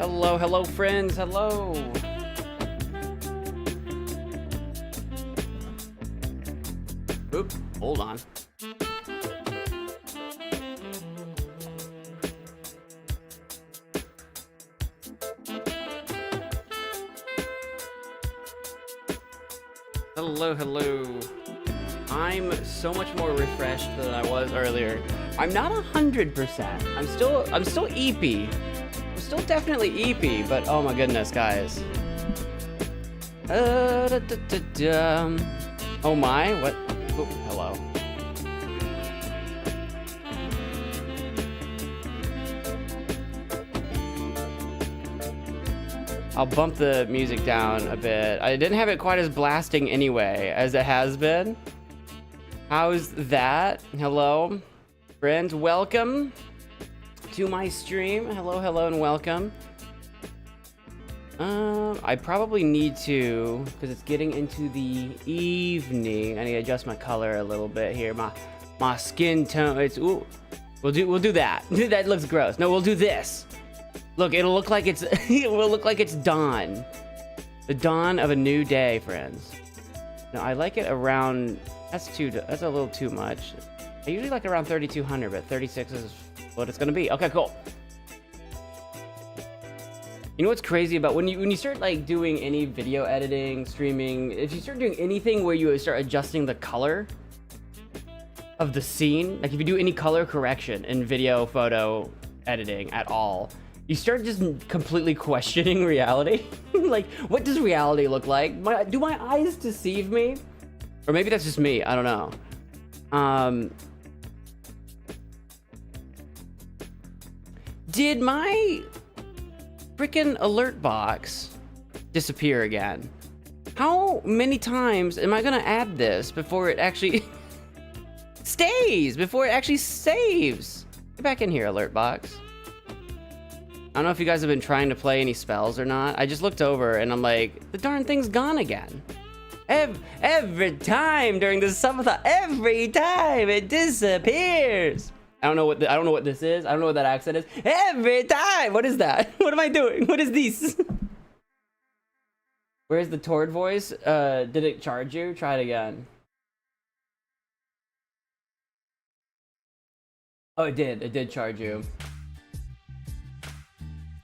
Hello, hello, friends. Hello. Oop, hold on. Hello, hello. I'm so much more refreshed than I was earlier. I'm not 100%. I'm still eepy. I'm still definitely eepy, but oh my goodness, guys. Oh my, what? Oh, hello. I'll bump the music down a bit. I didn't have it quite as blasting anyway as it has been. How's that? Hello, friends. Welcome to my stream. Hello, hello, and welcome. I probably need to, because it's getting into the evening. I need to adjust my color a little bit here. My skin tone. It's ooh. We'll do that. That looks gross. No, we'll do this. Look, it'll look like it's it will look like it's dawn. The dawn of a new day, friends. No, I like it around. That's a little too much. I usually like around 3200, but 36 is what it's gonna be. Okay, cool. You know what's crazy about when you start like doing any video editing, streaming, if you start doing anything where you start adjusting the color of the scene, like if you do any color correction in video, photo editing at all, you start just completely questioning reality. Like, what does reality look like? Do my eyes deceive me? Or maybe that's just me, I don't know. Did my freaking alert box disappear again? How many times am I gonna add this before it actually stays, before it actually saves? Get back in here, alert box. I don't know if you guys have been trying to play any spells or not. I just looked over and I'm like, the darn thing's gone again. Every time during the subathon, every time it disappears. I don't know what this is. I don't know what that accent is. Every time. What is that? What am I doing? What is this? Where's the Tord voice? Did it charge you? Try it again. Oh, it did. It did charge you.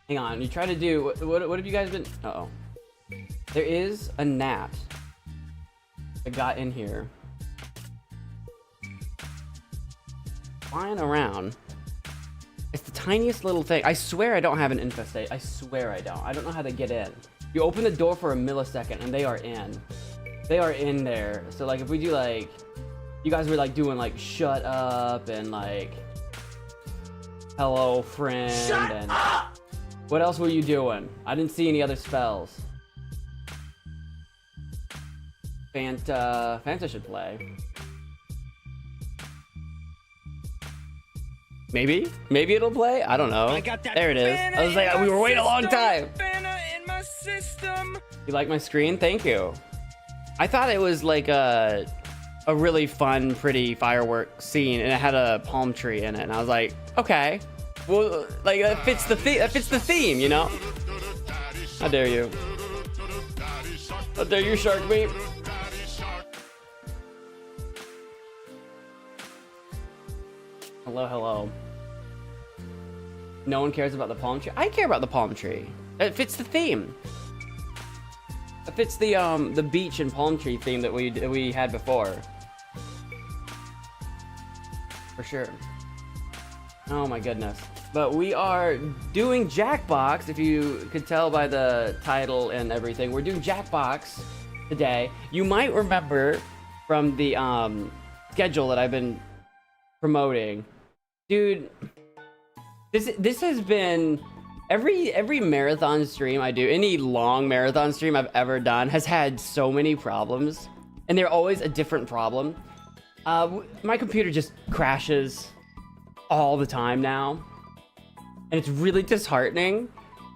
Hang on. You try to do what have you guys been? Uh-oh. There is a gnat that got in here. Flying around. It's the tiniest little thing. I swear I don't have an infestation. I swear I don't. I don't know how they get in. You open the door for a millisecond and they are in. They are in there. So like if we do like, you guys were like doing like shut up and like hello friend. Shut and up! What else were you doing? I didn't see any other spells. Fanta should play. Maybe it'll play. I don't know. There it is. I was like, we were waiting a long time. You like my screen? Thank you. I thought it was like a really fun, pretty firework scene, and it had a palm tree in it, and I was like, okay, well, like that fits the theme, you know? How dare you? How dare you, shark me? Hello, hello. No one cares about the palm tree. I care about the palm tree. It fits the theme. It fits the beach and palm tree theme that we had before. For sure. Oh my goodness. But we are doing Jackbox, if you could tell by the title and everything. We're doing Jackbox today. You might remember from the schedule that I've been promoting. Dude, this has been every marathon stream I do, any long marathon stream I've ever done has had so many problems, and they're always a different problem. My computer just crashes all the time now, and it's really disheartening.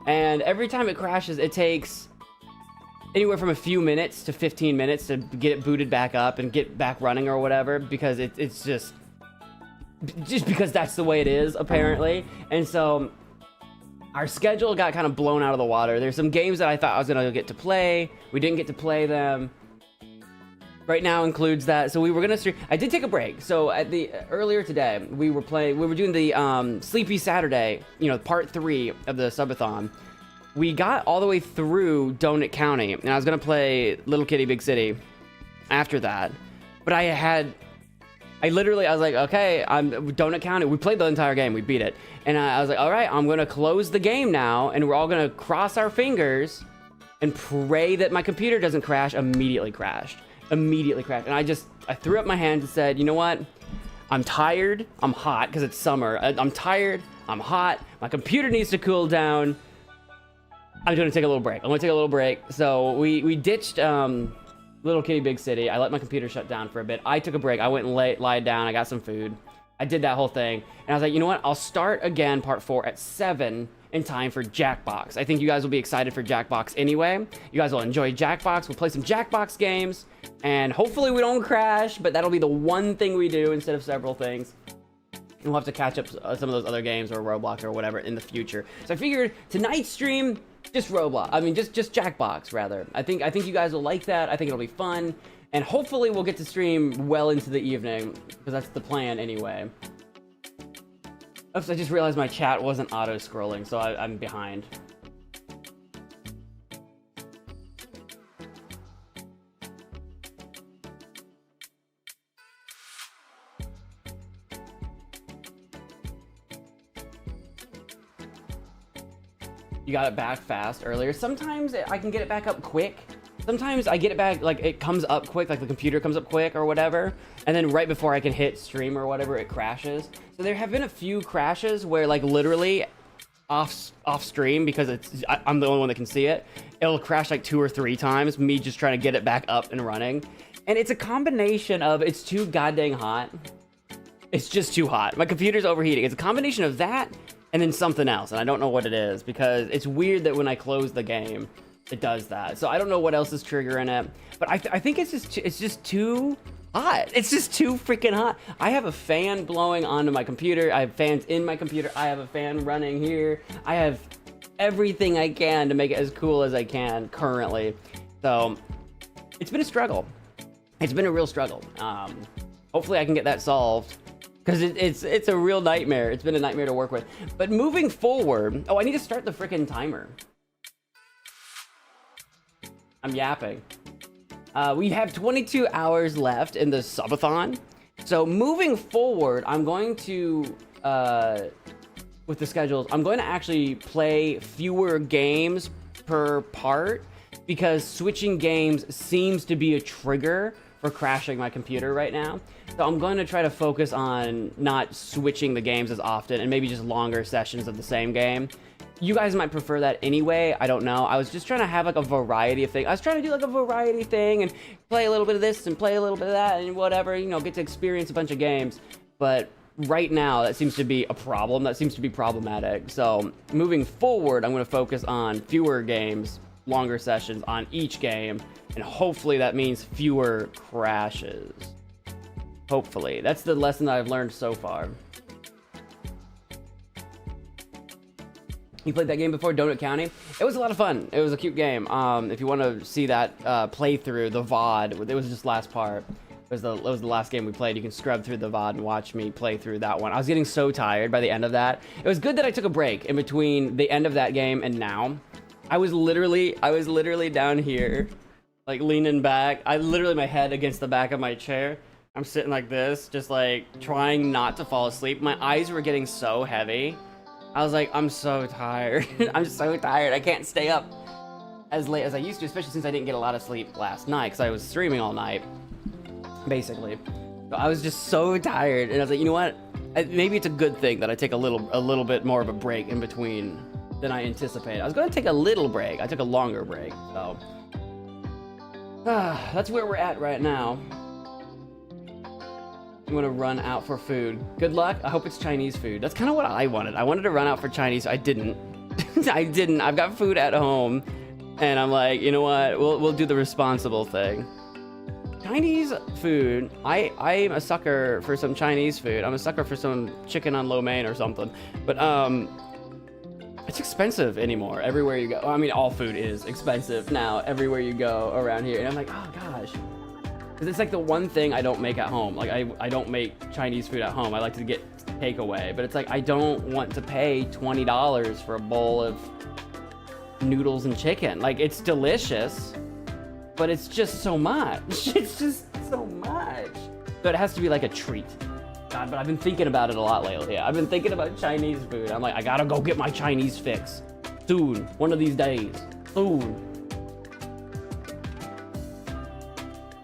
And every time it crashes, it takes anywhere from a few minutes to 15 minutes to get it booted back up and get back running or whatever, because it's just because that's the way it is, apparently. And so our schedule got kind of blown out of the water. There's some games that I thought I was gonna get to play. We didn't get to play them. Right now includes that. So we were gonna stream. I did take a break. So at the earlier today, we were doing the Sleepy Saturday, you know, part 3 of the Subathon. We got all the way through Donut County, and I was gonna play Little Kitty Big City after that, but I was like, okay, I'm Donut County. We played the entire game. We beat it. And I was like, all right, I'm going to close the game now. And we're all going to cross our fingers and pray that my computer doesn't crash. Immediately crashed. And I threw up my hands and said, you know what? I'm tired. I'm hot because it's summer. I'm tired. I'm hot. My computer needs to cool down. I'm going to take a little break. So we ditched Little Kitty Big City. I let my computer shut down for a bit. I took a break. I went and lied down. I got some food. I did that whole thing. And I was like, you know what? I'll start again part 4 at 7 in time for Jackbox. I think you guys will be excited for Jackbox anyway. You guys will enjoy Jackbox. We'll play some Jackbox games. And hopefully we don't crash, but that'll be the one thing we do instead of several things. And we'll have to catch up some of those other games or Roblox or whatever in the future. So I figured tonight's stream, just Roblox. I mean, just Jackbox, rather. I think you guys will like that. I think it'll be fun. And hopefully we'll get to stream well into the evening, because that's the plan anyway. Oops, I just realized my chat wasn't auto-scrolling, so I'm behind. You got it back fast earlier. Sometimes I can get it back up quick. Sometimes I get it back, like it comes up quick, like the computer comes up quick or whatever, and then right before I can hit stream or whatever, it crashes. So there have been a few crashes where, like, literally off stream, because I'm the only one that can see it, it'll crash like 2 or 3 times, me just trying to get it back up and running. And it's a combination of, it's too goddamn hot. It's just too hot. My computer's overheating. It's a combination of that and then something else, and I don't know what it is, because it's weird that when I close the game, it does that. So I don't know what else is triggering it, but I think it's just too hot. It's just too freaking hot. I have a fan blowing onto my computer. I have fans in my computer. I have a fan running here. I have everything I can to make it as cool as I can currently. So it's been a struggle. It's been a real struggle. Hopefully I can get that solved, because it's a real nightmare. It's been a nightmare to work with. But moving forward, I need to start the freaking timer. I'm yapping. We have 22 hours left in the Subathon. So moving forward, I'm going to, with the schedules, I'm going to actually play fewer games per part, because switching games seems to be a trigger for crashing my computer right now. So I'm going to try to focus on not switching the games as often, and maybe just longer sessions of the same game. You guys might prefer that anyway. I don't know. I was just trying to have like a variety of things. I was trying to do like a variety thing and play a little bit of this and play a little bit of that and whatever, you know, get to experience a bunch of games. But right now, that seems to be a problem. That seems to be problematic. So moving forward, I'm going to focus on fewer games, longer sessions on each game, and hopefully that means fewer crashes. Hopefully. That's the lesson that I've learned so far. You played that game before, Donut County? It was a lot of fun. It was a cute game. If you want to see that playthrough, the VOD, it was just last part. It was the last game we played. You can scrub through the VOD and watch me play through that one. I was getting so tired by the end of that. It was good that I took a break in between the end of that game and now. I was literally down here, like leaning back. My head against the back of my chair. I'm sitting like this, just like trying not to fall asleep. My eyes were getting so heavy. I was like, I'm so tired. I'm so tired. I can't stay up as late as I used to, especially since I didn't get a lot of sleep last night, because I was streaming all night, basically. So I was just so tired, and I was like, you know what? Maybe it's a good thing that I take a little bit more of a break in between than I anticipated. I was going to take a little break. I took a longer break, so that's where we're at right now. I'm gonna run out for food. Good luck. I hope it's Chinese food. That's kind of what I wanted. I wanted to run out for Chinese. I didn't. I didn't. I've got food at home, and I'm like, you know what? We'll do the responsible thing. Chinese food. I'm a sucker for some Chinese food. I'm a sucker for some chicken on lo mein or something. But It's expensive anymore. Everywhere you go. I mean, all food is expensive now. Everywhere you go around here, and I'm like, oh gosh, because it's like the one thing I don't make at home. Like I don't make Chinese food at home. I like to get takeaway, but it's like I don't want to pay $20 for a bowl of noodles and chicken. Like it's delicious, but it's just so much. It's just so much. So it has to be like a treat. God, but I've been thinking about it a lot lately. I've been thinking about Chinese food. I'm like, I gotta go get my Chinese fix. Soon. One of these days. Soon.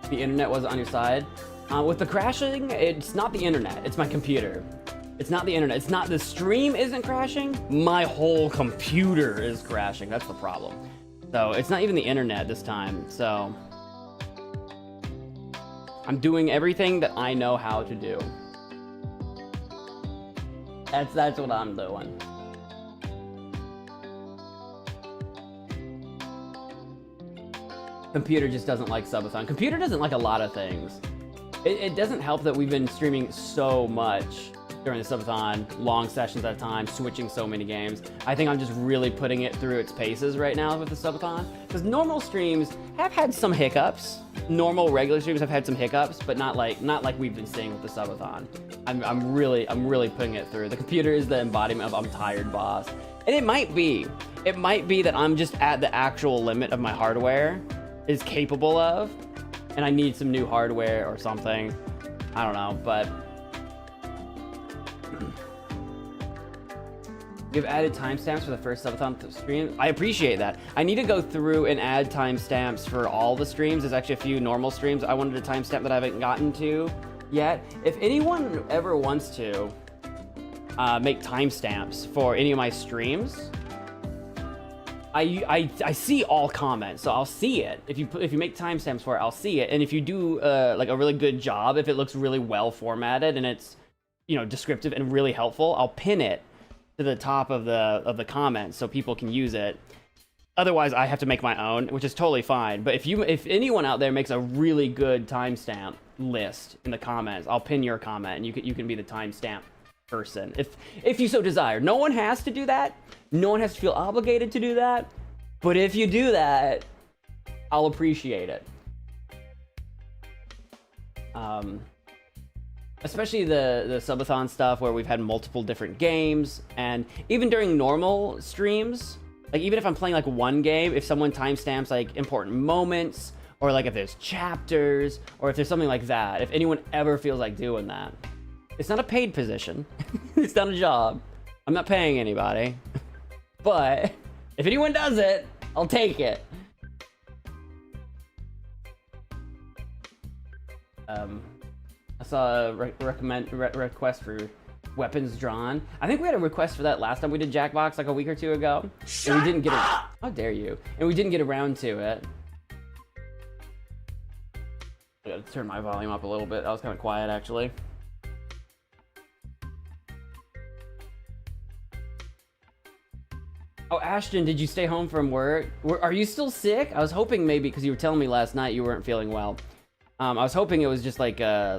The internet wasn't on your side. With the crashing, it's not the internet. It's my computer. It's not the internet. It's not the stream isn't crashing. My whole computer is crashing. That's the problem. So it's not even the internet this time. So I'm doing everything that I know how to do. That's what I'm doing. Computer just doesn't like Subathon. Computer doesn't like a lot of things. It doesn't help that we've been streaming so much during the Subathon, long sessions at a time, switching so many games. I think I'm just really putting it through its paces right now with the Subathon. Because normal streams have had some hiccups. Normal regular streams have had some hiccups, but not like we've been seeing with the Subathon. I'm really putting it through. The computer is the embodiment of I'm tired, boss. And it might be that I'm just at the actual limit of my hardware is capable of, and I need some new hardware or something. I don't know, but you've added timestamps for the first Subathon stream. I appreciate that. I need to go through and add timestamps for all the streams. There's actually a few normal streams I wanted to timestamp that I haven't gotten to yet. If anyone ever wants to make timestamps for any of my streams, I see all comments, so I'll see it. If you make timestamps for it, I'll see it. And if you do like a really good job, if it looks really well formatted and it's, you know, descriptive and really helpful, I'll pin it to the top of the comments so people can use it. Otherwise, I have to make my own, which is totally fine. But if anyone out there makes a really good timestamp list in the comments, I'll pin your comment and you can be the timestamp person if you so desire. No one has to do that. No one has to feel obligated to do that. But if you do that, I'll appreciate it. Especially the Subathon stuff where we've had multiple different games, and even during normal streams, like even if I'm playing like one game, if someone timestamps like important moments, or like if there's chapters, or if there's something like that, if anyone ever feels like doing that, it's not a paid position. It's not a job. I'm not paying anybody. But if anyone does it, I'll take it. I saw a request for weapons drawn. I think we had a request for that last time we did Jackbox like a week or two ago. And we didn't get how dare you? And we didn't get around to it. I gotta turn my volume up a little bit. That was kind of quiet actually. Oh, Ashton, did you stay home from work? Are you still sick? I was hoping maybe, because you were telling me last night you weren't feeling well. I was hoping it was just like a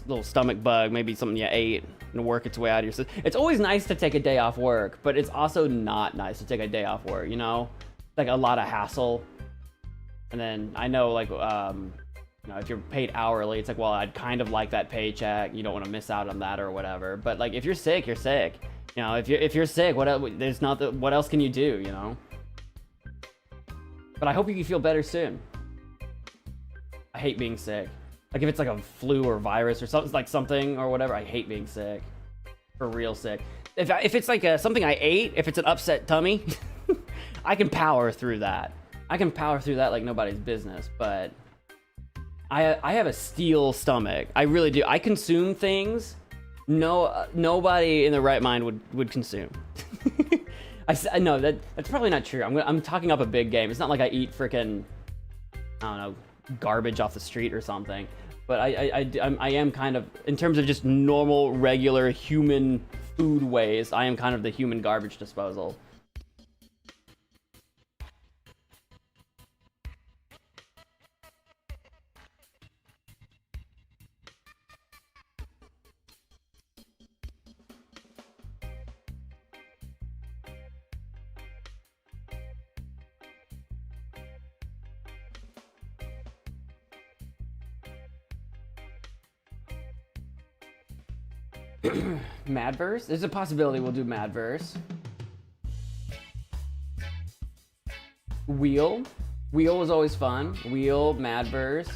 little stomach bug, maybe something you ate and work its way out of your system. It's always nice to take a day off work, but it's also not nice to take a day off work, you know? Like a lot of hassle. And then I know like, you know, if you're paid hourly, it's like, well, I'd kind of like that paycheck. You don't want to miss out on that or whatever. But like, if you're sick, you're sick. You know, if you're sick, what else can you do, you know? But I hope you can feel better soon. I hate being sick. Like if it's like a flu or virus or something or whatever, I hate being sick. For real sick. If it's like something I ate, if it's an upset tummy, I can power through that. I can power through that like nobody's business, but I have a steel stomach. I really do. I consume things nobody in the right mind would consume. I know that's probably not true. I'm talking up a big game. It's not like I eat freaking, I don't know, garbage off the street or something. But I am kind of, in terms of just normal, regular human food ways, I am kind of the human garbage disposal. Madverse? There's a possibility we'll do Madverse. Wheel. Wheel was always fun. Wheel, Madverse.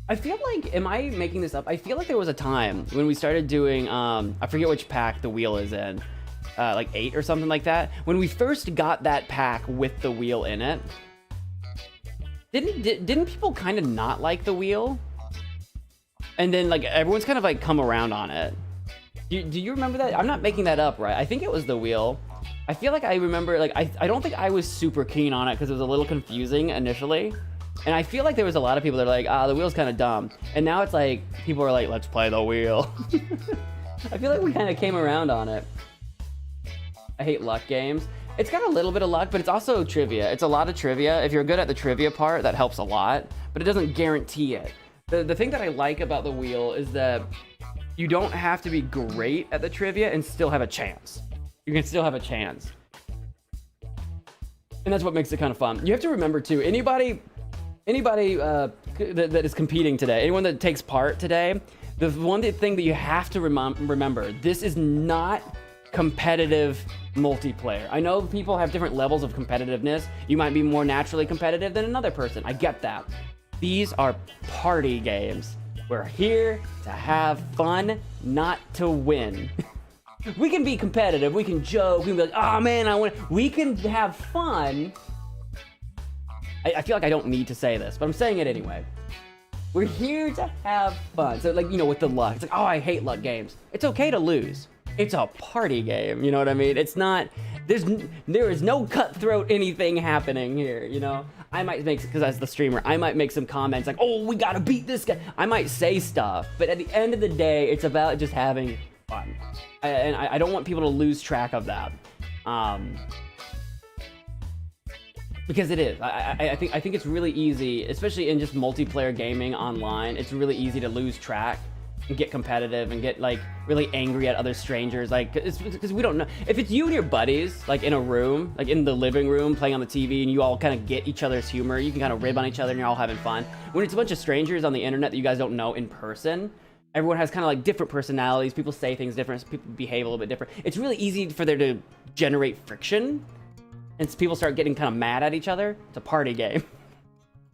I feel like, am I making this up? I feel like there was a time when we started doing, I forget which pack the wheel is in, like 8 or something like that. When we first got that pack with the wheel in it, didn't people kind of not like the wheel? And then like everyone's kind of like come around on it. Do you remember that? I'm not making that up, right? I think it was the wheel. I feel like I remember, like, I don't think I was super keen on it because it was a little confusing initially. And I feel like there was a lot of people that are like, the wheel's kind of dumb. And now it's like, people are like, let's play the wheel. I feel like we kind of came around on it. I hate luck games. It's got a little bit of luck, but it's also trivia. It's a lot of trivia. If you're good at the trivia part, that helps a lot, but it doesn't guarantee it. The thing that I like about the wheel is that you don't have to be great at the trivia and still have a chance. You can still have a chance. And that's what makes it kind of fun. You have to remember too, anybody that is competing today, anyone that takes part today, the one thing that you have to remember, this is not competitive multiplayer. I know people have different levels of competitiveness. You might be more naturally competitive than another person. I get that. These are party games. We're here to have fun, not to win. We can be competitive, we can joke, we can be like, oh man, I want. We can have fun. I feel like I don't need to say this, but I'm saying it anyway. We're here to have fun. So like, you know, with the luck, it's like, oh, I hate luck games. It's okay to lose. It's a party game, you know what I mean? It's not, there is no cutthroat anything happening here, you know? I might make, because as the streamer, I might make some comments like, oh, we gotta beat this guy. I might say stuff, but at the end of the day, it's about just having fun. And I don't want people to lose track of that. Because it is. I think it's really easy, especially in just multiplayer gaming online, it's really easy to lose track and get competitive and get like really angry at other strangers. Like, it's because we don't know. If it's you and your buddies, like in a room, like in the living room, playing on the TV, and you all kind of get each other's humor, you can kind of rib on each other and you're all having fun. When it's a bunch of strangers on the internet that you guys don't know in person, everyone has kind of like different personalities. People say things different. People behave a little bit different. It's really easy for there to generate friction. And people start getting kind of mad at each other. It's a party game.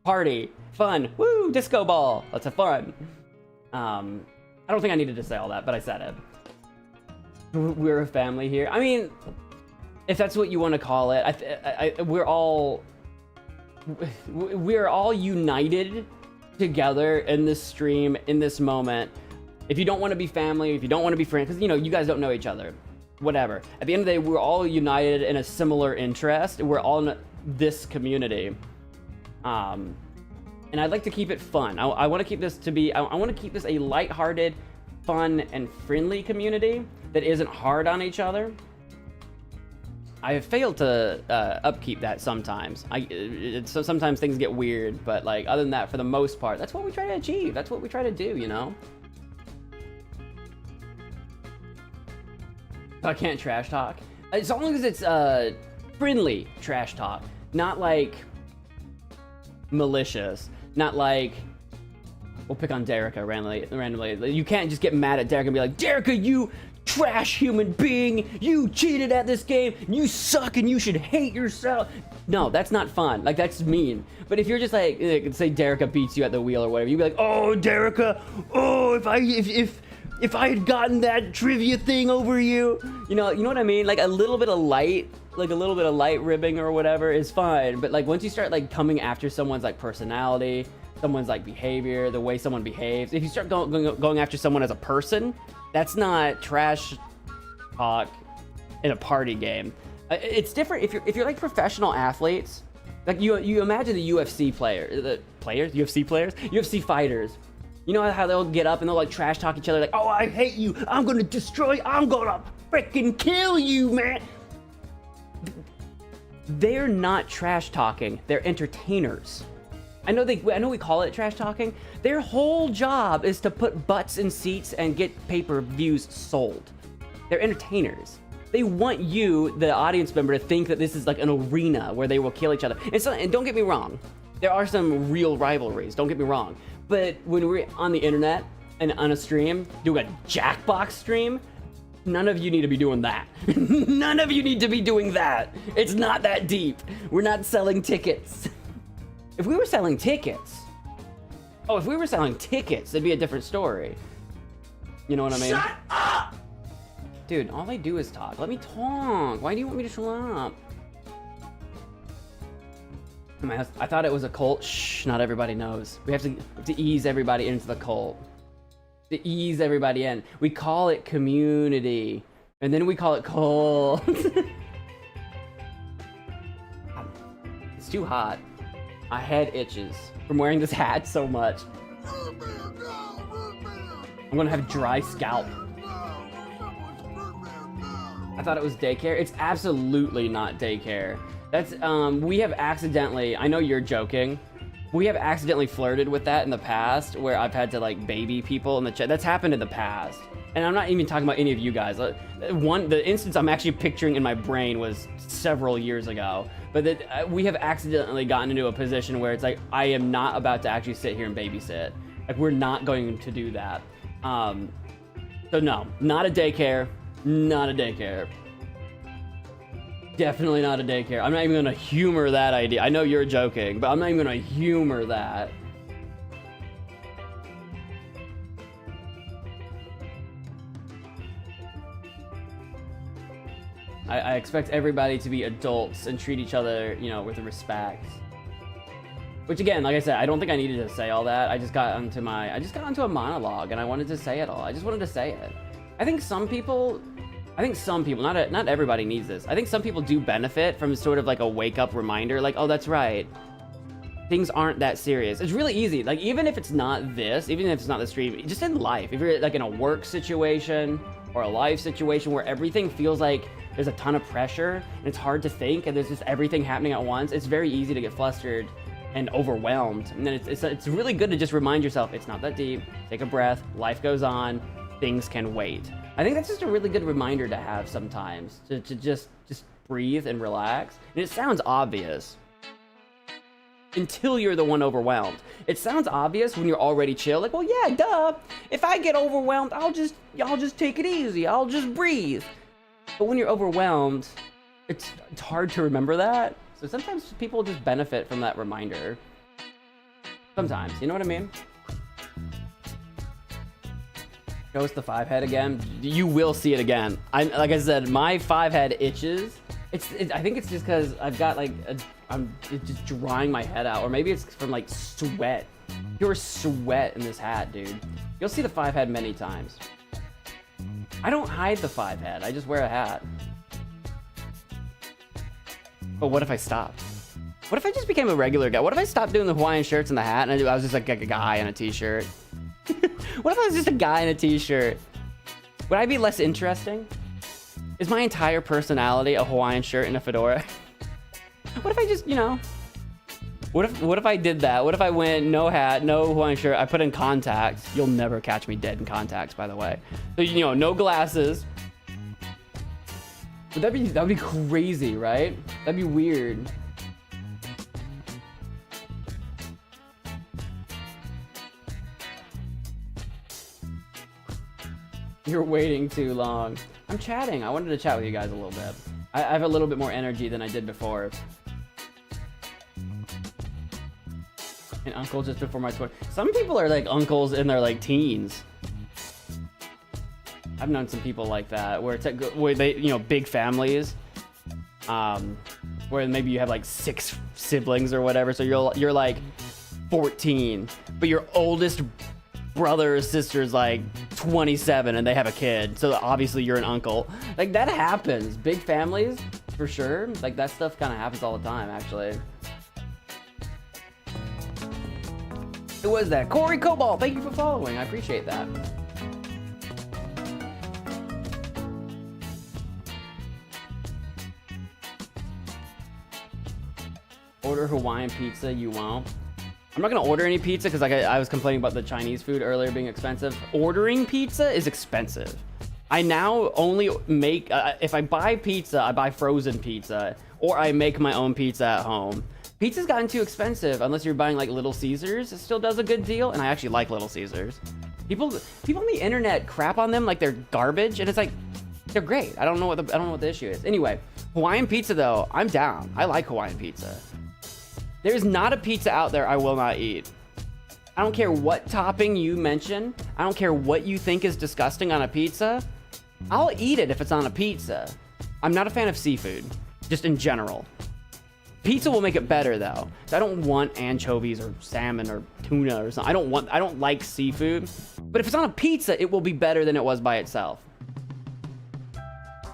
Party. Fun. Woo! Disco ball. Let's have fun. I don't think I needed to say all that, but I said it. We're a family here. I mean, if that's what you want to call it, we're all united together in this stream, in this moment. If you don't want to be family, if you don't want to be friends, because, you know, you guys don't know each other. Whatever. At the end of the day, we're all united in a similar interest. We're all in this community. And I'd like to keep it fun. I want to keep this to be, I want to keep this a lighthearted, fun, and friendly community that isn't hard on each other. I have failed to upkeep that sometimes. So sometimes things get weird, but like other than that, for the most part, that's what we try to achieve. That's what we try to do, you know? I can't trash talk. As long as it's friendly trash talk, not like malicious, not like, we'll pick on Derica randomly. You can't just get mad at Derica and be like, Derica, you trash human being, you cheated at this game, you suck and you should hate yourself. No, that's not fun. Like, that's mean. But if you're just like say Derica beats you at the wheel or whatever, you'd be like, oh, Derica, oh, if I had gotten that trivia thing over you, you know what I mean? Like a little bit of light ribbing or whatever is fine. But like once you start like coming after someone's like personality, someone's like behavior, the way someone behaves, if you start going after someone as a person, that's not trash talk in a party game. It's different if you're like professional athletes. Like you imagine the UFC UFC fighters. You know how they'll get up and they'll like trash talk each other like, oh, I hate you, I'm gonna destroy you, I'm gonna freaking kill you, man. They're not trash talking, they're entertainers. I know we call it trash talking. Their whole job is to put butts in seats and get pay-per-views sold. They're entertainers. They want you, the audience member, to think that this is like an arena where they will kill each other. And don't get me wrong, there are some real rivalries, don't get me wrong. But when we're on the internet, and on a stream, do a Jackbox stream, none of you need to be doing that. None of you need to be doing that. It's not that deep. We're not selling tickets. If we were selling tickets, if we were selling tickets, it'd be a different story. You know what I mean? Shut up! Dude, all I do is talk. Let me talk. Why do you want me to shut up? I thought it was a cult. Shh, not everybody knows. We have to ease everybody into the cult. To ease everybody in. We call it community. And then we call it cult. It's too hot. My head itches from wearing this hat so much. I'm gonna have dry scalp. I thought it was daycare. It's absolutely not daycare. That's, we have accidentally, I know you're joking. We have accidentally flirted with that in the past where I've had to like baby people in the chat. That's happened in the past. And I'm not even talking about any of you guys. The instance I'm actually picturing in my brain was several years ago. But that we have accidentally gotten into a position where it's like, I am not about to actually sit here and babysit. Like, we're not going to do that. So no, not a daycare. Not a daycare. Definitely not a daycare. I'm not even gonna humor that idea. I know you're joking, but I'm not even gonna humor that. I expect everybody to be adults and treat each other, you know, with respect. Which again, like I said, I don't think I needed to say all that. I just got onto a monologue and I wanted to say it all. I just wanted to say it. I think some people, not everybody needs this. I think some people do benefit from sort of like a wake up reminder, like, oh, that's right. Things aren't that serious. It's really easy. Like, even if it's not this, even if it's not the stream, just in life, if you're like in a work situation or a life situation where everything feels like there's a ton of pressure and it's hard to think and there's just everything happening at once, it's very easy to get flustered and overwhelmed. And then it's really good to just remind yourself, it's not that deep. Take a breath. Life goes on. Things can wait. I think that's just a really good reminder to have sometimes, to just breathe and relax. And it sounds obvious until you're the one overwhelmed. It sounds obvious when you're already chill, like, well, yeah, duh. If I get overwhelmed, I'll just take it easy. I'll just breathe. But when you're overwhelmed, it's hard to remember that. So sometimes people just benefit from that reminder. Sometimes, you know what I mean? Show us the 5-head again. You will see it again. Like I said, my 5-head itches. I think it's just because I've got like I'm just drying my head out, or maybe it's from like sweat. Pure sweat in this hat, dude. You'll see the 5-head many times. I don't hide the 5-head. I just wear a hat. But what if I stopped? What if I just became a regular guy? What if I stopped doing the Hawaiian shirts and the hat and I was just like a guy in a t-shirt? What if I was just a guy in a t-shirt? Would I be less interesting? Is my entire personality a Hawaiian shirt and a fedora? What if I just, you know... What if I did that? What if I went no hat, no Hawaiian shirt, I put in contacts. You'll never catch me dead in contacts, by the way. So, you know, no glasses. But that'd be crazy, right? That'd be weird. You're waiting too long. I'm chatting. I wanted to chat with you guys a little bit. I have a little bit more energy than I did before. An uncle just before my 20s. Some people are like uncles in their like teens. I've known some people like that where it's like, where they, you know, big families, where maybe you have like 6 siblings or whatever. So you're like 14, but your oldest brother or sister is like 27 and they have a kid. So obviously you're an uncle. Like that happens. Big families, for sure. Like that stuff kind of happens all the time, actually. Who was that? Corey Cobalt, thank you for following. I appreciate that. Order Hawaiian pizza, you won't. I'm not gonna order any pizza because like I was complaining about the Chinese food earlier being expensive. Ordering pizza is expensive. I now only make, if I buy pizza, I buy frozen pizza, or I make my own pizza at home. Pizza's gotten too expensive unless you're buying like Little Caesars. It still does a good deal, and I actually like Little Caesars. People on the internet crap on them like they're garbage, and it's like they're great. I don't know what the issue is. Anyway, Hawaiian pizza though, I'm down. I like Hawaiian pizza. There's not a pizza out there I will not eat. I don't care what topping you mention. I don't care what you think is disgusting on a pizza. I'll eat it if it's on a pizza. I'm not a fan of seafood, just in general. Pizza will make it better though. So I don't want anchovies or salmon or tuna or something. I don't like seafood. But if it's on a pizza, it will be better than it was by itself.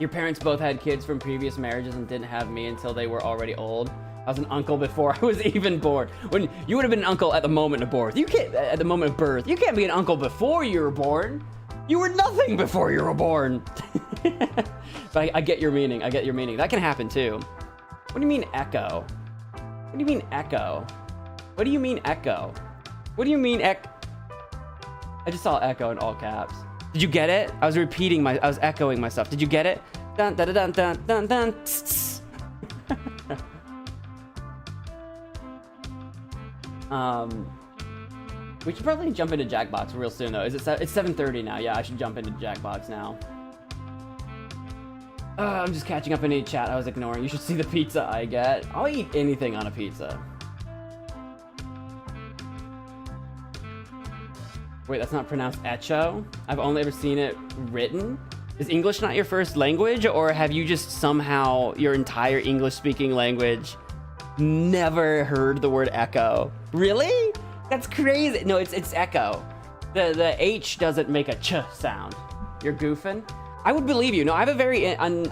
Your parents both had kids from previous marriages and didn't have me until they were already old. I was an uncle before I was even born. When you would have been an uncle at the moment of birth. You can't at the moment of birth. You can't be an uncle before you were born. You were nothing before you were born. But I get your meaning. I get your meaning. That can happen too. What do you mean echo? What do you mean echo? What do you mean echo? What do you mean I just saw echo in all caps. Did you get it? I was echoing myself. Did you get it? Dun dun dun dun dun dun. Tss, tss. We should probably jump into Jackbox real soon though. It's 7:30 now. Yeah, I should jump into Jackbox now. I'm just catching up in any chat I was ignoring. You should see the pizza I get. I'll eat anything on a pizza. Wait, that's not pronounced echo? I've only ever seen it written? Is English not your first language, or have you just somehow, your entire English-speaking language, never heard the word echo? Really? That's crazy. No, it's echo. The H doesn't make a ch sound. You're goofing? I would believe you. No, I have a very, on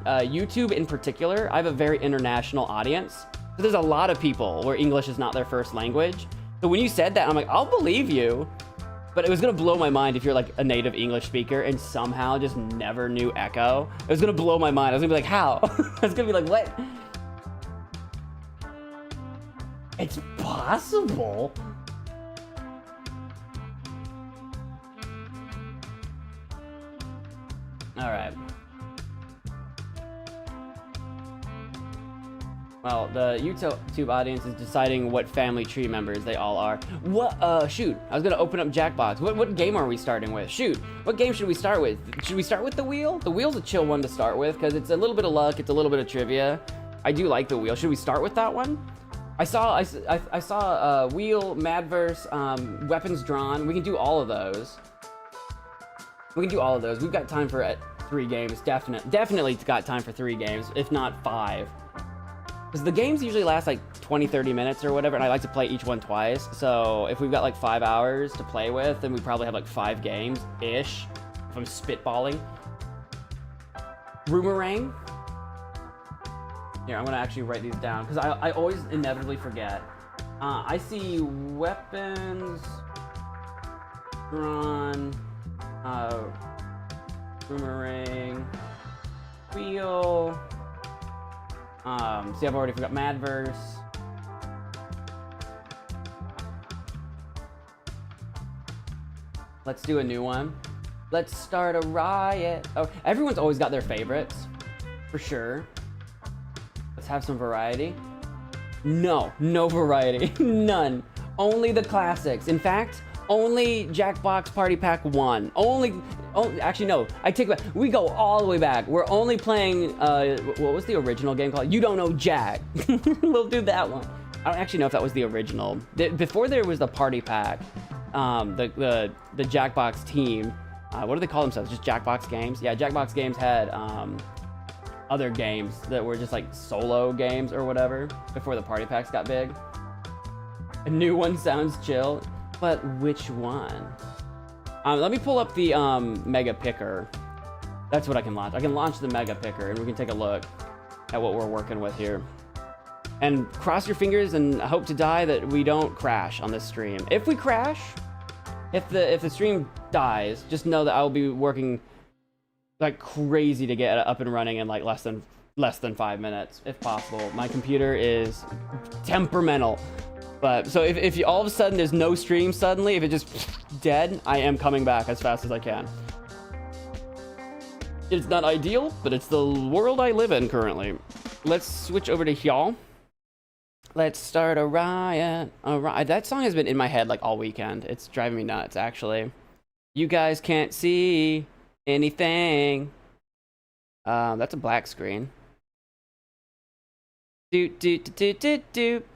YouTube in particular, I have a very international audience. So there's a lot of people where English is not their first language. So when you said that, I'm like, I'll believe you. But it was gonna blow my mind if you're like a native English speaker and somehow just never knew echo. It was gonna blow my mind. I was gonna be like, how? I was gonna be like, what? It's possible. All right. Well, the YouTube audience is deciding what family tree members they all are. What? Shoot. I was gonna open up Jackbox. What game are we starting with? Shoot. What game should we start with? Should we start with the wheel? The wheel's a chill one to start with because it's a little bit of luck. It's a little bit of trivia. I do like the wheel. Should we start with that one? I saw wheel, Madverse, weapons drawn. We can do all of those. We can do all of those. We've got time for 3 games. Definitely got time for 3 games, if not 5. Because the games usually last like 20-30 minutes or whatever, and I like to play each one twice. So if we've got like 5 hours to play with, then we probably have like 5 games-ish, if I'm spitballing. Boomerang. Here, I'm gonna actually write these down, because I always inevitably forget. I see weapons, drawn, boomerang, wheel. See, I've already forgot Madverse. Let's do a new one. Let's start a riot. Oh, everyone's always got their favorites, for sure. Let's have some variety. No variety. None. Only the classics. In fact, only Jackbox Party Pack 1. Actually, no. I take it back. We go all the way back. We're only playing, what was the original game called? You Don't Know Jack. We'll do that one. I don't actually know if that was the original. Before there was the Party Pack, the Jackbox team, what do they call themselves? Just Jackbox Games? Yeah, Jackbox Games had, other games that were just like solo games or whatever before the party packs got big. A new one sounds chill, but which one? Let me pull up the Mega Picker. That's what I can launch. I can launch the Mega Picker and we can take a look at what we're working with here. And cross your fingers and hope to die that we don't crash on this stream. If we crash, if the stream dies, just know that I'll be working like crazy to get up and running in like less than 5 minutes, if possible. My computer is temperamental. But so if you, all of a sudden there's no stream suddenly, if it just dead, I am coming back as fast as I can. It's not ideal, but it's the world I live in currently. Let's switch over to y'all. Let's start a riot. That song has been in my head like all weekend. It's driving me nuts, actually. You guys can't see anything. That's a black screen. Doot doot doot doot doot.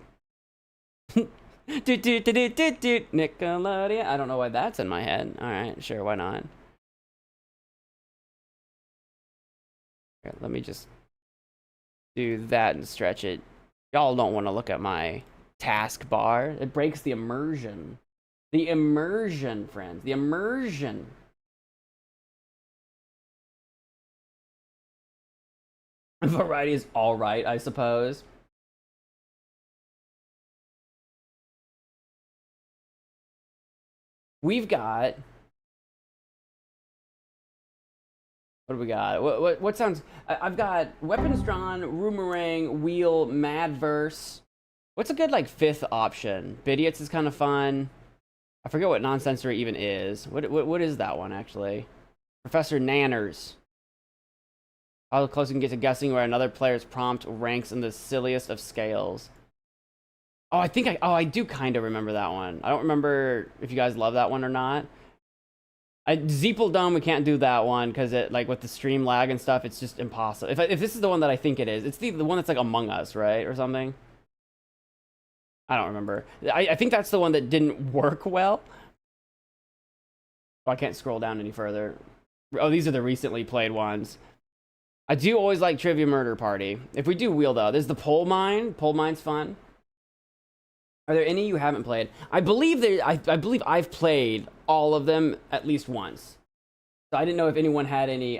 Doot doot doot doot doot doot. Nickelodeon. I don't know why that's in my head. All right, sure, why not? Here, let me just do that and stretch it. Y'all don't want to look at my taskbar. It breaks the immersion. The immersion, friends. The immersion. Variety is all right, I suppose. We've got... What do we got? What sounds... I've got Weapons Drawn, Roomerang, Wheel, Madverse. What's a good, like, fifth option? Bidiots is kind of fun. I forget what Nonsensory even is. What is that one, actually? Professor Nanners. How close you can get to guessing where another player's prompt ranks in the silliest of scales. Oh, I do kind of remember that one. I don't remember if you guys love that one or not. Zeeple Dome, we can't do that one because it, like, with the stream lag and stuff, it's just impossible. If this is the one that I think it is, it's the one that's like Among Us, right, or something. I don't remember. I think that's the one that didn't work well. Oh, I can't scroll down any further. Oh, these are the recently played ones. I do always like Trivia Murder Party. If we do Wheel, though, there's the Pole Mine. Pole Mine's fun. Are there any you haven't played? I believe I believe I've played all of them at least once. So I didn't know if anyone had any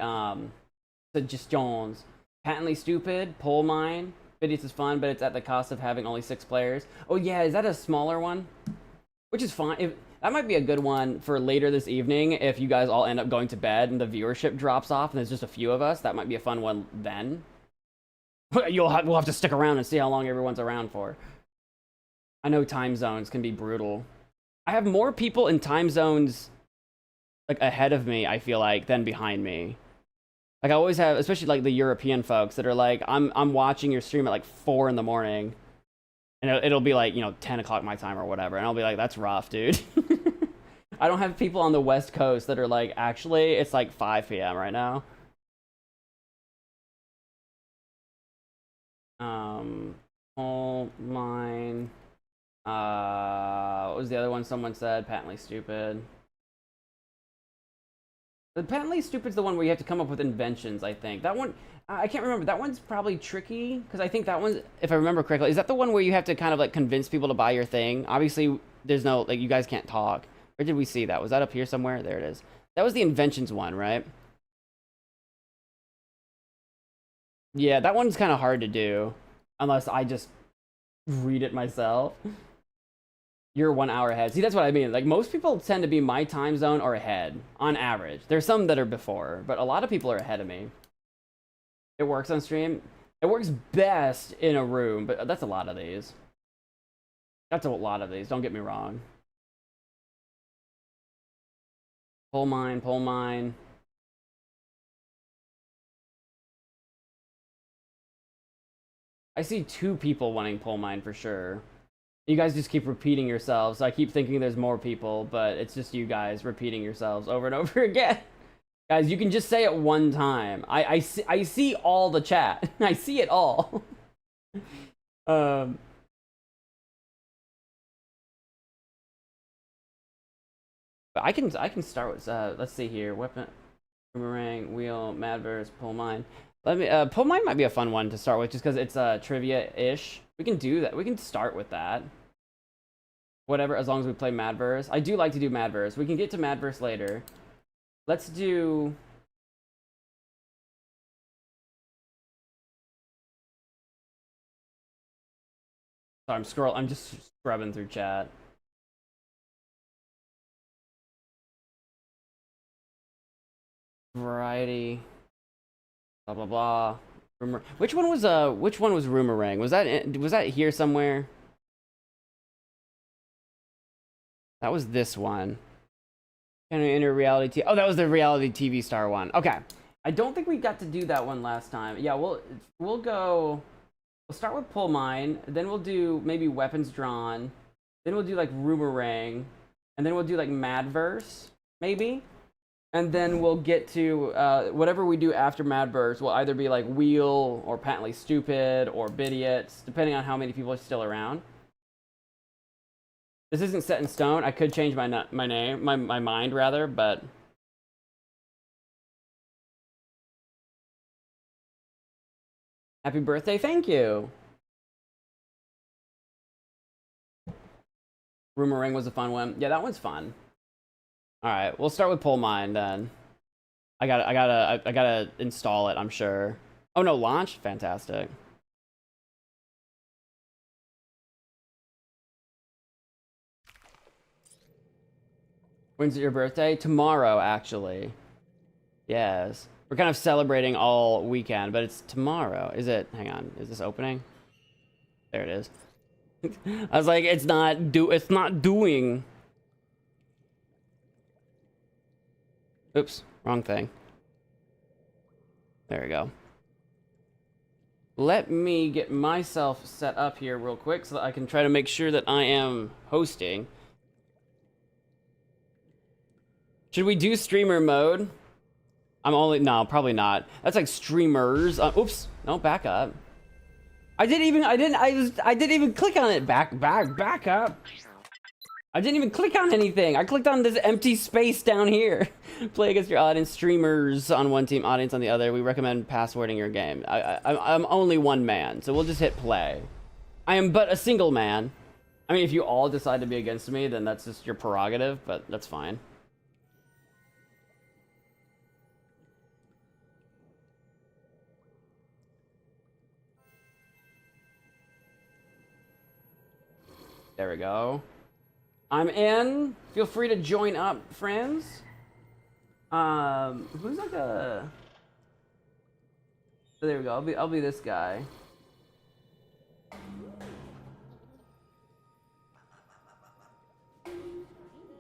suggestions. Patently Stupid, Pole Mine. Videos is fun, but it's at the cost of having only 6 players. Oh yeah, is that a smaller one? Which is fine. That might be a good one for later this evening if you guys all end up going to bed and the viewership drops off and there's just a few of us. That might be a fun one then. We'll have to stick around and see how long everyone's around for. I know time zones can be brutal. I have more people in time zones like ahead of me, I feel like, than behind me. Like I always have, especially like the European folks that are like, I'm watching your stream at like 4 in the morning. And it'll be like, 10 o'clock my time or whatever. And I'll be like, that's rough, dude. I don't have people on the West Coast that are like, actually, it's like 5 p.m. right now. All mine. What was the other one someone said? Patently Stupid. The Patently Stupid's the one where you have to come up with inventions, I think. That one, I can't remember. That one's probably tricky, because I think that one's, if I remember correctly, is that the one where you have to kind of, like, convince people to buy your thing? Obviously, there's no, like, you guys can't talk. Where did we see that? Was that up here somewhere? There it is. That was the inventions one, right? Yeah, that one's kind of hard to do, unless I just read it myself. You're 1 hour ahead. See, that's what I mean. Like, most people tend to be my time zone or ahead, on average. There's some that are before, but a lot of people are ahead of me. It works on stream. It works best in a room, but that's a lot of these. That's a lot of these, don't get me wrong. Pull mine, pull mine. I see 2 people wanting pull mine for sure. You guys just keep repeating yourselves. So I keep thinking there's more people, but it's just you guys repeating yourselves over and over again. Guys, you can just say it one time. I see all the chat. I see it all. But I can start with let's see here. Weapon, boomerang, wheel, madverse, pull mine. Let me pull mine might be a fun one to start with just because it's trivia-ish. We can do that. We can start with that. Whatever, as long as we play Madverse. I do like to do Madverse. We can get to Madverse later. Let's do... Sorry, I'm just scrubbing through chat. Variety. Blah blah blah. Rumor. Which one was Roomerang? Was that here somewhere? That was this one. Can we enter reality? Oh, that was the reality TV star one. Okay. I don't think we got to do that one last time. Yeah, we'll go. We'll start with Pull Mine, then we'll do maybe Weapons Drawn, then we'll do like Roomerang, and then we'll do like Madverse, maybe. And then we'll get to whatever we do after Mad Burst will either be like Wheel or Patently Stupid or Bidiots, depending on how many people are still around. This isn't set in stone. I could change my name, my mind rather, but happy birthday, thank you. Rumor Ring was a fun one. Yeah, that one's fun. All right, we'll start with Pull Mine then. I gotta install it, I'm sure. Oh no, launch? Fantastic. When's your birthday? Tomorrow, actually. Yes. We're kind of celebrating all weekend, but it's tomorrow. Is it? Hang on. Is this opening? There it is. I was like, it's not doing. Oops, wrong thing. There we go. Let me get myself set up here real quick so that I can try to make sure that I am hosting. Should we do streamer mode? No, probably not. That's like streamers. Oops, no, back up. I didn't even click on it. Back up. I didn't even click on anything. I clicked on this empty space down here. Play against your audience, streamers on one team, audience on the other. We recommend passwording your game. I'm only one man, so we'll just hit play. I am but a single man. I mean, if you all decide to be against me, then that's just your prerogative, but that's fine. There we go. I'm in. Feel free to join up, friends. Who's like a... Oh, there we go. I'll be this guy.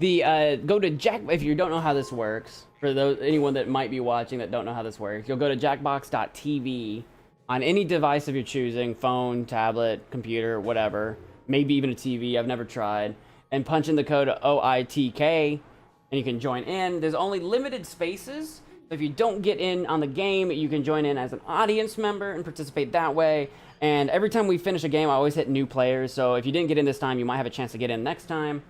Go to Jack. If you don't know how this works, for anyone that might be watching that don't know how this works, you'll go to jackbox.tv on any device of your choosing, phone, tablet, computer, whatever. Maybe even a TV. I've never tried. And punch in the code OITK, and you can join in. There's only limited spaces. If you don't get in on the game, you can join in as an audience member and participate that way. And every time we finish a game, I always hit new players. So if you didn't get in this time, you might have a chance to get in next time.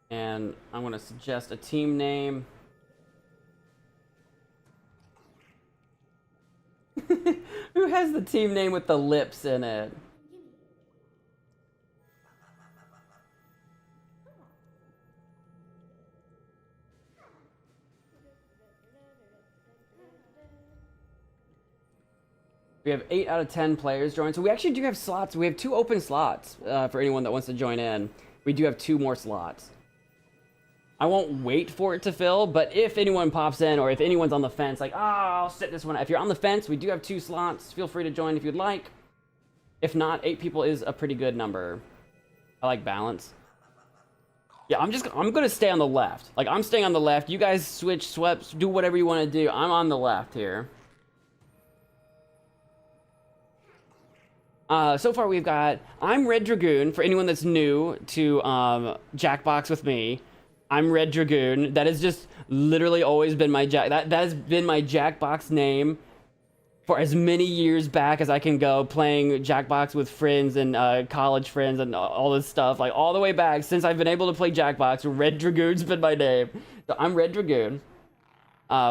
And I'm going to suggest a team name. Who has the team name with the lips in it? We have 8 out of 10 players join. So we actually do have slots. We have 2 open slots for anyone that wants to join in. We do have 2 more slots. I won't wait for it to fill, but if anyone pops in or if anyone's on the fence, like, I'll sit this one out. If you're on the fence, we do have 2 slots. Feel free to join if you'd like. If not, 8 people is a pretty good number. I like balance. Yeah, I'm going to stay on the left. Like, I'm staying on the left. You guys switch, swept, do whatever you want to do. I'm on the left here. So far we've got, I'm Red Dragoon, for anyone that's new to Jackbox with me. I'm Red Dragoon. That has just literally always been my that has been my Jackbox name for as many years back as I can go, playing Jackbox with friends and college friends and all this stuff, like all the way back since I've been able to play Jackbox. Red Dragoon's been my name. So I'm Red Dragoon.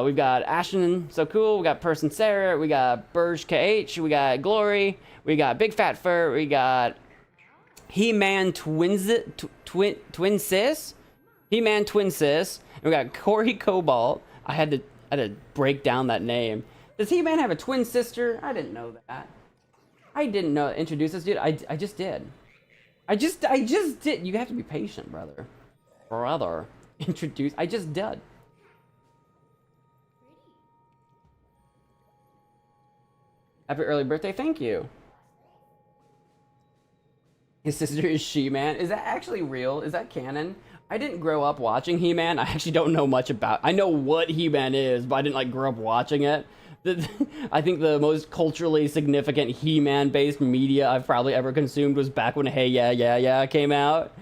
We've got Ashton, so cool. We got Person Sarah. We got Burge KH. We got Glory. We got Big Fat Fur. We got He-Man Twin Sis. He-Man Twin Sis. And we got Corey Cobalt. I had to break down that name. Does He-Man have a twin sister? I didn't know that. I didn't know. Introduce us, dude. I just did. I just did. You have to be patient, brother. Introduce. I just did. Happy early birthday. Thank you. His sister is She-Man. Is that actually real? Is that canon? I didn't grow up watching He-Man. I actually don't know much about. I know what He-Man is, but I didn't like grow up watching it. I think the most culturally significant He-Man based media I've probably ever consumed was back when Hey Yeah Yeah Yeah came out.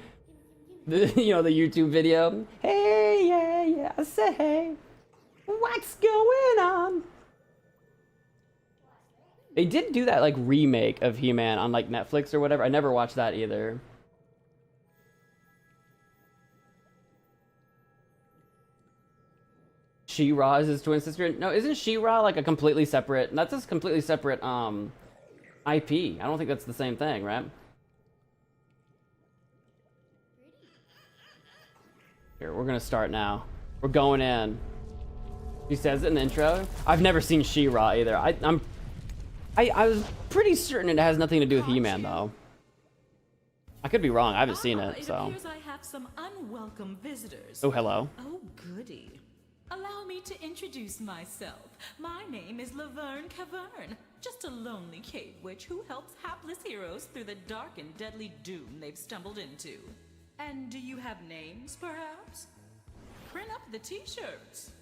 You know, the YouTube video. Hey Yeah Yeah, I say hey, what's going on? They did do that like remake of He-Man on like Netflix or whatever. I never watched that either. She-Ra is his twin sister. No, isn't She-Ra like a completely separate? That's a completely separate IP. I don't think that's the same thing, right? Here, we're gonna start now. We're going in. He says it in the intro. I've never seen She-Ra either. I was pretty certain it has nothing to do with He-Man though. I could be wrong. I haven't seen it, so. It appears I have some unwelcome visitors. Oh, hello. Oh, goody. Allow me to introduce myself. My name is Laverne Cavern, just a lonely cave witch who helps hapless heroes through the dark and deadly doom they've stumbled into. And do you have names, perhaps? Print up the t-shirts.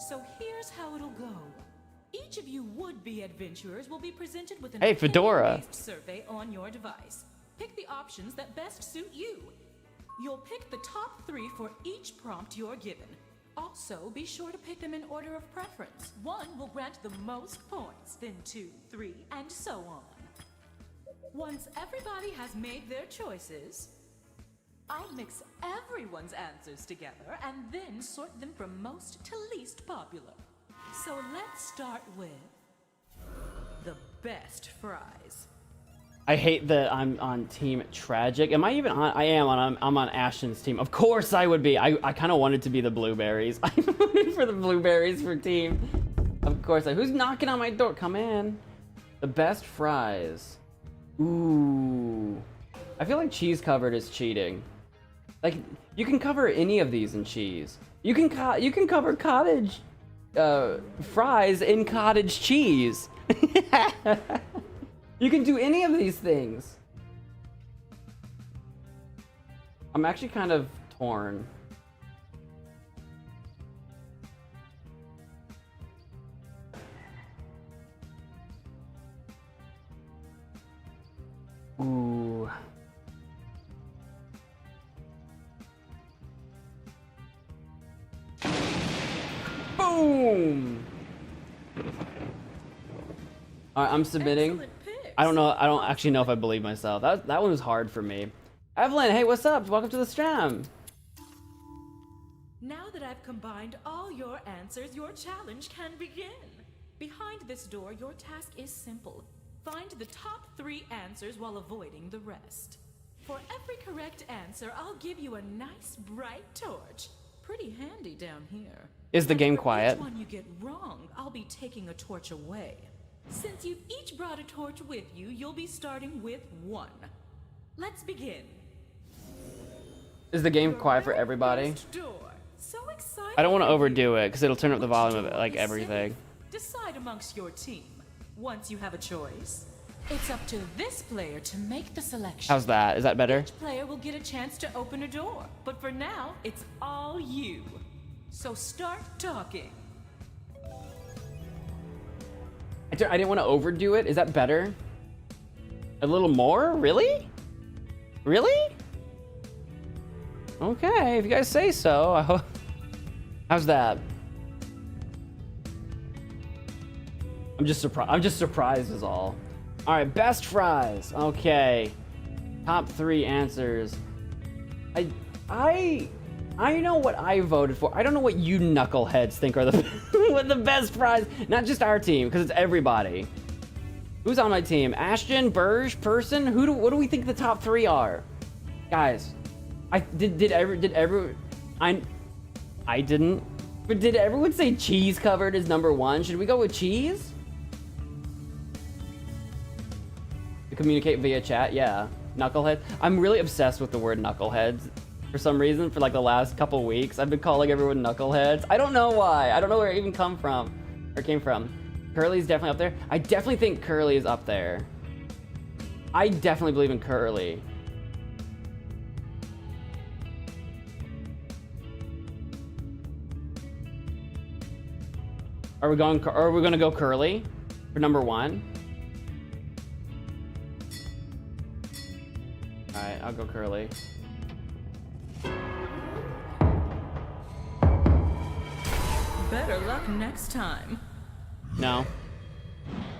So here's how it'll go. Each of you would-be adventurers will be presented with an opinion-based survey on your device. Pick the options that best suit you. You'll pick the top 3 for each prompt you're given. Also, be sure to pick them in order of preference. 1 will grant the most points, then 2, 3, and so on. Once everybody has made their choices, I'll mix everyone's answers together and then sort them from most to least popular. So let's start with the best fries. I hate that I'm on Team Tragic. Am I even on? I am on. I'm on Ashton's team. Of course I would be. I kind of wanted to be the blueberries. I voted for the blueberries for team. Of course. Who's knocking on my door? Come in. The best fries. Ooh. I feel like cheese covered is cheating. Like you can cover any of these in cheese. You can cover cottage fries in cottage cheese. You can do any of these things. I'm actually kind of torn. Ooh. Boom! All right, I'm submitting. I don't know. I don't actually know if I believe myself. That one was hard for me. Evelyn, hey, what's up? Welcome to the stream. Now that I've combined all your answers, your challenge can begin. Behind this door, your task is simple. Find the top 3 answers while avoiding the rest. For every correct answer, I'll give you a nice bright torch. Pretty handy down here. Is the game quiet? Each one you get wrong, I'll be taking a torch away. Since you've each brought a torch with you, you'll be starting with 1. Let's begin. Is the game quiet for everybody? So excited. I don't want to overdo it because it'll turn up the volume of it, like everything. Decide amongst your team. Once you have a choice, it's up to this player to make the selection. How's that? Is that better? Each player will get a chance to open a door, but for now, it's all you. So start talking. I didn't want to overdo it. Is that better? A little more? Really? Really? Okay, if you guys say so. I hope. How's that? I'm just surprised is all. All right, best fries. Okay. Top 3 answers. I know what I voted for. I don't know what you knuckleheads think are the what the best fries. Not just our team, because it's everybody. Who's on my team? Ashton, Burge, Person. What do we think the top 3 are? Guys, I didn't. But did everyone say cheese covered is number 1? Should we go with cheese? To communicate via chat, yeah. Knucklehead. I'm really obsessed with the word knuckleheads. For some reason, for like the last couple weeks, I've been calling everyone knuckleheads. I don't know why. I don't know where it even came from. Curly's definitely up there. I definitely think Curly is up there. I definitely believe in Curly. Are we gonna go curly for number 1? All right, I'll go curly. Better luck next time. No.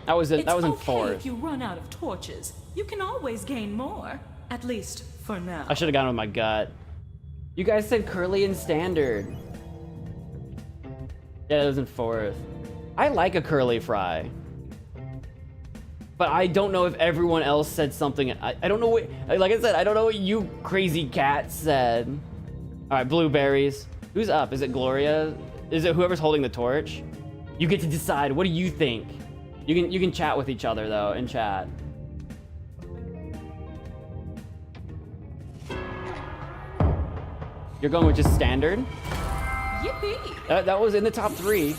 That was in okay fourth. If you run out of torches, you can always gain more. At least for now. I should have gone with my gut. You guys said curly and standard. Yeah, it was in fourth. I like a curly fry. But I don't know if everyone else said something. I don't know what, like I said, I don't know what you crazy cats said. All right, blueberries. Who's up? Is it Gloria? Is it whoever's holding the torch? You get to decide. What do you think? You can chat with each other though in chat. You're going with just standard? Yippee! That was in the top 3.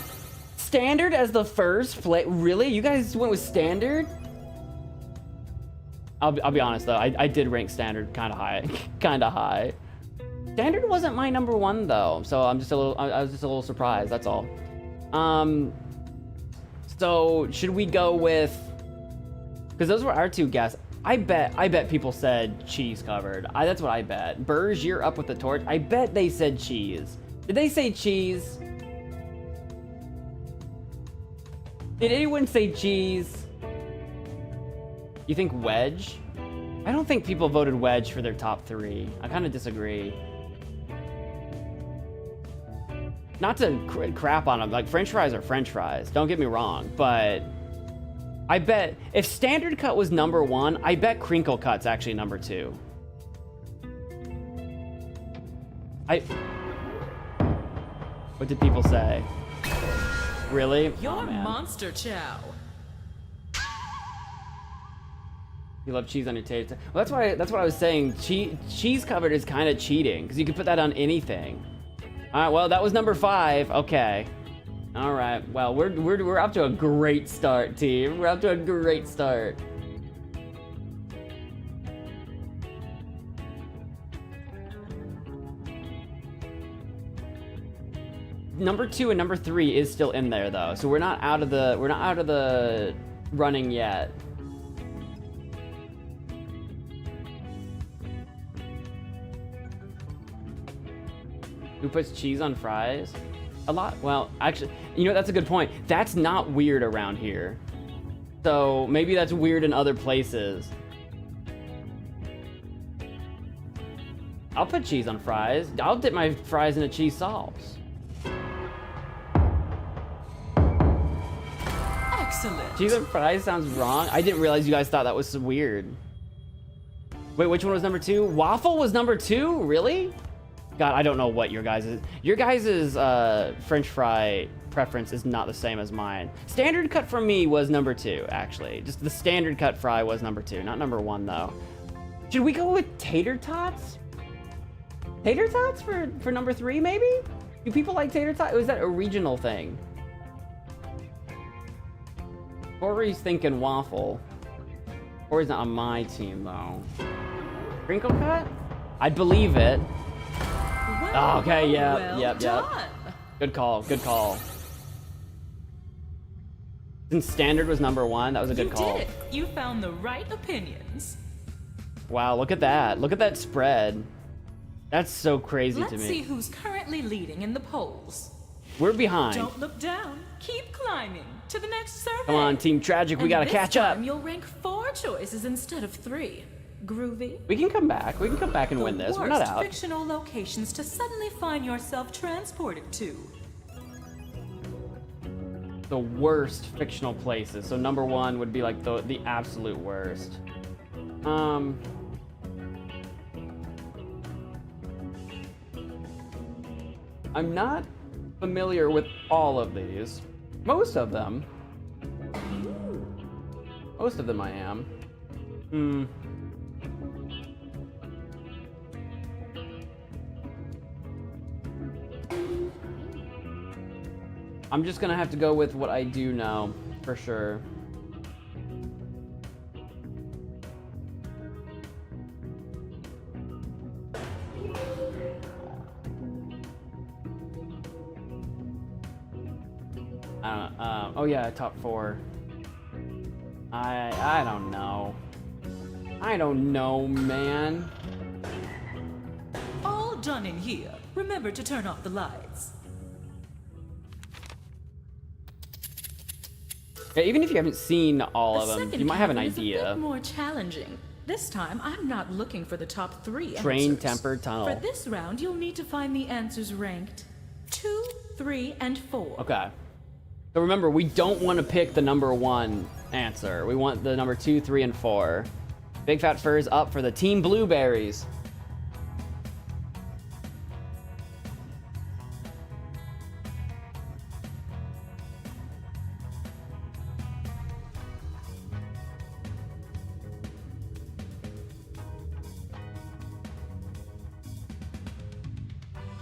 Standard as the first play? Really? You guys went with standard? I'll be honest though. I did rank standard kind of high, kind of high. Standard wasn't my number 1 though, so I was just a little surprised. That's all. So should we go with? Because those were our 2 guesses. I bet people said cheese covered. That's what I bet. Burge, you're up with the torch. I bet they said cheese. Did they say cheese? Did anyone say cheese? You think wedge? I don't think people voted wedge for their top 3. I kind of disagree. Not to crap on them, like French fries are French fries. Don't get me wrong, but I bet if standard cut was number 1, I bet crinkle cut's actually number 2. What did people say? Really? Your Oh, man. monster chow. You love cheese on your tater. Well, that's what I was saying. Cheese covered is kind of cheating because you can put that on anything. All right. Well, that was number 5. Okay. All right. Well, we're up to a great start, team. We're up to a great start. Number 2 and number 3 is still in there though, so we're not out of the running yet. Who puts cheese on fries? A lot. Well, actually, you know, that's a good point. That's not weird around here. So maybe that's weird in other places. I'll put cheese on fries. I'll dip my fries in a cheese sauce. Excellent. Cheese on fries sounds wrong. I didn't realize you guys thought that was so weird. Wait, which one was number 2? Waffle was number 2? Really? God, I don't know what your guys' French fry preference is not the same as mine. Standard cut for me was number 2, actually. Just the standard cut fry was number 2, not number 1 though. Should we go with tater tots? Tater tots for number 3, maybe? Do people like tater tots? Or is that a regional thing? Corey's thinking waffle. Corey's not on my team though. Crinkle cut? I'd believe it. Well, Okay, yeah, well yep. done. Good call, good call. Since standard was number 1, that was a good call. You did it. You found the right opinions. Wow, look at that. Look at that spread. That's so crazy to Let's me. see who's currently leading in the polls. We're behind. Don't look down. Keep climbing to the next survey. Come on, Team Tragic, we And gotta this catch up. time You'll rank 4 choices instead of 3. Groovy? We can come back. We can come back and win this. We're not Worst out. fictional locations to suddenly find yourself transported to. The worst fictional places. So number 1 would be like the absolute worst. I'm not familiar with all of these. Most of them. Most of them I am. I'm just gonna have to go with what I do know, for sure. I don't know. Oh yeah, top 4. I don't know. I don't know, man. All done in here. Remember to turn off the lights. Yeah, even if you haven't seen all of The them, second you might have an cabin is a idea. bit more challenging. This time, I'm not looking for the top 3 Train answers. tempered tunnel. For this round, you'll need to find the answers ranked 2, 3, and 4. Okay. So remember, we don't want to pick the number 1 answer. We want the number 2, 3, and 4. Big Fat Fur's up for the Team Blueberries.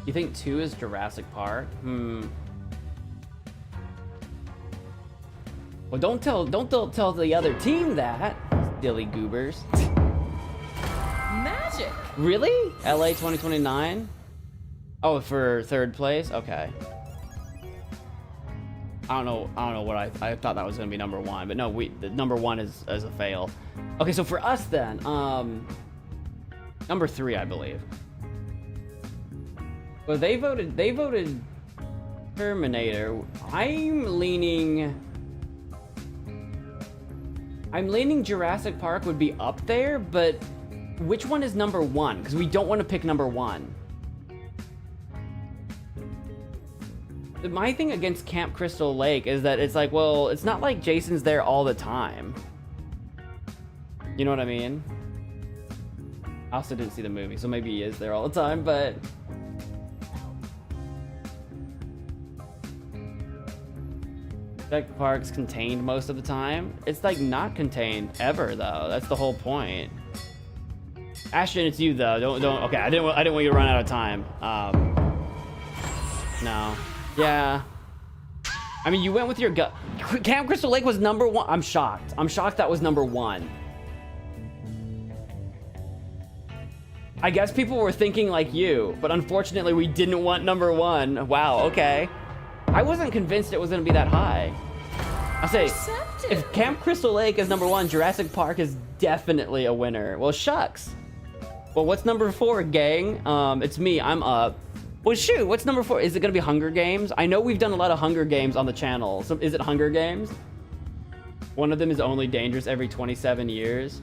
You think 2 is Jurassic Park? Well, don't tell the other team that, silly goobers. Magic! Really? LA 2029? Oh, for 3rd place? Okay. I don't know what I thought that was gonna be number 1, but no, the number 1 is a fail. Okay, so for us then, number 3, I believe. Well, they voted Terminator. I'm leaning Jurassic Park would be up there, but which one is number 1? Because we don't want to pick number 1. My thing against Camp Crystal Lake is that it's like, well, it's not like Jason's there all the time. You know what I mean? I also didn't see the movie, so maybe he is there all the time, but... Park's contained most of the time. It's like not contained ever though. That's the whole point. Ashton, it's you though. Don't. Okay, I didn't want you to run out of time. No. Yeah. I mean, you went with your gut. Camp Crystal Lake was number 1. I'm shocked. I'm shocked that was number 1. I guess people were thinking like you, but unfortunately we didn't want number 1. Wow. Okay. I wasn't convinced it was gonna be that high. I'll say, if Camp Crystal Lake is number 1, Jurassic Park is definitely a winner. Well, shucks. Well, what's number 4, gang? It's me, I'm up. Well, shoot, what's number 4? Is it gonna be Hunger Games? I know we've done a lot of Hunger Games on the channel. So is it Hunger Games? One of them is only dangerous every 27 years.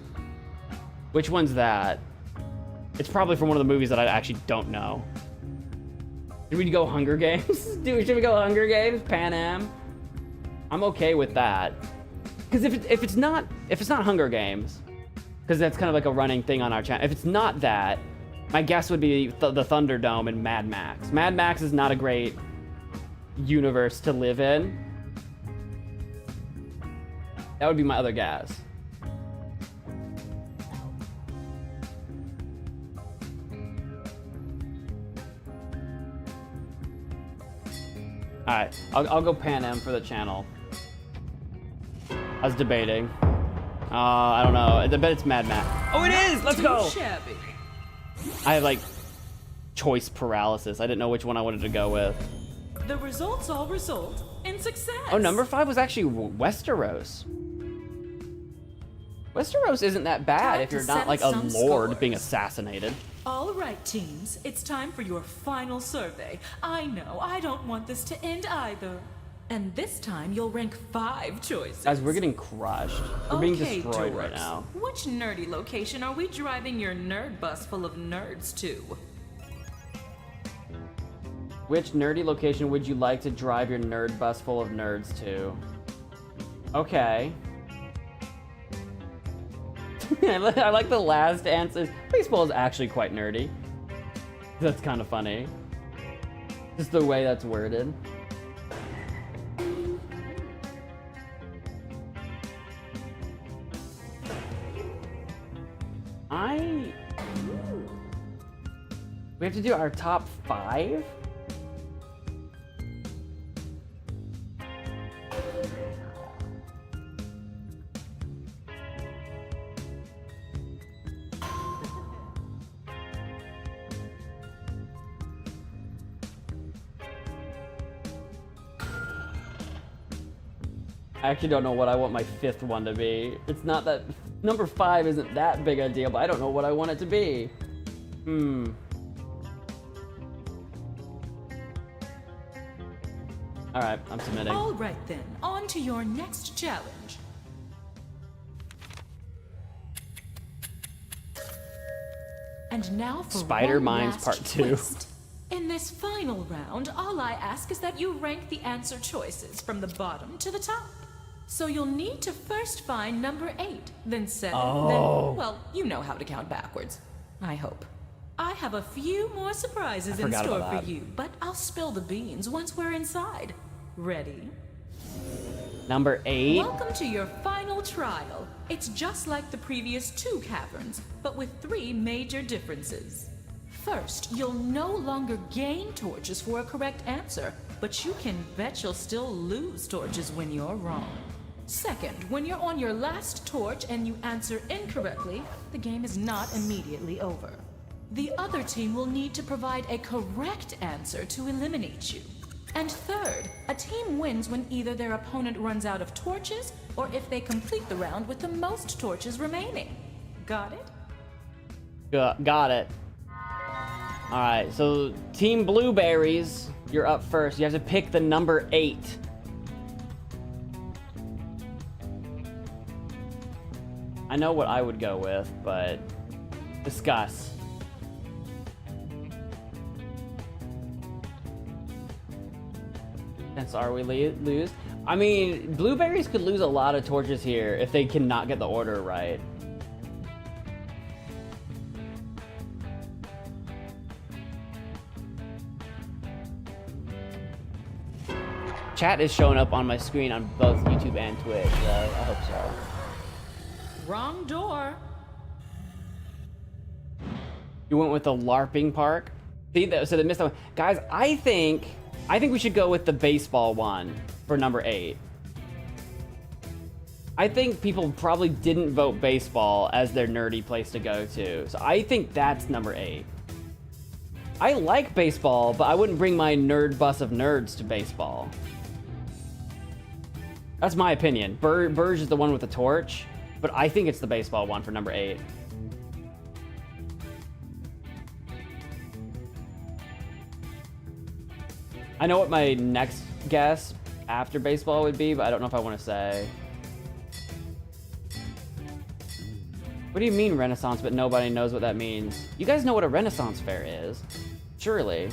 Which one's that? It's probably from one of the movies that I actually don't know. Should we go Hunger Games? Should we go Hunger Games? Pan Am? I'm okay with that. Because if it's not Hunger Games, because that's kind of like a running thing on our channel. If it's not that, my guess would be the Thunderdome and Mad Max. Mad Max is not a great universe to live in. That would be my other guess. Alright, I'll go Pan Am for the channel. I was debating. I don't know. I bet it's Mad Max. Oh, it is! Let's go! Shabby. I have like choice paralysis. I didn't know which one I wanted to go with. The results all result in success. Oh, number 5 was actually Westeros. Westeros isn't that bad Time if you're to not set like a some lord scores. being assassinated. All right, teams, it's time for your final survey. I know, I don't want this to end either. And this time, you'll rank 5 choices. Guys, we're getting crushed. We're being Okay, destroyed right dorks. now. Which nerdy location are we driving your nerd bus full of nerds to? Which nerdy location would you like to drive your nerd bus full of nerds to? Okay. I like the last answers. Baseball is actually quite nerdy. That's kind of funny. Just the way that's worded. We have to do our top 5? I actually don't know what I want my 5th one to be. It's not that... Number 5 isn't that big a deal, but I don't know what I want it to be. Alright, I'm submitting. Alright then, on to your next challenge. And now for Spider one Mines last Part 2. twist. In this final round, all I ask is that you rank the answer choices from the bottom to the top. So you'll need to first find number 8, then 7, then... Well, you know how to count backwards. I hope. I have a few more surprises in store for you, but I'll spill the beans once we're inside. Ready? Number 8? Welcome to your final trial. It's just like the previous 2 caverns, but with 3 major differences. First, you'll no longer gain torches for a correct answer, but you can bet you'll still lose torches when you're wrong. Second, when you're on your last torch and you answer incorrectly, the game is not immediately over. The other team will need to provide a correct answer to eliminate you. And third, a team wins when either their opponent runs out of torches or if they complete the round with the most torches remaining. Got it? Got it. Alright, so Team Blueberries, you're up first. You have to pick the number 8. I know what I would go with, but discuss. And sorry we lose. I mean, Blueberries could lose a lot of torches here if they cannot get the order right. Chat is showing up on my screen on both YouTube and Twitch, so I hope so. Wrong door. You went with the LARPing park? See, so they missed that one. Guys, I think we should go with the baseball one for number 8. I think people probably didn't vote baseball as their nerdy place to go to. So I think that's number 8. I like baseball, but I wouldn't bring my nerd bus of nerds to baseball. That's my opinion. Burge is the one with the torch, but I think it's the baseball one for number 8. I know what my next guess after baseball would be, but I don't know if I want to say. What do you mean Renaissance, but nobody knows what that means? You guys know what a Renaissance fair is. Surely.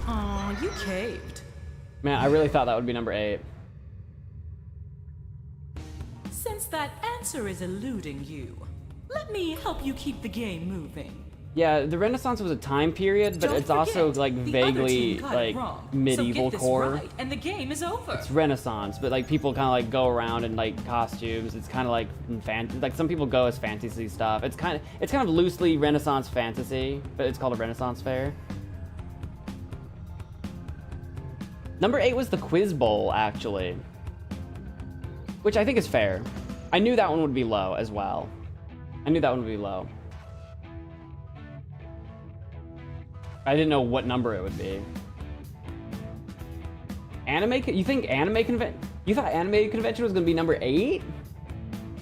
Aw, you caved. Man, I really thought that would be number 8. Since that answer is eluding you, let me help you keep the game moving. Yeah, the Renaissance was a time period, but it's also like vaguely like medieval core. Right, and the game is over. It's Renaissance, but like people kind of like go around in like costumes. It's kind of like like some people go as fantasy stuff. It's kind of loosely Renaissance fantasy, but it's called a Renaissance fair. Number 8 was the Quiz Bowl, actually, which I think is fair. I knew that one would be low as well. I knew that one would be low. I didn't know what number it would be. Anime? You think anime convention? You thought anime convention was gonna be number 8?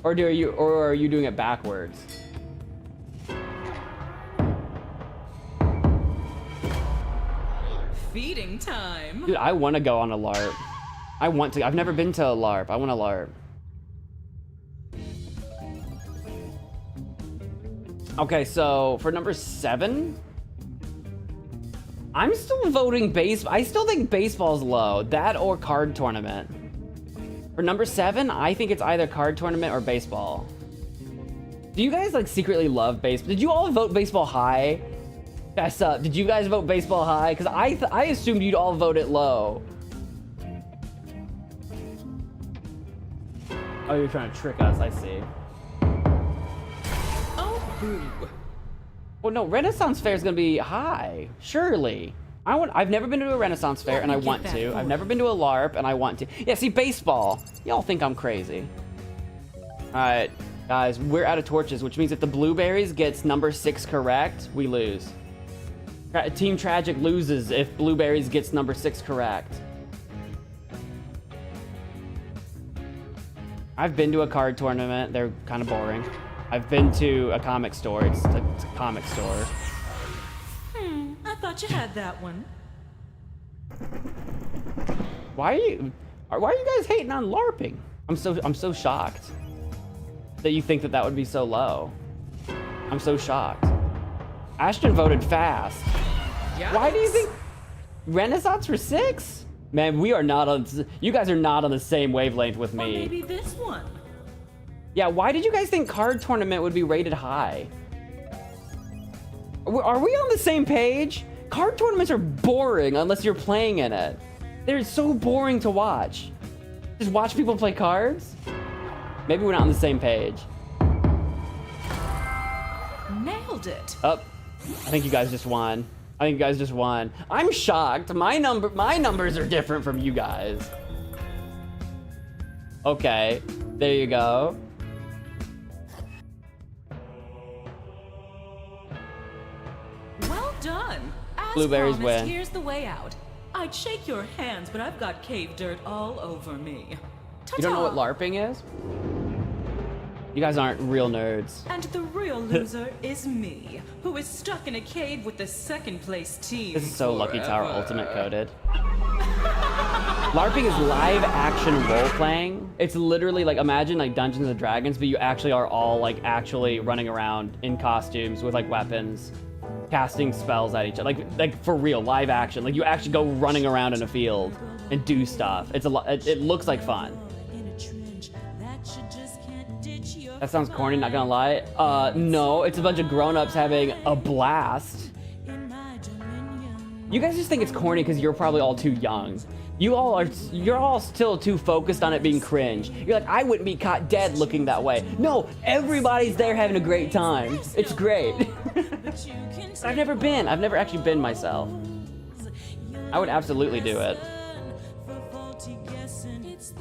Or are you doing it backwards? Feeding time. Dude, I want to go on a LARP. I want to. I've never been to a LARP. I want a LARP. Okay, so for number 7, I'm still voting I still think baseball's low. That or card tournament. For number 7, I think it's either card tournament or baseball. Do you guys like secretly love baseball? Did you all vote baseball high? Fess up. Did you guys vote baseball high? Because I assumed you'd all vote it low. Oh, you're trying to trick us. I see. Boo. Well, no, Renaissance Fair is gonna be high, surely. I've never been to a Renaissance Fair, and I want to. I've never been to a LARP, and I want to. Yeah, see, baseball. Y'all think I'm crazy. All right, guys, we're out of torches, which means if the Blueberries gets number 6 correct, we lose. Team Tragic loses if Blueberries gets number 6 correct. I've been to a card tournament. They're kind of boring. I've been to a comic store. It's a comic store. I thought you had that one. Why are you guys hating on LARPing? I'm so shocked that you think that would be so low. I'm so shocked. Ashton voted fast. Yes. Why do you think Renaissance for 6? Man, we are not on. You guys are not on the same wavelength with me. Or maybe this one. Yeah, why did you guys think card tournament would be rated high? Are we on the same page? Card tournaments are boring unless you're playing in it. They're so boring to watch. Just watch people play cards? Maybe we're not on the same page. Nailed it. Oh, I think you guys just won. I'm shocked. My numbers are different from you guys. Okay, there you go. Well done. As Blueberries promised, win. Here's the way out. I'd shake your hands, but I've got cave dirt all over me. Ta-ta. You don't know what LARPing is? You guys aren't real nerds. And the real loser is me, who is stuck in a cave with the second place team. This is so Lucky Tower Ultimate coded. LARPing is live action role playing. It's literally like, imagine like Dungeons and Dragons, but you actually are all like actually running around in costumes with like weapons, casting spells at each other, like for real, live action. Like you actually go running around in a field and do stuff. It's it looks like fun. That sounds corny, not gonna lie. No, it's a bunch of grown-ups having a blast. You guys just think it's corny because you're probably all too young. You're all still too focused on it being cringe. You're like, I wouldn't be caught dead looking that way. No, everybody's there having a great time. It's great. I've never actually been myself. I would absolutely do it.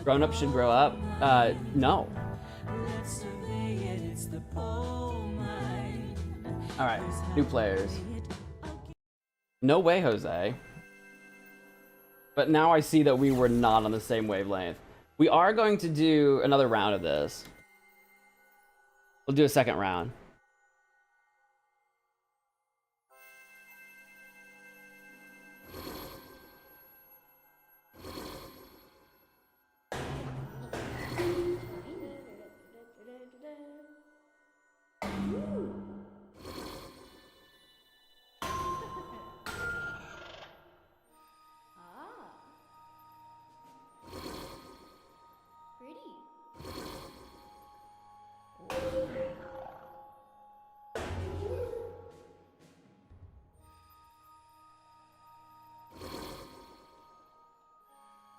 Grown-ups should grow up. No. All right, new players. No way, Jose. But now I see that we were not on the same wavelength. We are going to do another round of this. We'll do a second round.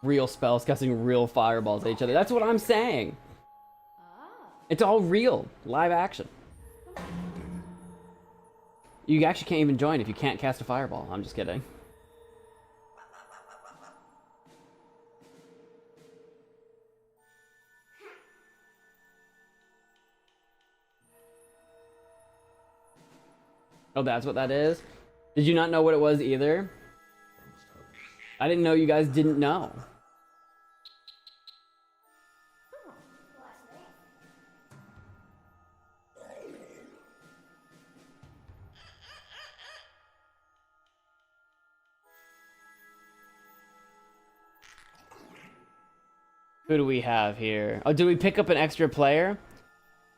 Real spells casting real fireballs at each other. That's what I'm saying. It's all real, live action. You actually can't even join if you can't cast a fireball. I'm just kidding. Oh, that's what that is? Did you not know what it was either? I didn't know you guys didn't know. Who do we have here? Oh, do we pick up an extra player?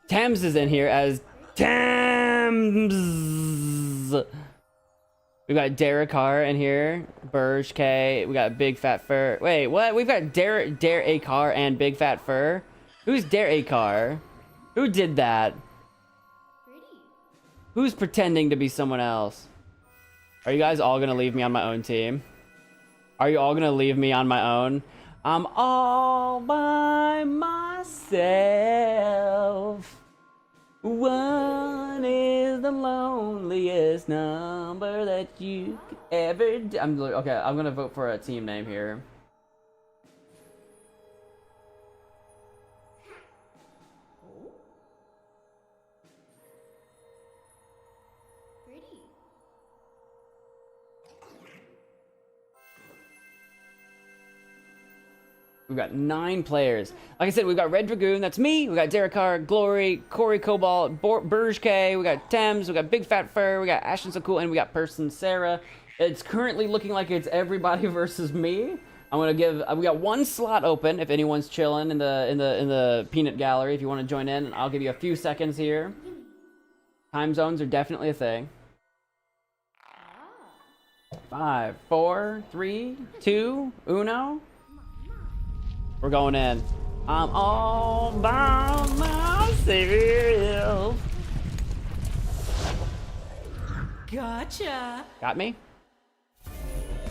Thames is in here as Thames. We got Derek Carr in here. Burge K. We got Big Fat Fur. Wait, what? We've got Dare Carr and Big Fat Fur. Who's Dare Carr? Who did that? Who's pretending to be someone else? Are you guys all gonna leave me on my own team? Are you all gonna leave me on my own? I'm all by myself. One is the loneliest number that you could ever okay, I'm gonna vote for a team name here. We've got 9 players. Like I said, we've got Red Dragoon, that's me. We got Derekar, Glory, Corey Cobalt, Burj K. We got Thames, we got Big Fat Fur, we got Ashton So Cool, and we got Person Sarah. It's currently looking like it's everybody versus me. I'm gonna give. We got 1 slot open if anyone's chilling in the peanut gallery. If you want to join in, I'll give you a few seconds here. Time zones are definitely a thing. 5, 4, 3, 2, 1. We're going in. I'm all by myself. Gotcha. Got me?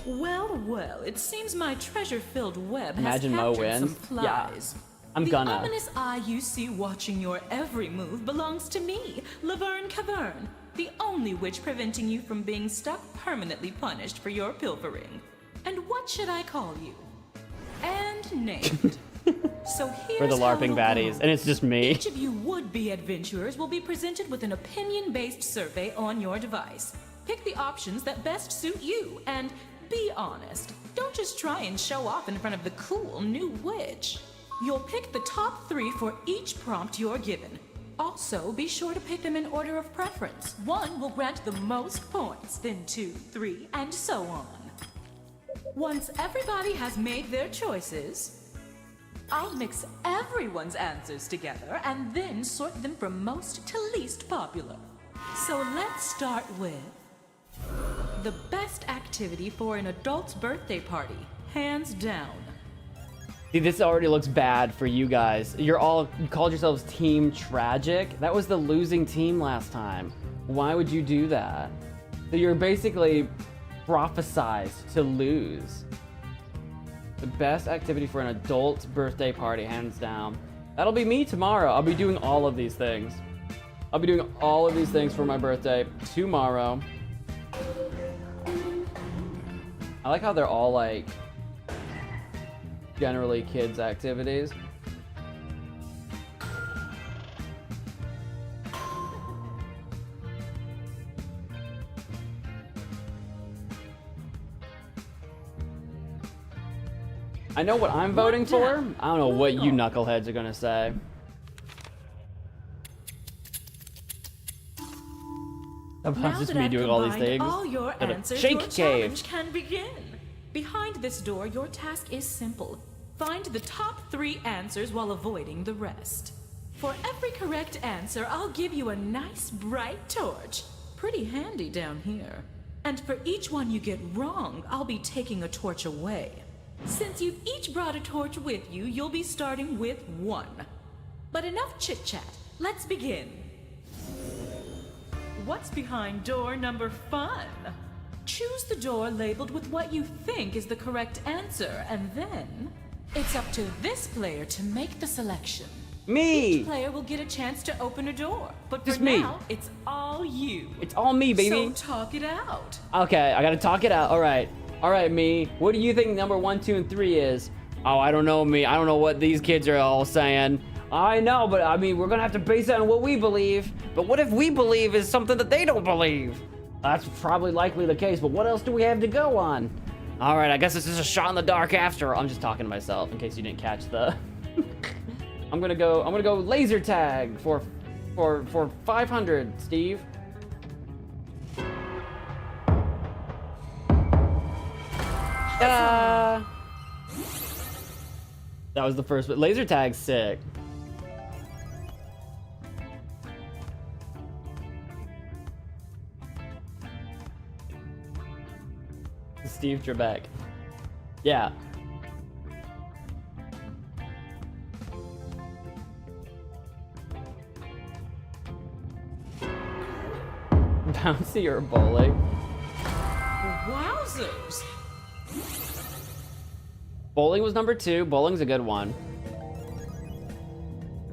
Well, well, it seems my treasure-filled web has MagicManMo captured wins. some flies. Yeah, I'm the gonna. ominous eye you see watching your every move belongs to me, Laverne Cavern, the only witch preventing you from being stuck permanently punished for your pilfering. And what should I call you? And named. So here's For the how LARPing it'll baddies, go. and it's just me. Each of you would-be adventurers will be presented with an opinion-based survey on your device. Pick the options that best suit you, and be honest. Don't just try and show off in front of the cool new witch. You'll pick the top 3 for each prompt you're given. Also, be sure to pick them in order of preference. 1 will grant the most points, then 2, 3, and so on. Once everybody has made their choices, I'll mix everyone's answers together and then sort them from most to least popular. So let's start with the best activity for an adult's birthday party, hands down. See, this already looks bad for you guys. You called yourselves Team Tragic. That was the losing team last time. Why would you do that? So you're basically prophesized to lose. The best activity for an adult birthday party, hands down. That'll be me tomorrow. I'll be doing all of these things. I'll be doing all of these things for my birthday tomorrow. I like how they're all like generally kids activities. I know what I'm voting for. I don't know what you knuckleheads are gonna say. Sometimes it's me doing all these things. All your answers, Shake your cave. challenge can begin. Behind this door, your task is simple. Find the top 3 answers while avoiding the rest. For every correct answer, I'll give you a nice bright torch. Pretty handy down here. And for each one you get wrong, I'll be taking a torch away. Since you've each brought a torch with you, you'll be starting with 1. But enough chit-chat. Let's begin. What's behind door number 5? Choose the door labeled with what you think is the correct answer, and then it's up to this player to make the selection. Me! Each player will get a chance to open a door, but Just for me. now, it's all you. It's all me, baby. So talk it out. Okay, I gotta talk it out. All right, me. What do you think number 1, 2, and 3 is? Oh, I don't know, me. I don't know what these kids are all saying. I know, but I mean, we're gonna have to base it on what we believe. But what if we believe is something that they don't believe? That's probably likely the case, but what else do we have to go on? All right, I guess this is a shot in the dark after. I'm just talking to myself in case you didn't catch the. I'm gonna go laser tag for 500, Steve. Ta-da! That was the first, but laser tag's sick. Steve Trebek. Yeah. Bouncy or bowling? Wowzers! Bowling was number 2. Bowling's a good one.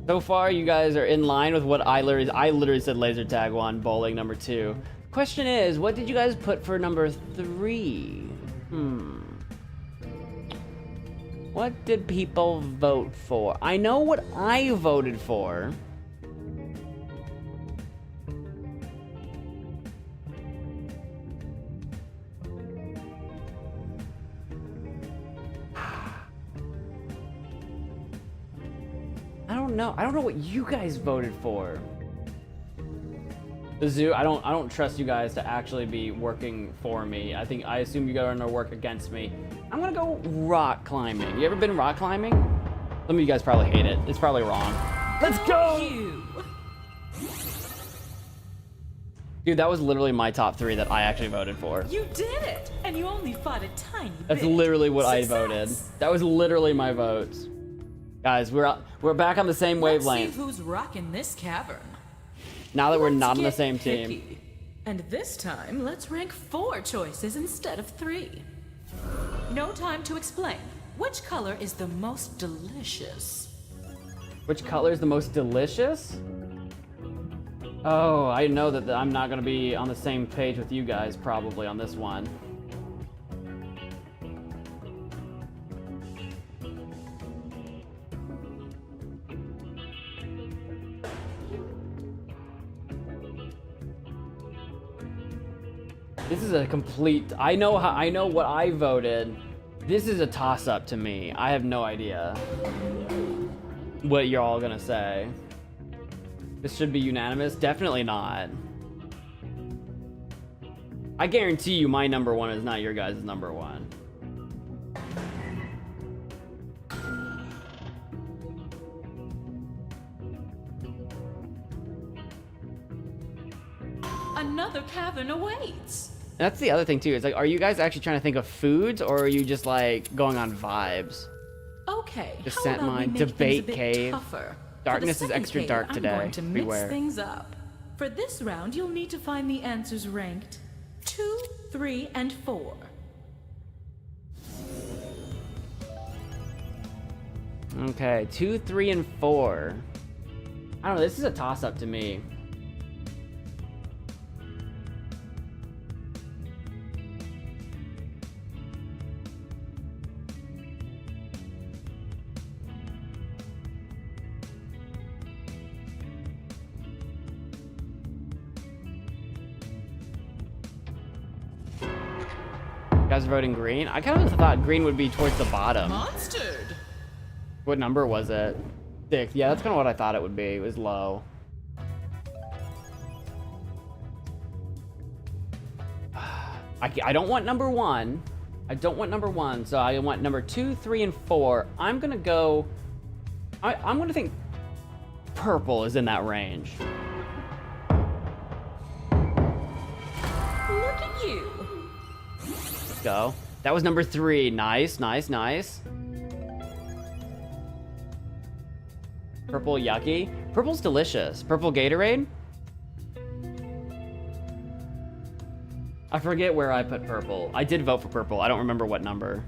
So far, you guys are in line with what I literally said laser tag 1, bowling number 2. Question is, what did you guys put for number 3? What did people vote for? I know what I voted for. don't know. I don't know what you guys voted for. The zoo, I don't trust you guys to actually be working for me. I assume you guys are gonna work against me. I'm gonna go rock climbing. You ever been rock climbing? Some of you guys probably hate it. It's probably wrong. Let's go! Dude, that was literally my top 3 that I actually voted for. You did it! And you only fought a tiny bit. That's literally what Success. I voted. That was literally my votes. Guys, we're back on the same wavelength. Let's see who's rocking this cavern. Now that we're Let's not on the get same team. picky. And this time, let's rank 4 choices instead of 3. No time to explain. Which color is the most delicious? Which color is the most delicious? Oh, I know that I'm not gonna be on the same page with you guys probably on this one. This is a complete, I know what I voted. This is a toss-up to me. I have no idea what you're all gonna say. This should be unanimous? Definitely not. I guarantee you my number 1 is not your guys' number 1. Another cavern awaits. That's the other thing too. It's like, are you guys actually trying to think of foods, or are you just like going on vibes? Okay. Descent how about we mine, make things debate a bit cave. tougher? Darkness For the is extra second dark cave, today. I'm going to mix Beware. things up. For this round, you'll need to find the answers ranked 2, 3, and 4. Okay, 2, 3, and 4. I don't know. This is a toss-up to me. You guys are voting green? I kind of thought green would be towards the bottom. Monstered. What number was it? 6. Yeah, that's kind of what I thought it would be. It was low. I don't want number 1. I don't want number 1, so I want number 2, 3, and 4. I'm gonna go. I'm gonna think purple is in that range. Look at you. Let's go. That was number 3. Nice, nice, nice. Purple yucky. Purple's delicious. Purple Gatorade. I forget where I put purple. I did vote for purple. I don't remember what number.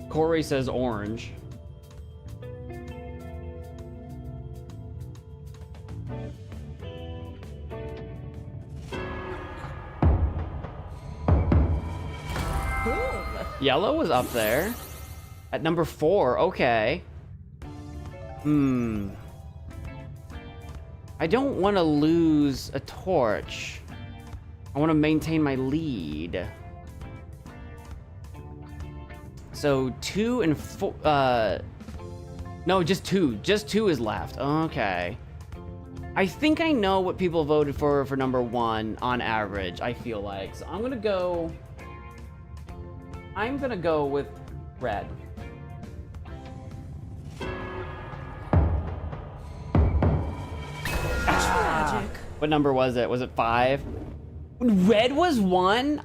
Corey says orange. Yellow was up there. At number 4, okay. I don't want to lose a torch. I want to maintain my lead. So 2 and 4, no, just 2. Just 2 is left. Okay. I think I know what people voted for number 1 on average, I feel like. So I'm gonna go with red. Tragic. What number was it? Was it 5? Red was 1?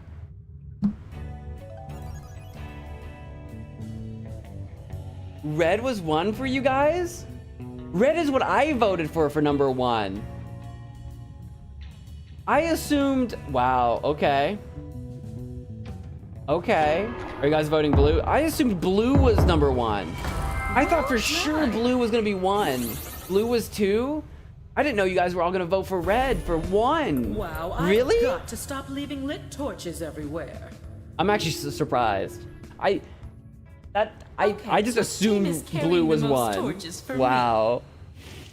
Red was 1 for you guys? Red is what I voted for number 1. I assumed, wow, okay. Okay. Are you guys voting blue? I assumed blue was number 1. I thought for sure blue was gonna be 1. Blue was 2? I didn't know you guys were all gonna vote for red for 1. Wow, Really? I've got to stop leaving lit torches everywhere. I'm actually surprised. I just team assumed is carrying blue the was most 1. torches for Wow.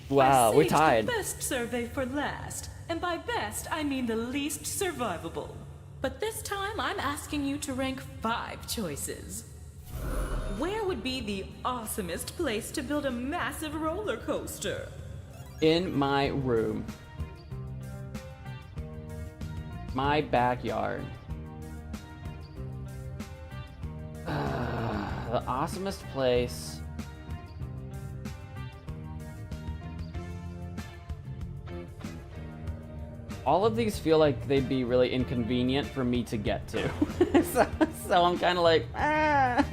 Wow, I we're saved tied. the best survey for last, and by best I mean the least survivable. But this time I'm asking you to rank 5 choices. Where would be the awesomest place to build a massive roller coaster? In my room. My backyard. The awesomest place. All of these feel like they'd be really inconvenient for me to get to. so I'm kind of like, ah.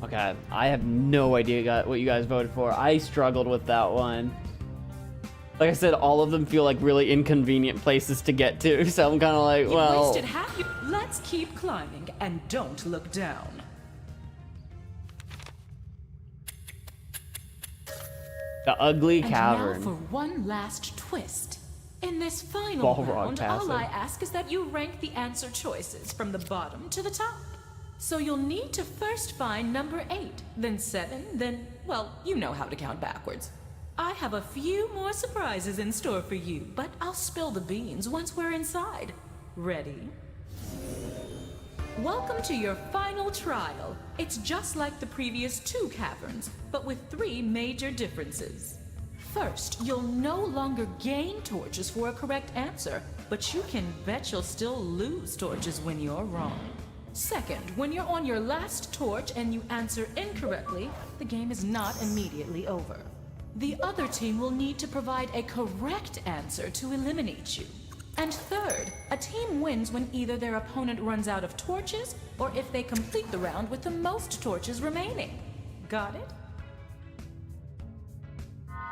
Okay, I have no idea what you guys voted for. I struggled with that one. Like I said, all of them feel like really inconvenient places to get to, so I'm kind of like, well... Wasted half your... Let's keep climbing, and don't look down. The ugly And cavern. now for one last twist. In this final Balrog round, all passive. I ask is that you rank the answer choices from the bottom to the top. So you'll need to first find number 8, then 7, then, well, you know how to count backwards. I have a few more surprises in store for you, but I'll spill the beans once we're inside. Ready? Welcome to your final trial. It's just like the previous 2 caverns, but with 3 major differences. First, you'll no longer gain torches for a correct answer, but you can bet you'll still lose torches when you're wrong. Second, when you're on your last torch and you answer incorrectly, the game is not immediately over. The other team will need to provide a correct answer to eliminate you. And third, a team wins when either their opponent runs out of torches or if they complete the round with the most torches remaining. Got it?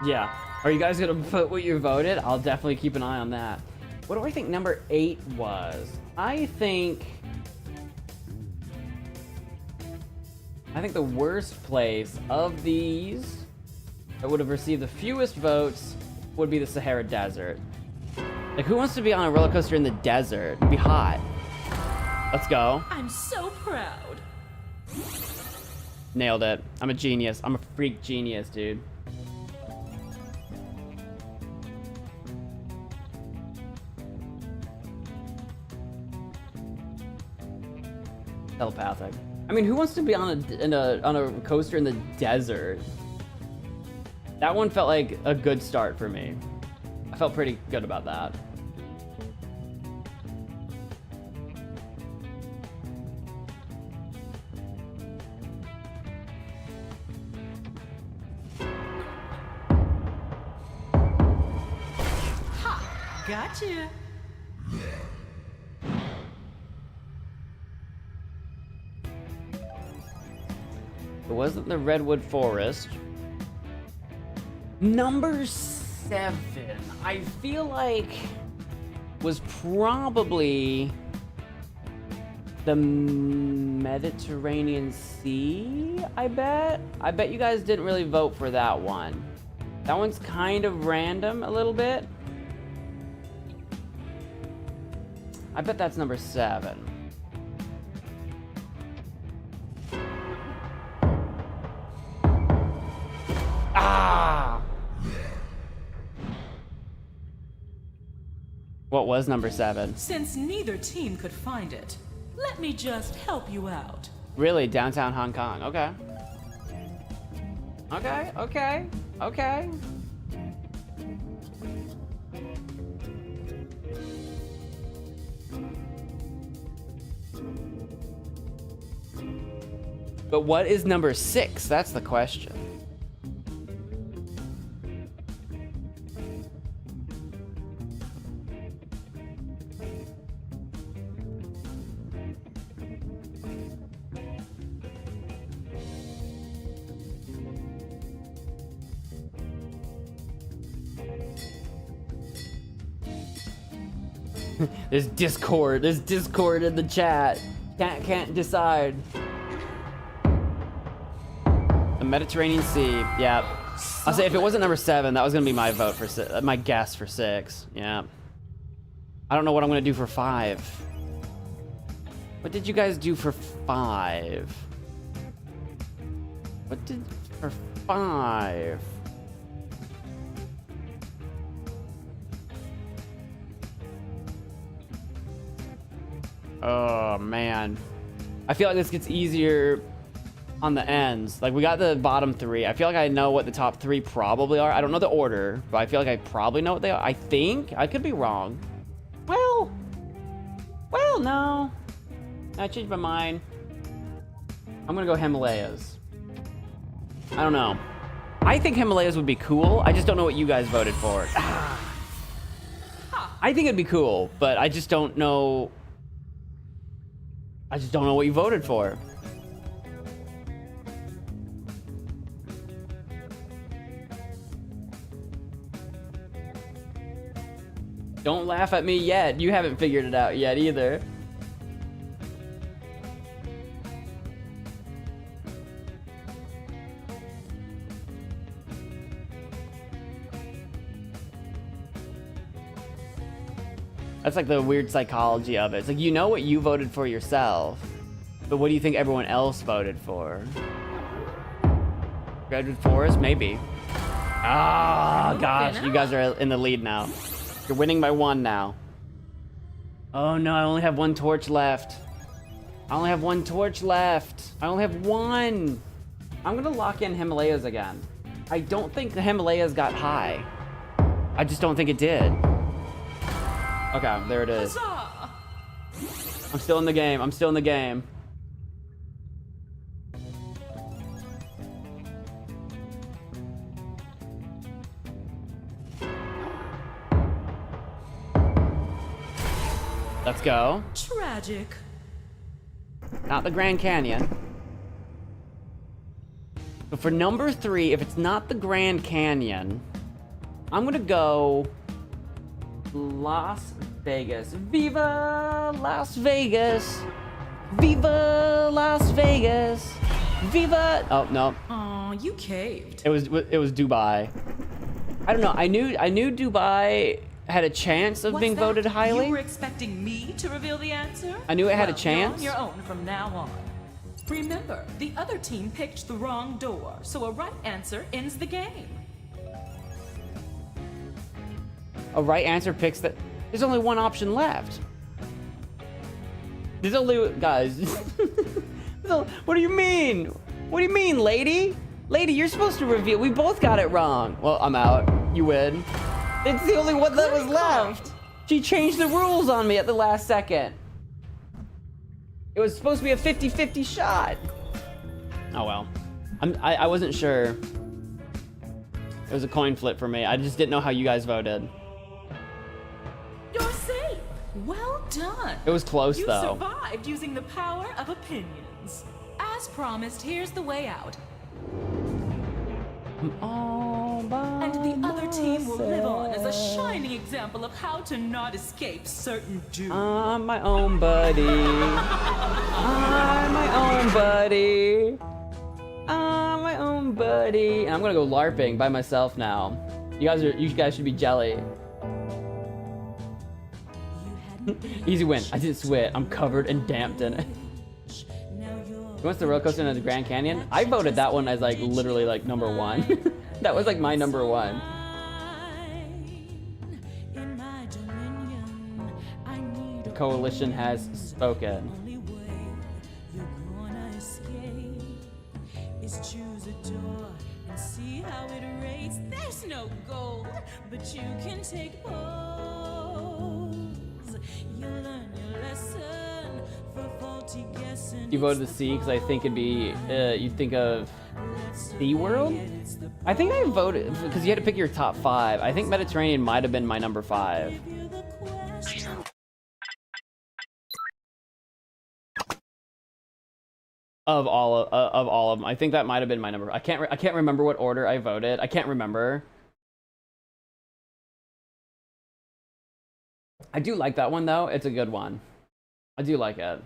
Yeah. Are you guys gonna put what you voted? I'll definitely keep an eye on that. What do I think number 8 was? I think the worst place of these that would have received the fewest votes would be the Sahara Desert. Like, who wants to be on a roller coaster in the desert? It'd be hot. Let's go. I'm so proud. Nailed it. I'm a genius. I'm a freak genius, dude. Telepathic. I mean, who wants to be on a coaster in the desert? That one felt like a good start for me. I felt pretty good about that. Ha! Gotcha! It wasn't the Redwood Forest. Number 7, I feel like was probably the Mediterranean Sea, I bet. I bet you guys didn't really vote for that one. That one's kind of random a little bit. I bet that's number 7. Ah! What was number 7? Since neither team could find it, let me just help you out. Really? Downtown Hong Kong. Okay. Okay, okay, okay. But what is number 6? That's the question. There's Discord in the chat. Can't decide. The Mediterranean Sea, yeah. I'll say if it wasn't number 7, that was gonna be my vote for my guess for 6. Yeah. I don't know what I'm gonna do for 5. What did you guys do for 5? What did for 5? Oh man, I feel like this gets easier on the ends. Like we got the bottom 3. I feel like I know what the top 3 probably are. I don't know the order, but I feel like I probably know what they are. I think I could be wrong. Well, no. I changed my mind. I'm gonna go Himalayas. I don't know. I think Himalayas would be cool. I just don't know what you guys voted for. I think it'd be cool, but I just don't know. I just don't know what you voted for. Don't laugh at me yet. You haven't figured it out yet either. That's like the weird psychology of it. It's like, you know what you voted for yourself, but what do you think everyone else voted for? Redwood Forest? Maybe. Ah, gosh, you guys are in the lead now. You're winning by 1 now. Oh no, I only have 1 torch left. I only have 1 torch left. I only have 1. I'm gonna lock in Himalayas again. I don't think the Himalayas got high. I just don't think it did. Okay, there it is. I'm still in the game. I'm still in the game. Let's go. Tragic. Not the Grand Canyon. But for number 3, if it's not the Grand Canyon, I'm gonna go Las Vegas. Viva Las Vegas. Viva Las Vegas. Viva. Oh no. Aw, you caved. It was Dubai. I don't know. I knew Dubai had a chance of being voted highly. You were expecting me to reveal the answer? I knew it had a chance. You're on your own from now on. Remember, the other team picked the wrong door, so a right answer ends the game. A right answer picks that. There's only 1 option left. There's only, guys. What do you mean? What do you mean, lady? Lady, you're supposed to reveal. We both got it wrong. Well, I'm out. You win. It's the only one that was left. She changed the rules on me at the last second. It was supposed to be a 50-50 shot. Oh well. I wasn't sure. It was a coin flip for me. I just didn't know how you guys voted. You're safe. Well done. It was close, though. You survived using the power of opinions. As promised, here's the way out. I'm all by And the other team will live on as a myself. shining example of how to not escape certain doom. I'm my own buddy. I'm my own buddy. I'm my own buddy. And I'm gonna go LARPing by myself now. You guys should be jelly. Easy win. I didn't sweat. I'm covered and damped in it. Who wants the roller coaster in the Grand Canyon? I voted that one as like literally like number 1. That was like my number 1. The coalition has spoken. There's no gold, but you can take pose. You learn your lesson for faulty guessing. You voted the C because I think it'd be, you'd think of SeaWorld? I think I voted, because you had to pick your top 5. I think Mediterranean might have been my number 5. Of all of them. I think that might have been my number. I can't remember what order I voted. I can't remember. I do like that one though. It's a good one. I do like it.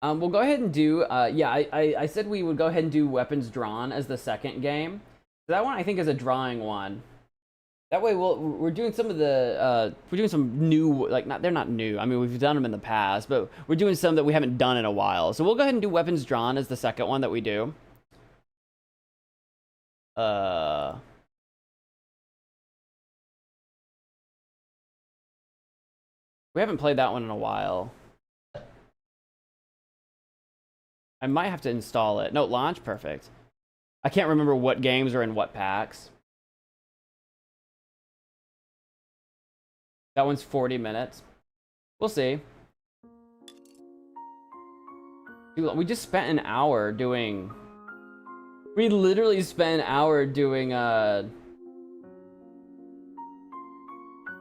We'll go ahead and do, yeah, I said we would go ahead and do Weapons Drawn as the second game. So that one I think is a drawing one. That way we're doing some of the, we're doing some new, like, they're not new. I mean, we've done them in the past, but we're doing some that we haven't done in a while. So we'll go ahead and do Weapons Drawn as the second one that we do. We haven't played that one in a while. I might have to install it. No, launch, perfect. I can't remember what games are in what packs. That one's 40 minutes. We'll see. Dude, we just spent an hour doing... We literally spent an hour doing,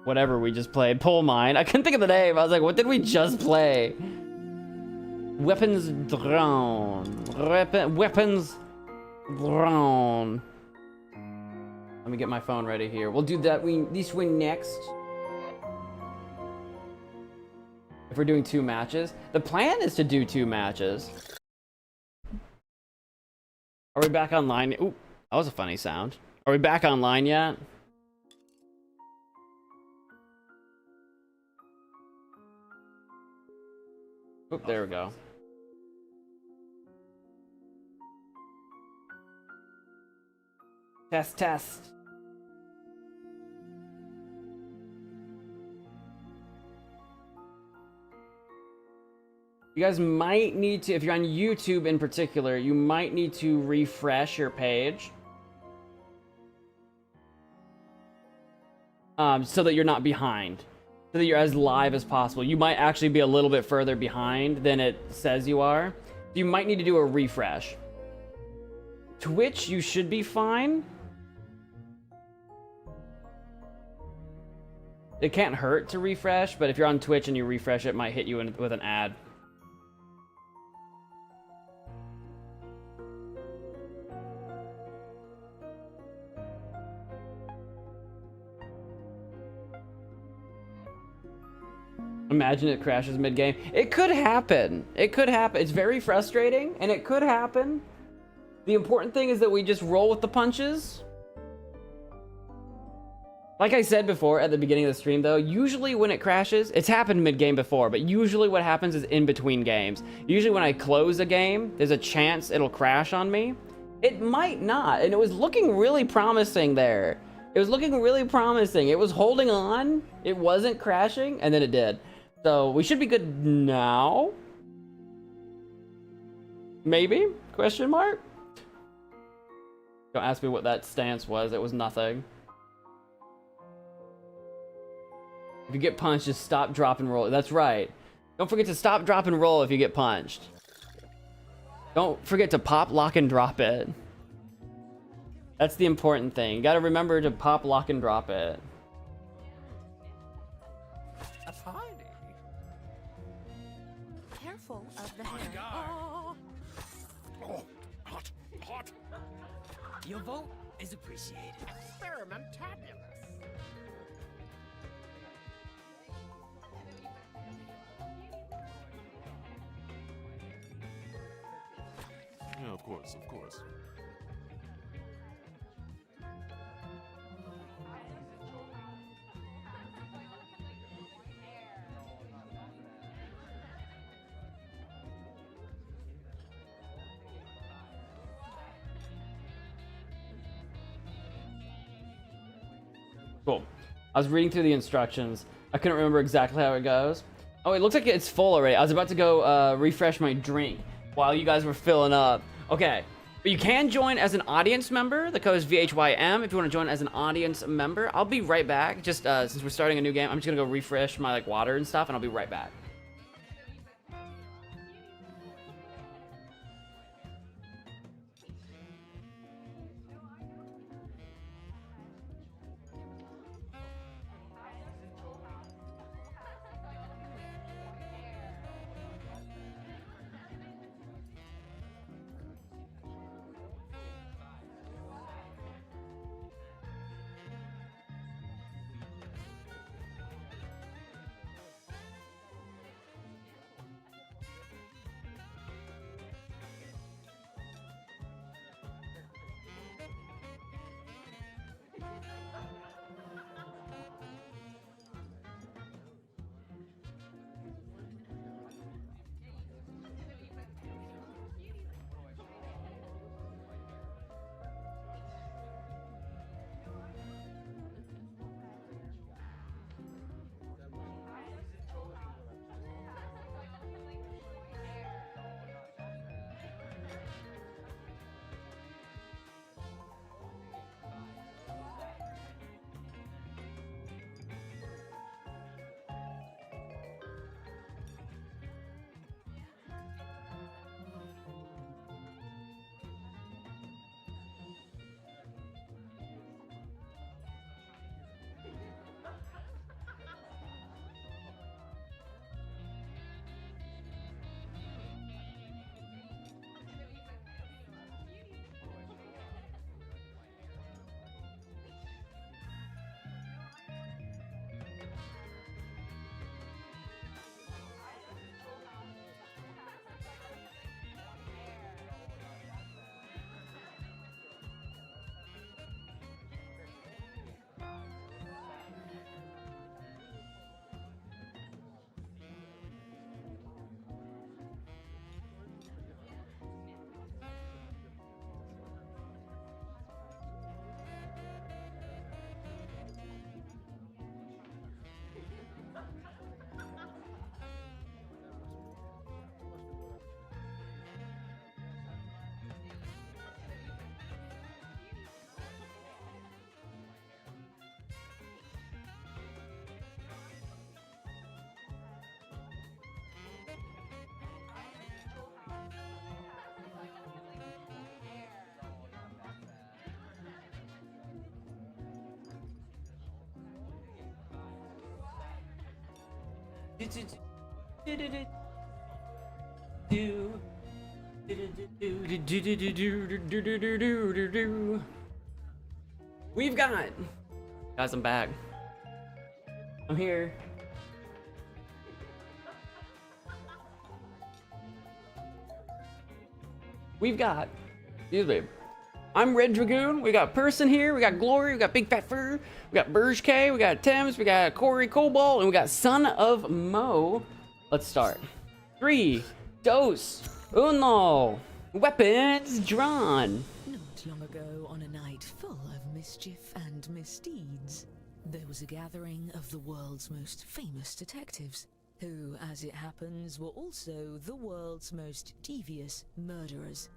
whatever we just played. Pull Mine. I couldn't think of the name. I was like, what did we just play? Weapons Drawn. Weapons Drawn. Let me get my phone ready here. We'll do that. This one next. If we're doing 2 matches. The plan is to do 2 matches. Are we back online? Ooh, that was a funny sound. Are we back online yet? Oop, there we go. Test, test. You guys might need to, if you're on YouTube in particular, you might need to refresh your page. So that you're not behind. So that you're as live as possible. You might actually be a little bit further behind than it says you are. You might need to do a refresh. Twitch, you should be fine. It can't hurt to refresh, but if you're on Twitch and you refresh, it might hit you with an ad. Imagine it crashes mid-game. It could happen. It could happen. It's very frustrating, and it could happen. The important thing is that we just roll with the punches. Like I said before at the beginning of the stream, though, usually when it crashes, it's happened mid-game before, but usually what happens is in between games. Usually when I close a game, there's a chance it'll crash on me. It might not, and it was looking really promising there. It was looking really promising. It was holding on. It wasn't crashing, and then it did. So we should be good now. Maybe? Question mark? Don't ask me what that stance was. It was nothing. If you get punched, just stop, drop, and roll. That's right. Don't forget to stop, drop, and roll if you get punched. Don't forget to pop, lock, and drop it. That's the important thing. You gotta remember to pop, lock, and drop it. Careful of the hair. Oh, hot, hot. Your vote is appreciated. Experimentabulous. Yeah, of course, of course. Cool. I was reading through the instructions. I couldn't remember exactly how it goes. Oh, it looks like it's full already. I was about to go refresh my drink while you guys were filling up. Okay. But you can join as an audience member. The code is VHYM if you want to join as an audience member. I'll be right back. Just since we're starting a new game, I'm just going to go refresh my water and stuff, and I'll be right back. We've got. Guys, I'm back. I'm here. We've got. Excuse me. I'm Red Dragoon. We got Person here. We got Glory. We got Big Fat Fur. We got Burj K. We got Thames. We got Corey Cobalt. And we got Son of Mo. Let's start. 3, 2, 1. Weapons drawn. Not long ago, on a night full of mischief and misdeeds, there was a gathering of the world's most famous detectives, who, as it happens, were also the world's most devious murderers.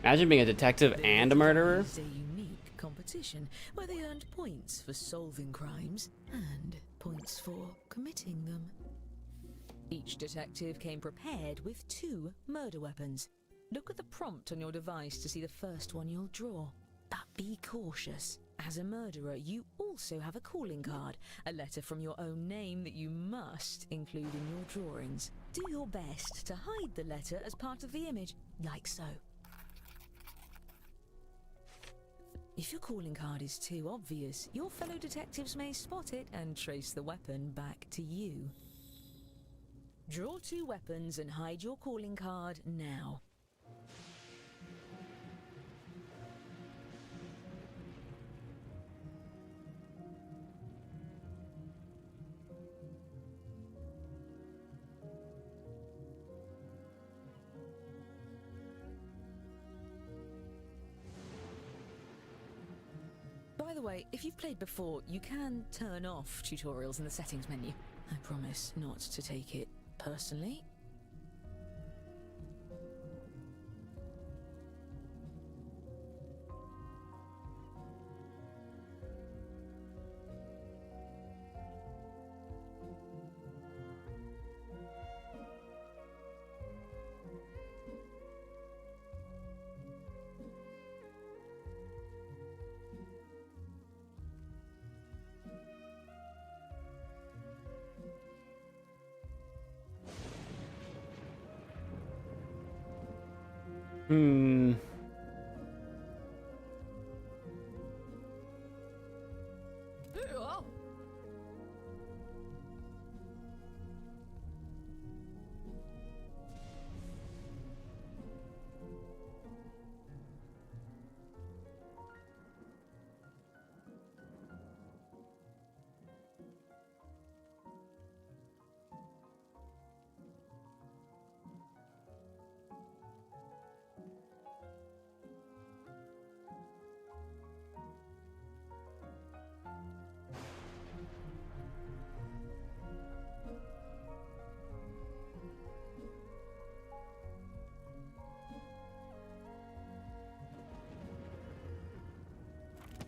Imagine being a detective and a murderer. It was a unique competition where they earned points for solving crimes and points for committing them. Each detective came prepared with 2 murder weapons. Look at the prompt on your device to see the first one you'll draw. But be cautious. As a murderer, you also have a calling card, a letter from your own name that you must include in your drawings. Do your best to hide the letter as part of the image, like so. If your calling card is too obvious, your fellow detectives may spot it and trace the weapon back to you. Draw 2 weapons and hide your calling card now. By the way, if you've played before, you can turn off tutorials in the settings menu. I promise not to take it personally.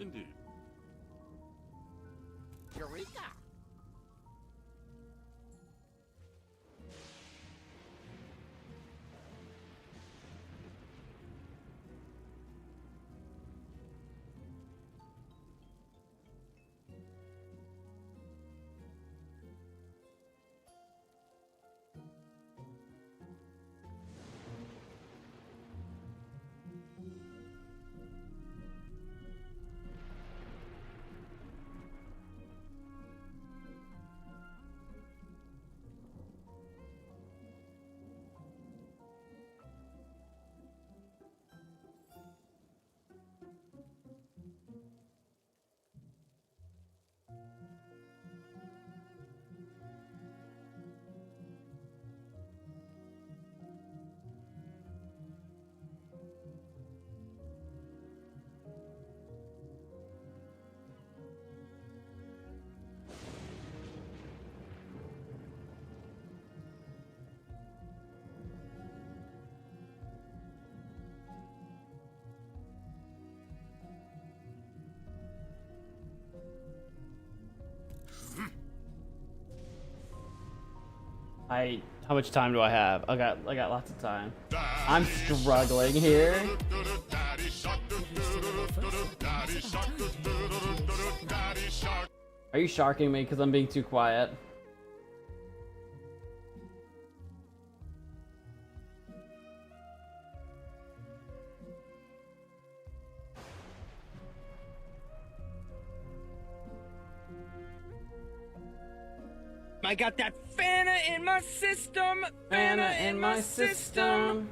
Indeed. Eureka! How much time do I have? I got lots of time. I'm struggling here. Are you sharking me because I'm being too quiet? I got that Fanta in my system. Fanta in my system.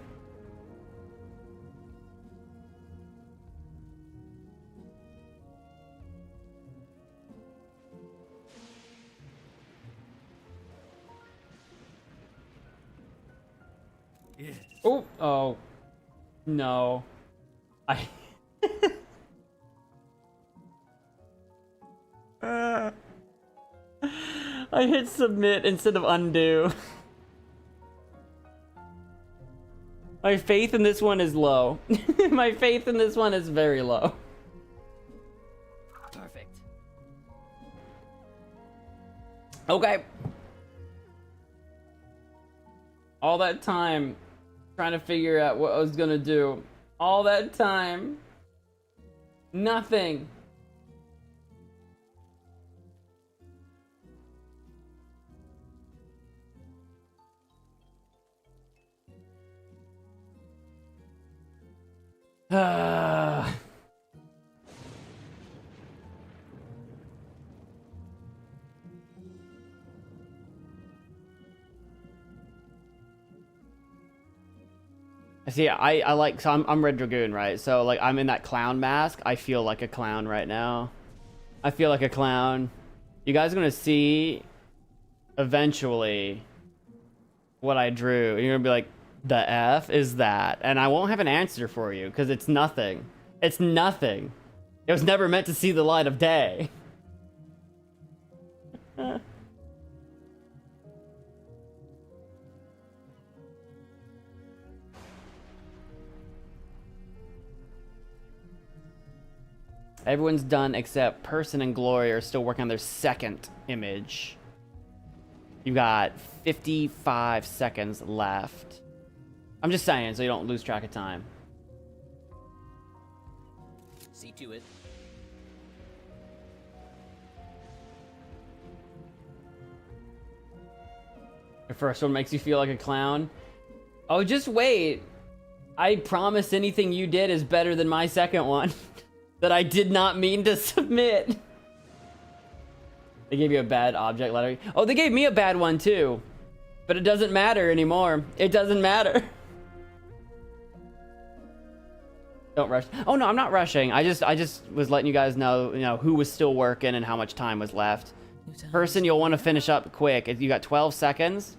Yes. Oh, oh, no. I I hit submit instead of undo. My faith in this one is low. My faith in this one is very low. Perfect. Okay. All that time trying to figure out what I was gonna do. All that time. Nothing. See, I like, so I'm Red Dragoon, right? So like I'm in that clown mask. I feel like a clown right now. I feel like a clown. You guys are gonna see eventually what I drew. You're gonna be like, the F is that? And I won't have an answer for you because it's nothing. It's nothing. It was never meant to see the light of day. Everyone's done except Person and Glory are still working on their second image. You got 55 seconds left. I'm just saying so you don't lose track of time. See to it. The first one makes you feel like a clown. Oh, just wait. I promise anything you did is better than my second one. That I did not mean to submit. They gave you a bad object letter. Oh, they gave me a bad one too. But it doesn't matter anymore. It doesn't matter. Don't rush. Oh no, I'm not rushing. I just was letting you guys know, who was still working and how much time was left. Person, you'll want to finish up quick. If you got 12 seconds,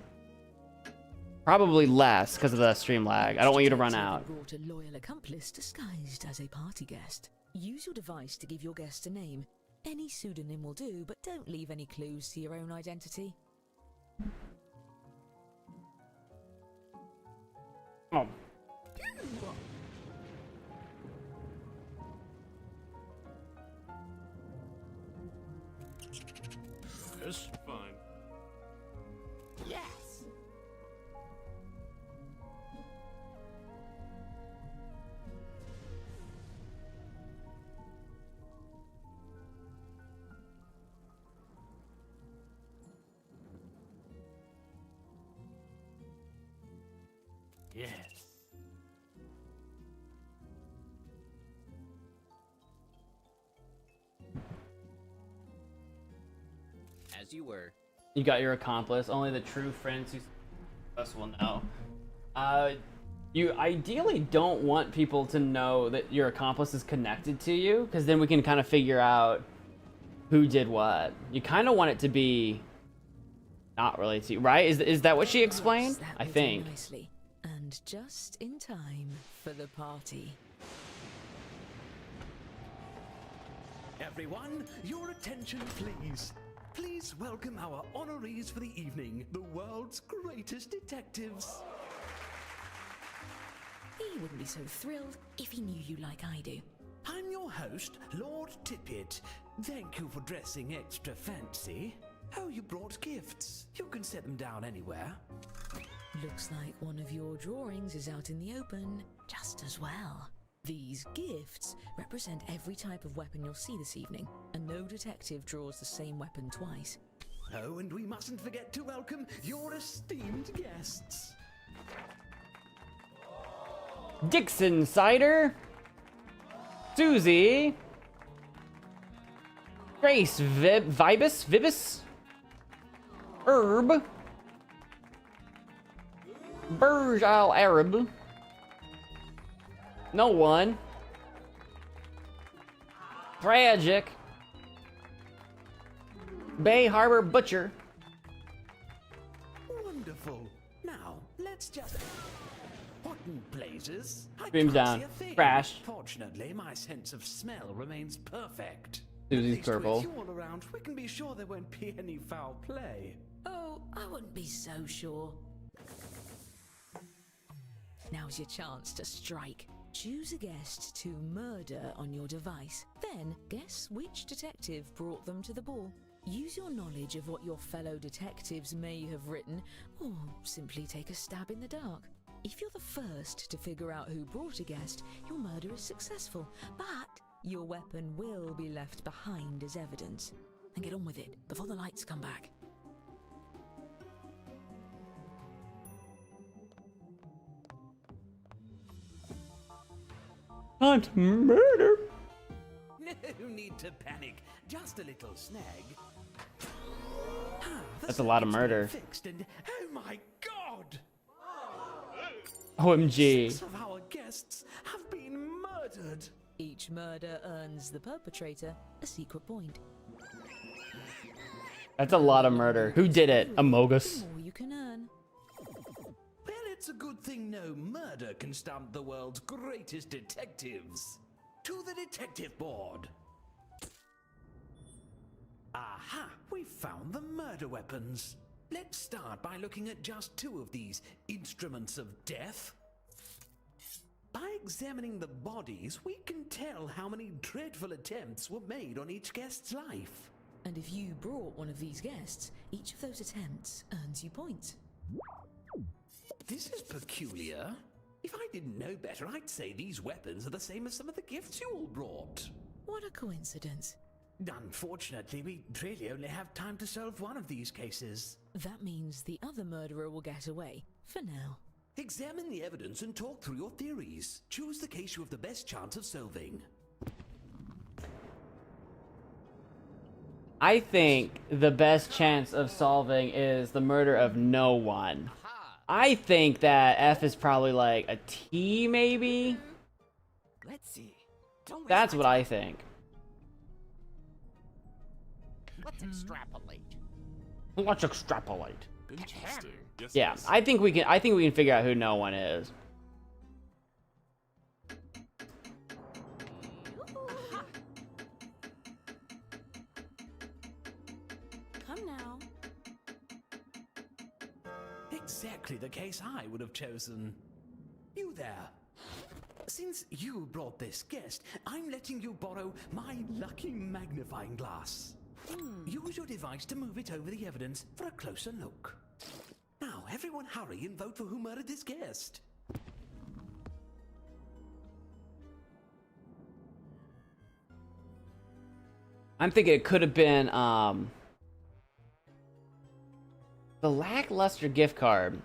probably less because of the stream lag. I don't want you to run out. Brought a loyal accomplice disguised as a party guest. Use your device to give your guest a name. Any pseudonym will do, but don't leave any clues to your own identity. Oh. Yes, fine. Yes. Yes. As you were. You got your accomplice. Only the true friends who us will know. You ideally don't want people to know that your accomplice is connected to you, because then we can kind of figure out who did what. You kind of want it to be not related to you, right? Is that what she explained? That I will do think. nicely. And just in time for the party. Everyone, your attention please. Please welcome our honorees for the evening, the world's greatest detectives. He wouldn't be so thrilled if he knew you like I do. I'm your host, Lord Tippett. Thank you for dressing extra fancy. Oh, you brought gifts. You can set them down anywhere. Looks like one of your drawings is out in the open just as well. These gifts represent every type of weapon you'll see this evening, and no detective draws the same weapon twice. Oh, and we mustn't forget to welcome your esteemed guests. Dixon Cider, Susie, Grace Vibus, Herb. Burj Al Arab. No one. Tragic. Bay Harbor Butcher. Wonderful. Now, let's just... What in blazes? I Screams can't down. see a thing. Crash. Fortunately, my sense of smell remains perfect. Susie's At least purple. With you all around, we can be sure there won't be any foul play. Oh, I wouldn't be so sure. Now's your chance to strike. Choose a guest to murder on your device. Then guess which detective brought them to the ball. Use your knowledge of what your fellow detectives may have written, or simply take a stab in the dark. If you're the first to figure out who brought a guest, your murder is successful, but your weapon will be left behind as evidence. And get on with it before the lights come back. Time to murder. No need to panic. Just a little snag. The That's a lot of circuit's been murder. Fixed and, oh my god! OMG. 6 of our guests have been murdered. Each murder earns the perpetrator a secret point. That's a lot of murder. Who did it? Amogus. The more you can earn. Well, it's a good thing no murder can stump the world's greatest detectives. To the detective board. Aha! We found the murder weapons. Let's start by looking at just 2 of these instruments of death. By examining the bodies, we can tell how many dreadful attempts were made on each guest's life. And if you brought one of these guests, each of those attempts earns you points. This is peculiar. If I didn't know better, I'd say these weapons are the same as some of the gifts you all brought. What a coincidence. Unfortunately, we really only have time to solve one of these cases. That means the other murderer will get away, for now. Examine the evidence and talk through your theories. Choose the case you have the best chance of solving. I think the best chance of solving is the murder of no one. I think that F is probably like a T, maybe? Let's see. Don't waste That's my what I think. Let's extrapolate. Let's extrapolate. Interesting. Yes, Yeah, yes. I think we can figure out who no one is. Come now. Exactly the case I would have chosen. You there. Since you brought this guest, I'm letting you borrow my lucky magnifying glass. Use your device to move it over the evidence for a closer look. Now, everyone hurry and vote for who murdered this guest. I'm thinking it could have been the lackluster gift card.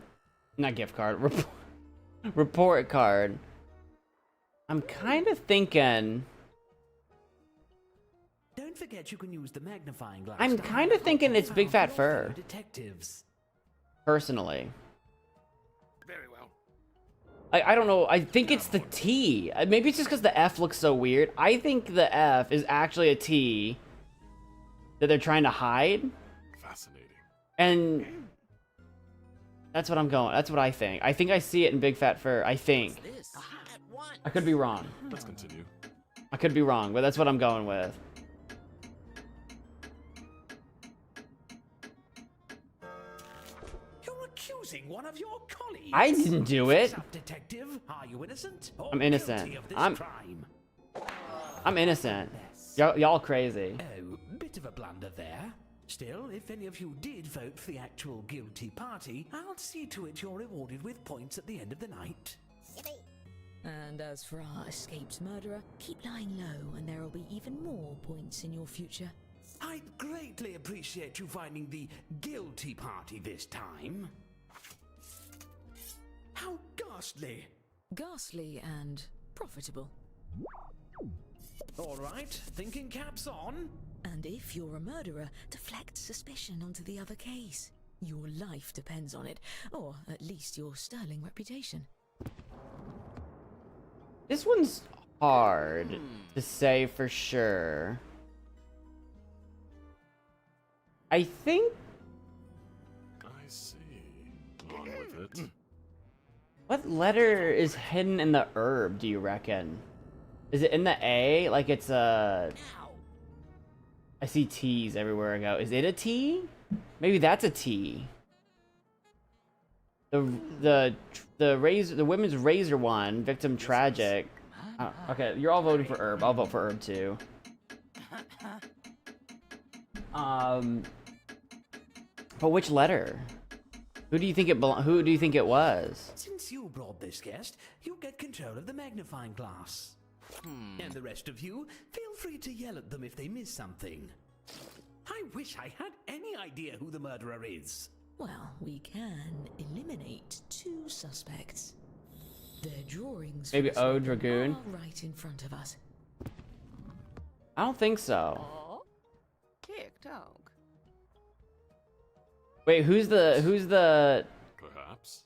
Not gift card, report card. I'm kind of thinking Don't forget you can use the magnifying glass. I'm to kind of highlight thinking what it's you Big found Fat for your Fur. fellow detectives. personally. Very well. I don't know. I think it's the T. Maybe it's just because the F looks so weird. I think the F is actually a T that they're trying to hide. Fascinating. And that's what I'm going. That's what I think. I think I see it in Big Fat Fur. I think. This at once. I could be wrong. Let's continue. I could be wrong, but that's what I'm going with. You're accusing one of your colleagues. I didn't do it. Sub-detective, are you innocent? Or I'm innocent. guilty of this I'm- crime? I'm innocent. Y'all crazy. Oh, bit of a blunder there. Still, if any of you did vote for the actual guilty party, I'll see to it you're rewarded with points at the end of the night. And as for our escaped murderer, keep lying low and there will be even more points in your future. I'd greatly appreciate you finding the guilty party this time. How ghastly. Ghastly and profitable. All right, thinking caps on. And if you're a murderer, deflect suspicion onto the other case. Your life depends on it, or at least your sterling reputation. This one's hard to say for sure. I think. I see. On with it. What letter is hidden in the herb, do you reckon? Is it in the A? Like it's a. I see T's everywhere I go. Is it a T? Maybe that's a T. The women's razor one, victim tragic. Oh, okay, you're all voting for herb. I'll vote for herb too. But which letter? Who do you think who do you think it was? Since you brought this guest, you get control of the magnifying glass. And the rest of you, feel free to yell at them if they miss something. I wish I had any idea who the murderer is. Well, we can eliminate 2 suspects. Their drawings Maybe for O example, Dragoon? are right in front of us. I don't think so. Oh, TikTok. Wait, who's the Perhaps.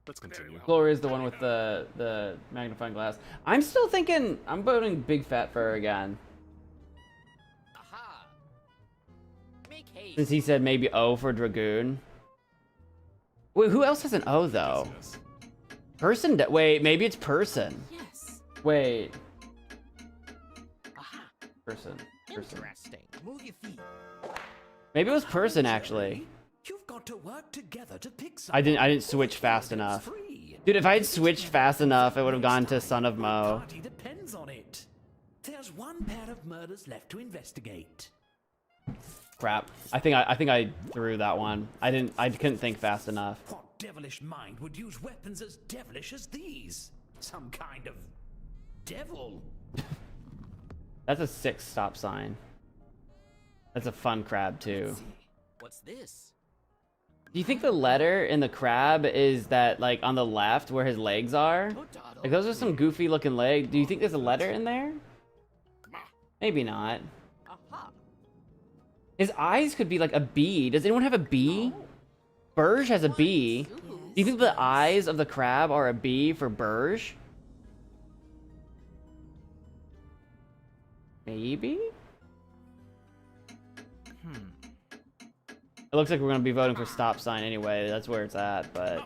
Let's continue. Gloria's the one with the magnifying glass. I'm still thinking I'm voting Big Fat Fur again. Aha! Make haste. Since he said maybe O for Dragoon. Wait, who else has an O though? Yes. Person? Wait, maybe it's Person. Yes. Wait, Aha. Person. Interesting. Move your feet. Maybe it was Person actually. You've got to work together to pick I didn't someone. switch fast enough. Free. Dude, if I had switched fast enough, it would have gone to Son of Mo. Party depends on it. There's one pair of murders left to investigate. Crap. I think I threw that one. I couldn't think fast enough. What devilish mind would use weapons as devilish as these? Some kind of devil. That's a 6 stop sign. That's a fun crab too. What's this? Do you think the letter in the crab is that like on the left where his legs are? Like those are some goofy looking legs. Do you think there's a letter in there? Maybe not. Aha. His eyes could be like a B. Does anyone have a B? Burge has a B. Do you think the eyes of the crab are a B for Burge? Maybe? It looks like we're gonna be voting for stop sign anyway. That's where it's at, but.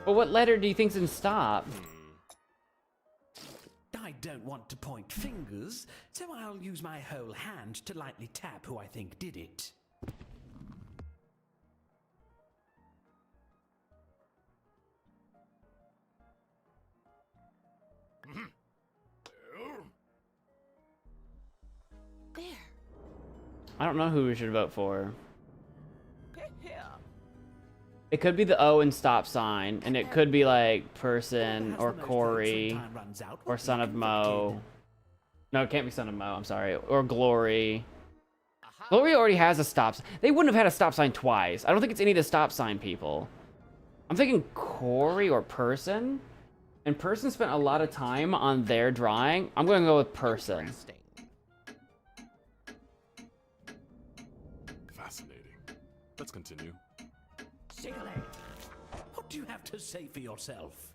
But what letter do you think's in stop? I don't want to point fingers, so I'll use my whole hand to lightly tap who I think did it. There. I don't know who we should vote for. Here. It could be the O and stop sign, and it could be like Person Whoever has or the most votes when Corey time runs out or will be Son of Mo. convicted. No, it can't be Son of Mo. I'm sorry. Or Glory. Glory already has a stop sign. They wouldn't have had a stop sign twice. I don't think it's any of the stop sign people. I'm thinking Corey or Person. And Person spent a lot of time on their drawing. I'm going to go with Person. Interesting. Fascinating. Let's continue. What do you have to say for yourself?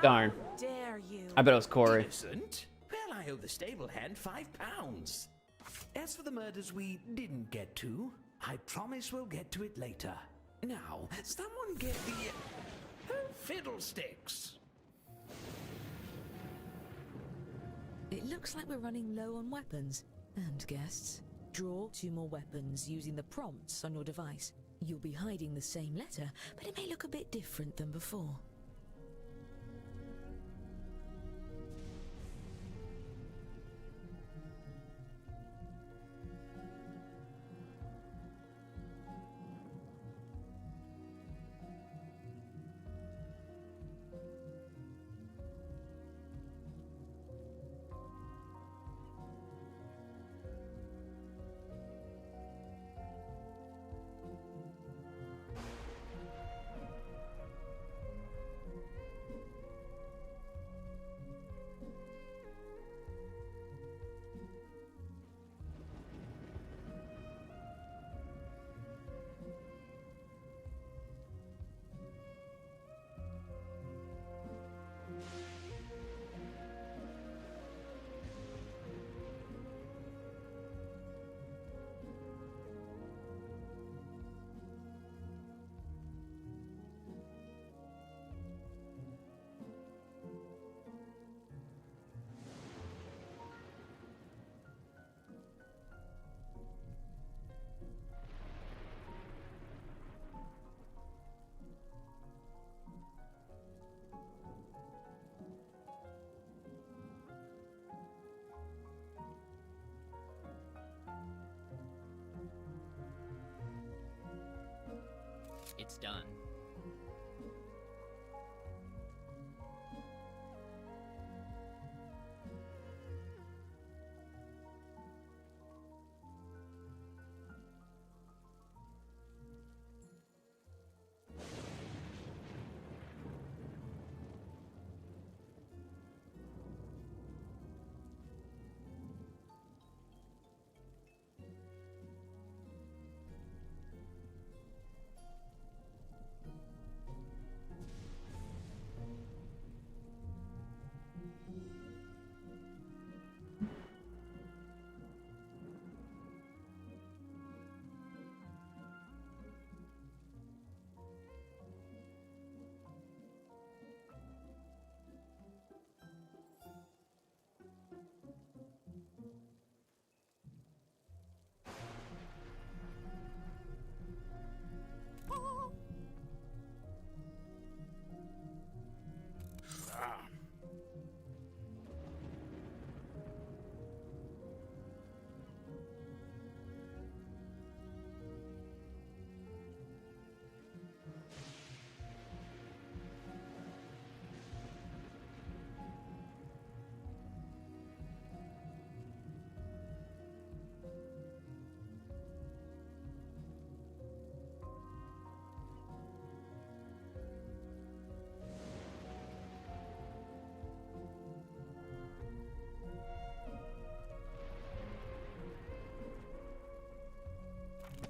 Darn. Dare you? I bet it was Corey. Innocent? Well, I owe the stable hand £5. As for the murders we didn't get to, I promise we'll get to it later. Now, someone get the... Oh, fiddlesticks! It looks like we're running low on weapons. And guests, draw 2 more weapons using the prompts on your device. You'll be hiding the same letter, but it may look a bit different than before. done.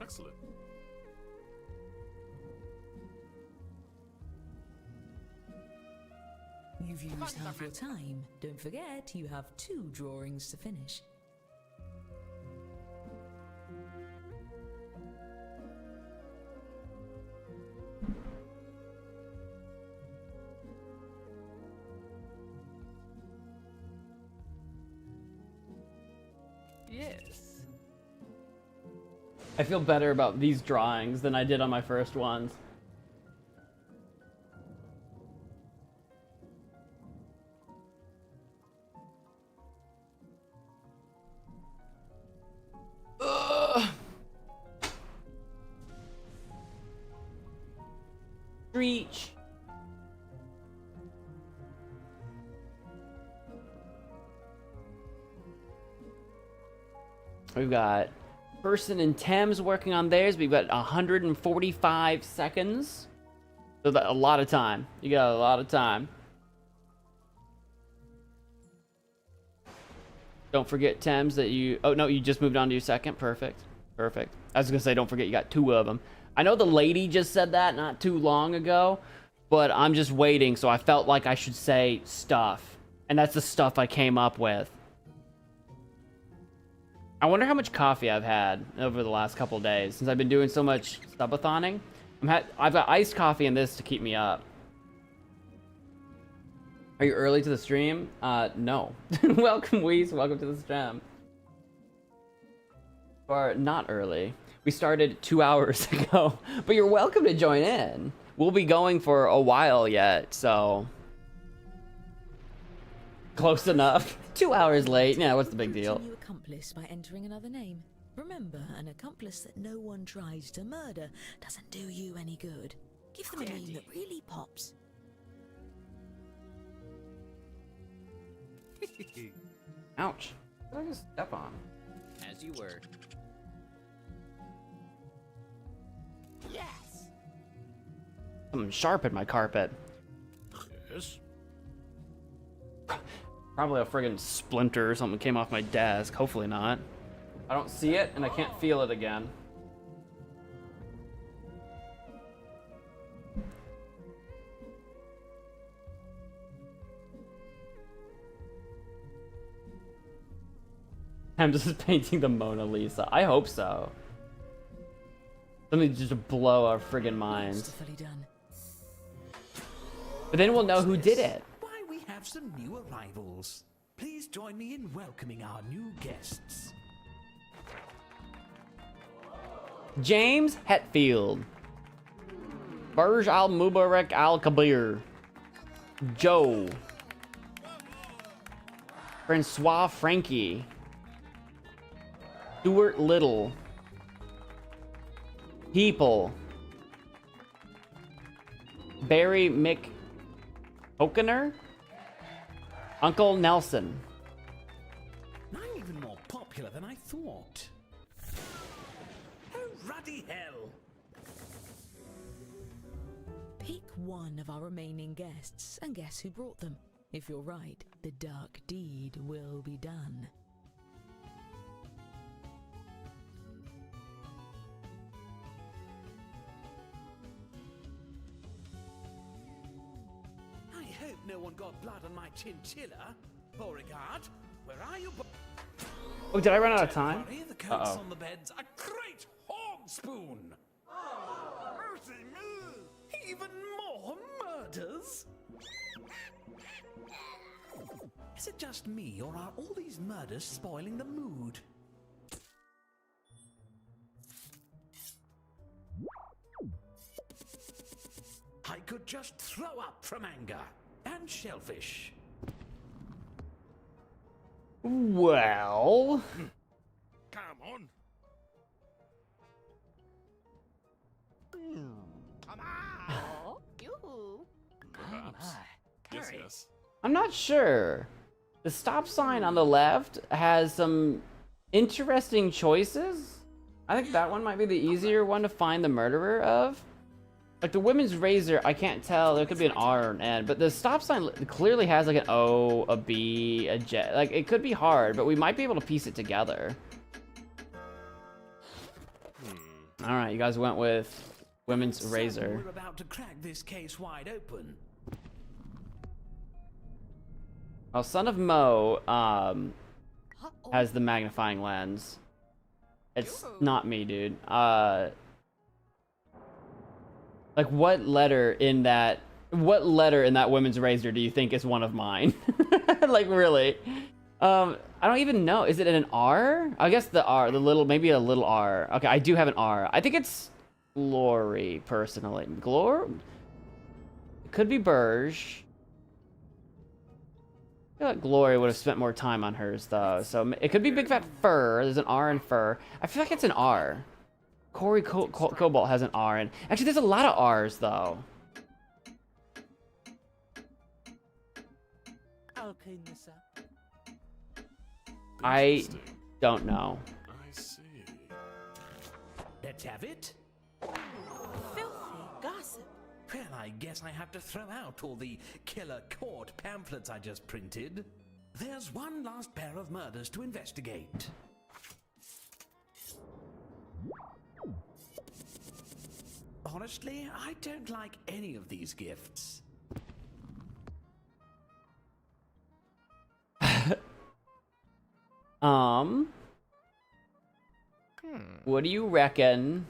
Excellent. You've used half your time. Don't forget, you have 2 drawings to finish. Yes. I feel better about these drawings than I did on my first ones. Ugh. Reach. We've got Person and Thames working on theirs. We've got 145 seconds. So that, a lot of time. You got a lot of time. Don't forget, Thames, that you... Oh, no, you just moved on to your second. Perfect. Perfect. I was going to say, don't forget, you got 2 of them. I know the lady just said that not too long ago, but I'm just waiting, so I felt like I should say stuff. And that's the stuff I came up with. I wonder how much coffee I've had over the last couple days since I've been doing so much Subothoning. I've got iced coffee in this to keep me up. Are you early to the stream? No. Welcome, Weiss. Welcome to the stream. Or not early. We started 2 hours ago, but you're welcome to join in. We'll be going for a while yet, so... Close enough. 2 hours late. Yeah, what's the big deal? Continue accomplice by entering another name. Remember, an accomplice that no one tries to murder doesn't do you any good. Give them a name that really pops. Ouch. What did I just step on? As you were. Yes. Something sharp in my carpet. Yes. Probably a friggin' splinter or something came off my desk. Hopefully not. I don't see it, and I can't feel it again. I'm just painting the Mona Lisa. I hope so. Something just to blow our friggin' minds. Masterfully done. But then we'll know who did it. Why, we have some new arrivals. Please join me in welcoming our new guests. James Hetfield. Burj Al Mubarak Al Kabir. Joe. Francois Frankie. Stuart Little. People. Barry McOkener? Uncle Nelson. I'm even more popular than I thought. Oh, ruddy hell! Pick one of our remaining guests and guess who brought them. If you're right, the dark deed will be done. I hope no one got blood on my chinchilla. Beauregard, where are you? Oh, did I run out of time? Worry, the coats Uh-oh. on the bed's a great horn spoon. Mercy me! Even more murders? Is it just me, or are all these murders spoiling the mood? I could just throw up from anger and shellfish. Well, Come on. Oh, yoo-hoo. Perhaps. Yes, yes. I'm not sure. The stop sign on the left has some interesting choices. I think that one might be the easier one to find the murderer of. Like the women's razor, I can't tell. There could be an R or an N, but the stop sign clearly has like an O, a B, a J. Like it could be hard, but we might be able to piece it together. All right, you guys went with women's razor. We're about to crack this case wide open. Well, Son of Mo has the magnifying lens. It's not me, dude. Like what letter in that women's razor do you think is one of mine? Like really? I don't even know. Is it an R? I guess the R, maybe a little R. Okay, I do have an R. I think it's Glory, personally. Glor? It could be Burge. I feel like Glory would have spent more time on hers, though. So it could be Big Fat Fur. There's an R in Fur. I feel like it's an R. Corey Cobalt has an R in. Actually, there's a lot of R's, though. I'll clean this up. I Interesting. don't know. I see. Let's have it. Filthy gossip. Well, I guess I have to throw out all the killer court pamphlets I just printed. There's one last pair of murders to investigate. Honestly, I don't like any of these gifts. What do you reckon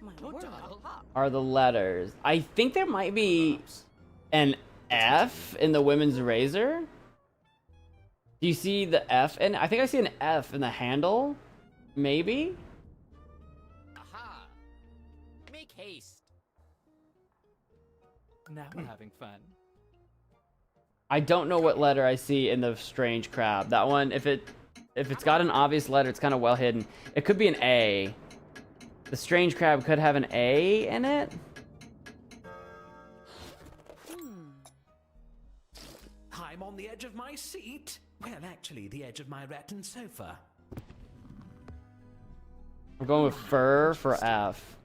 My. My word. are the letters? I think there might be an F in the women's razor. Do you see the F? And I think I see an F in the handle. Maybe? Aha! Make haste. Now we're having fun. I don't know what letter I see in the strange crab. That one, if it's got an obvious letter, it's kind of well hidden. It could be an A. The strange crab could have an A in it. I'm on the edge of my seat. Well, actually, the edge of my rattan sofa. I'm going with fur for F.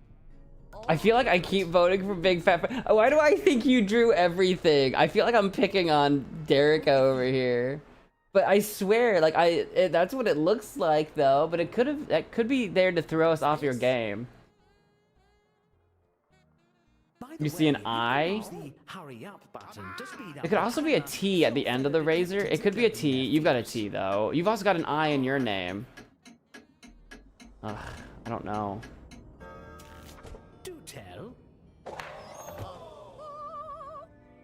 I feel like I keep voting for Big Fat Fur. Why do I think you drew everything? I feel like I'm picking on Derica over here. But I swear, like that's what it looks like though. But that could be there to throw us off your game. By the You see an way, I? use the hurry up button to speed up It could the also be a timer. T at the end of the razor. It could be a T. You've got a T though. You've also got an I in your name. Ugh, I don't know. Do tell.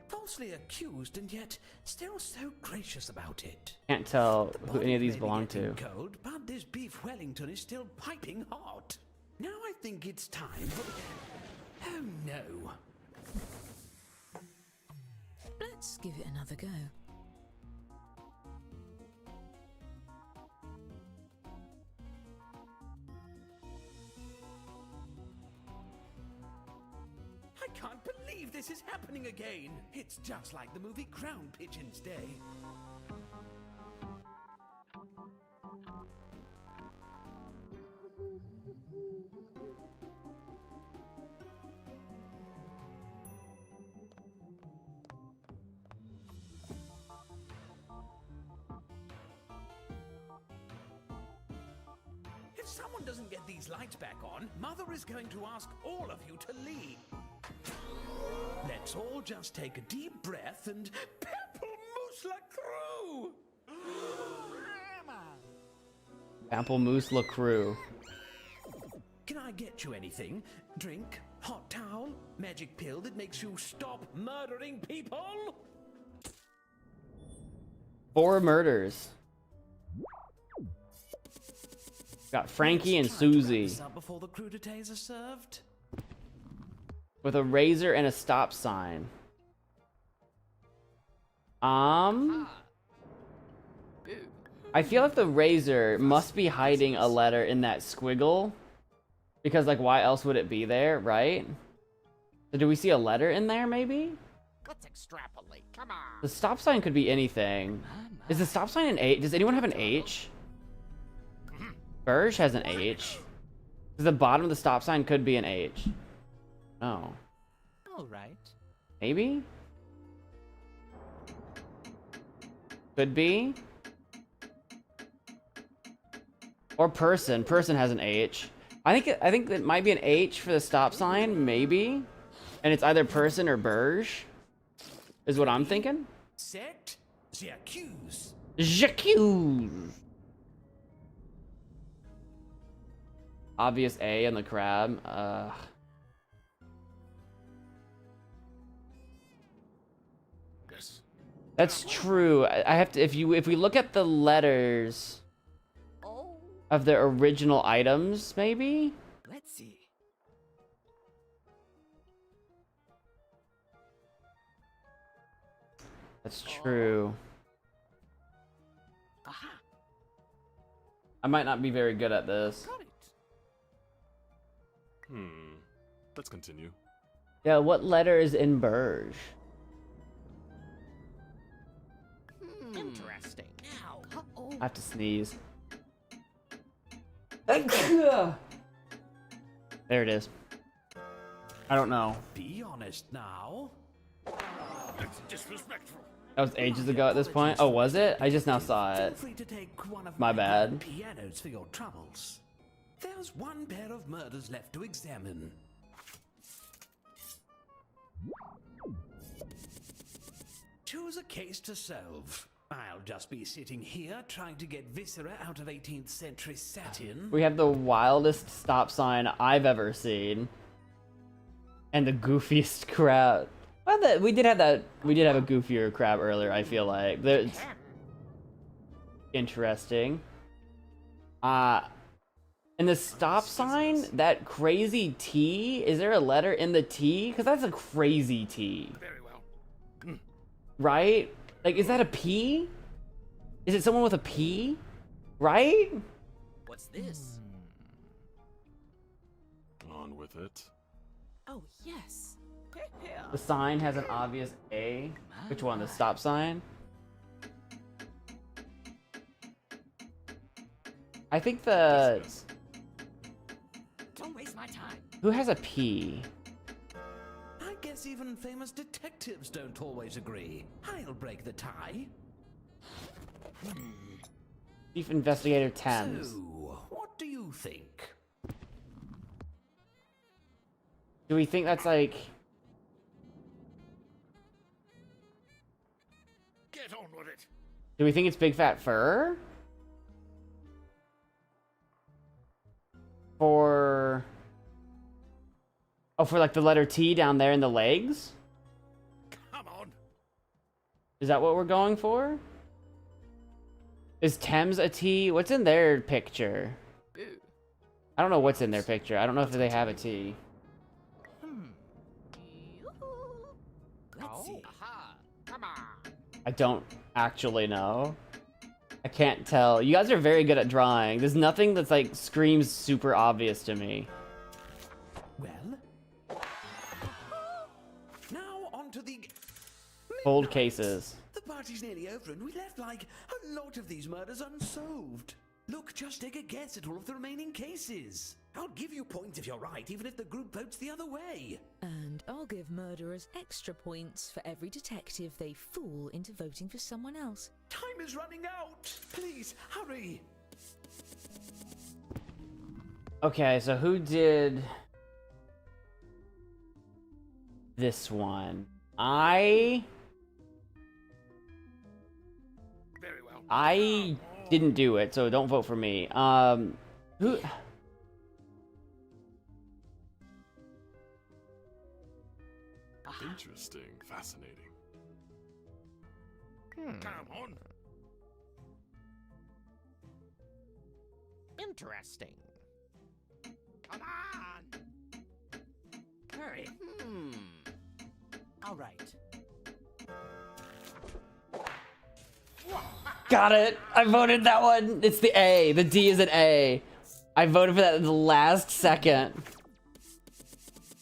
Falsely accused and yet still so gracious about it. Can't tell who any of these Maybe belong getting to. Cold, but this beef Wellington is still piping hot. Now I think it's time for the... Oh no. Let's give it another go. this is happening again. It's just like the movie Crown Pigeons Day. If someone doesn't get these lights back on, Mother is going to ask all of you to leave. Let's all just take a deep breath and pamplemousse la crew! Pamplemousse La Crew. Can I get you anything? Drink? Hot towel? Magic pill that makes you stop murdering people? 4 murders. Got Frankie and Let's try to wrap Susie this up before the crudités are served. with a razor and a stop sign. Ooh. I feel like the razor must be hiding a letter in that squiggle, because like why else would it be there, right? So do we see a letter in there maybe? Let's extrapolate. Come on. The stop sign could be anything. Is the stop sign an H? Does anyone have an H? Burge has an H. The bottom of the stop sign could be an H. No. All right. Maybe? Could be. Or person. Person has an H. I think it might be an H for the stop sign, maybe. And it's either person or Burge. Is what I'm thinking. Set the accuse. J'accuse. Obvious A in the crab. Yes. That's true. I have to. If we look at the letters of the original items, maybe. Let's see. That's true. Aha. I might not be very good at this. Got it. Let's continue. Yeah, what letter is in Burge? Interesting. Now. I have to sneeze. There it is. I don't know. Be honest now. That's disrespectful. That was ages ago at this point. Oh, was it? I just now saw Feel it. free to take one of My bad. grand pianos for your troubles. There's one pair of murders left to examine. Choose a case to solve. I'll just be sitting here trying to get viscera out of 18th century satin. We have the wildest stop sign I've ever seen. And the goofiest crab. Well, we did have a goofier crab earlier, I feel like. It's interesting. And the stop sign, that crazy T, is there a letter in the T? Because that's a crazy T. Very well. Right? Like, is that a P? Is it someone with a P? Right? What's this? On with it. Oh, yes. Here. The sign has an obvious A. Which one? The stop sign? I think the... Yes. Don't waste my time. Who has a P? I guess even famous detectives don't always agree. I'll break the tie. Chief Investigator Thames. So, what do you think? Do we think that's like... Get on with it. Do we think it's Big Fat Fur? For... Oh, for like the letter T down there in the legs? Come on. Is that what we're going for? Is Thames a T? What's in their picture? Ooh. I don't know what's in their picture. I don't know if they have a T. Let's see. Aha. Come on. I don't actually know. I can't tell. You guys are very good at drawing. There's nothing that's like screams super obvious to me. Well? Now Cold cases. The party's nearly over and we left like a lot of these murders unsolved. Look, just take a guess at all of the remaining cases. I'll give you points if you're right, even if the group votes the other way. And I'll give murderers extra points for every detective they fool into voting for someone else. Time is running out. Please, hurry. Okay, so who did this one? Very well. I didn't do it, so don't vote for me. Who? Interesting. Fascinating. Come on. Interesting. Come on. Hurry. All right. Got it. I voted that one. It's the A. The D is an A. I voted for that in the last second.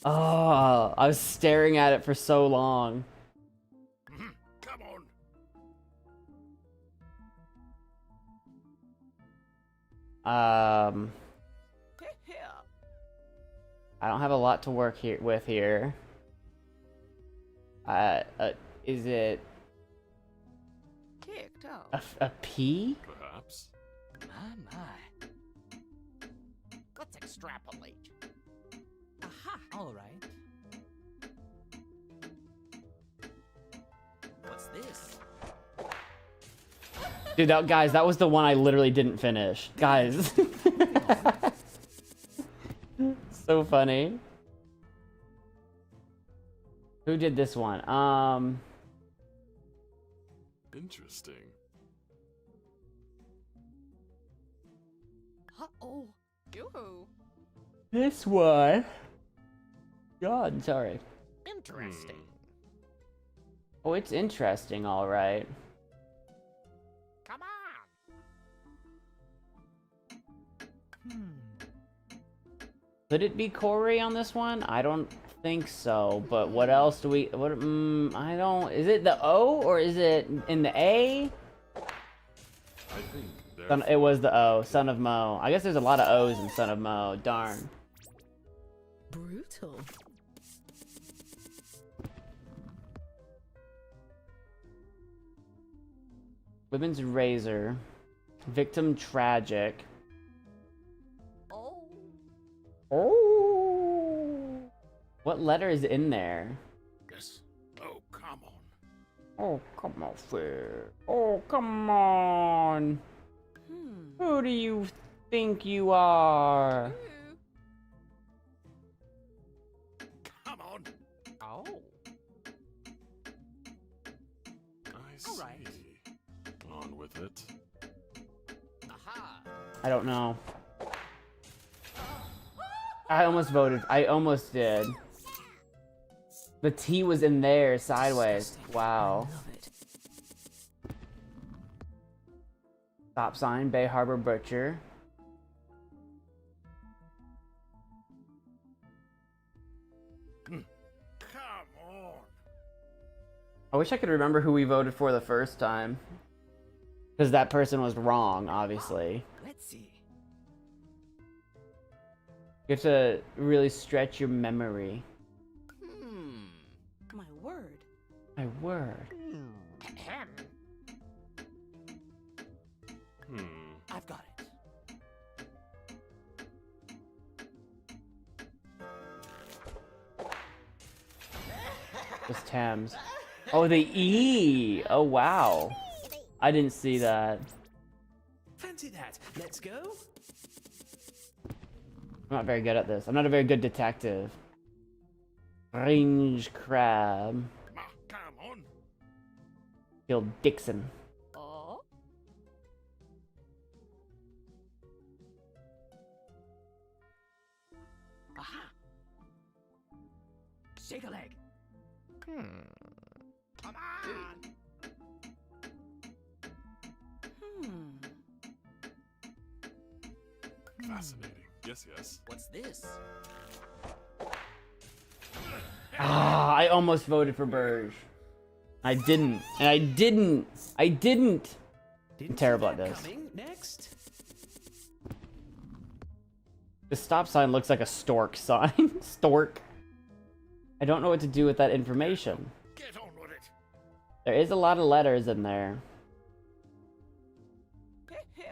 Oh, I was staring at it for so long. Come on. Here. I don't have a lot to work with here. Is it Kicked out. a P? Perhaps. My. Let's extrapolate. Aha! All right. What's this? Dude, guys, that was the one I literally didn't finish. Guys. So funny. Who did this one? Interesting. Uh-oh. Yoo-hoo. This one. God, sorry. Interesting. Oh, it's interesting, all right. Come on. Could it be Corey on this one? I don't think so. But what else do we? What? I don't. Is it the O or is it in the A? I think It was the O. Son of Mo. I guess there's a lot of O's in Son of Mo. Darn. Brutal. Women's razor. Victim tragic. Oh. Oh. What letter is in there? Yes. Oh, come on. Oh, come on, Fair. Oh, come on. Who do you think you are? Come on. Oh. I see. All right. On with it. Aha! I don't know. I almost voted. I almost did. The T was in there sideways. Wow. Love it. Stop sign, Bay Harbor Butcher. Come on. I wish I could remember who we voted for the first time. Because that person was wrong, obviously. Let's see. You have to really stretch your memory. My word. My word. Ahem. I've got it. Just Thames. Oh, the E! Oh, wow. I didn't see that. Fancy that. Let's go. I'm not very good at this. I'm not a very good detective. Range crab. Come on. Killed Dixon. Oh. Aha! Shake a leg. Come on! Fascinating. Yes, yes. What's this? Ah, I almost voted for Burge. I didn't. And I didn't. I didn't. Didn't terrible see at that this. coming. Next. The stop sign looks like a stork sign. Stork. I don't know what to do with that information. Get on with it. There is a lot of letters in there. Here.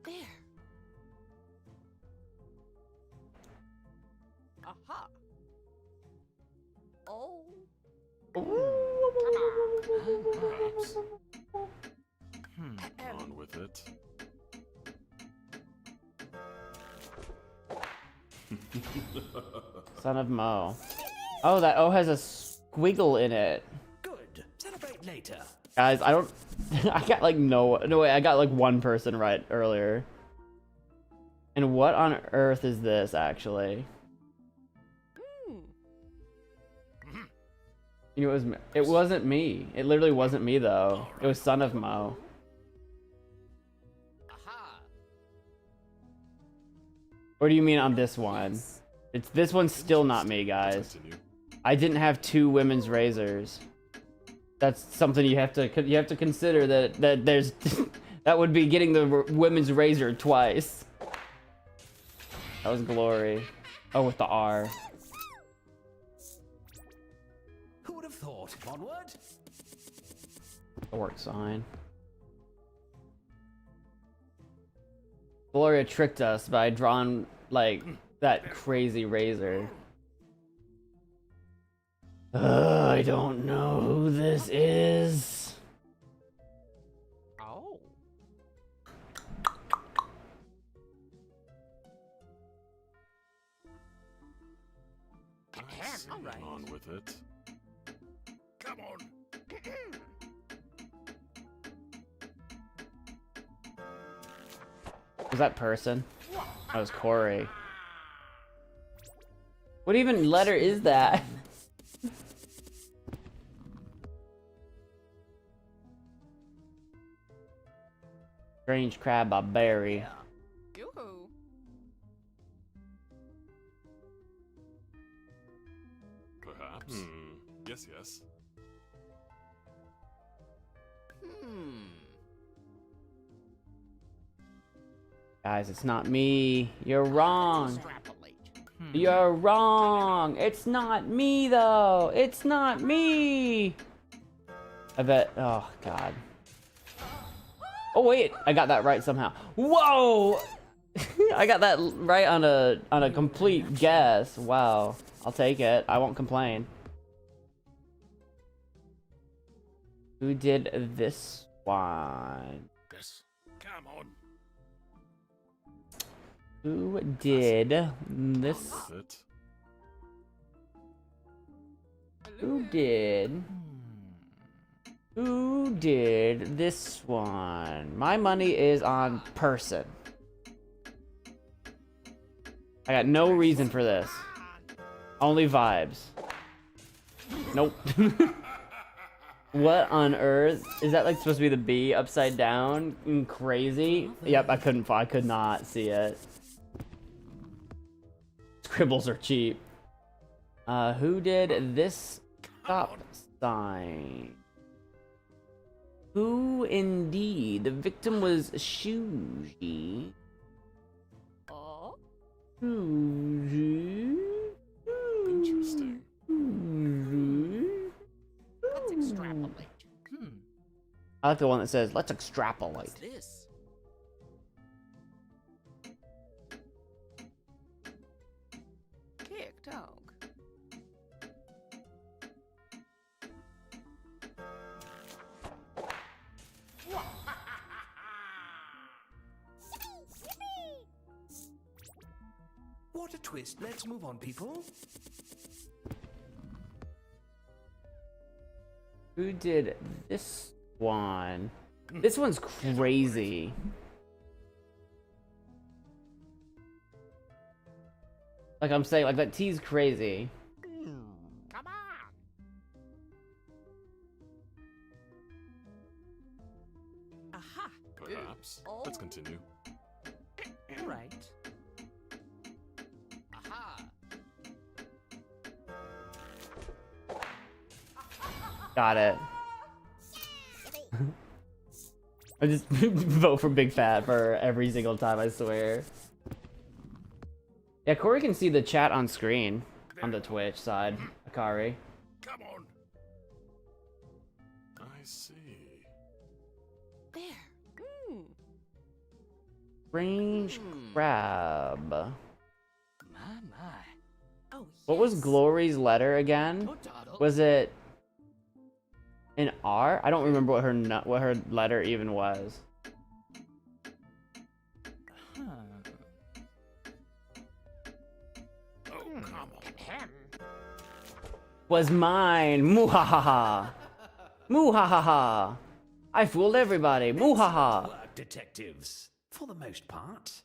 There. Aha. Oh. Perhaps. Ahem. On with it. Son of Mo. Oh, that O has a squiggle in it. Good. Celebrate later. Guys, I don't... I got like no way, I got like one person right earlier. And what on earth is this, actually? Hmm. You know, it wasn't me. It literally wasn't me, though. It was Son of Mo. Aha. What do you mean on this one? This one's still not me, guys. Continue. I didn't have 2 women's razors. That's something you have to consider, that there's that would be getting the women's razor twice. That was glory. Oh, with the R. Who would have thought? Onward. Orc sign. Gloria tricked us by drawing like that crazy razor. I don't know who this is. Oh. I see. All right. On with it. Come on. Was that person? That was Corey. What even letter is that? Strange crab by Barry. Yoo-hoo. Perhaps. Yes, yes. Hmm. Guys, it's not me. You're wrong. Extrapolate. You're wrong. It's not me, though. It's not me. I bet. Oh, God. Oh, wait. I got that right somehow. Whoa! I got that right on a complete guess. Wow. I'll take it. I won't complain. Who did this one? Yes. Come on. Who did this? With it. Who did? Who did this one? My money is on person. I got no reason for this. Only vibes. Nope. What on earth? Is that like supposed to be the B upside down? Crazy? Yep, I could not see it. Scribbles are cheap. Who did this stop sign? Who indeed? The victim was Shuji. Oh. Shuji. Interesting. Let's extrapolate. I like the one that says, let's extrapolate. What's this? Kick dog. What a twist. Let's move on, people. Who did this one? This one's crazy. Like I'm saying, like that T's crazy. Come on. Aha. Perhaps. Let's continue. All right. Aha. Got it. I just vote for Big Fat for every single time, I swear. Yeah, Corey can see the chat on screen on the Twitch side, Akari. Come on. I see. There. Mm. Strange crab. My, my. Oh, What was yes. Glory's letter again? Toddle. Was it an R? I don't remember what her letter even was. Oh, come on. Was mine. Muhahaha. Muhahaha. I fooled everybody. Muhaha. Work, detectives, for the most part.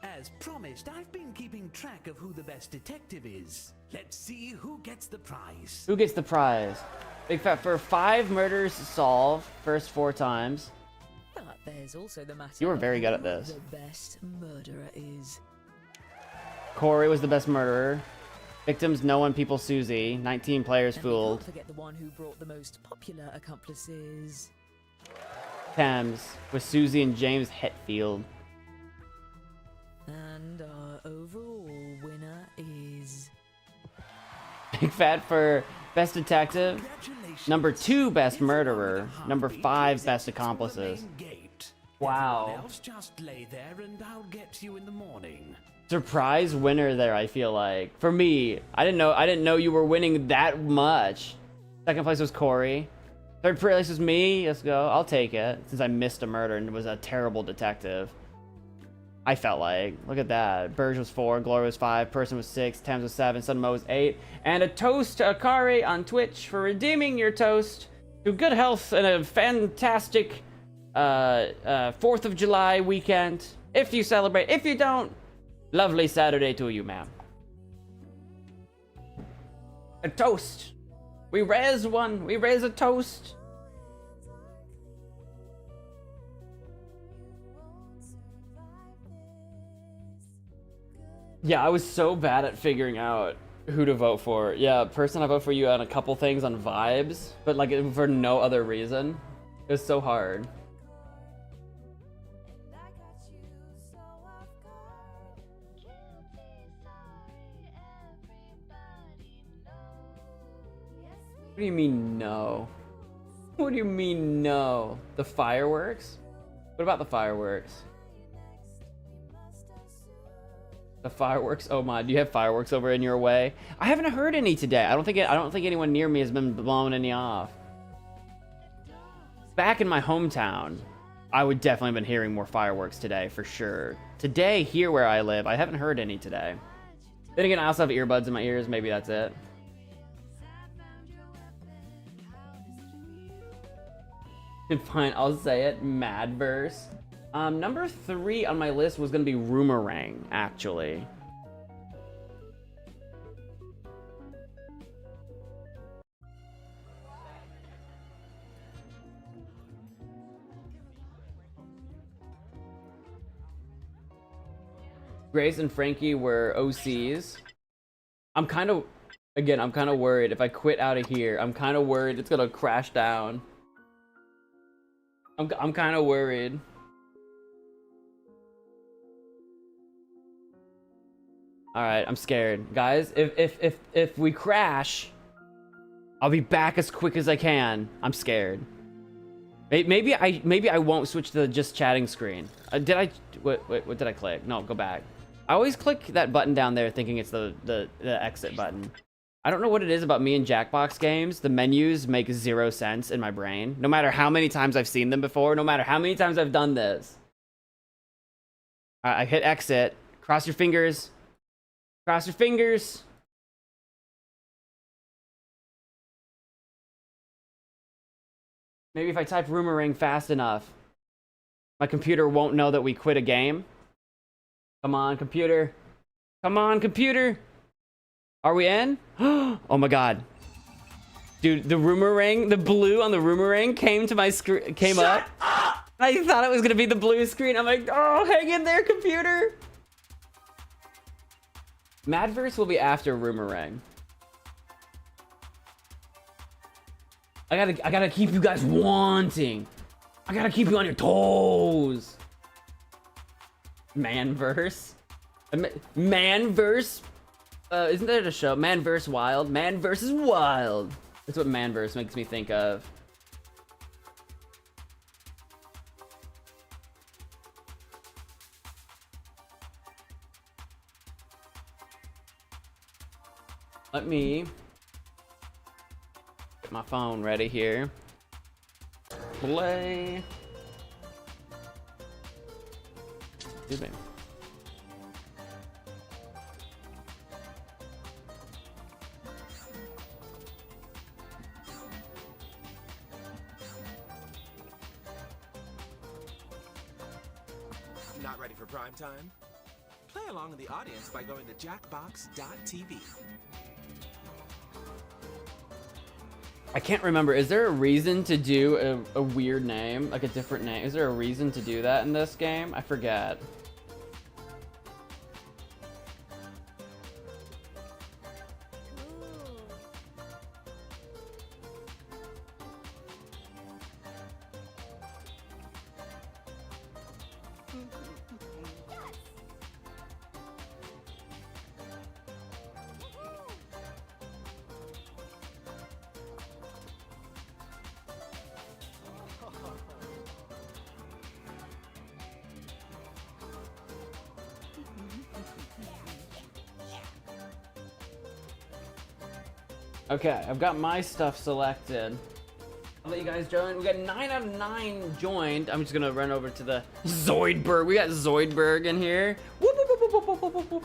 As promised, I've been keeping track of who the best detective is. Let's see who gets the prize. Who gets the prize? Big Fat for 5 murders solved, first 4 times. But there's also the matter. You were very of good at who this. The best murderer is. Corey was the best murderer. Victims, no one, people, Susie. 19 players And we fooled. can't forget the one who brought the most popular accomplices. Thames with Susie and James Hetfield. And our overall winner is... Big Fat for best detective. Congratulations. Number 2 best Everyone with murderer. a heartbeat Number 5 is best exit for the accomplices. main gate. Wow. Everyone else just lay there and I'll get to you in the morning. Surprise winner there, I feel like. For me, I didn't know you were winning that much. Second place was Corey. Third place was me. Let's go. I'll take it. Since I missed a murder and was a terrible detective. I felt like. Look at that. Burge was 4, Glory was 5, Person was 6, Thames was 7, Sunmo was 8. And a toast to Akari on Twitch for redeeming your toast to good health and a fantastic 4th of July weekend. If you celebrate. If you don't, lovely Saturday to you, ma'am. A toast. We raise one. We raise a toast. Yeah, I was so bad at figuring out who to vote for. Yeah, Person, I vote for you on a couple things on vibes, but like for no other reason. It was so hard. What do you mean no? What do you mean no? The fireworks? What about the fireworks? The fireworks? Oh my, do you have fireworks over in your way? I haven't heard any today. I don't think anyone near me has been blowing any off. Back in my hometown, I would definitely have been hearing more fireworks today for sure. Today, here where I live, I haven't heard any today. Then again, I also have earbuds in my ears. Maybe that's it. Fine, I'll say it. Madverse. Number 3 on my list was gonna be Rumorang, actually. Grace and Frankie were OCs. I'm kind of worried if I quit out of here. I'm kind of worried it's gonna crash down. I'm kind of worried. All right, I'm scared, guys. If we crash, I'll be back as quick as I can. I'm scared. Maybe I won't switch to the just chatting screen. What did I click? No, go back. I always click that button down there, thinking it's the exit button. I don't know what it is about me and Jackbox games. The menus make 0 sense in my brain. No matter how many times I've seen them before, no matter how many times I've done this. All right, I hit exit. Cross your fingers. Cross your fingers. Maybe if I type Rumorang fast enough, my computer won't know that we quit a game. Come on, computer. Come on, computer. Are we in? Oh my god. Dude, the Rumorang, the blue on the Rumorang came to my screen, came up. I thought it was gonna be the blue screen. I'm like, oh, hang in there, computer. Madverse will be after Rumorang. I gotta keep you guys wanting. I gotta keep you on your toes. Manverse? Manverse? Isn't that a show? Manverse Wild? Man versus Wild. That's what Manverse makes me think of. Let me get my phone ready here. Play. Excuse me. Not ready for prime time? Play along in the audience by going to Jackbox.tv. I can't remember. Is there a reason to do a weird name, like a different name? Is there a reason to do that in this game? I forget. Okay, I've got my stuff selected. I'll let you guys join. We got 9 out of 9 joined. I'm just gonna run over to the Zoidberg. We got Zoidberg in here. Whoop, whoop, whoop, whoop, whoop, whoop, whoop, whoop.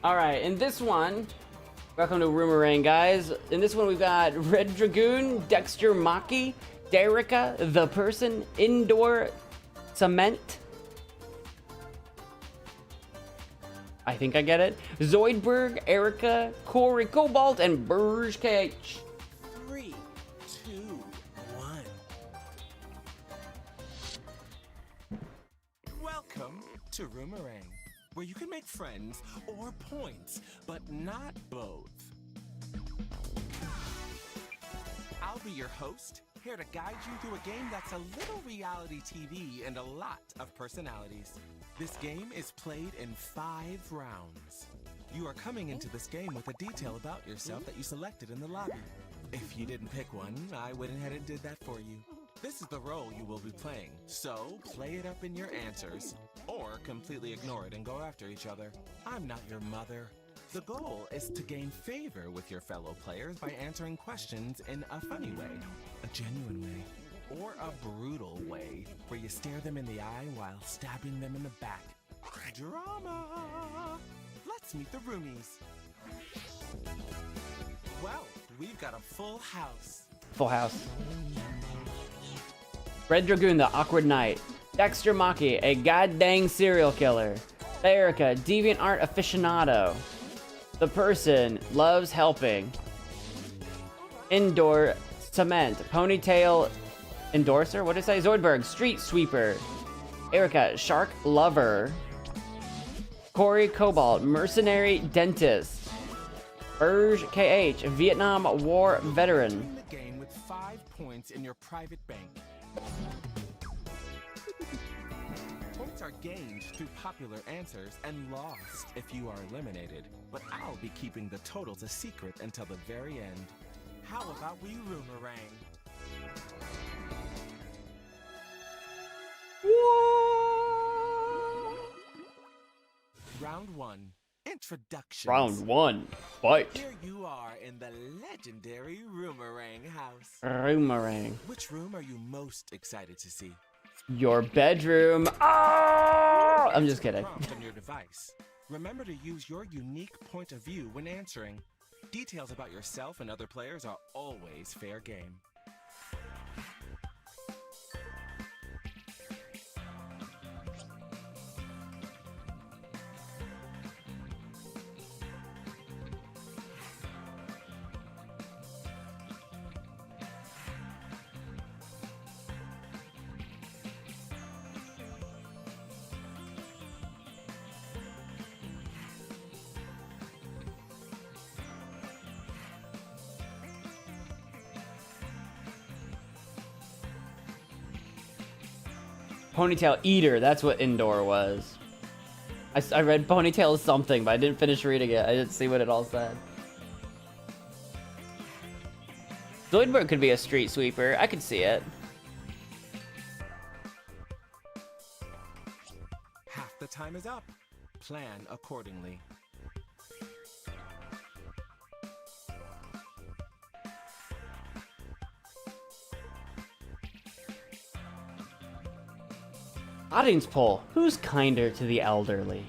All right, in this one, welcome to Rumorang, guys. In this one, we've got Red Dragoon, Dexter Maki, Derica, the person, Indoor Cement. I think I get it. Zoidberg, Erica, Corey Cobalt, and Burj Cage. 3, 2, 1. Welcome to Rumorang, where you can make friends or points, but not both. I'll be your host, here to guide you through a game that's a little reality TV and a lot of personalities. This game is played in 5 rounds. You are coming into this game with a detail about yourself that you selected in the lobby. If you didn't pick one, I went ahead and did that for you. This is the role you will be playing, so play it up in your answers, or completely ignore it and go after each other. I'm not your mother. The goal is to gain favor with your fellow players by answering questions in a funny way, a genuine way, or a brutal way, where you stare them in the eye while stabbing them in the back. Drama! Let's meet the roomies. Well, we've got a full house. Full house. Red Dragoon, the awkward knight. Dexter Maki, a goddamn serial killer. Erica, DeviantArt aficionado. The person loves helping. Indoor cement. Ponytail endorser. What did it say? Zoidberg, street sweeper. Erica, shark lover. Corey Cobalt, mercenary dentist. Urge KH, Vietnam War veteran. Win the game with 5 points in your private bank. Points are gained through popular answers and lost if you are eliminated. But I'll be keeping the totals a secret until the very end. How about we roomerang? Round 1. Introductions. Round 1. Fight. Here you are in the legendary Roomerang house. Roomerang. Which room are you most excited to see? Your bedroom. Oh! I'm just kidding. Prompt on your device. Remember to use your unique point of view when answering. Details about yourself and other players are always fair game. Ponytail eater. That's what indoor was. I read ponytail something, but I didn't finish reading it. I didn't see what it all said. Zoidberg could be a street sweeper. I could see it. Half the time is up. Plan accordingly. Audience poll. Who's kinder to the elderly?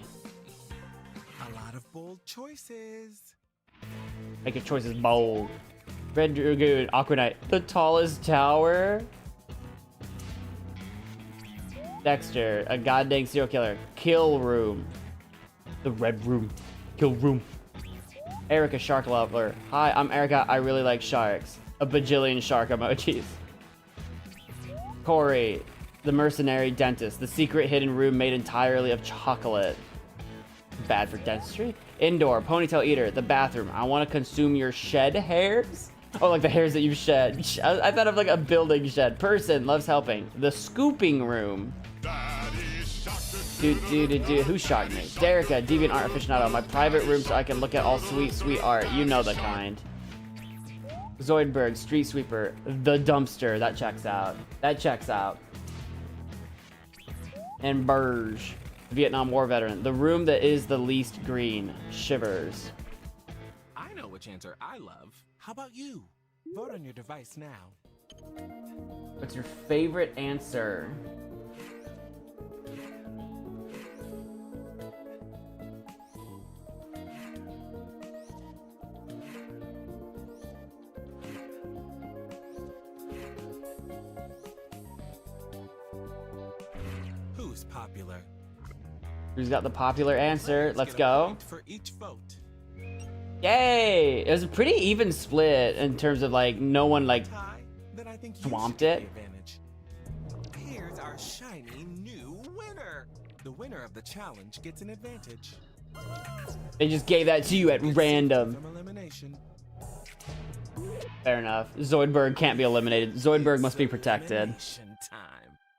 A lot of bold choices. Make your choices bold. Red Dragoon, Aqua Knight. The tallest tower? Dexter, a goddamn serial killer. Kill room. The red room. Kill room. Erica, shark lover. Hi, I'm Erica. I really like sharks. A bajillion shark emojis. Corey, the mercenary dentist. The secret hidden room made entirely of chocolate. Bad for dentistry. Indoor, ponytail eater. The bathroom. I want to consume your shed hairs. Oh, like the hairs that you've shed. I thought of like a building shed. Person loves helping. The scooping room. Who shocked me? Derica, DeviantArt aficionado. My private room so I can look at all sweet, sweet art. You know the kind. Zoidberg, street sweeper. The dumpster. That checks out. That checks out. And Burge, Vietnam War veteran. The room that is the least green. Shivers. I know which answer I love. How about you? Vote on your device now. What's your favorite answer? Who's popular? Who's got the popular answer? Let's Let's get a go. point for each vote. Yay! It was a pretty even split in terms of like no one like Tie? Then I think you swamped should get it. the advantage. Here's our shiny new winner. The winner of the challenge gets an advantage. They just gave that to you at Gets random. From elimination. Fair enough. Zoidberg can't be eliminated. Zoidberg must be It's protected. elimination time.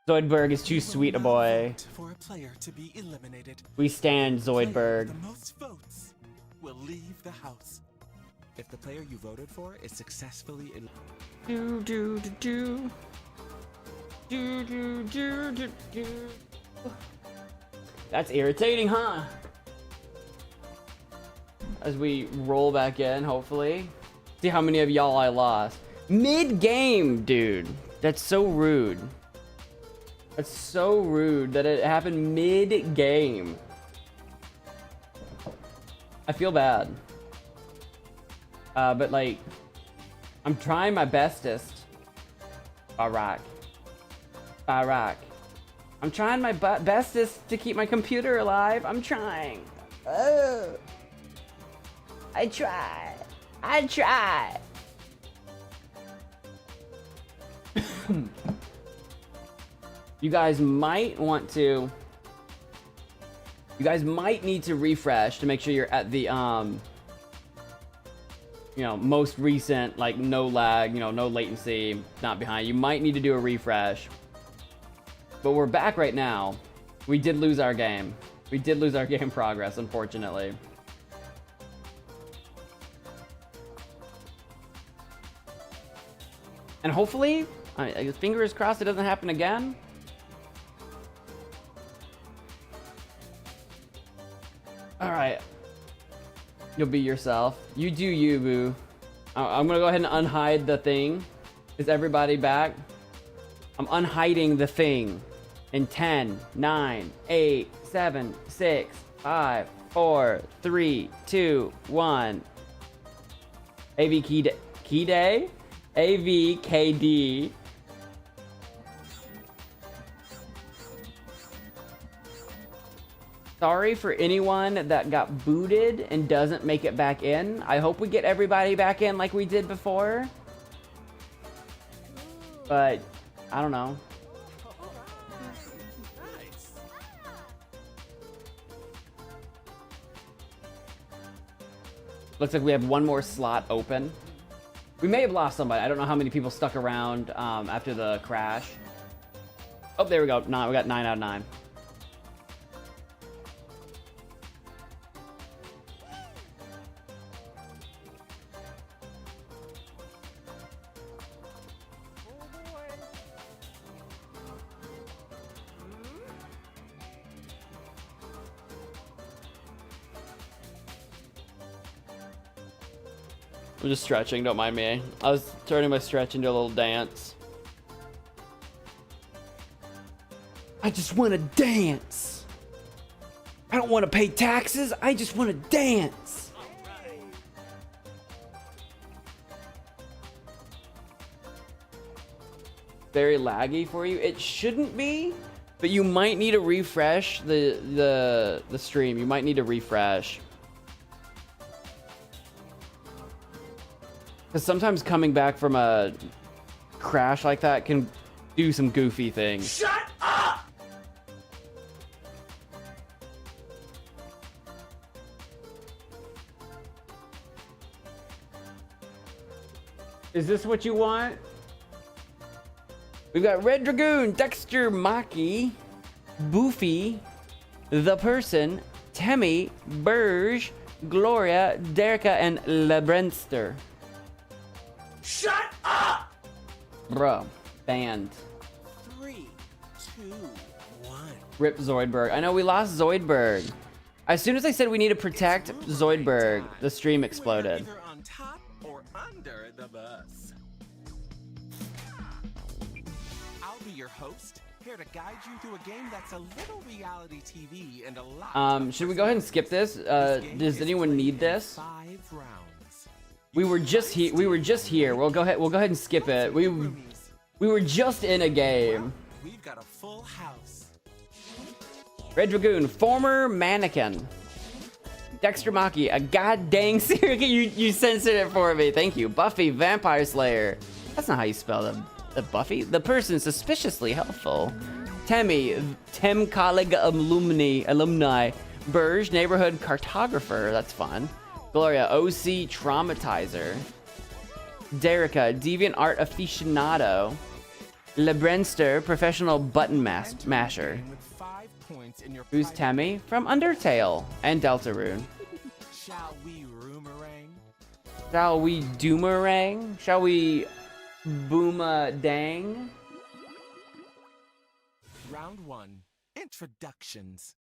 Zoidberg is too We sweet a will now boy. vote for a player to be eliminated. We stand Player Zoidberg. with the most votes will leave the house. If the player you voted for is successfully That's irritating, huh? As we roll back in, hopefully. See how many of y'all I lost. Mid-game, dude. That's so rude. That's so rude that it happened mid-game. I feel bad. But like, I'm trying my bestest. Barack. I'm trying my bestest to keep my computer alive. I'm trying. Oh. I try. I try. You guys might want to. You guys might need to refresh to make sure you're at the you know, most recent, like no lag, you know, no latency, not behind. You might need to do a refresh. But we're back right now. We did lose our game. We did lose our game progress, unfortunately. And hopefully, fingers crossed it doesn't happen again. All right. You'll be yourself. You do you, boo. I'm gonna go ahead and unhide the thing. Is everybody back? I'm unhiding the thing. In 10, 9, 8, 7, 6, 5, 4, 3, 2, 1. AV key day? AVKD. Sorry for anyone that got booted and doesn't make it back in. I hope we get everybody back in like we did before. But, I don't know. Looks like we have one more slot open. We may have lost somebody. I don't know how many people stuck around after the crash. Oh, there we go. No, we got 9 out of 9. I'm just stretching, don't mind me. I was turning my stretch into a little dance. I just want to dance. I don't want to pay taxes. I just want to dance. Very laggy for you. It shouldn't be, but you might need to refresh the stream. You might need to refresh. Because sometimes coming back from a crash like that can do some goofy things. Shut up! Is this what you want? We've got Red Dragoon, Dexter Maki, Boofy, The Person, Temmie, Burge, Gloria, Dereka, and Lebrenster. Shut up! Bro, banned. 3, 2, 1. Rip Zoidberg. I know we lost Zoidberg. As soon as I said we need to protect Zoidberg, the stream exploded. Either on top or under the bus. I'll be your host, here to guide you through a game that's a little reality TV and a lot. Should we go ahead and skip this? Does anyone need this? 5 rounds. We were just here. We were just here. We'll go ahead and skip it. We were just in a game. We've got a full house. Red Dragoon, former mannequin. Dexter Maki, a god dang serial. You censored it for me. Thank you. Buffy, Vampire Slayer. That's not how you spell the Buffy. The person suspiciously helpful. Temmie, Tem Colleague Alumni. Burge, neighborhood cartographer. That's fun. Gloria, OC Traumatizer. Dereka, Deviant Art Aficionado. Lebrenster, Professional Button Masher. Who's Temmie? From Undertale and Deltarune. Shall we roomerang? Shall we doomerang? Shall we boom-a-dang? Round 1. Introductions.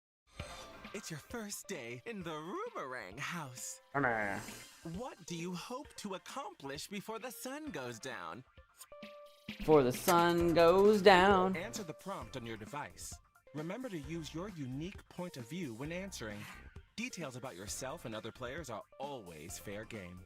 It's your first day in the Roomerang house. What do you hope to accomplish before the sun goes down? Before the sun goes down. Answer the prompt on your device. Remember to use your unique point of view when answering. Details about yourself and other players are always fair game.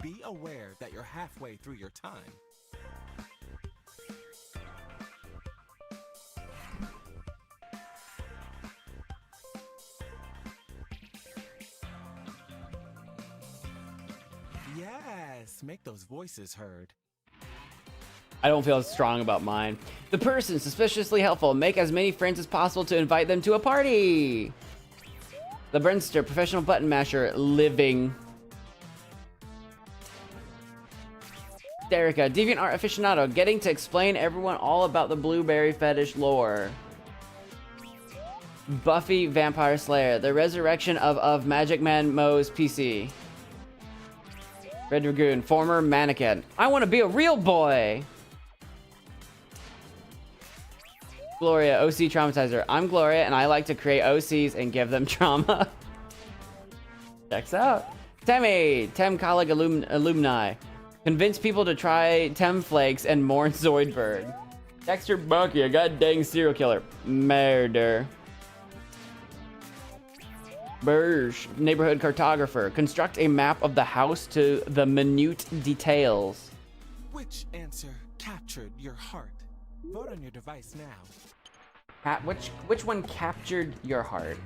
be aware that you're halfway through your time. Yes, make those voices heard. I don't feel strong about mine. The person suspiciously helpful. Make as many friends as possible to invite them to a party. The Brenster, professional button masher, living. Derica, deviant art aficionado, getting to explain everyone all about the blueberry fetish lore. Buffy, vampire slayer, the resurrection of MagicManMo's PC. Red Dragoon, former mannequin. I want to be a real boy. Gloria, OC traumatizer. I'm Gloria, and I like to create OCs and give them trauma. Checks out. Temmie, Tem Colleague alumni. Convince people to try Tem Flakes and mourn Zoidberg. Dexter Bucky, a goddamn serial killer. Murder. Burge, neighborhood cartographer. Construct a map of the house to the minute details. Which answer captured your heart? Vote on your device now. Which one captured your heart?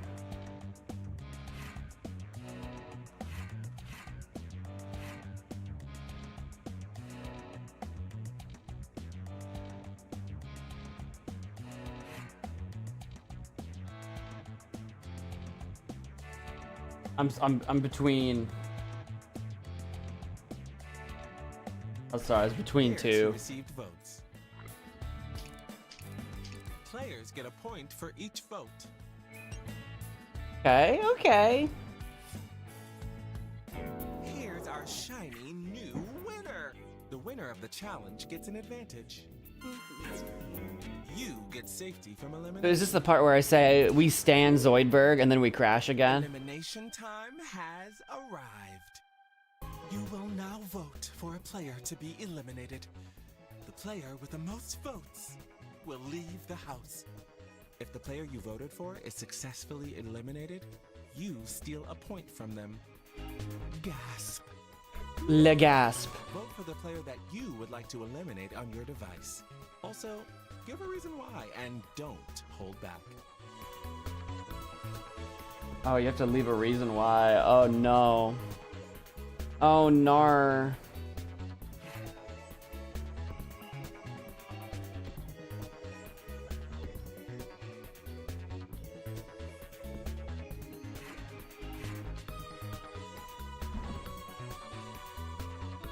I'm between. Oh, sorry, I was between Players who two. received votes. Players get a point for each vote. Okay, okay. Here's our shiny new winner. The winner of the challenge gets an advantage. You get safety from So elimination. is this the part where I say we stand Zoidberg and then we crash again? Elimination time has arrived. You will now vote for a player to be eliminated. The player with the most votes will leave the house. If the player you voted for is successfully eliminated, you steal a point from them. Gasp. Le gasp. Vote for the player that you would like to eliminate on your device. Also, give a reason why and don't hold back. Oh, you have to leave a reason why. Oh no. Oh no.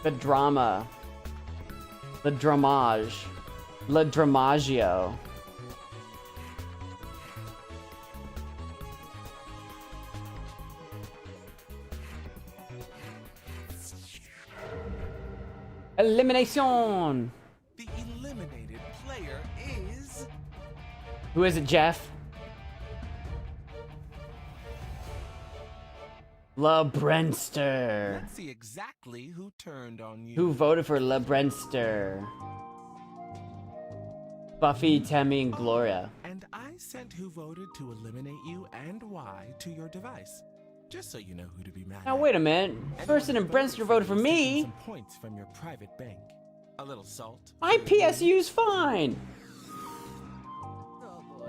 The drama. The dramage. Le dramaggio. Elimination. The eliminated player is... Who is it, Jeff? LeBrenster. Let's see exactly who turned on you. Who voted for LeBrenster? Buffy, Temmie, and Gloria. And I sent who voted to eliminate you and why to your device. Just so you know who to be mad Now at. wait a minute. Person and Brenster voted for you is taking me. Some points from your private bank. A little salt. My PSU's fine.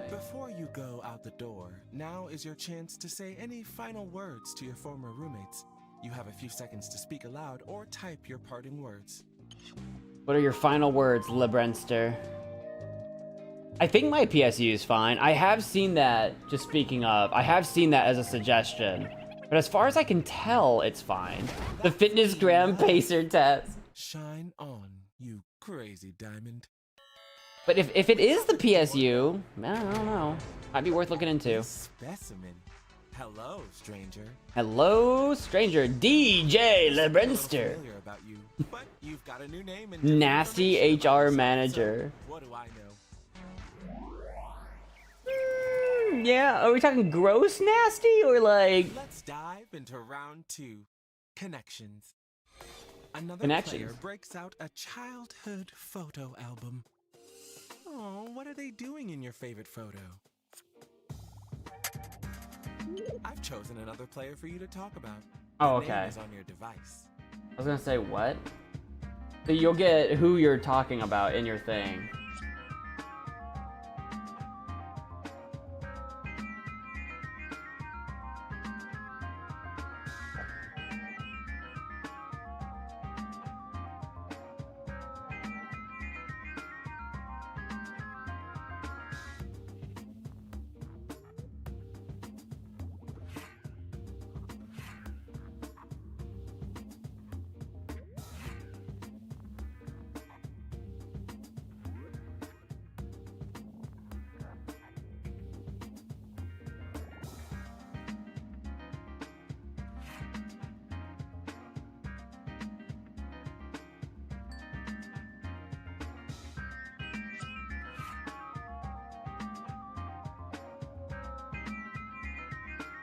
Before you go out the door, now is your chance to say any final words to your former roommates. You have a few seconds to speak aloud or type your parting words. What are your final words, LeBrenster? I think my PSU is fine. I have seen that, just speaking of, I have seen that as a suggestion. But as far as I can tell, it's fine. The fitness gram pacer test. Shine on, you crazy diamond. But if it is the PSU, I don't know. Might be worth looking into. Specimen. Hello, stranger. Hello, stranger. DJ I'm a little LeBrenster. familiar about you, but you've got a new name and Nasty information about HR yourself, manager. so what do I know? Yeah, are we talking gross nasty or like... Let's dive into round 2. Connections. Another Connections. player breaks out a childhood photo album. Oh, what are they doing in your favorite photo? I've chosen another player for you to talk about. Oh, Their name okay. is on your device. I was gonna say what? So you'll get who you're talking about in your thing.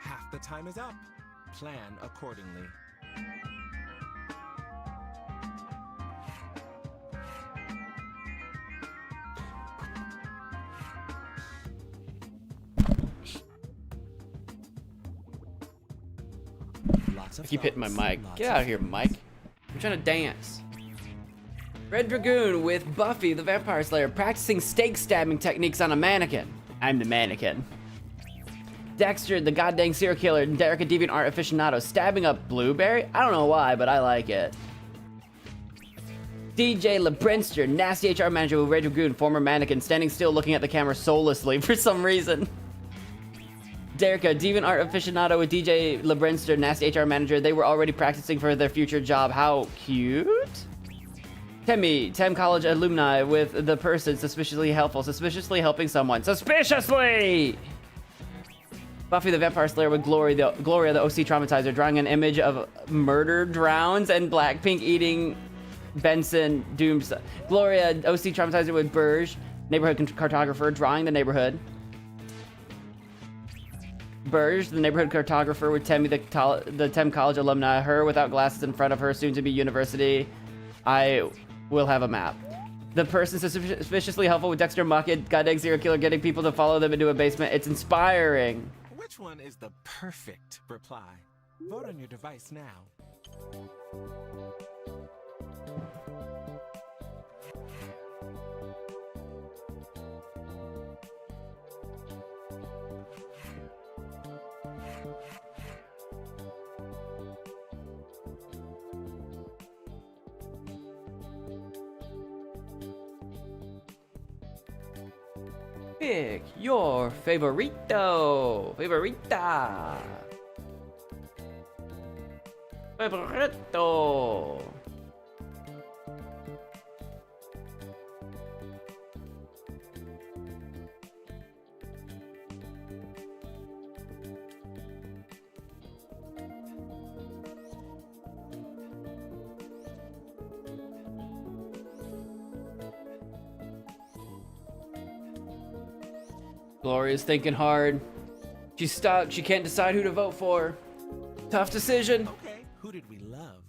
Half the time is up. Plan accordingly. Lots of I keep hitting my thoughts, mic. lots Get of out of here, Mike. I'm trying to dance. Red Dragoon with Buffy the Vampire Slayer practicing stake stabbing techniques on a mannequin. I'm the mannequin. Dexter, the goddamn serial killer, and Derek, a deviant art aficionado, stabbing up Blueberry? I don't know why, but I like it. DJ LeBrinster, nasty HR manager with Red Dragoon, former mannequin, standing still looking at the camera soullessly for some reason. Derek, a deviant art aficionado with DJ LeBrinster, nasty HR manager. They were already practicing for their future job. How cute. Tem college alumni with the person suspiciously helpful, suspiciously helping someone. Suspiciously! Buffy the Vampire Slayer with Gloria, the OC Traumatizer, drawing an image of murder drowns and Blackpink eating Benson Dooms. Gloria, OC Traumatizer with Burge, neighborhood cartographer, drawing the neighborhood. Burge, the neighborhood cartographer with Temmie, the Tem college alumni. Her without glasses in front of her, soon to be university. I will have a map. The person suspiciously helpful with Dexter Muckett, goddamn serial killer, getting people to follow them into a basement. It's inspiring. Which one is the perfect reply? Vote on your device now. Pick your favorito. Favorita. Favorito. Gloria's thinking hard. She's stuck. She can't decide who to vote for. Tough decision. Okay, who did we love?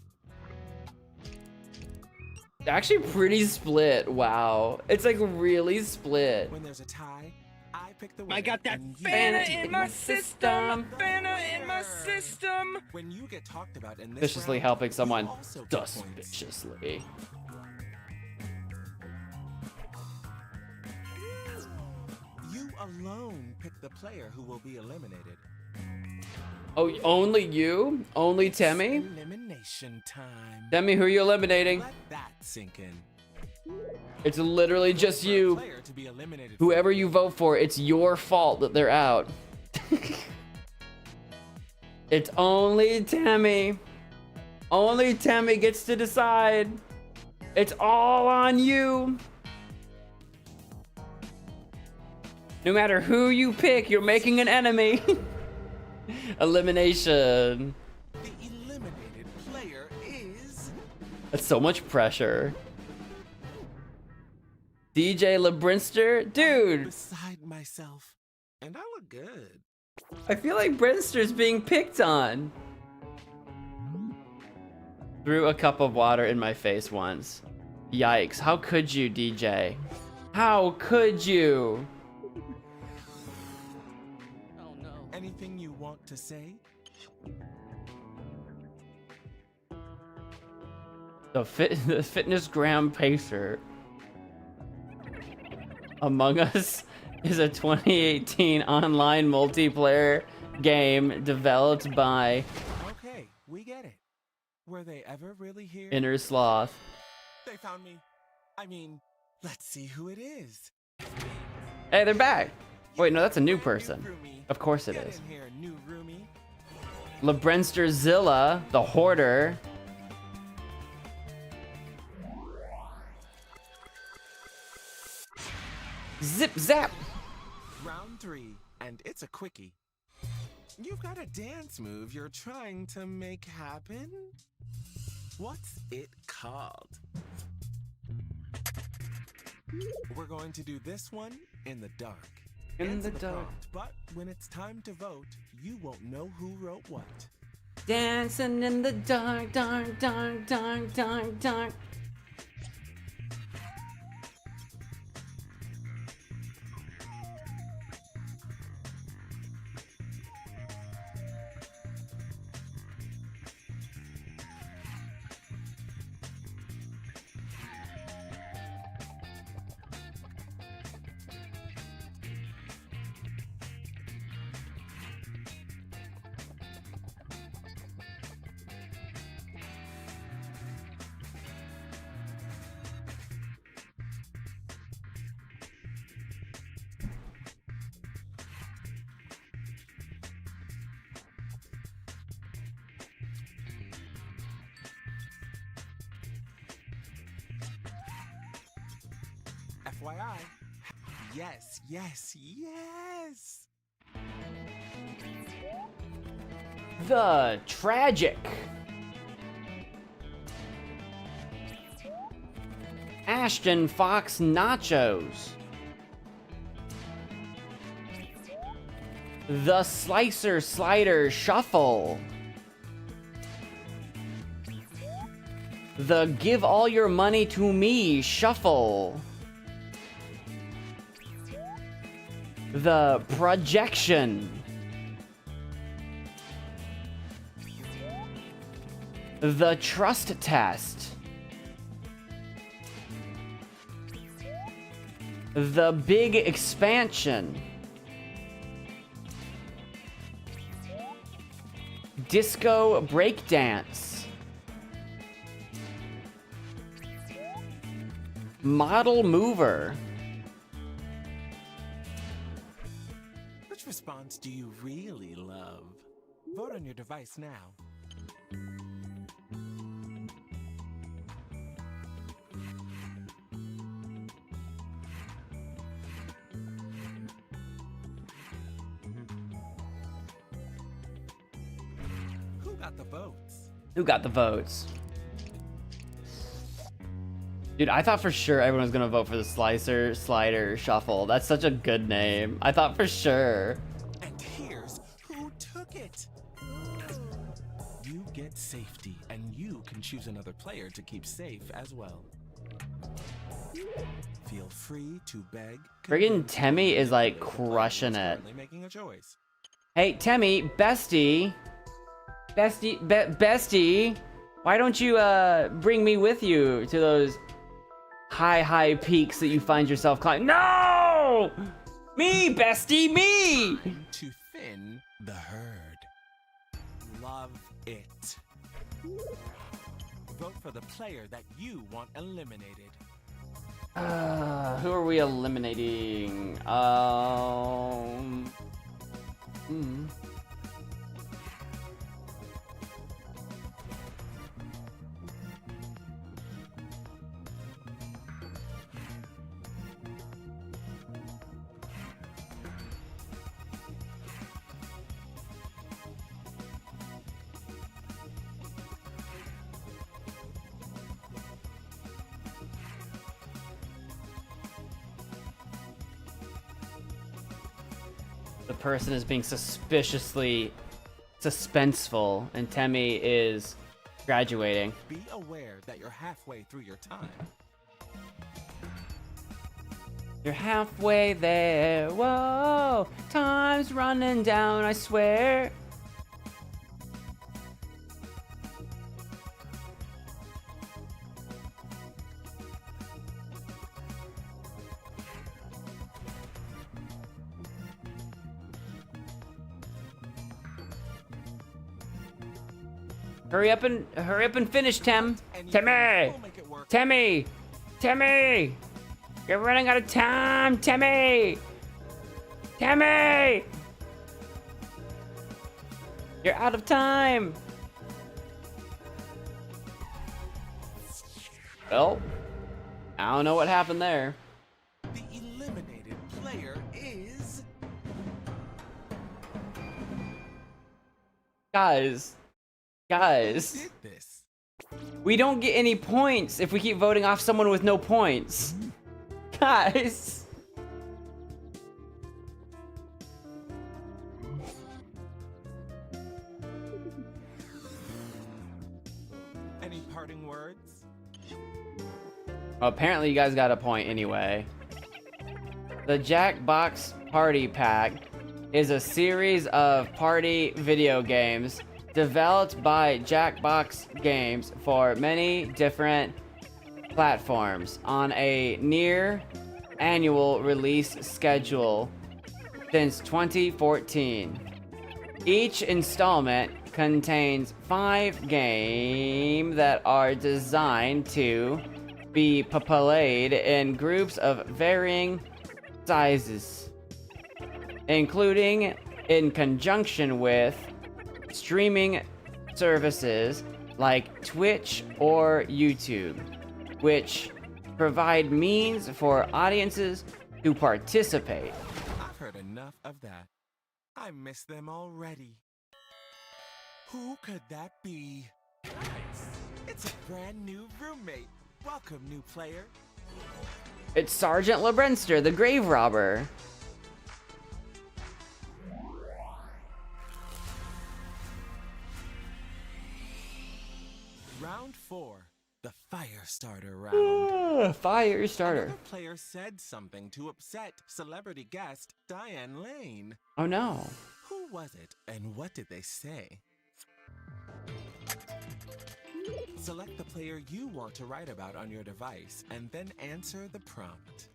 Actually pretty split. Wow. It's like really split. When there's a tie, I pick the winner. I got that and you Fanta get in to my pick system. the Fanta in my winner. system. When you get talked about in this Suspiciously round, helping you someone. also get points. Suspiciously. You alone pick the player who will be eliminated. Oh, only you? Only Temmie? Elimination time. Temmie, who are you eliminating? Let that sink in. It's literally just you. Player to be eliminated. Whoever you vote for, it's your fault that they're out. It's only Temmie. Only Temmie gets to decide. It's all on you. No matter who you pick, you're making an enemy. Elimination. The eliminated player is That's so much pressure. DJ LeBrinster? Dude, beside myself, and I look good. I feel like Brinster's being picked on. Threw a cup of water in my face once. Yikes, how could you, DJ? How could you? Oh no. Anything you want to say? The fitness gram pacer. Among Us is a 2018 online multiplayer game developed by Okay, we get it. Were they ever really here? Inner Sloth. They found me. I mean, let's see who it is. Hey, they're back. Wait, no, that's a new Brand person. roomie. Of course it Get is. in here, new roomie. LeBrensterzilla, the Hoarder. Zip zap. Round 3, and it's a quickie. You've got a dance move you're trying to make happen? What's it called? We're going to do this one in the dark. In Answer the dark. prompt, but when it's time to vote, you won't know who wrote what. Dancing in the dark, dark, dark, dark, dark, dark. FYI. Yes, yes, yes! The Tragic. Ashton Fox Nachos. The Slicer Slider Shuffle. The Give All Your Money to Me Shuffle. The Projection. The Trust Test. The Big Expansion. Disco Breakdance. Model Mover. Which response do you really love? Vote on your device now. Who got the votes? Who got the votes? Dude, I thought for sure everyone was gonna vote for the Slicer Slider Shuffle. That's such a good name. I thought for sure. And here's who took it. You get safety, and you can choose another player to keep safe as well. Feel free to beg. Friggin' Temmie is like crushing it. Currently making a choice. Hey, Temmie, bestie. Bestie, why don't you bring me with you to those high peaks that you find yourself climbing? No! Me, bestie, me! Time to thin the herd. Love it. Vote for the player that you want eliminated. Who are we eliminating? The person is being suspiciously suspenseful, and Temmie is graduating. Be aware that you're halfway through your time. You're halfway there. Whoa, time's running down, I swear. Hurry up and finish, Tem. Anything, Timmy! we'll make it work. Timmy! Timmy! You're running out of time, Timmy! Timmy! You're out of time! Well, I don't know what happened there. The eliminated player is... Guys. Who Guys. did this? We don't get any points if we keep voting off someone with no points. Guys. Any parting words? Well, apparently you guys got a point anyway. The Jackbox Party Pack is a series of party video games developed by Jackbox Games for many different platforms on a near annual release schedule since 2014. Each installment contains 5 games that are designed to be played in groups of varying sizes, including in conjunction with streaming services like Twitch or YouTube, which provide means for audiences to participate. I've heard enough of that. I miss them already. Who could that be? Nice. It's a brand new roommate. Welcome, new player. It's Sergeant LeBrenster, the grave robber. Round 4, the fire starter round. Fire starter. Another player said something to upset celebrity guest Diane Lane. Oh no. Who was it and what did they say? Select the player you want to write about on your device and then answer the prompt.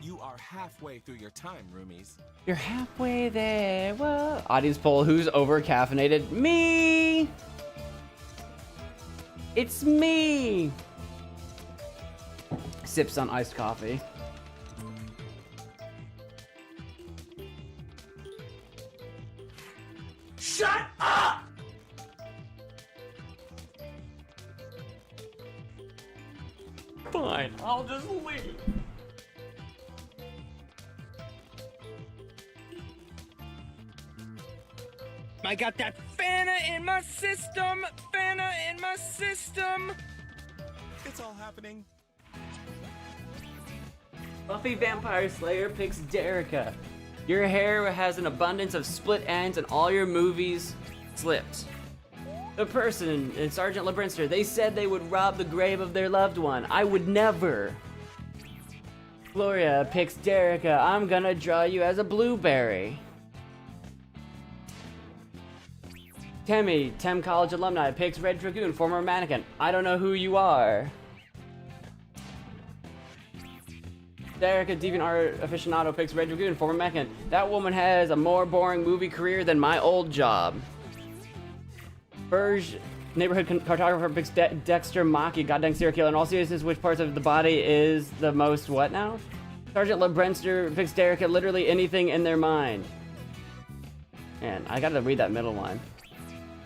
You are halfway through your time, roomies. You're halfway there. Whoa. Audience poll, who's over caffeinated? Me! It's me! Sips on iced coffee. Shut up! Fine, I'll just leave. I got that Fanta in my system! Fanta in my system! It's all happening. Buffy Vampire Slayer picks Derica. Your hair has an abundance of split ends and all your movies slipped. The person in Sergeant LeBrenster, they said they would rob the grave of their loved one. I would never. Gloria picks Derica. I'm gonna draw you as a blueberry. Tem College alumni picks Red Dragoon, former mannequin. I don't know who you are. Derica DeviantArt aficionado picks Red Dragoon, former mannequin. That woman has a more boring movie career than my old job. Burge neighborhood cartographer picks Dexter Maki, goddamn serial killer. In all seriousness, which parts of the body is the most what now? Sergeant LeBrenster picks Derica, literally anything in their mind. Man, I gotta read that middle line.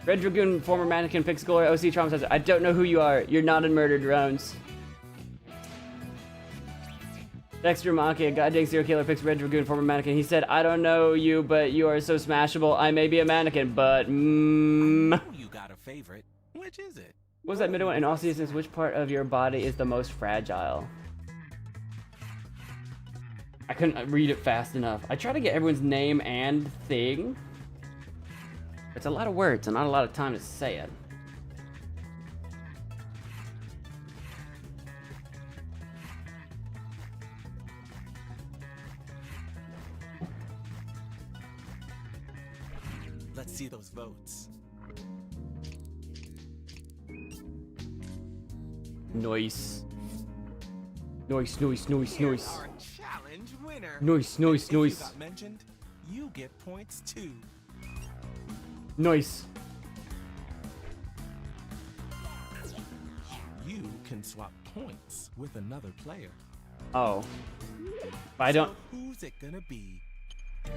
Red Dragoon, former mannequin, picks Gloria, OC traumatized. I don't know who you are. You're not in Murder Drones. Dexter Monkey, a goddamn serial killer, picks Red Dragoon, former mannequin. He said, I don't know you, but you are so smashable. I may be a mannequin, but I know you got a favorite. Which is it? What was that middle one? In all seasons, which part of your body is the most fragile? I couldn't read it fast enough. I try to get everyone's name and thing. It's a lot of words and not a lot of time to say it. Let's see those votes. Noise. Noise, noise, noise, Here's noise. our challenge winner. Noise, noise, If you noise. got mentioned, you get points too. Noise. You can swap points with another player. Oh. I don't. So who's it gonna be?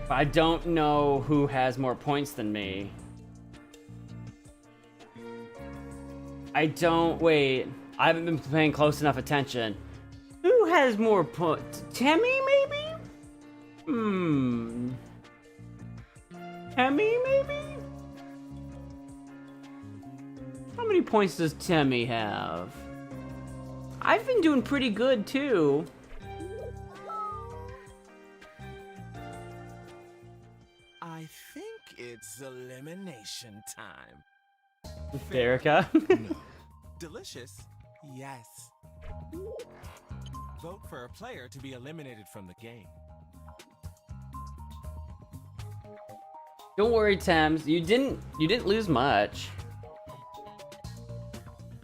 I don't know who has more points than me. I don't. Wait. I haven't been paying close enough attention. Who has more points? Tammy, maybe? Tammy, maybe? How many points does Tammy have? I've been doing pretty good, too. I think it's elimination time. Derica? No. Delicious? Yes. Vote for a player to be eliminated from the game. Don't worry, Thames. You didn't lose much.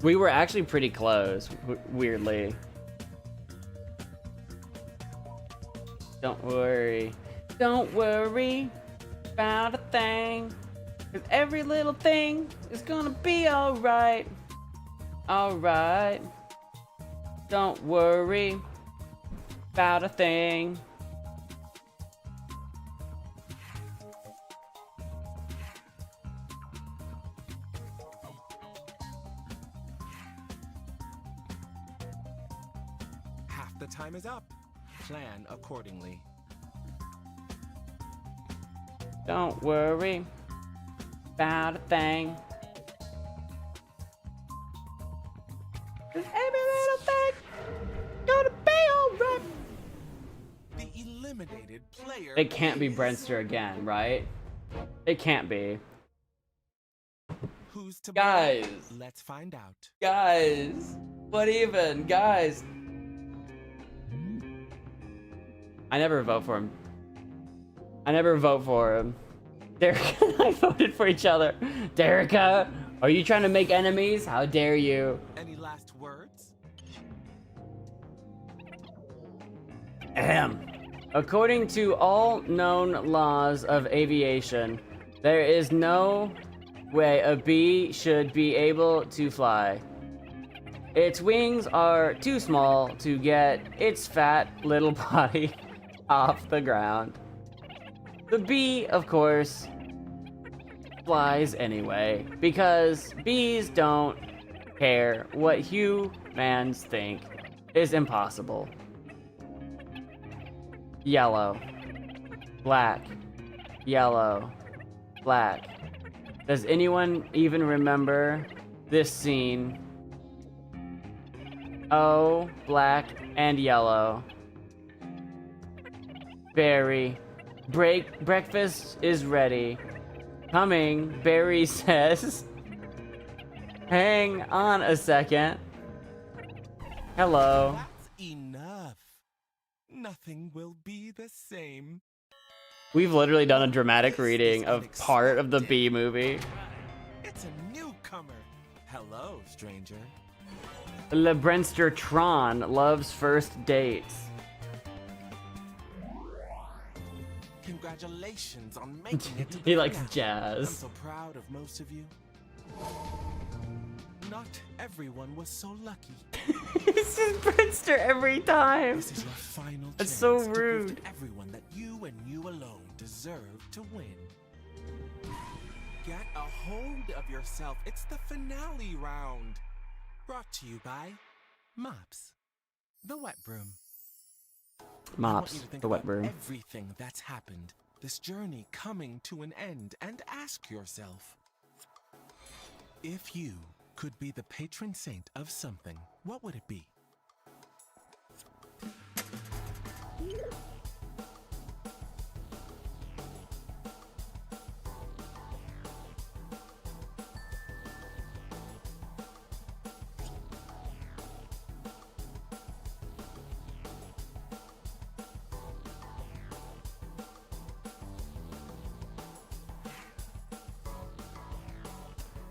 We were actually pretty close, weirdly. Don't worry. Don't worry about a thing. 'Cause every little thing is gonna be alright. Alright. Don't worry about a thing. Half the time is up. Plan accordingly. Don't worry about a thing. 'Cause every little thing gonna be alright. The eliminated player. It can't be is- Brentster again, right? It can't be. Who's to Guys. blame? Let's find out. Guys, what even? Guys. I never vote for him. I never vote for him. Derica and I voted for each other. Derica, are you trying to make enemies? How dare you? Any last words? Ahem. According to all known laws of aviation, there is no way a bee should be able to fly. Its wings are too small to get its fat little body off the ground. The bee, of course, flies anyway, because bees don't care what humans think is impossible. Yellow, black, yellow, black. Does anyone even remember this scene? Oh, black and yellow. Barry, breakfast is ready. Coming, Barry says. Hang on a second. Hello. That's enough. Nothing will be the same. We've literally done a dramatic This reading is of part of the unexpected. Bee movie. It's a newcomer. Hello, stranger. Le Brenster Tron loves first dates. Congratulations on making it to the He likes finale. jazz. I'm so proud of most of you. Not everyone was so lucky. This is Brenster every time. This is your final That's chance so to prove rude. to everyone that you and you alone deserve to win. Get a hold of yourself. It's the finale round. Brought to you by Mops, the wet broom. I want Mops, you to think the wet about broom. everything that's happened, this journey coming to an end, and ask yourself, if you could be the patron saint of something, what would it be?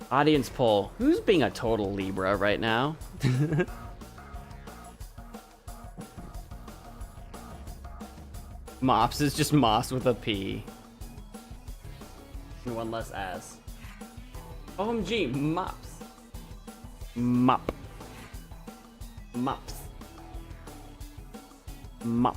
Audience poll. Who's being a total Libra right now? Mops is just Moss with a P. And one less S. OMG, Mops. Mop. Mops. Mop.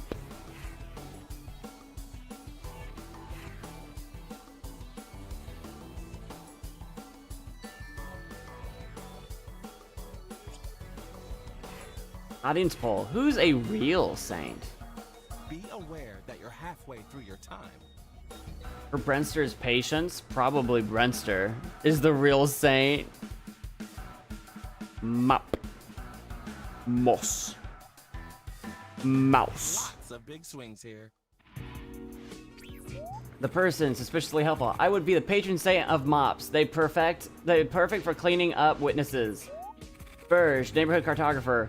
Audience poll. Who's a real saint? Be aware that you're halfway through your time. For Brenster's patience, probably Brenster is the real saint. Mop. Moss. Mouse. Lots of big swings here. The person suspiciously helpful. I would be the patron saint of mops. They perfect for cleaning up witnesses. Burge, neighborhood cartographer.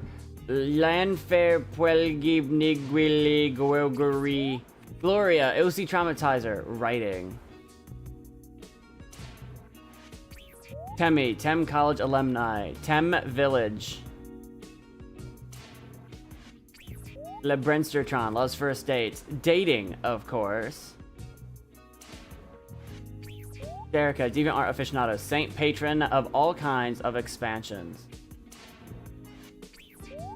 Landfair Puelgi Niguili Guelguri. Gloria, OC traumatizer. Writing. Temi, Tem College alumni. Tem Village. Le Brenstertron, loves first dates. Dating, of course. Jerica, Deviant Art Aficionado, Saint Patron of all kinds of expansions.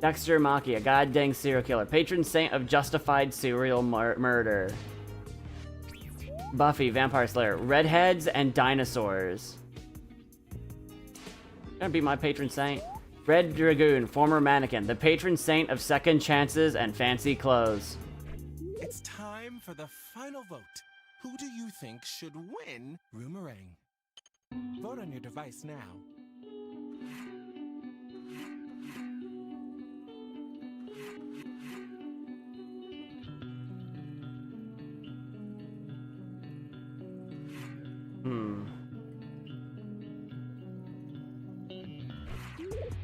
Dexter Maki, a goddamn serial killer. Patron saint of justified serial murder. Buffy, Vampire Slayer, redheads and dinosaurs. Gonna be my patron saint. Red Dragoon, former mannequin, the patron saint of second chances and fancy clothes. It's time for the final vote. Who do you think should win Roomerang? Vote on your device now.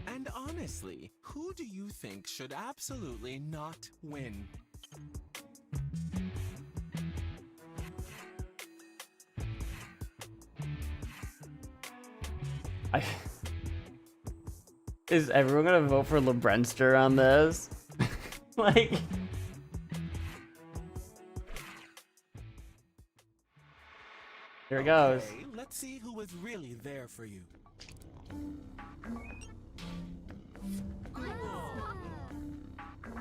And honestly, who do you think should absolutely not win? Is everyone gonna vote for LeBrenster on this? Like... Here it goes. Okay, let's see who was really there for you.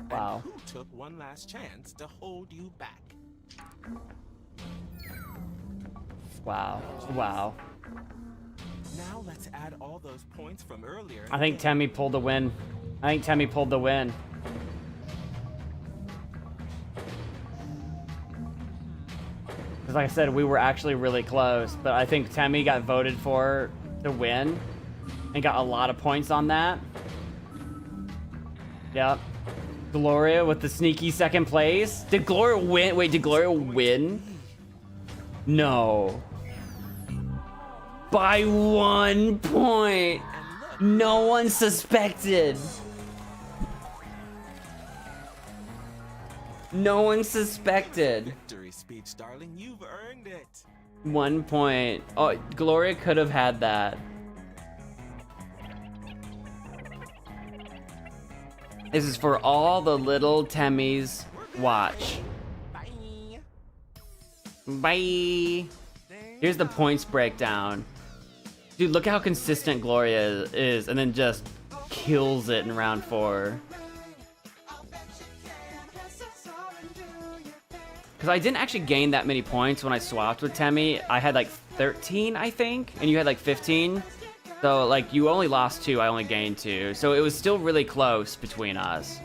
Wow. And who took one last chance to hold you back? Wow. Wow. Now let's add all those points from earlier. I think Temi pulled the win. I think Temi pulled the win. Because like I said, we were actually really close, but I think Temi got voted for to win and got a lot of points on that. Yep. Gloria with the sneaky second place. Did Gloria win? Wait, did Gloria win? No. By 1 point. No one suspected. No one suspected. Victory speech, darling. You've earned it. 1 point. Oh, Gloria could have had that. This is for all the little Temis. Watch. Bye. Bye. Here's the points breakdown. Dude, look how consistent Gloria is, and then just kills it in round 4. Because I didn't actually gain that many points when I swapped with Temi. I had like 13, I think, and you had like 15. So like you only lost 2, I only gained 2. So it was still really close between us.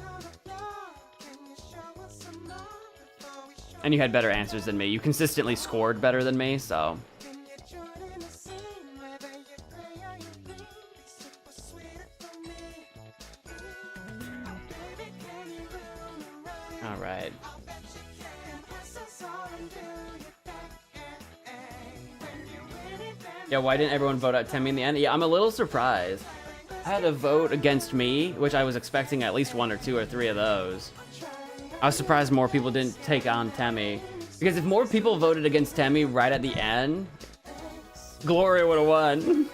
And you had better answers than me. You consistently scored better than me, so. All right. Yeah, why didn't everyone vote out Temmie in the end? Yeah, I'm a little surprised. I had a vote against me, which I was expecting at least 1 or 2 or 3 of those. I was surprised more people didn't take on Temmie. Because if more people voted against Temmie right at the end, Gloria would have won.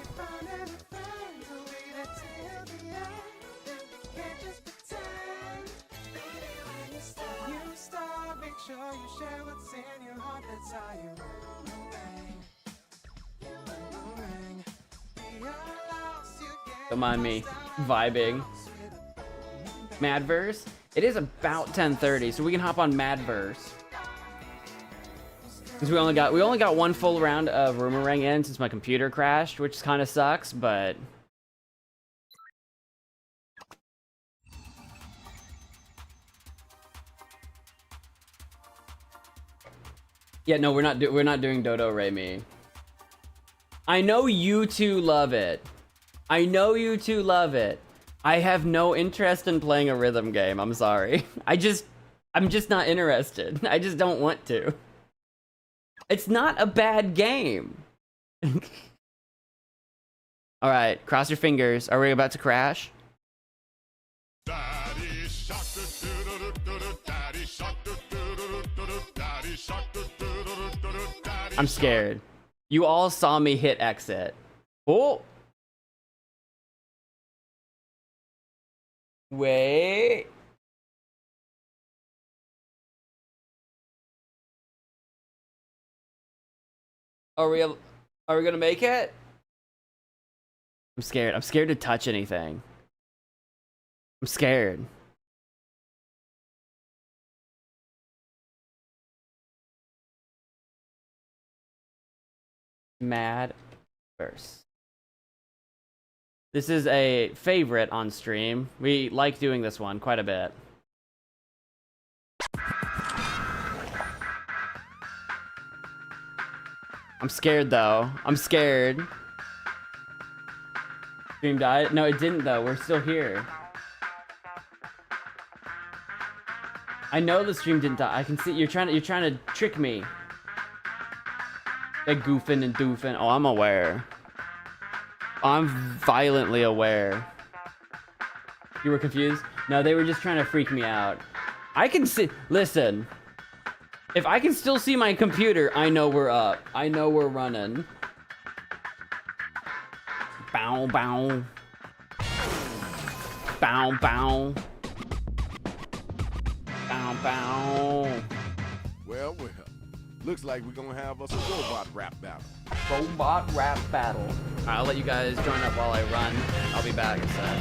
Don't mind me vibing. Madverse? It is about 10:30, so we can hop on Madverse. Because we only got 1 full round of Rumorang in since my computer crashed, which kind of sucks, but yeah, no, we're not doing Dodo Remi. I know you two love it. I know you two love it. I have no interest in playing a rhythm game. I'm sorry. I'm just not interested. I just don't want to. It's not a bad game. All right, cross your fingers. Are we about to crash? I'm scared. You all saw me hit exit. Oh. Wait. Are we gonna make it? I'm scared. I'm scared to touch anything. I'm scared. Mad verse. This is a favorite on stream. We like doing this one quite a bit. I'm scared though. I'm scared. Stream died? No, it didn't though. We're still here. I know the stream didn't die. I can see you're trying to trick me. They're goofing and doofing. Oh, I'm aware. I'm violently aware. You were confused? No, they were just trying to freak me out. I can see. Listen. If I can still see my computer, I know we're up. I know we're running. Bow, bow. Bow, bow. Bow, bow. Well, well. Looks like we're gonna have us a robot rap battle. Robot rap battle. Alright, I'll let you guys join up while I run. I'll be back in a sec.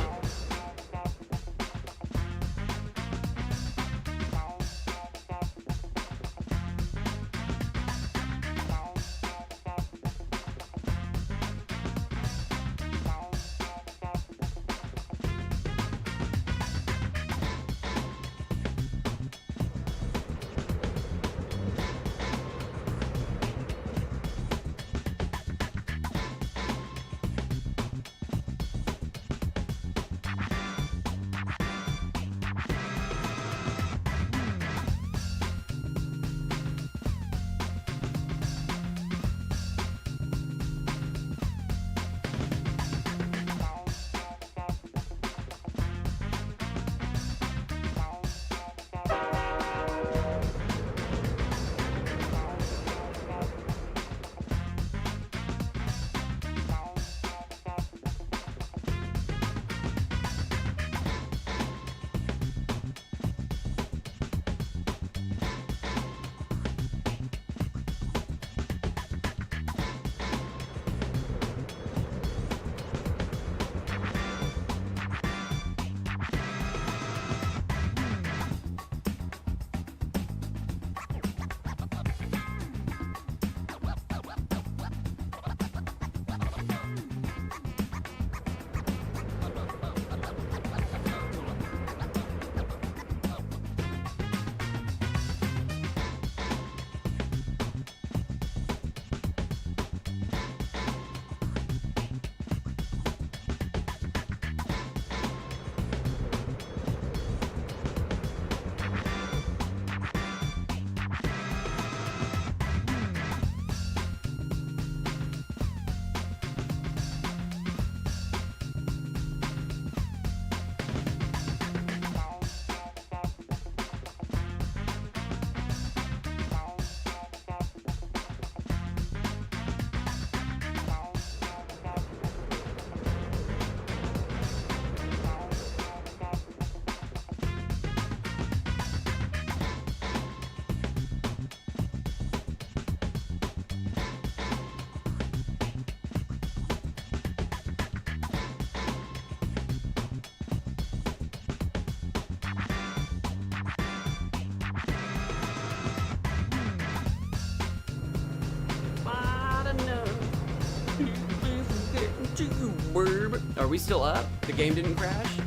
we still up? The game didn't crash?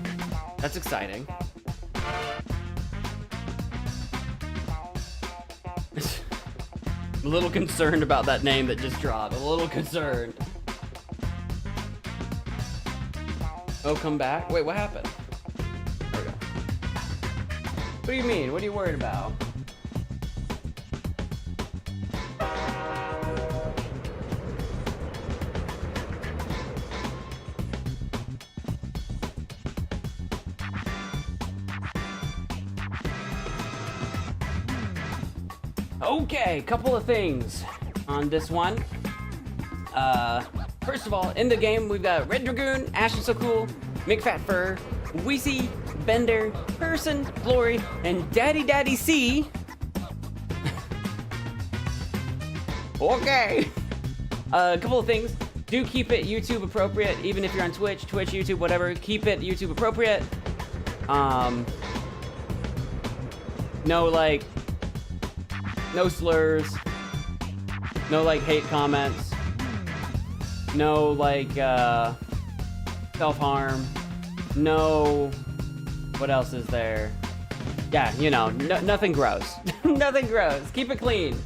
That's exciting. I'm a little concerned about that name that just dropped. A little concerned. Oh, come back? Wait, what happened? There we go. What do you mean? What are you worried about? Okay, couple of things on this one. First of all, in the game, we've got Red Dragoon, Ash is So Cool, McFatFur, Weezy, Bender, Person, Glory, and Daddy C. Okay. A couple of things. Do keep it YouTube appropriate, even if you're on Twitch, YouTube, whatever. Keep it YouTube appropriate. No slurs, no hate comments, no self-harm, no, what else is there? Yeah, you know, nothing gross. Nothing gross. Keep it clean.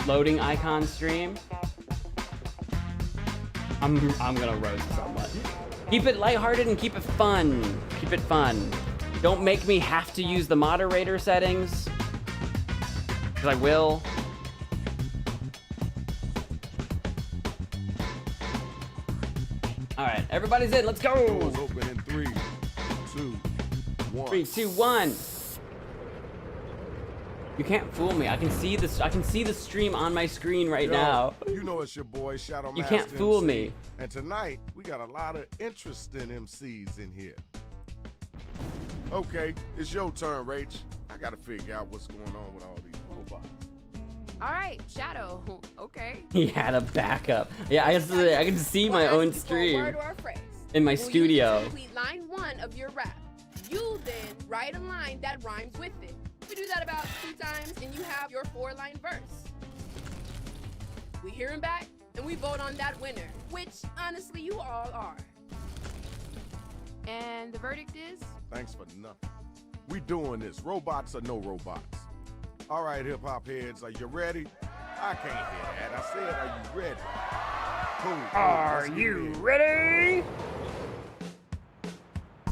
Loading icon stream. I'm gonna roast someone. Keep it lighthearted and keep it fun. Keep it fun. Don't make me have to use the moderator settings. I will. All right, everybody's in. Let's go. Doors open in 3, 2, 1. 3, 2, 1. You can't fool me. I can see this. I can see the stream on my screen right now. You know it's your boy Shadow You Master can't fool MC. me. And tonight we got a lot of interesting MCs in here. Okay, it's your turn, Rach. I gotta figure out what's going on with all these robots. All right, Shadow. Okay. He had a backup. Yeah, I can see my We'll own ask you for a stream word or a phrase. in my We'll studio. use to complete line 1 of your rap. You then write a line that rhymes with it. We do that about 2 times, and you have your 4-line verse. We hear him back, and we vote on that winner, which honestly you all are. And the verdict is? Thanks for nothing. We doing this. Robots or no robots. All right, hip hop heads, are you ready? I can't hear that. I said, are you ready? Cool. Are you ready?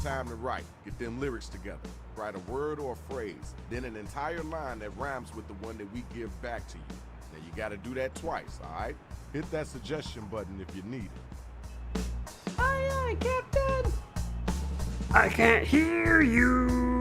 Time to write. Get them lyrics together. Write a word or a phrase, then an entire line that rhymes with the one that we give back to you. Now you gotta do that twice, all right? Hit that suggestion button if you need it. Aye, aye, Captain. I can't hear you.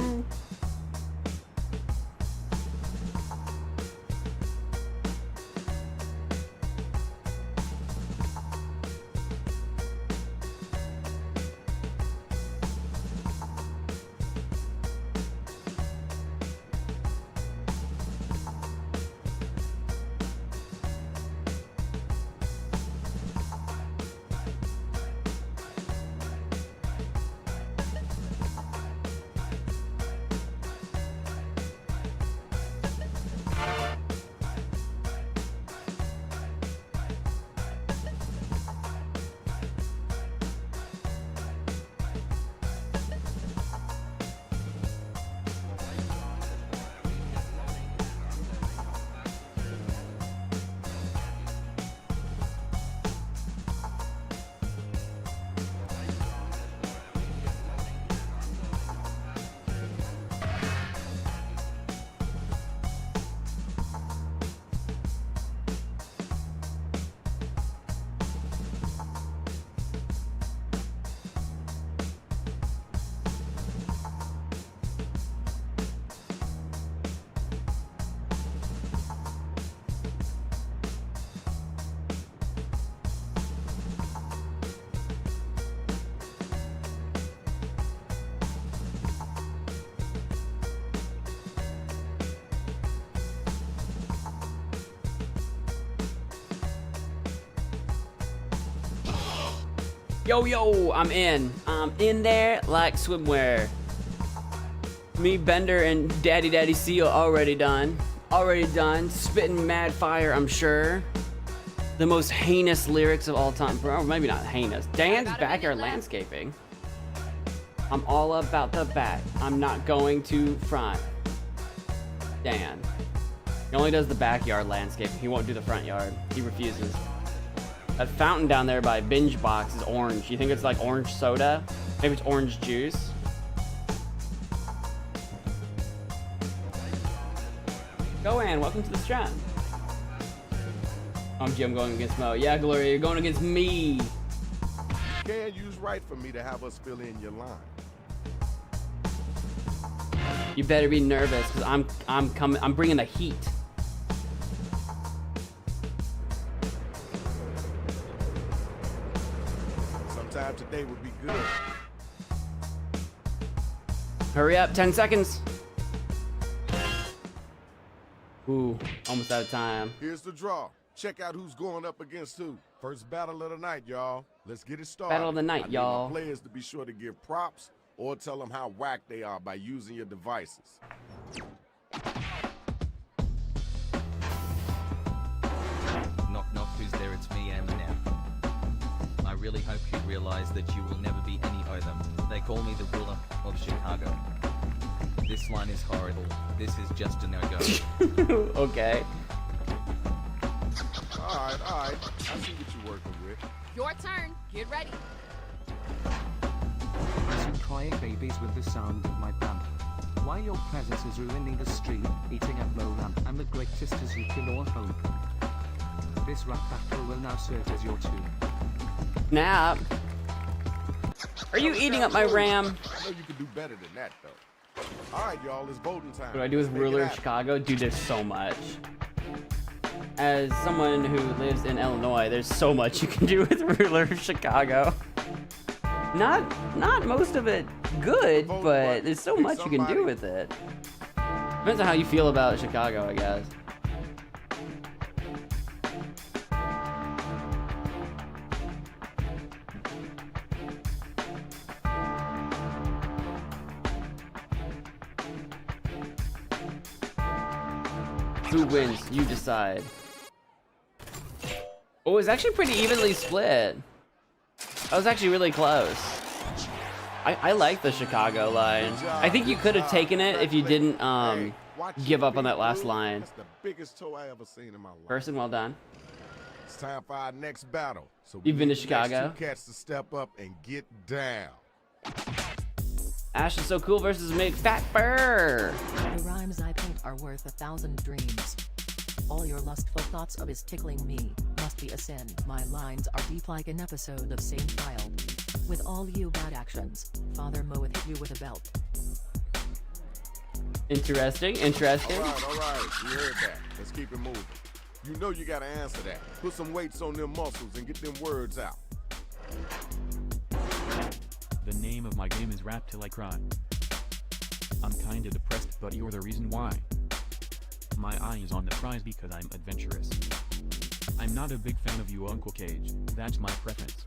Yo, I'm in. I'm in there like swimwear. Me, Bender, and Daddy C are already done. Already done. Spitting mad fire, I'm sure. The most heinous lyrics of all time. Or maybe not heinous. Dan's backyard landscaping. I'm all about the back. I'm not going to front. Dan. He only does the backyard landscaping. He won't do the front yard. He refuses. That fountain down there by BingeBox is orange. You think it's like orange soda? Maybe it's orange juice. Go Ann, welcome to the Strand. I'm Jim going against Mo. Yeah, Gloria, you're going against me. You can't use right for me to have us fill in your line. You better be nervous, because I'm bringing the heat. Sometime today would be good. Hurry up, 10 seconds. Ooh, almost out of time. Here's the draw. Check out who's going up against who. First battle of the night, y'all. Let's get it started. Battle of the night, y'all. I need my players to be sure to give props or tell them how whack they are by using your devices. Knock knock, who's there? It's me, Eminem. I really hope you realize that you will never be any other. They call me the ruler of Chicago. This line is horrible. This is just a no-go. Okay. All right. I see what you're working with. Your turn. Get ready. Some crying babies with the sound of my band. Why your presence is ruining the stream, eating up low ramp, and the greatest as you can all hope. This rap battle will now serve as your tune. Snap. Are you eating up my RAM? I know you can do better than that, though. All right, y'all, it's voting time. What do I do with Ruler of Chicago? Dude, there's so much. As someone who lives in Illinois, there's so much you can do with Ruler of Chicago. Not most of it good, but there's so much you can do with it. Depends on how you feel about Chicago, I guess. Who wins? You decide. Oh, it's actually pretty evenly split. That was actually really close. I like the Chicago line. I think you could have taken it if you didn't give up on that last line. That's the biggest toe I ever seen in my life. Person, well done. It's time for our next battle. So You've been to we need the next Chicago? two cats to step up and get down. Ash is so cool versus Big Fat Burr. The rhymes I paint are worth 1,000 dreams. All your lustful thoughts of is tickling me must be a sin. My lines are deep like an episode of Same File. With all you bad actions, Father Mo would hit you with a belt. Interesting. All right. You heard that. Let's keep it moving. You know you gotta answer that. Put some weights on them muscles and get them words out. The name of my game is Rap Till I Cry. I'm kinda depressed, but you're the reason why. My eye is on the prize because I'm adventurous. I'm not a big fan of you, Uncle Cage. That's my preference.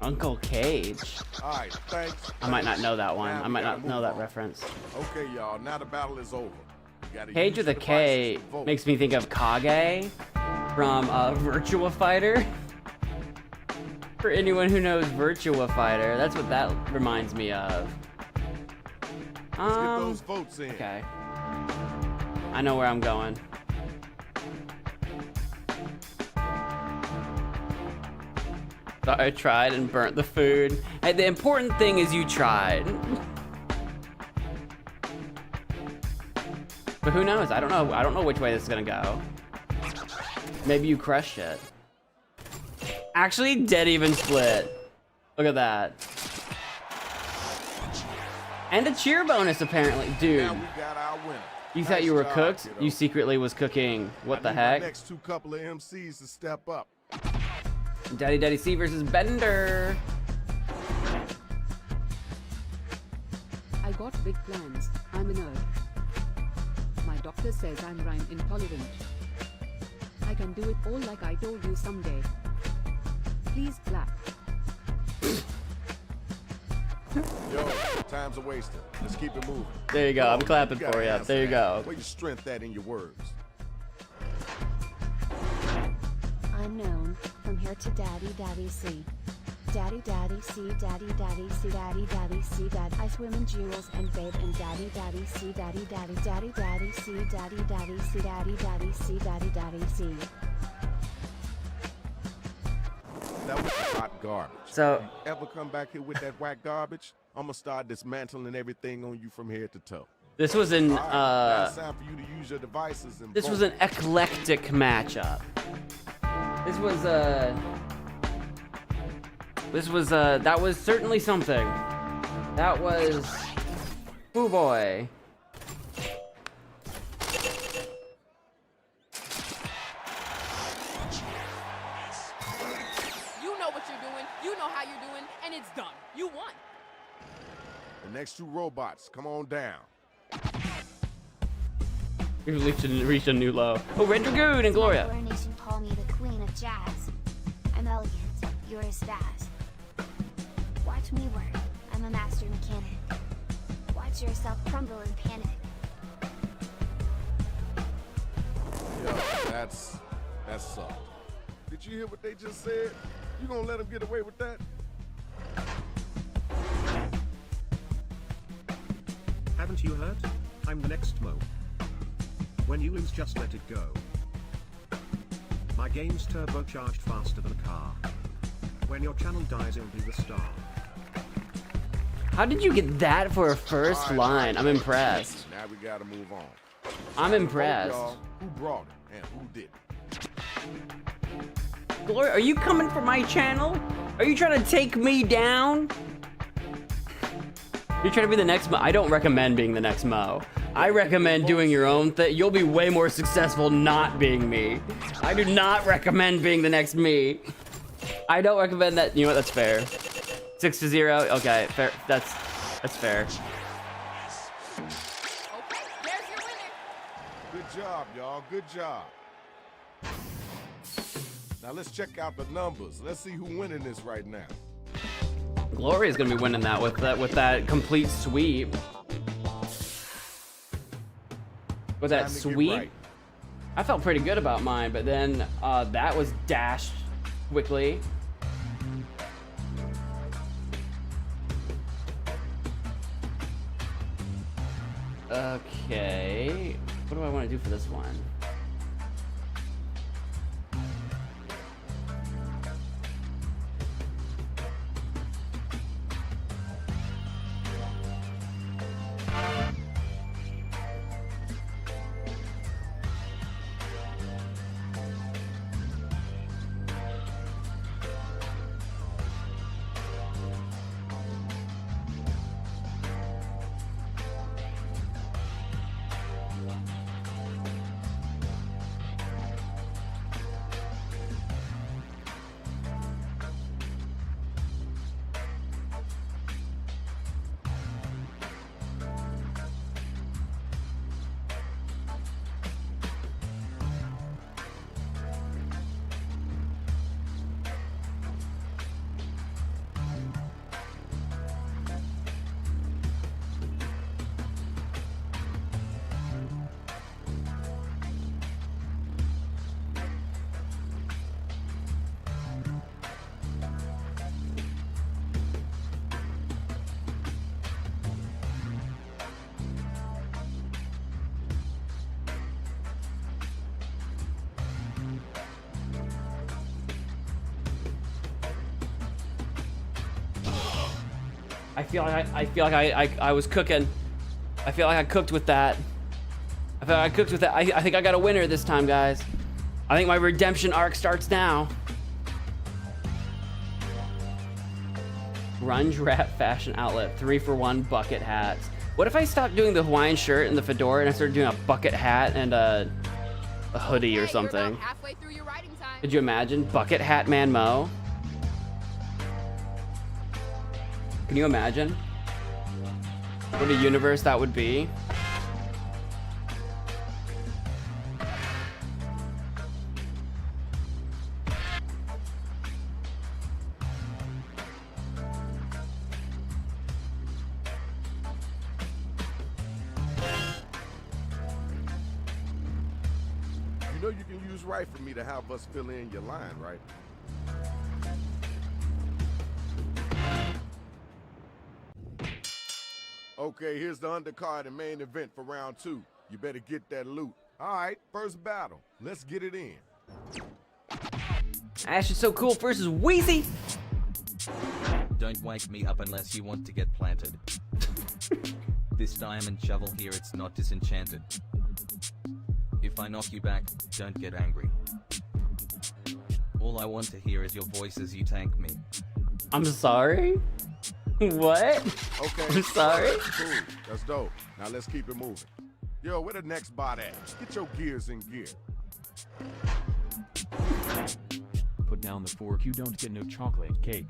Uncle Cage. All right, thanks. I might not know that one. Now I we might gotta not know move that on. reference. Okay, y'all. Now the battle is over. You gotta Cage use with a your K devices to vote. makes me think of Kage from Virtua Fighter. For anyone who knows Virtua Fighter, that's what that reminds me of. Let's get those votes in. Okay. I know where I'm going. Thought I tried and burnt the food. Hey, the important thing is you tried. But who knows? I don't know. I don't know which way this is gonna go. Maybe you crushed it. Actually, dead even split. Look at that. And a cheer bonus, apparently. Dude, Now we got our winner. you thought you were cooked? You secretly was cooking. What the I need heck? My next two couple of MCs to step up. Daddy C versus Bender. I got big plans. I'm a nerd. My doctor says I'm rhyme intolerant. I can do it all like I told you someday. Please clap. Yo, time's a wasted. Let's keep it moving. There you go. I'm clapping gotta for you. answer There you that. go. Where your strength at in your words? unknown, from here to daddy daddy see. Daddy daddy see daddy daddy see daddy daddy see dad. I swim in jewels and bathe in daddy daddy see daddy daddy daddy daddy see daddy daddy see daddy daddy see daddy daddy see. That was hot garbage. So If you ever come back here with that whack garbage, I'm gonna start dismantling everything on you from head to toe. this was an All right, now it's time for you to use your devices and this was vote. an eclectic matchup. That was certainly something. That was Boo Boy. You know what you're doing, you know how you're doing, and it's done. You won. The next two robots, come on down. We've reached a new low. Oh, Red Dragoon and Gloria. My nation call me the queen of jazz. I'm elegant, you're a spaz. Watch me work, I'm a master mechanic. Watch yourself crumble in panic. Yo, that's sucked. Did you hear what they just said? You gonna let them get away with that? Haven't you heard? I'm the next Mo. When you lose, just let it go. My game's turbocharged faster than a car. When your channel dies, it'll be the star. How did you get that for a first line? I'm impressed. Now we gotta move on. I'm impressed. Y'all, who brought it and who didn't? Gloria, are you coming for my channel? Are you trying to take me down? You're trying to be the next Mo. I don't recommend being the next Mo. I recommend doing your own thing. You'll be way more successful not being me. I do not recommend being the next me. I don't recommend that. You know what? That's fair. 6-0. Okay, fair. That's fair. Okay, there's your winner. Good job, y'all. Good job. Now let's check out the numbers. Let's see who's winning this right now. Gloria's gonna be winning that with that complete sweep. With that Time to get sweep, right. I felt pretty good about mine, but then that was dashed quickly. Okay, what do I want to do for this one? I feel like I was cooking. I feel like I cooked with that. I think I got a winner this time, guys. I think my redemption arc starts now. Grunge rap fashion outlet, 3-for-1 bucket hats. What if I stopped doing the Hawaiian shirt and the fedora and I started doing a bucket hat and a hoodie or something? Halfway through your writing time. Could you imagine? Bucket hat man Mo? Can you imagine what a universe that would be? You know you can use right for me to have us fill in your line, right? Okay, here's the undercard and main event for round 2. You better get that loot. All right, first battle. Let's get it in. Ash is so cool versus Wheezy. Don't wake me up unless you want to get planted. This diamond shovel here, it's not disenchanted. If I knock you back, don't get angry. All I want to hear is your voice as you tank me. I'm sorry? What? Okay. I'm sorry? Cool. That's dope. Now let's keep it moving. Yo, where the next bot at? Get your gears in gear. Put down the fork, you don't get no chocolate cake.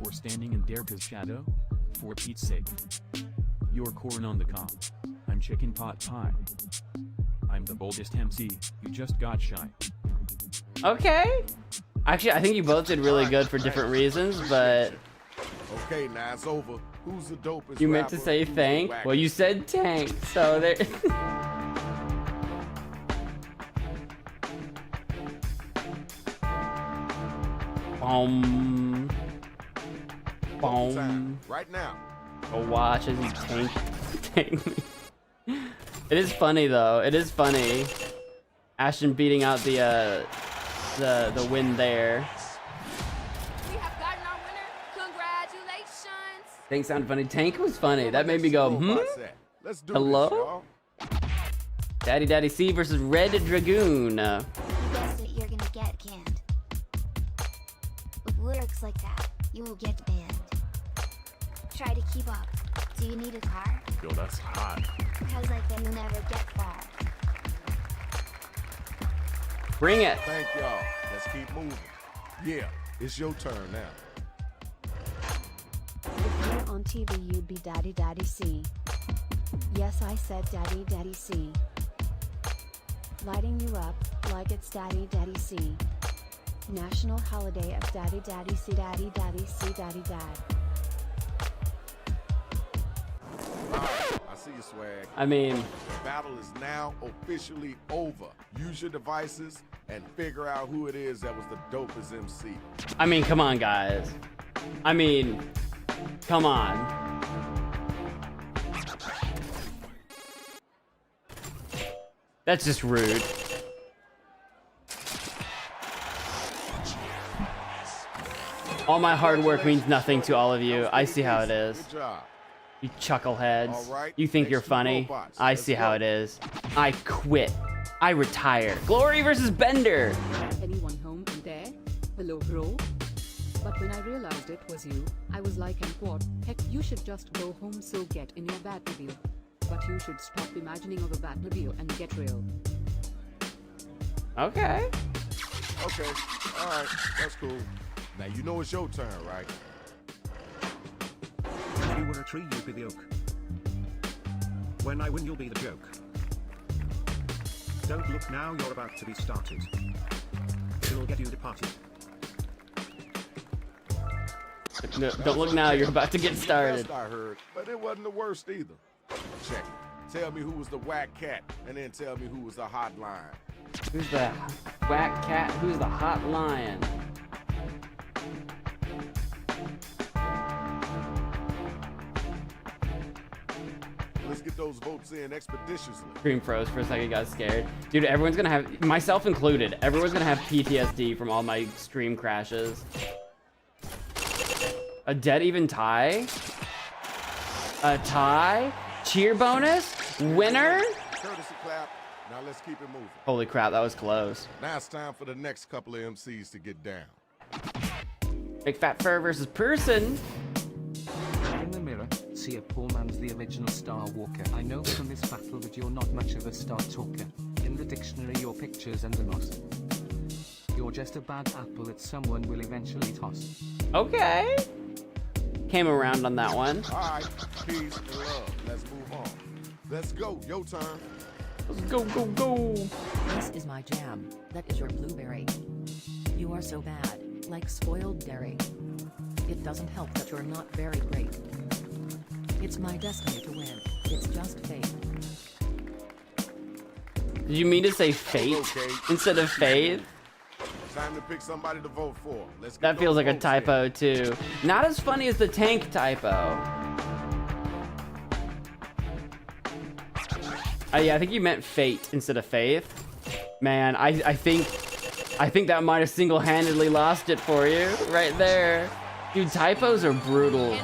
For standing in Dereka's shadow? For Pete's sake. You're corn on the cob. I'm chicken pot pie. I'm the boldest MC, you just got shy. Okay. Actually, I think you both did really good for different reasons, but... Okay, now it's over. Who's the dopest You meant to rapper? say Who's the thank? wackest? Well, you said tank, so there... Boom. Boom. Right now. Go watch as you tank me. It is funny though. It is funny. Ashton beating out the win there. We have gotten our winner. Congratulations. Tank sounded funny. Tank was funny. That made me go, Let's do hello? Daddy C versus Red Dragoon. You guessed it, you're gonna get canned. With lyrics like that, you will get banned. Try to keep up. Do you need a car? Yo, that's hot. Cause like that you'll never get far. Bring it. Thank y'all. Let's keep moving. Yeah, it's your turn now. If you were on TV, you'd be Daddy C. Yes, I said Daddy C. Lighting you up like it's Daddy C. National holiday of Daddy C, Daddy C, Daddy Dad. I see you, swag. I mean, the battle is now officially over. Use your devices and figure out who it is that was the dopest MC. I mean, come on, guys. I mean, come on. That's just rude. All my hard work means nothing to all of you. I see how it is. Good job. You chuckleheads. All right, You think next you're two funny? robots. I Let's see how go. it is. I quit. I retire. Glory versus Bender. Anyone home in there? Hello, bro? But when I realized it was you, I was like, and what? Heck, you should just go home, so get in your Batmobile. But you should stop imagining of a Batmobile and get real. Okay. Okay, all right, that's cool. Now you know it's your turn, right? If you were a tree, you'd be the oak. When I win, you'll be the joke. Don't look now, you're about to be started. It'll get you departed. No, don't look now, you're about to get started. Best I heard, but it wasn't the worst either. Check it. Tell me who was the whack cat, and then tell me who was the hot lion. Who's the whack cat? Who's the hot lion? Let's get those votes in expeditiously. Screen froze for a second, got scared. Dude, everyone's gonna have, myself included, everyone's gonna have PTSD from all my stream crashes. A dead even tie? A tie? Cheer bonus? Winner? Courtesy clap. Now let's keep it moving. Holy crap, that was close. Now it's time for the next couple of MCs to get down. Big Fat Fur versus Person. In the mirror, see a poor man's the original Star Walker. I know from this battle that you're not much of a star talker. In the dictionary, your pictures and the loss. You're just a bad apple that someone will eventually toss. Okay. Came around on that one. All right, peace and love. Let's move on. Let's go. Your turn. Let's go, go, go. This is my jam. That is your blueberry. You are so bad, like spoiled dairy. It doesn't help that you're not very great. It's my destiny to win. It's just fate. Did you mean to say fate Okay. instead of faith? Time to pick somebody to vote for. Let's get That feels those like a votes typo too. Not as funny as the tank typo. Yeah, I think you meant fate instead of faith. Man, I think that might have single-handedly lost it for you right there. Dude, typos are brutal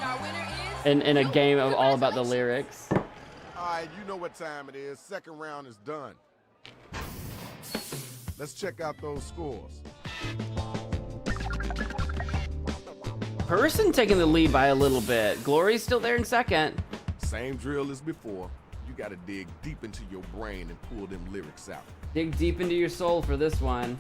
in a game of all about the lyrics. All right, you know what time it is. Second round is done. Let's check out those scores. Person taking the lead by a little bit. Glory's still there in second. Same drill as before. You gotta dig deep into your brain and pull them lyrics out. Dig deep into your soul for this one.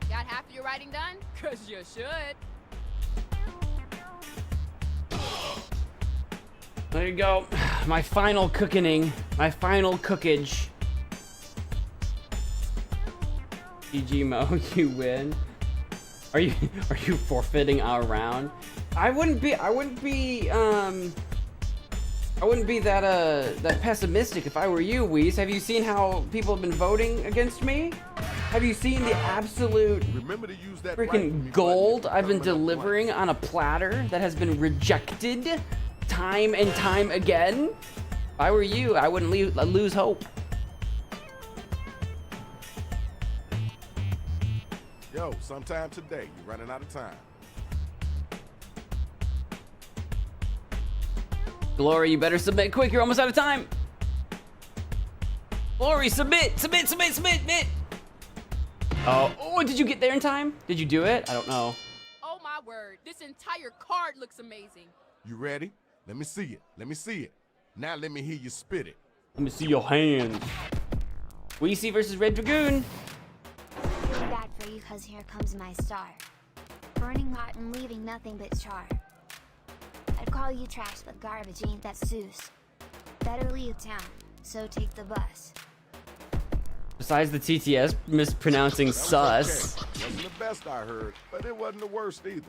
Got half of your writing done? Cause you should. There you go. My final cooking. My final cookage. GG Mo, you win. Are you forfeiting our round? I wouldn't be that pessimistic if I were you, Weez. Have you seen how people have been voting against me? Have you seen the absolute Remember to use that freaking gold I've been delivering on a platter that has been rejected time and time again? If I were you, I wouldn't lose hope. Yo, sometime today, you're running out of time. Glory, you better submit quick. You're almost out of time. Glory, submit. Oh, did you get there in time? Did you do it? I don't know. Oh my word, this entire card looks amazing. You ready? Let me see it. Now let me hear you spit it. Let me see your hands. Weezy versus Red Dragoon. Bad for you, cause here comes my star. Burning hot and leaving nothing but char. I'd call you trash, but garbage ain't that Seuss. Better leave town, so take the bus. Besides the TTS mispronouncing sus. Okay. Wasn't the best I heard, but it wasn't the worst either.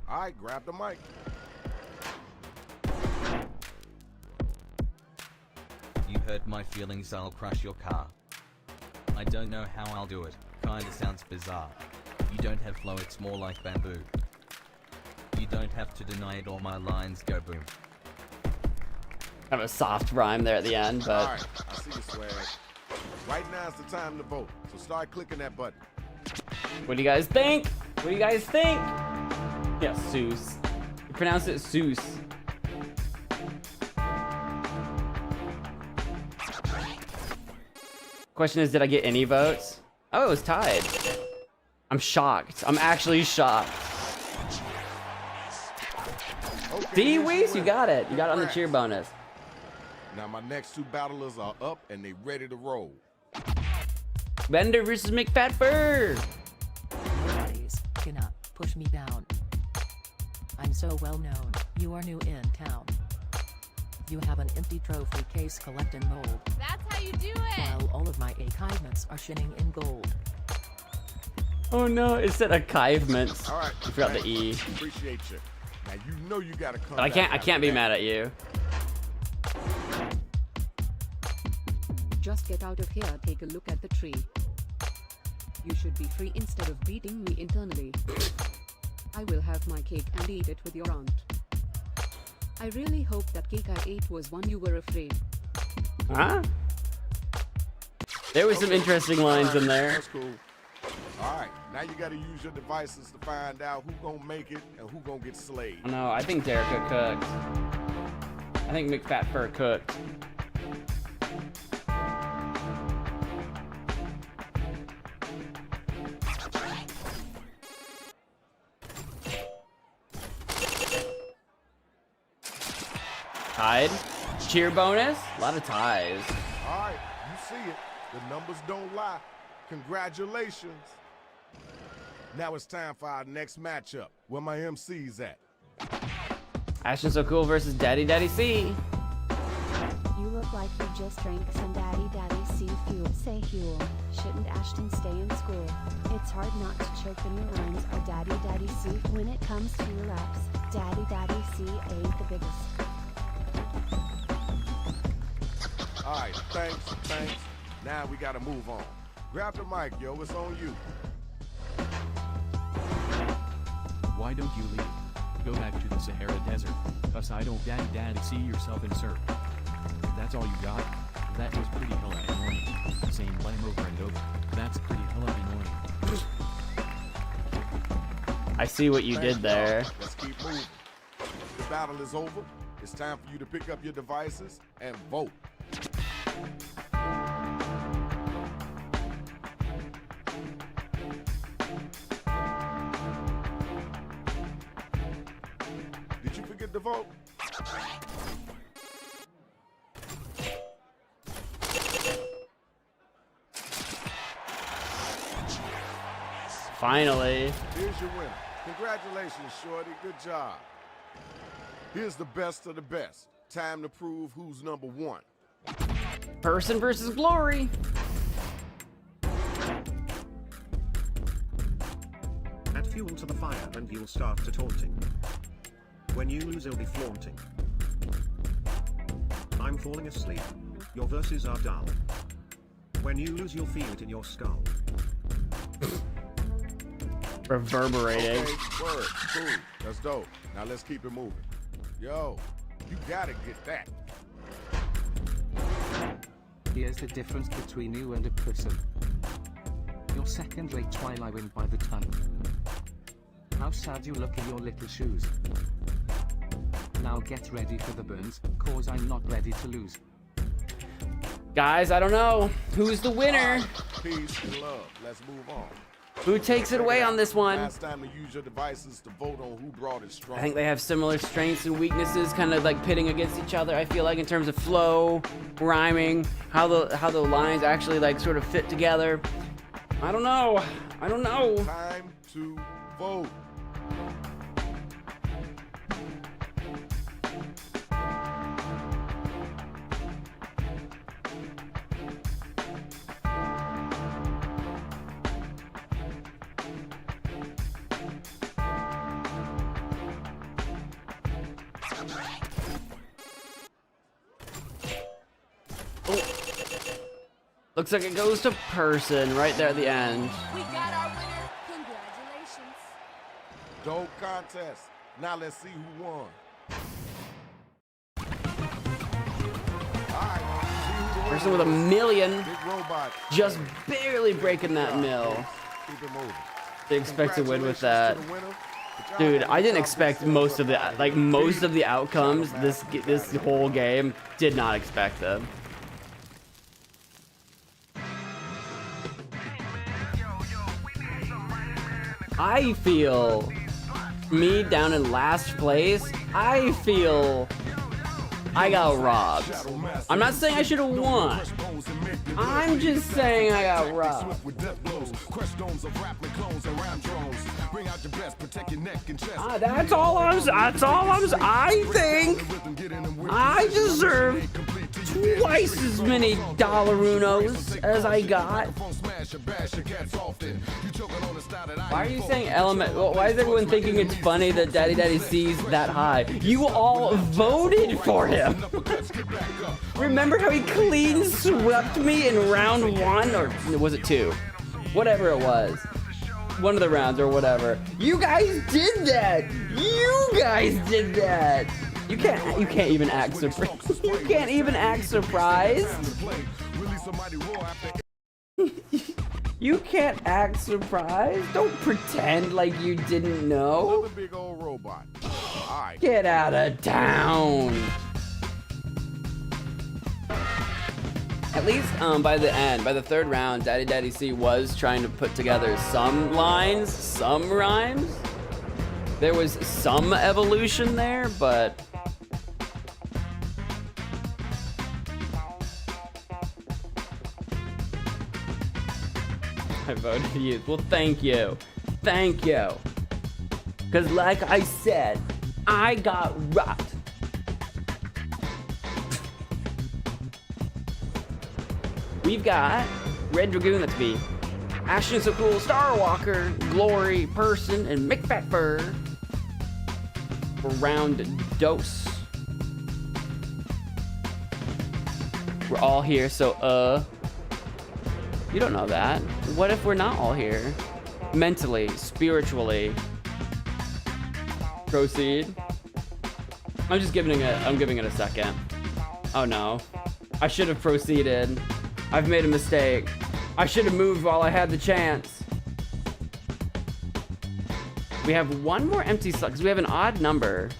All right, grab the mic. You hurt my feelings, I'll crush your car. I don't know how I'll do it, kinda sounds bizarre. You don't have flow, it's more like bamboo. You don't have to deny it, all my lines go boom. Kind of a soft rhyme there at the end, but... All right, I see the swag. Right now is the time to vote, so start clicking that button. What do you guys think? Yeah, Seuss. You pronounce it Seuss. Question is, did I get any votes? Oh, it was tied. I'm shocked. I'm actually shocked. Okay, See, Weiss, you got it. You got it on the cheer bonus. Now my next two battlers are up and they ready to roll. Bender versus McFatFur. Please, cannot push me down. I'm so well known. You are new in town. You have an empty trophy case collecting mold. That's how you do it. While all of my achievements are shining in gold. Oh no, it said achievements. All right. You forgot the E. Appreciate you. Now you know you gotta come. But I can't be mad at you. Just get out of here, take a look at the tree. You should be free instead of beating me internally. I will have my cake and eat it with your aunt. I really hope that cake I ate was one you were afraid. Huh? There was some interesting lines in there. That's cool. All right, now you gotta use your devices to find out who gonna make it and who gonna get slayed. No, I think Derica cooked. I think McFatFur cooked. Tied. Cheer bonus. A lot of ties. All right, you see it. The numbers don't lie. Congratulations. Now it's time for our next matchup. Where my MC's at? Ashton So Cool versus Daddy Daddy C. You look like you just drank some Daddy Daddy C fuel. Say fuel. Shouldn't Ashton stay in school? It's hard not to choke when your rhymes are Daddy Daddy C. When it comes to your raps, Daddy Daddy C ain't the biggest. All right, thanks. Now we gotta move on. Grab the mic, yo, it's on you. Why don't you leave? Go back to the Sahara Desert. Cause I don't Daddy Daddy see yourself in surf. That's all you got? That was pretty hella annoying. Same line over and over. That's pretty hella annoying. I see what you did there. Let's keep moving. The battle is over. It's time for you to pick up your devices and vote. Did you forget to vote? Finally. Here's your winner. Congratulations, Shorty. Good job. Here's the best of the best. Time to prove who's number one. Person versus glory. Add fuel to the fire and you'll start to taunting. When you lose, you'll be flaunting. I'm falling asleep. Your verses are dull. When you lose, you'll feel it in your skull. Reverberating. Okay, word, cool, that's dope. Now let's keep it moving. Yo, you gotta get that. Here's the difference between you and a person. You're second-rate while I win by the ton. How sad you look in your little shoes. Now get ready for the burns, cause I'm not ready to lose. Guys, I don't know. Who's the winner? Peace and love. Let's move on. Who takes it away on this one? Last time to use your devices to vote on who brought it strong. I think they have similar strengths and weaknesses, kind of like pitting against each other. I feel like in terms of flow, rhyming, how the lines actually like sort of fit together. I don't know. Time to vote. Looks like it goes to person right there at the end. We got our winner. Congratulations. Dope contest. Now let's see who won. Person with 1 million, Big robot. just barely breaking that mill. Keep it moving. They expect to win with that. Dude, I didn't expect most of the outcomes this whole game. Did not expect them. I feel me down in last place. I feel I got robbed. I'm not saying I should have won. I'm just saying I got robbed. That's all I'm. I think I deserve twice as many dollarunos as I got. Why are you saying element? Why is everyone thinking it's funny that Daddy C's that high? You all voted for him. Remember how he clean swept me in round 1, or was it 2? Whatever it was. One of the rounds or whatever. You guys did that. You guys did that. You can't even act surprised. You can't even act surprised. You can't act surprised. Don't pretend like you didn't know. Another big old robot. Get out of town. At least by the end, by the 3rd round, Daddy C was trying to put together some lines, some rhymes. There was some evolution there, but I voted you. Well, thank you. Thank you. Because like I said, I got robbed. We've got Red Dragoon, that's me, Ashton So Cool, Starwalker, Glory, Person, and McFatFur for round dose. We're all here, so you don't know that. What if we're not all here? Mentally, spiritually. Proceed. I'm giving it a second. Oh no. I should have proceeded. I've made a mistake. I should have moved while I had the chance. We have one more empty slot because we have an odd number.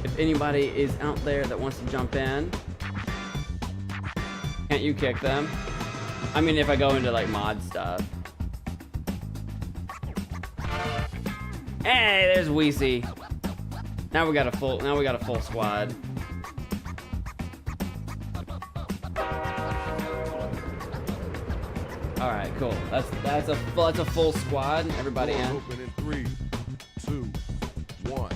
If anybody is out there that wants to jump in, can't you kick them? I mean, if I go into like mod stuff. Hey, there's Weezy. Now we got a full squad. All right, cool. That's a full squad. Everybody in. Open in 3, 2, 1.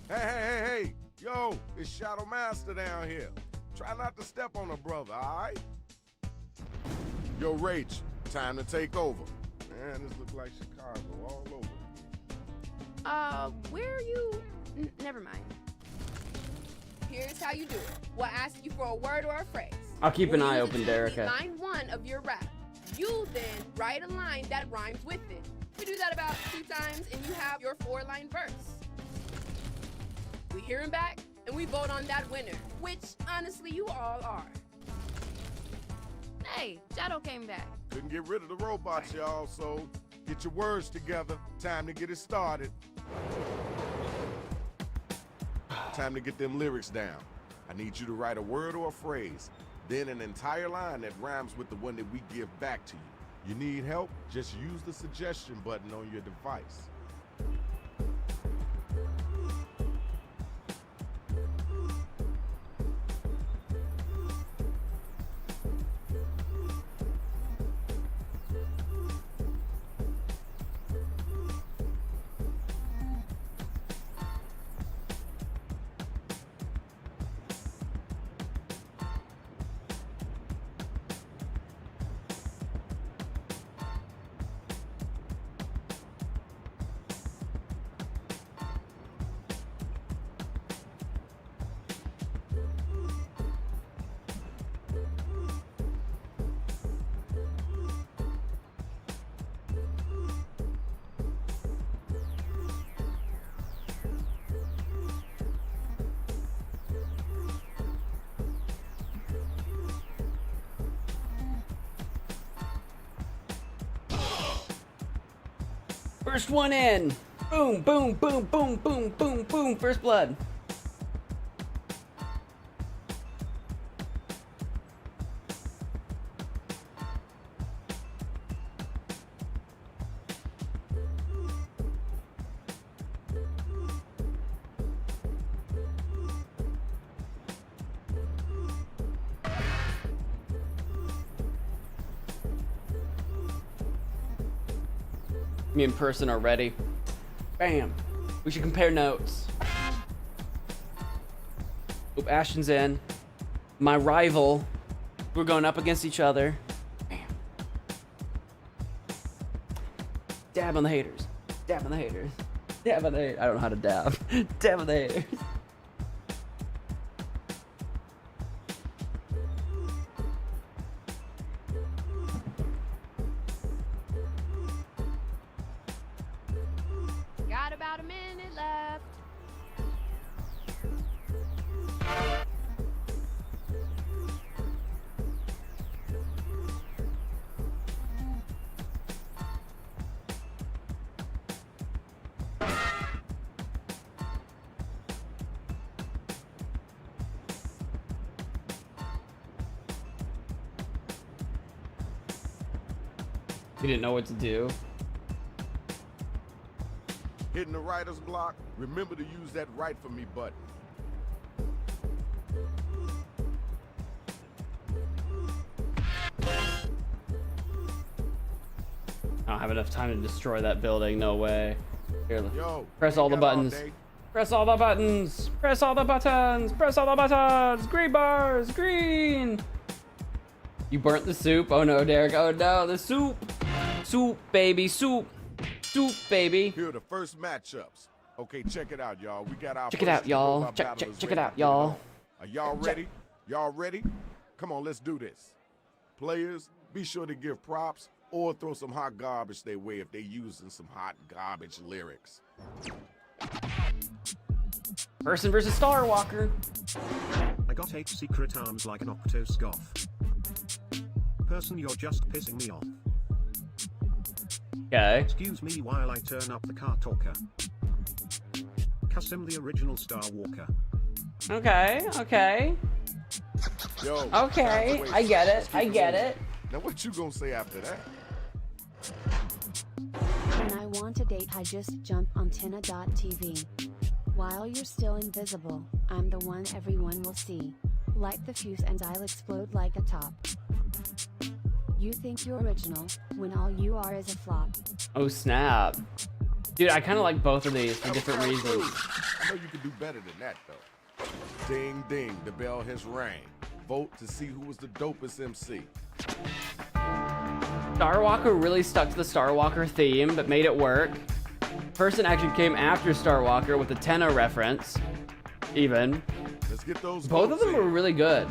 Hey! Yo, it's Shadow Master down here. Try not to step on a brother, all right? Yo, Rach, time to take over. Man, this looks like Chicago all over. Where are you? Never mind. Here's how you do it. We'll ask you for a word or a phrase. I'll keep an We'll eye use open, it to Derica. Line 1 of your rap. You then write a line that rhymes with it. You do that about 2 times and you have your 4-line verse. We hear him back and we vote on that winner, which honestly you all are. Hey, Shadow came back. Couldn't get rid of the robots, y'all, so get your words together. Time to get it started. Time to get them lyrics down. I need you to write a word or a phrase, then an entire line that rhymes with the one that we give back to you. You need help? Just use the suggestion button on your device. First one in. Boom, boom, boom, boom, boom, boom, boom. First blood. Me in person already. Bam. We should compare notes. Oop, Ashton's in. My rival. We're going up against each other. Bam. Dab on the haters. Dab on the haters. Dab on the haters. I don't know how to dab. Dab on the haters. Got about a minute left. He didn't know what to do. Hitting the writer's block, remember to use that write for me button. I don't have enough time to destroy that building. No way. Here, Yo, press all the buttons. Press all the buttons. Press all the buttons. Press all the buttons. Green bars. Green. You burnt the soup. Oh no, Derek. Oh no, the soup. Soup, baby. Soup. Soup, baby. Here are the first matchups. Okay, check it out, y'all. We got our Check it out, y'all. Check it out, y'all. Are y'all ready? Y'all ready? Come on, let's do this. Players, be sure to give props or throw some hot garbage their way if they're using some hot garbage lyrics. Person versus Star Walker. I got 8 secret arms like an Octoscoff. Person, you're just pissing me off. Okay. Excuse me while I turn up the car talker. Custom the original Star Walker. Okay, okay. Yo, okay, I get it. I get it. Now what you gonna say after that? When I want a date, I just jump on Tina.tv. While you're still invisible, I'm the one everyone will see. Light the fuse and I'll explode like a top. You think you're original, when all you are is a flop. Oh snap. Dude, I kind of like both of these for different reasons. I know you can do better than that though. Ding ding, the bell has rang. Vote to see who was the dopest MC. Star Walker really stuck to the Star Walker theme, but made it work. Person actually came after Star Walker with the Tenna reference. Even. Let's get those both of them were really good.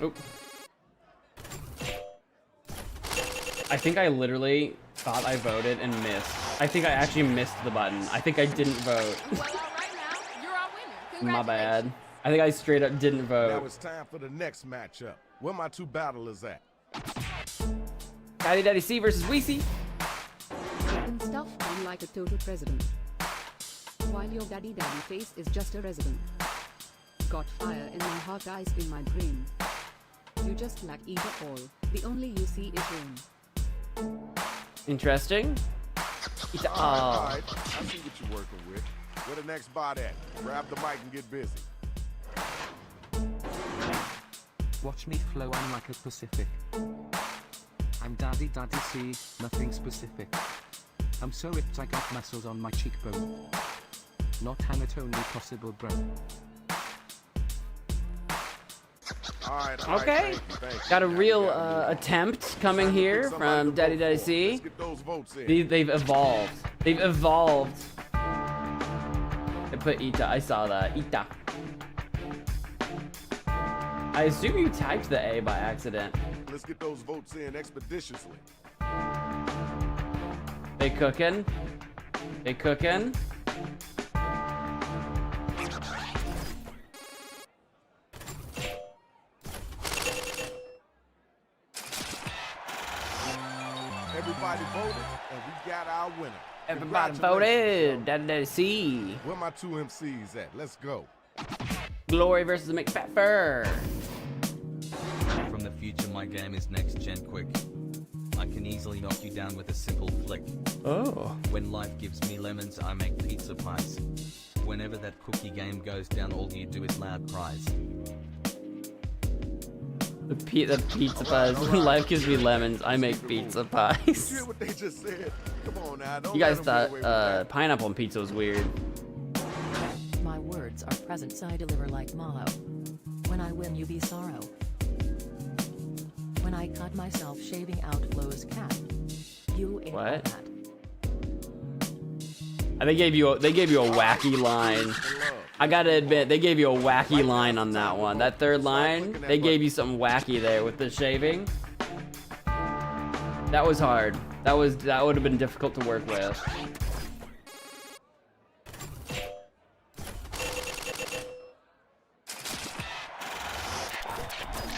Oop. I think I literally thought I voted and missed. I think I actually missed the button. I think I didn't vote. Well, all right now, you're our winner. My bad. I think I straight up didn't vote. Now it's time for the next matchup. Where my two battlers at? Daddy Daddy C versus Weezy. Chicken stuff on like a total president. While your daddy daddy face is just a resident. Got fire in my heart, ice in my brain. You just lack either or. The only you see is rain. Interesting. All right. I see what you're working with. Where the next bot at? Grab the mic and get busy. Watch me flow, I'm like a Pacific. I'm Daddy Daddy C, nothing specific. I'm so ripped I got muscles on my cheekbone. Not Hamlet, only possible, bro. All right, Okay. thank you. Got a real attempt coming here from Daddy Daddy C. Let's get those votes in. They've evolved. They've evolved. I put Ita. I saw that. Ita. I assume you typed the A by accident. Let's get those votes in expeditiously. They cooking. They cooking. Everybody voted, and we got our winner. Everybody voted. Daddy Daddy C. Where my two MCs at? Let's go. Glory versus McFatfur. From the future my game is next gen quick. I can easily knock you down with a simple flick. Oh. When life gives me lemons, I make pizza pies. Whenever that cookie game goes down, all you do is loud cries. The pizza pies. When life gives me lemons, I make pizza You pies. hear what they just said? Come on now. Don't You guys let 'em get away with thought that. pineapple on pizza was weird. My words are presents I deliver like Malo. When I win you be sorrow. When I cut myself shaving out Flo's cat. You ain't What? that. And they gave you a wacky line. I gotta admit, they gave you a wacky line on that one. That third line, they gave you something wacky there with the shaving. That was hard. That would have been difficult to work with.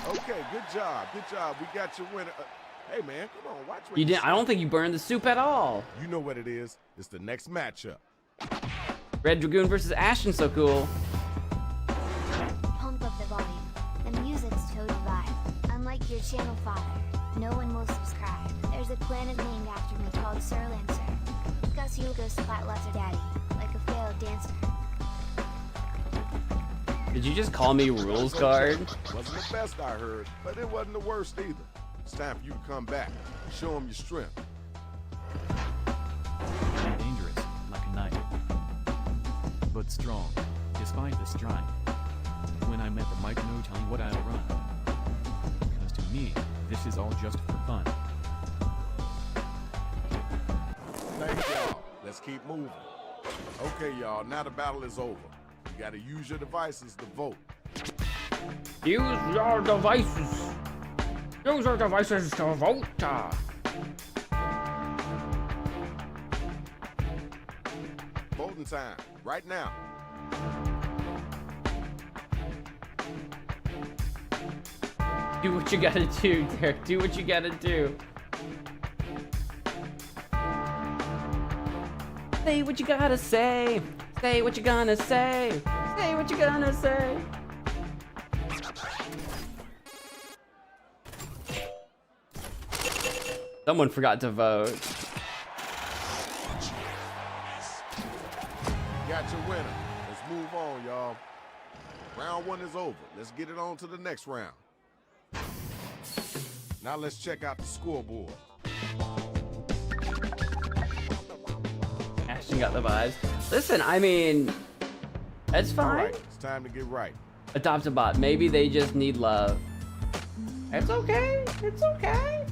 Okay, good job. Good job. We got your winner. Hey, man, come on. Watch what You didn't. I don't think you burned the soup at all. You know what it is. It's the next matchup. Red Dragoon versus Ashton, so cool. Pump up the volume. The music's total vibe. Unlike your channel father, no one will subscribe. There's a planet named after me called Sir Lancer. Gus Hugo splat lots of daddy, like a failed dancer. Did you just call me rules guard? Wasn't the best I heard, but it wasn't the worst either. It's time for you to come back. Show them your strength. I'm dangerous, like a knife, but strong, despite the strife. When I'm at the mic, no telling what I'll run. Cause to me, this is all just for fun. Thank y'all. Let's keep moving. Okay, y'all, now the battle is over. You gotta use your devices to vote. Use your devices. Use your devices to vote. Voting time, right now. Do what you gotta do, Derek. Do what you gotta do. Say what you gotta say. Say what you gonna say. Say what you gonna say. Someone forgot to vote. You got your winner. Let's move on, y'all. Round one is over. Let's get it on to the next round. Now let's check out the scoreboard. Ashton got the vibes. Listen, I mean, that's All fine. right, it's time to get right. Adopt a bot. Maybe they just need love. It's okay. It's okay.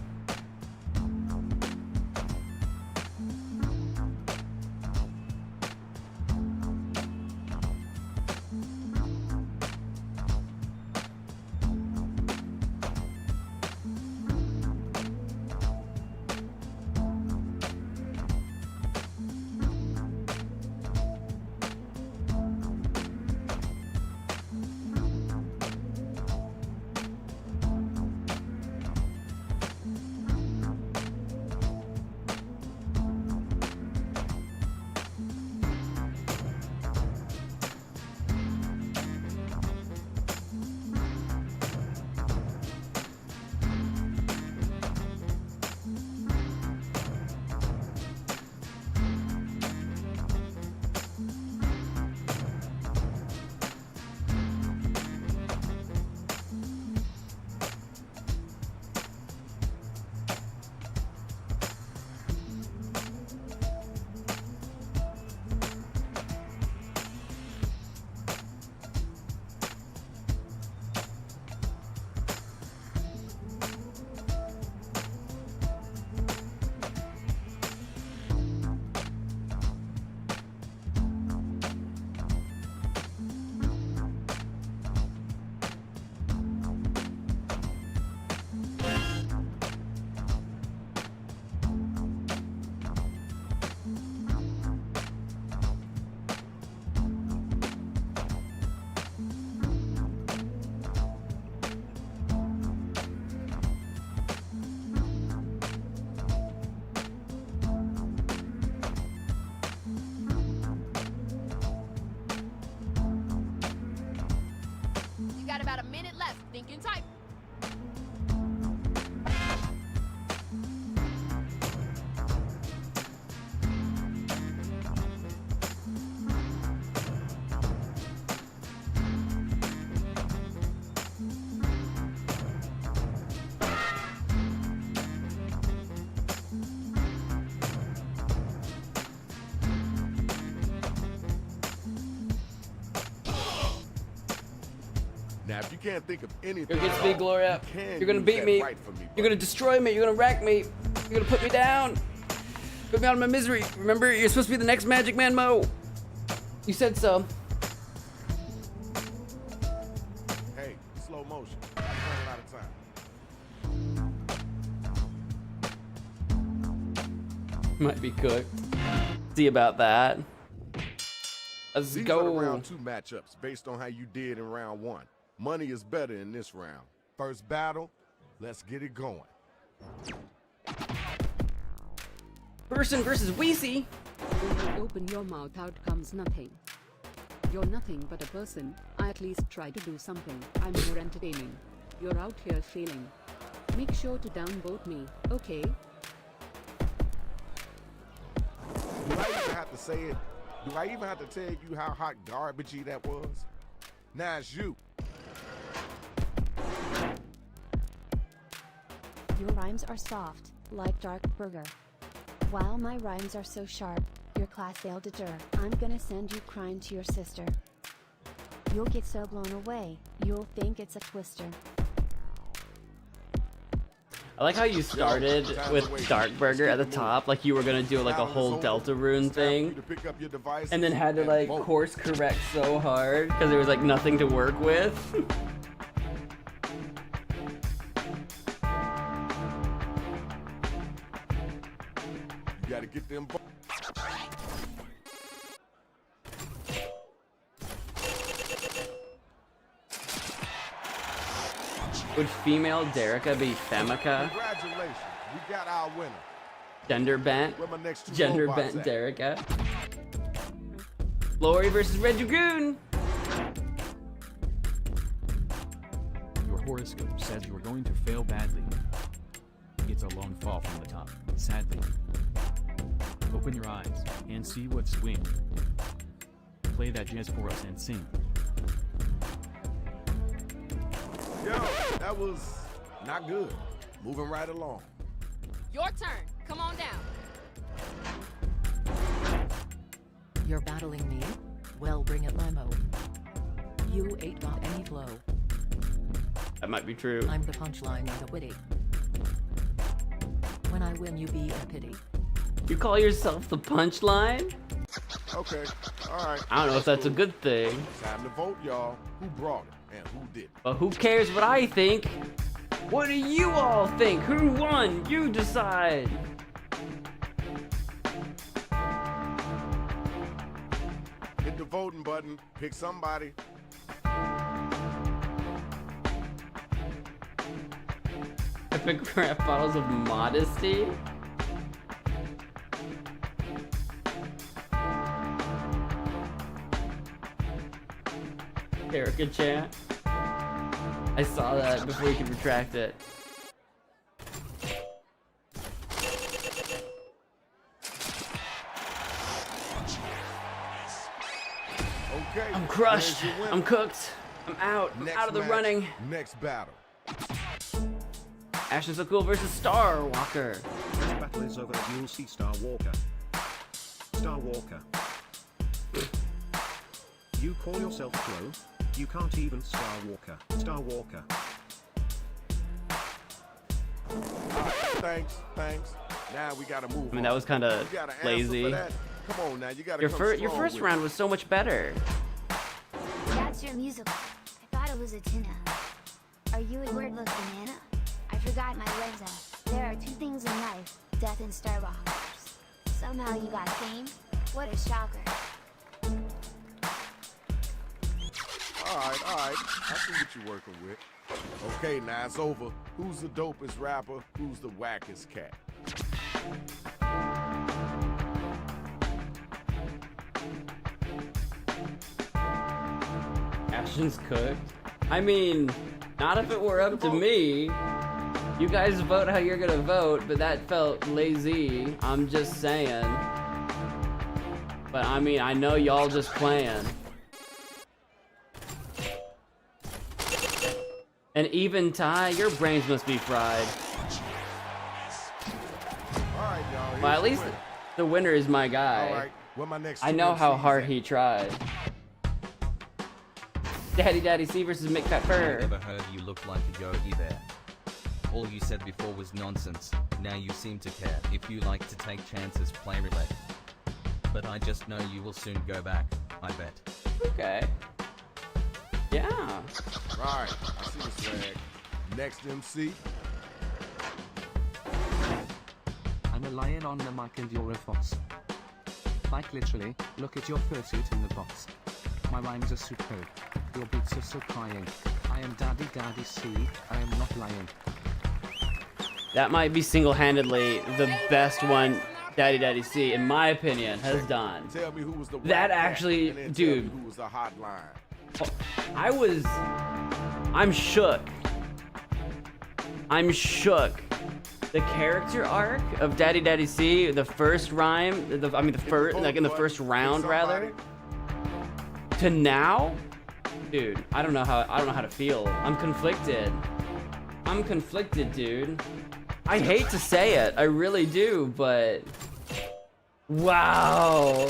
You got about a minute left. Think and type. Now, if you can't think of anything, You're against me, Gloria. you can You're gonna use beat that me. right for me, You're gonna destroy me. You're gonna wreck me. You're gonna put me down. Put me out of my misery. Remember, you're supposed to be the next MagicManMo. You said so. Hey, slow motion. I'm running out of time. Might be cooked. See about that. Let's These go. are the round 2 matchups based on how you did in round 1. Money is better in this round. First battle, let's get it going. Person versus Weezy. When you open your mouth, out comes nothing. You're nothing but a person. I at least try to do something. I'm more entertaining. You're out here failing. Make sure to downvote me, okay? Do I even have to say it? Do I even have to tell you how hot garbagey that was? Now it's you. Your rhymes are soft, like dark burger. While my rhymes are so sharp, your class they'll deter. I'm gonna send you crying to your sister. You'll get so blown away, you'll think it's a twister. I like how you started with Dark Burger at the top, like you were gonna do like a whole Delta Rune thing, and then had to like course correct so hard because there was like nothing to work with. You gotta get them. Would female Derica be Femica? Congratulations, we got our winner. Gender bent? Where my next 2 Gender robots bent at? Derica. Lori versus Red Dragoon. Your horoscope says you are going to fail badly. It's a lone fall from the top, sadly. Open your eyes and see what's swing. Play that jazz for us and sing. Yo, that was not good. Moving right along. Your turn. Come on down. You're battling me? Well, bring it, Limo. You ain't got any flow. That might be true. I'm the punchline and the witty. When I win, you be a pity. You call yourself the punchline? Okay, alright. I don't know if that's a good thing. Time to vote, y'all. Who brought it and who didn't? But who cares what I think? What do you all think? Who won? You decide. Hit the voting button. Pick somebody. Epic rap bottles of modesty? Erica chat. I saw that before you could retract it. Okay. I'm crushed. there's your winner. I'm cooked. I'm out. I'm Next out of the match, running. Next battle. Ashton So Cool versus Star Walker. This battle is over and you'll see Star Walker. Star Walker. You call yourself slow? You can't even Star Walker. Star Walker. Thanks. Now we gotta move. I mean, that was kind of You gotta answer lazy. for that. Come on now, you gotta Your come first strong with round it. was so much better. That's your musical. I thought it was a tuna. Are you a wordless banana? I forgot my legs up. There are 2 things in life, death and Starbucks. Somehow you got fame? What a shocker. Alright. I see what you're working with. Okay, now it's over. Who's the dopest rapper? Who's the wackest cat? Ashton's cooked. I mean, not if it were up to me. You guys vote how you're gonna vote, but that felt lazy. I'm just saying. But I mean, I know y'all just playing. An even tie? Your brains must be fried. Alright, y'all. Well, at least the winner is my guy. Alright, what my next I two know how MCs hard at? he tried. Daddy C versus I McFatFur. never heard you look like a Yogi Bear. All you said before was nonsense. Now you seem to care. If you like to take chances, play roulette. But I just know you will soon go back, I bet. Okay. Yeah. Right, I see the swag. Next MC. I'm a lion on the mic and you're a fox. Like literally, look at your fursuit in the box. My rhymes are superb. Your boots are so crying. I am Daddy C. I am not lying. That might be single-handedly the best one Daddy C, in my opinion, has done. Tell me who was the That actually, dude. Who was the hotline? I'm shook. I'm shook. The character arc of Daddy C, the first rhyme, like in the first round rather, to now, dude, I don't know how to feel. I'm conflicted. I'm conflicted, dude. I hate to say it, I really do, but wow.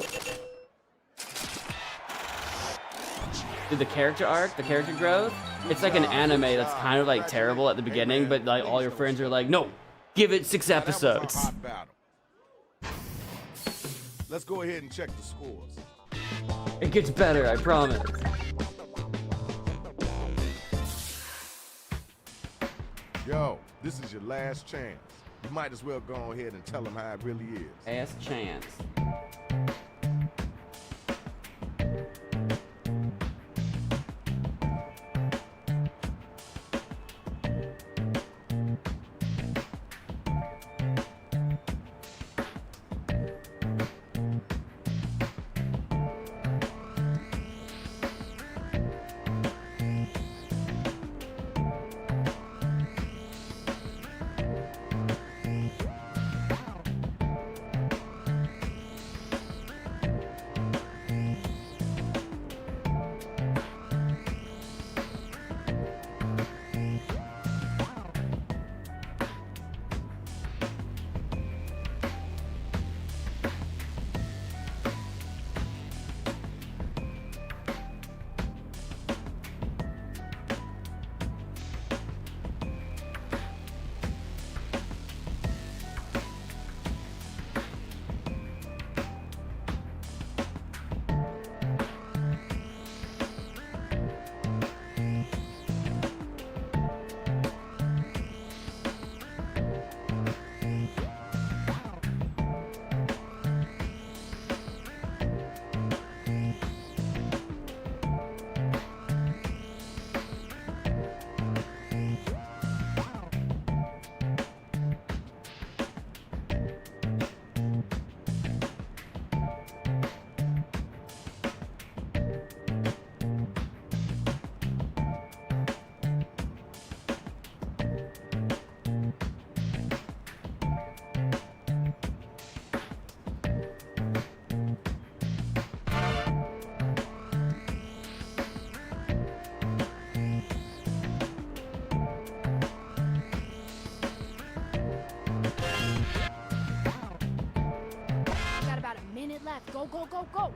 Dude, the character arc, the character growth, it's like an anime that's kind of like terrible at the beginning, but like all your friends are like, no, give it 6 episodes. Let's go ahead and check the scores. It gets better, I promise. Yo, this is your last chance. You might as well go ahead and tell them how it really is. Last chance. left. Go, go, go, go.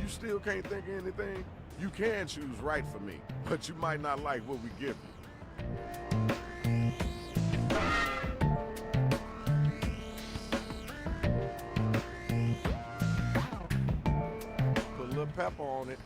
Still can't think of anything? You can choose right for me, but you might not like what we give you. Put a little pepper on it.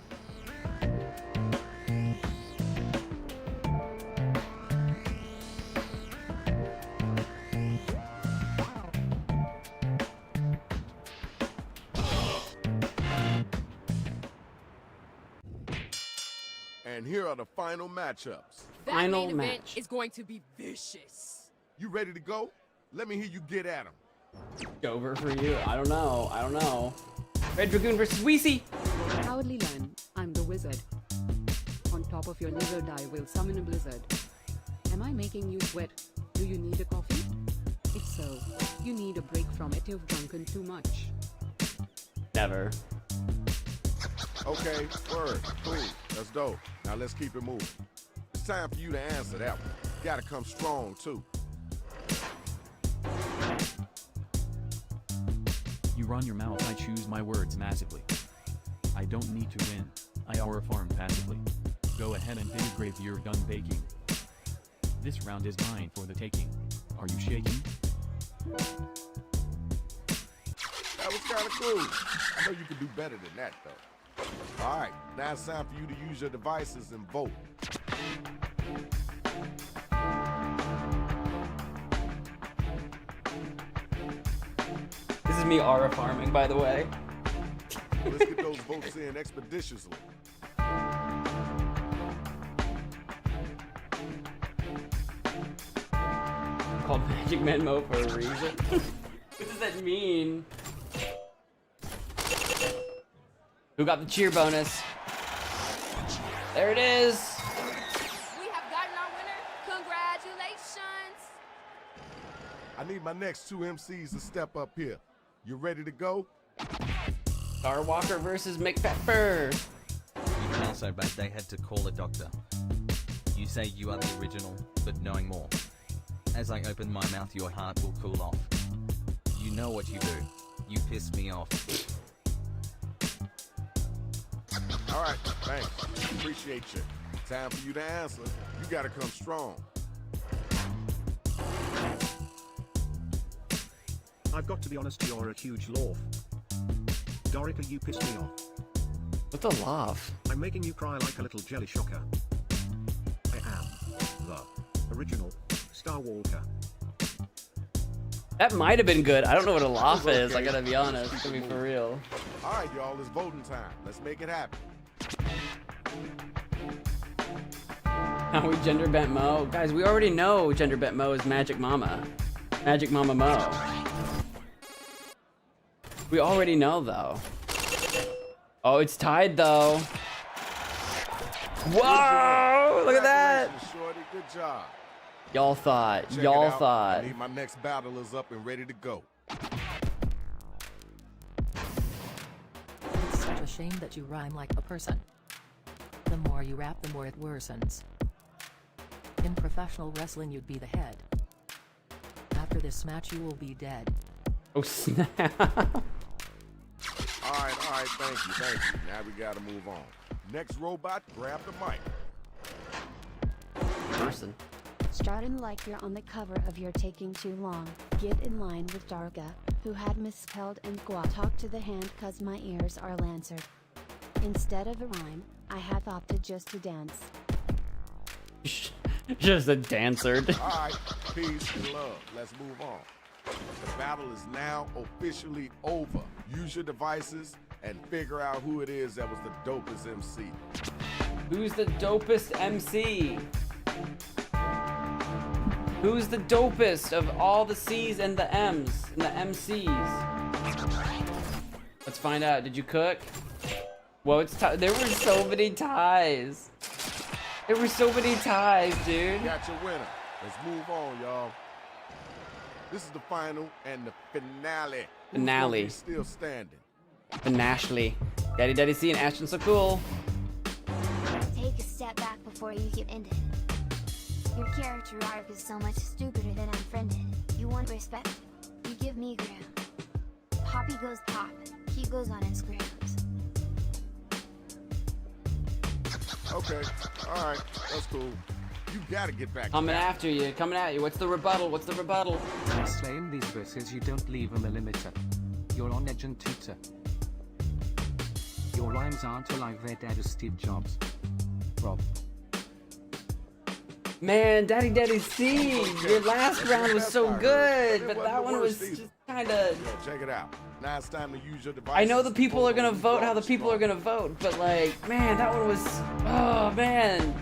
And here are the final matchups. That Final main event match. is going to be vicious. You ready to go? Let me hear you get at him. Over for you. I don't know. I don't know. Red Dragoon versus Weezy. Cowardly Lion, I'm the wizard. On top of your lizard, I will summon a blizzard. Am I making you sweat? Do you need a coffee? If so, you need a break from it. You've drunken too much. Never. Okay, word, cool, that's dope. Now let's keep it moving. It's time for you to answer that one. You gotta come strong, too. You run your mouth, I choose my words massively. I don't need to win, I aura farm passively. Go ahead and dig a grave, you're done baking. This round is mine for the taking. Are you shaking? That was kinda cool. I know you can do better than that, though. Alright, now it's time for you to use your devices and vote. This is me aura farming, by the way. Let's get those votes in expeditiously. Called MagicManMo for a reason. What does that mean? Who got the cheer bonus? There it is. We have gotten our winner. Congratulations. I need my next two MCs to step up here. You ready to go? Star Walker versus McPepper. You feel so bad they had to call a doctor. You say you are the original, but knowing more. As I open my mouth, your heart will cool off. You know what you do. You piss me off. All right, thanks. Appreciate you. Time for you to answer. You gotta come strong. I've got to be honest, you're a huge loaf. Dorica, you piss me off. What's a laugh? I'm making you cry like a little jelly shocker. I am the original Star Walker. That might have been good. I don't know what a laugh is. I gotta be honest. To be for real. All right, y'all, it's voting time. Let's make it happen. How we gender bent Mo? Guys, we already know gender bent Mo is Magic Mama. Magic Mama Mo. We already know though. Oh, it's tied though. Whoa! Look at that! Shorty, good job. Y'all thought. Check Y'all it out. thought. I need my next battlers up and ready to go. It's such a shame that you rhyme like a person. The more you rap, the more it worsens. In professional wrestling, you'd be the head. After this match, you will be dead. Oh snap! All right, thank you. Now we gotta move on. Next robot, grab the mic. Person. Starting like you're on the cover of You're Taking Too Long. Get in line with Darga, who had misspelled and talk to the hand cause my ears are lancered. Instead of a rhyme, I have opted just to dance. Just a dancer. All right, peace and love. Let's move on. The battle is now officially over. Use your devices and figure out who it is that was the dopest MC. Who's the dopest MC? Who's the dopest of all the C's and the M's and the MCs? Let's find out. Did you cook? Whoa, there were so many ties. There were so many ties, dude. Got your winner. Let's move on, y'all. This is the final and the finale. Finale. Who's still standing. And Ashley. Daddy C and Ashton so cool. Take a step back before you get ended. Your character arc is so much stupider than unfriended. You want respect? You give me ground. Poppy goes pop. He goes on Instagrams. Okay, all right, that's cool. You gotta get back. Coming after you, coming at you. What's the rebuttal? What's the rebuttal? Slaying these verses, you don't leave on the limiter. You're on edge and tutor. Your rhymes aren't alive, they're dead as Steve Jobs. Rob. Man, Daddy C, your last round was so good, but that one was just kind of. Check it out. Now it's time to use your device. I know the people are gonna vote how the people are gonna vote, but like, man, that one was. Oh man,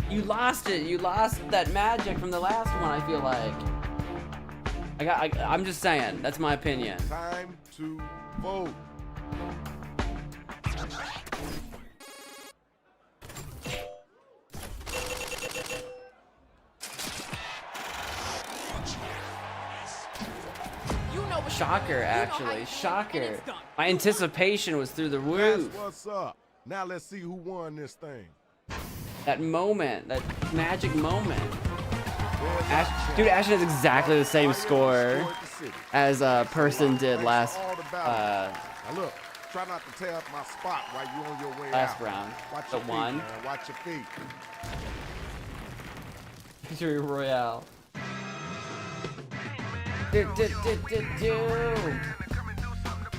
you lost it. You lost that magic from the last one. I feel like. I'm just saying. That's my opinion. Time to vote. shocker, actually. Shocker. My anticipation was through the roof. That's what's up. Now let's see who won this thing. That moment, that magic moment. Dude, Ashton has exactly the same score as a person did last now look, try not to tear up my spot while you're on your way last out. round. Watch The your feet, one. man. Watch your feet. Victory Royale.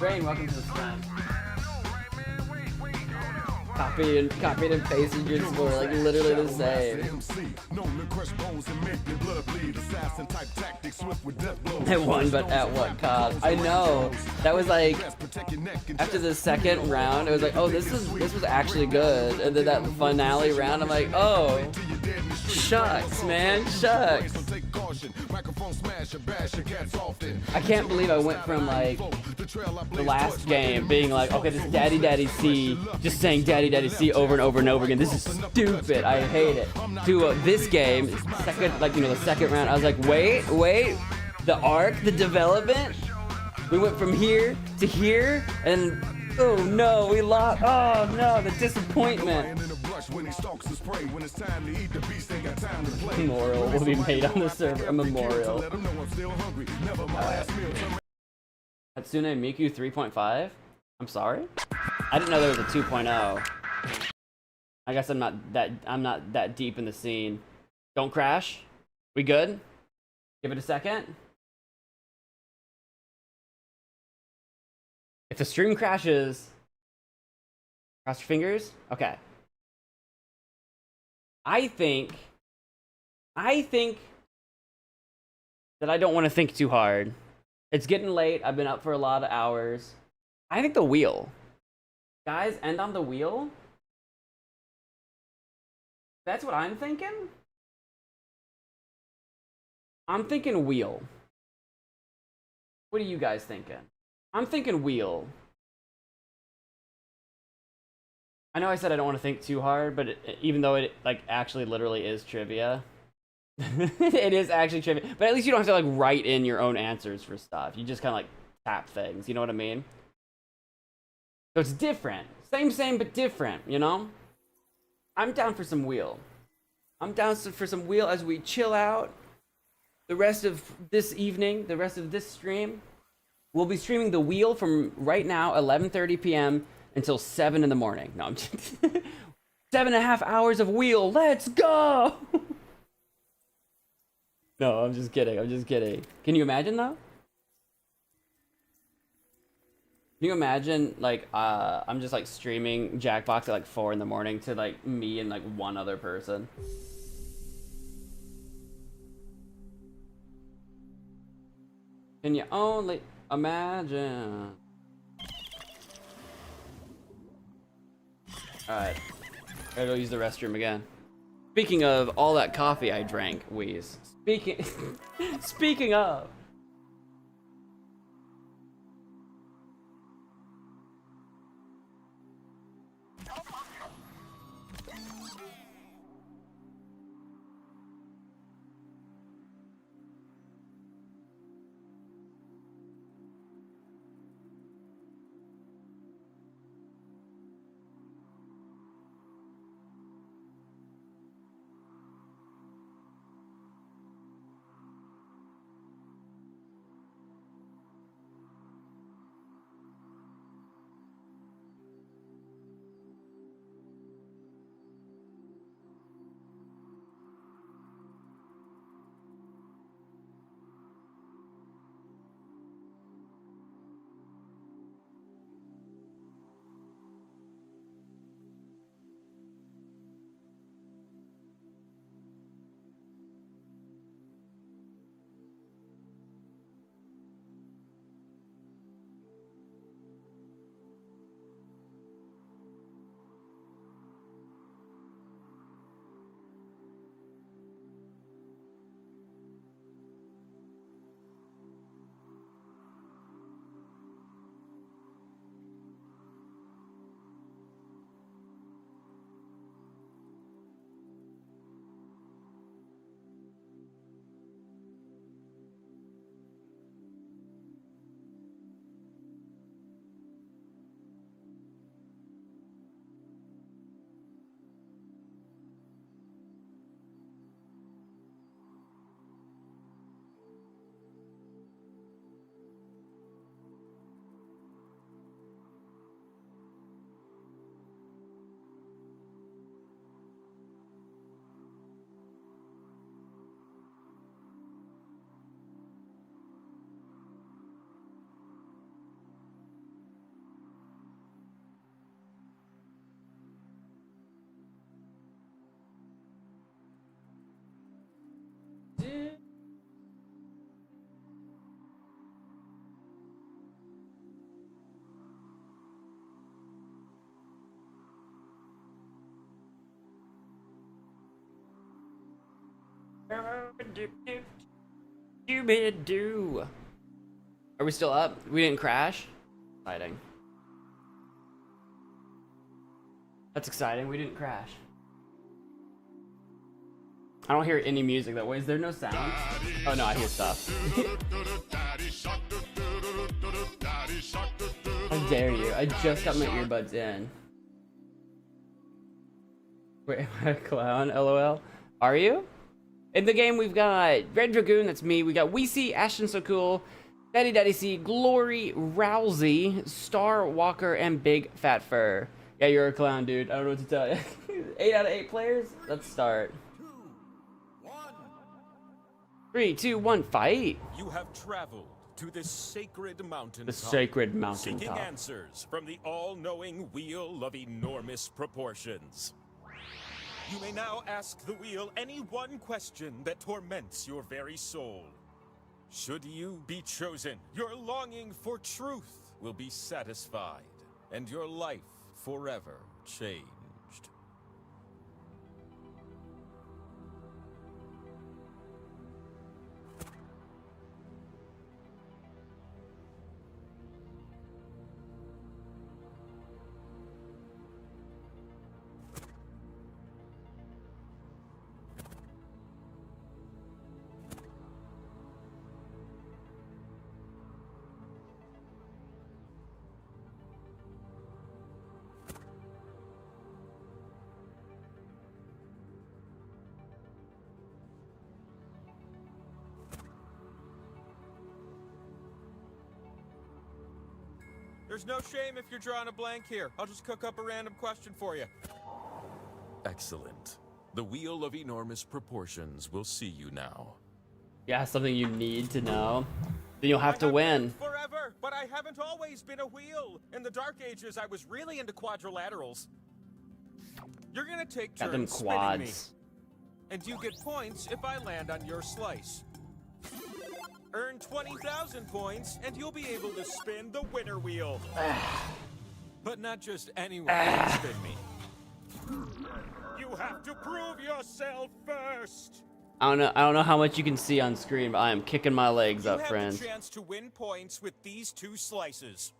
Rain, welcome to the stream. Copied and pasted your score, like literally the same. I won, but at what cost? I know. That was like after the second round, it was like, oh, this was actually good, and then that finale round, I'm like, oh, shucks, man, shucks. I can't believe I went from like the last game being like, okay, this is Daddy Daddy C, just saying Daddy Daddy C over and over and over again. This is stupid. I hate it. To this game, second, like, you know, the second round, I was like, wait, the arc, the development. We went from here to here, and oh no, we lost. Oh no, the disappointment. Memorial will be made on the server. A memorial. Hatsune Miku 3.5? I'm sorry? I didn't know there was a 2.0. I guess I'm not that deep in the scene. Don't crash. We good? Give it a second. If the stream crashes, cross your fingers. Okay. I think that I don't want to think too hard. It's getting late. I've been up for a lot of hours. I think the wheel. Guys, end on the wheel? That's what I'm thinking? I'm thinking wheel. What are you guys thinking? I'm thinking wheel. I know I said I don't want to think too hard, but even though it like actually literally is trivia, it is actually trivia. But at least you don't have to like write in your own answers for stuff. You just kind of like tap things. You know what I mean? So it's different. Same, but different. You know? I'm down for some wheel. I'm down for some wheel as we chill out. The rest of this evening, the rest of this stream, we'll be streaming the wheel from right now, 11:30 p.m. until 7 in the morning. No, I'm just 7.5 hours of wheel. Let's go. No, I'm just kidding. I'm just kidding. Can you imagine though? Can you imagine like I'm just like streaming Jackbox at like 4 in the morning to like me and like one other person? Can you only imagine? Alright. Gotta go use the restroom again. Speaking of all that coffee I drank, Wheeze. Speaking of. Do. Are we still up? We didn't crash? Exciting. That's exciting. We didn't crash. I don't hear any music that way. Is there no sound? Oh no, I hear stuff. How dare you? I just got my earbuds in. Wait, am I a clown? LOL. Are you? In the game, we've got Red Dragoon, that's me. We got Weesey, Ashton So Cool, Daddy Daddy C, Glory, Rousey, Star Walker, and Big Fat Fur. Yeah, you're a clown, dude. I don't know what to tell you. 8 out of 8 players? Let's start. 3, 2, 1, fight! You have traveled to this sacred mountain The sacred seeking mountaintop. answers from the all-knowing wheel of enormous proportions. You may now ask the wheel any one question that torments your very soul. Should you be chosen, your longing for truth will be satisfied, and your life forever changed. There's no shame if you're drawing a blank here. I'll just cook up a random question for you. Excellent. The wheel of enormous proportions will see you now. Yeah, something you need to know. Then you'll have to win. Forever, but I haven't always been a wheel. In the Dark Ages, I was really into quadrilaterals. You're gonna take Got them turns spinning me. quads. And you get points if I land on your slice. Earn 20,000 points, and you'll be able to spin the winner wheel. But not just anyone can spin me. You have to prove yourself first. I don't know how much you can see on screen, but I am kicking my legs up, friends. You have the chance to win points with these 2 slices.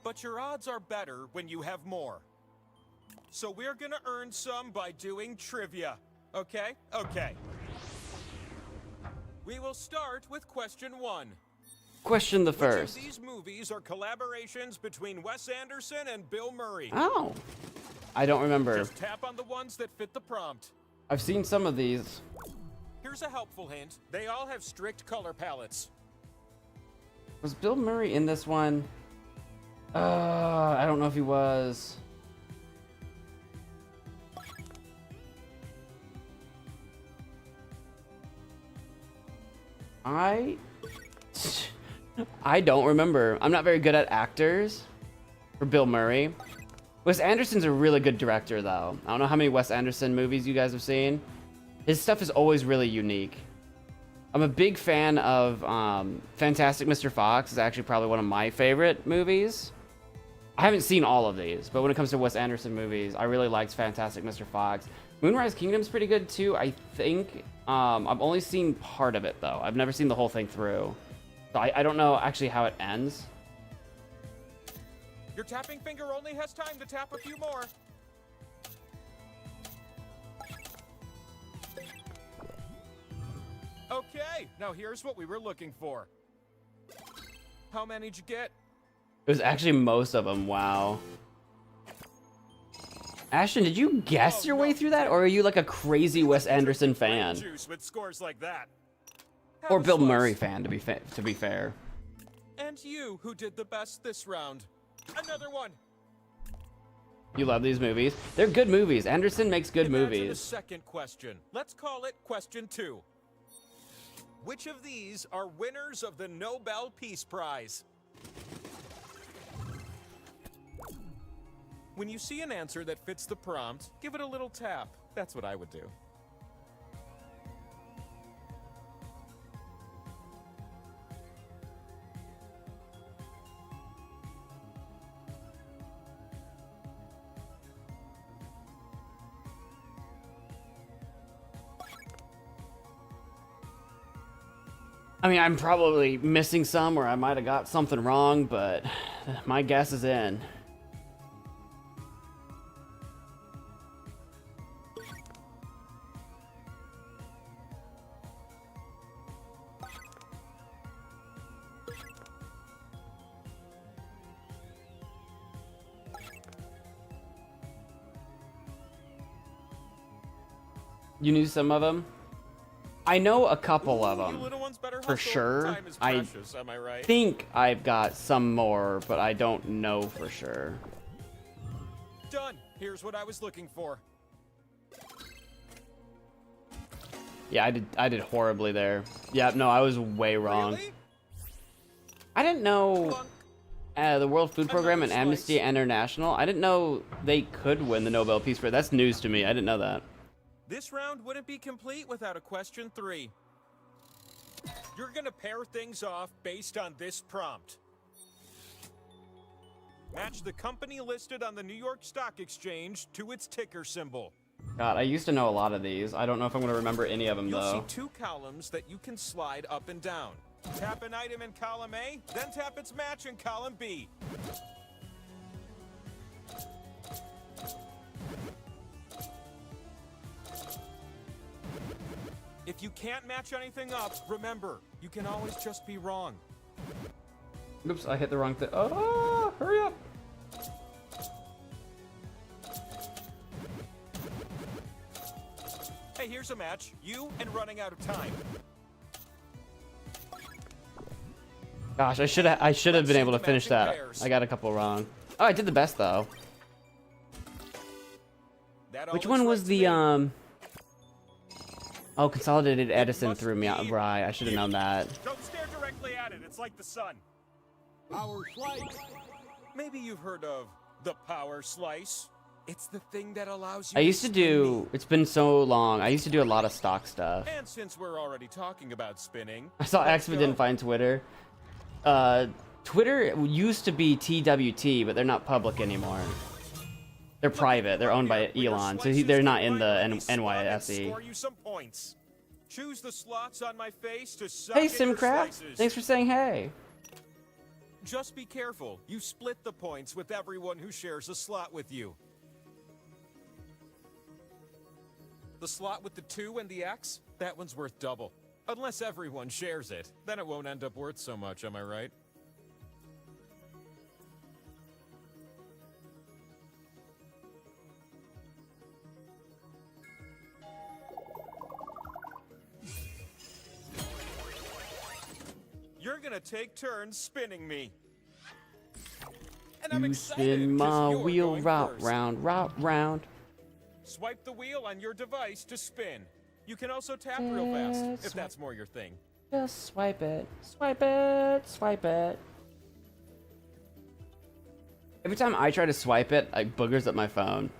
But your odds are better when you have more. So we're gonna earn some by doing trivia. Okay? Okay. We will start with question 1. Question the first. Which of these movies are collaborations between Wes Anderson and Bill Murray? Oh. I don't remember. Just tap on the ones that fit the prompt. I've seen some of these. Here's a helpful hint. They all have strict color palettes. Was Bill Murray in this one? I don't know if he was. I don't remember. I'm not very good at actors for Bill Murray. Wes Anderson's a really good director, though. I don't know how many Wes Anderson movies you guys have seen. His stuff is always really unique. I'm a big fan of Fantastic Mr. Fox. It's actually probably one of my favorite movies. I haven't seen all of these, but when it comes to Wes Anderson movies, I really liked Fantastic Mr. Fox. Moonrise Kingdom's pretty good, too, I think. I've only seen part of it, though. I've never seen the whole thing through. So I don't know actually how it ends. Your tapping finger only has time to tap a few more. Okay, now here's what we were looking for. How many did you get? It was actually most of them, wow. Ashton, did you guess your way through that, or are you like a crazy Wes Anderson fan? Juice with scores like that. Or Bill Murray fan, to be fair. And you, who did the best this round. Another one. You love these movies. They're good movies. Anderson makes good Imagine movies. The second question. Let's call it question 2. Which of these are winners of the Nobel Peace Prize? When you see an answer that fits the prompt, give it a little tap. That's what I would do. I mean, I'm probably missing some, or I might have got something wrong, but my guess is in. You knew some of them? I know a couple of them, for sure. I think I've got some more, but I don't know for sure. Done. Here's what I was looking for. Yeah, I did horribly there. Yeah, no, I was way wrong. I didn't know the World Food Program and Amnesty International. I didn't know they could win the Nobel Peace Prize. That's news to me. I didn't know that. This round wouldn't be complete without a question 3. You're gonna pair things off based on this prompt. Match the company listed on the New York Stock Exchange to its ticker symbol. God, I used to know a lot of these. I don't know if I'm gonna remember any of them You'll though. see 2 columns that you can slide up and down. Tap an item in column A, then tap its match in column B. If you can't match anything up, remember, you can always just be wrong. Oops, I hit the wrong thing. Oh, hurry up! Hey, here's a match. You and running out of time. Gosh, I should have been able to finish that. I got a couple wrong. Oh, I did the best though. Which one was the Oh, Consolidated Edison threw me out. Right, I should have known that. Don't stare directly at it. It's like the sun. Power slice. Maybe you've heard of the power slice. It's the thing that allows you. I used to do. It's been so long. I used to do a lot of stock stuff. And since we're already talking about spinning, I saw X but didn't find Twitter. Twitter used to be TWT, but they're not public anymore. They're private. They're owned by Elon, so they're not in the NYSE. score you some points. Choose the slots on my face to suck Hey, in your Simcraft. slices. Thanks for saying hey. Just be careful. You split the points with everyone who shares a slot with you. The slot with the 2 and the X, that one's worth double. Unless everyone shares it, then it won't end up worth so much, am I right? You're gonna take turns spinning me. And I'm You excited spin 'cause my you're wheel going route first. round. Swipe the wheel on your device to spin. You can also tap real fast, if Just that's more your thing. Just swipe it. Swipe it. Swipe it. Every time I try to swipe it, it boogers up my phone.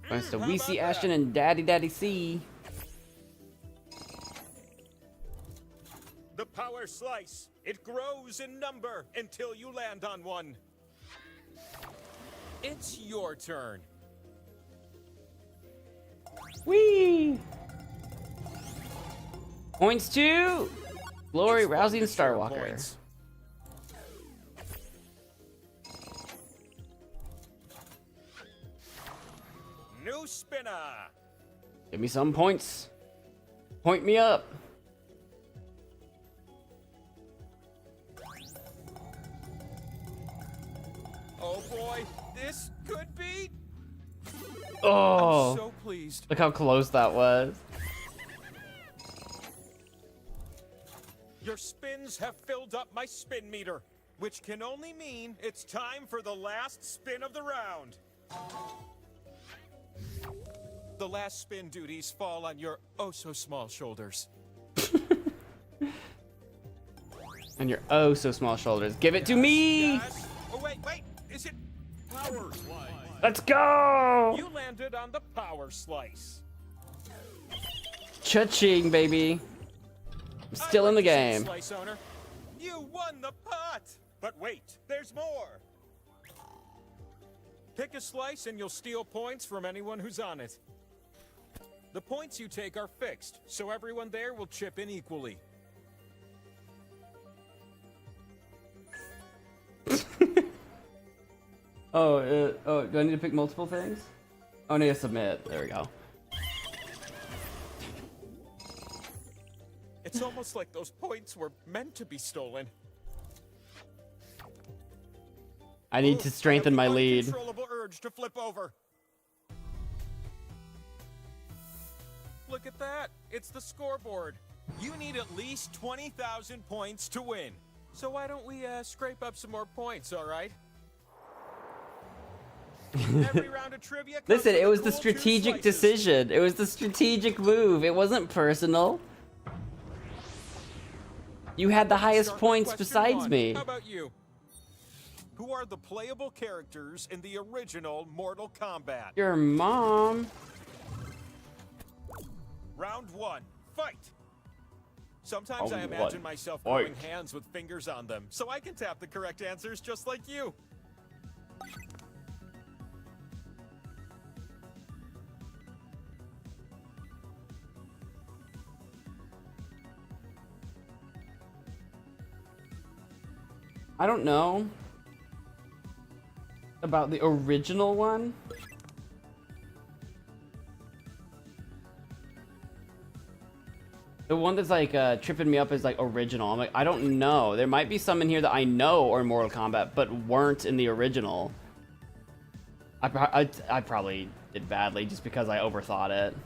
Thanks to WC Ashton and Daddy C. The power slice. It grows in number until you land on one. It's your turn. Whee! Points to Glory, Rousey, and Starwalker. Points. New spinner. Give me some points. Point me up. Oh boy, this could be. Oh, I'm so pleased. Look how close that was. Your spins have filled up my spin meter, which can only mean it's time for the last spin of the round. The last spin duties fall on your oh-so-small shoulders. And your oh so small shoulders. Give it to me. Yes. Oh, wait. Is it power slice? Let's go. You landed on the power slice. Cha-ching, baby. I'm still in the game. Slice owner, you won the pot. But wait, there's more. Pick a slice and you'll steal points from anyone who's on it. The points you take are fixed, so everyone there will chip in equally. Oh, do I need to pick multiple things? Oh, I need to submit. There we go. It's almost like those points were meant to be stolen. I need to strengthen my lead. Uncontrollable urge to flip over. Look at that. It's the scoreboard. You need at least 20,000 points to win. So why don't we scrape up some more points, all right? Every round of trivia comes Listen, with it a was the cool 2 strategic slices. decision. It was the strategic move. It wasn't personal. You had the highest Start with points question besides 1. me. How about you? Who are the playable characters in the original Mortal Kombat? Your mom. Round 1, fight! Sometimes I Round imagine 1, myself fight. growing hands with fingers on them, so I can tap the correct answers just like you. I don't know about the original one. The one that's like tripping me up is like original. I'm like, I don't know. There might be some in here that I know are in Mortal Kombat, but weren't in the original. I probably did badly just because I overthought it.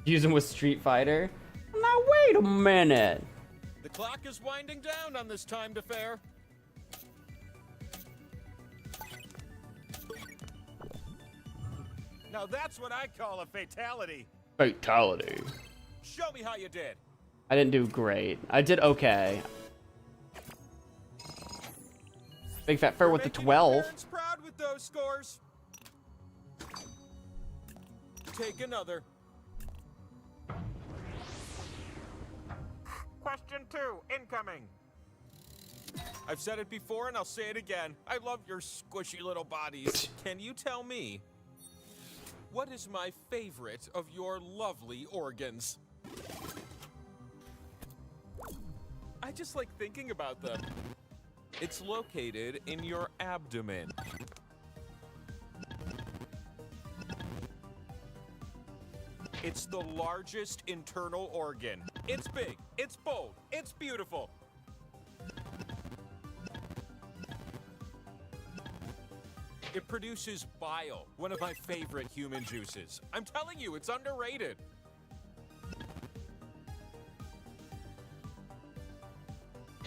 Use them with Street Fighter. Now wait a minute. The clock is winding down on this timed affair. Now that's what I call a fatality. Fatality. Show me how you did. I didn't do great. I did okay. Big Fat Fur with the 12. Parents proud with those scores. Take another. Question 2, incoming. I've said it before and I'll say it again. I love your squishy little bodies. Can you tell me, what is my favorite of your lovely organs? I just like thinking about them. It's located in your abdomen. It's the largest internal organ. It's big, it's bold, it's beautiful. It produces bile, one of my favorite human juices. I'm telling you, it's underrated.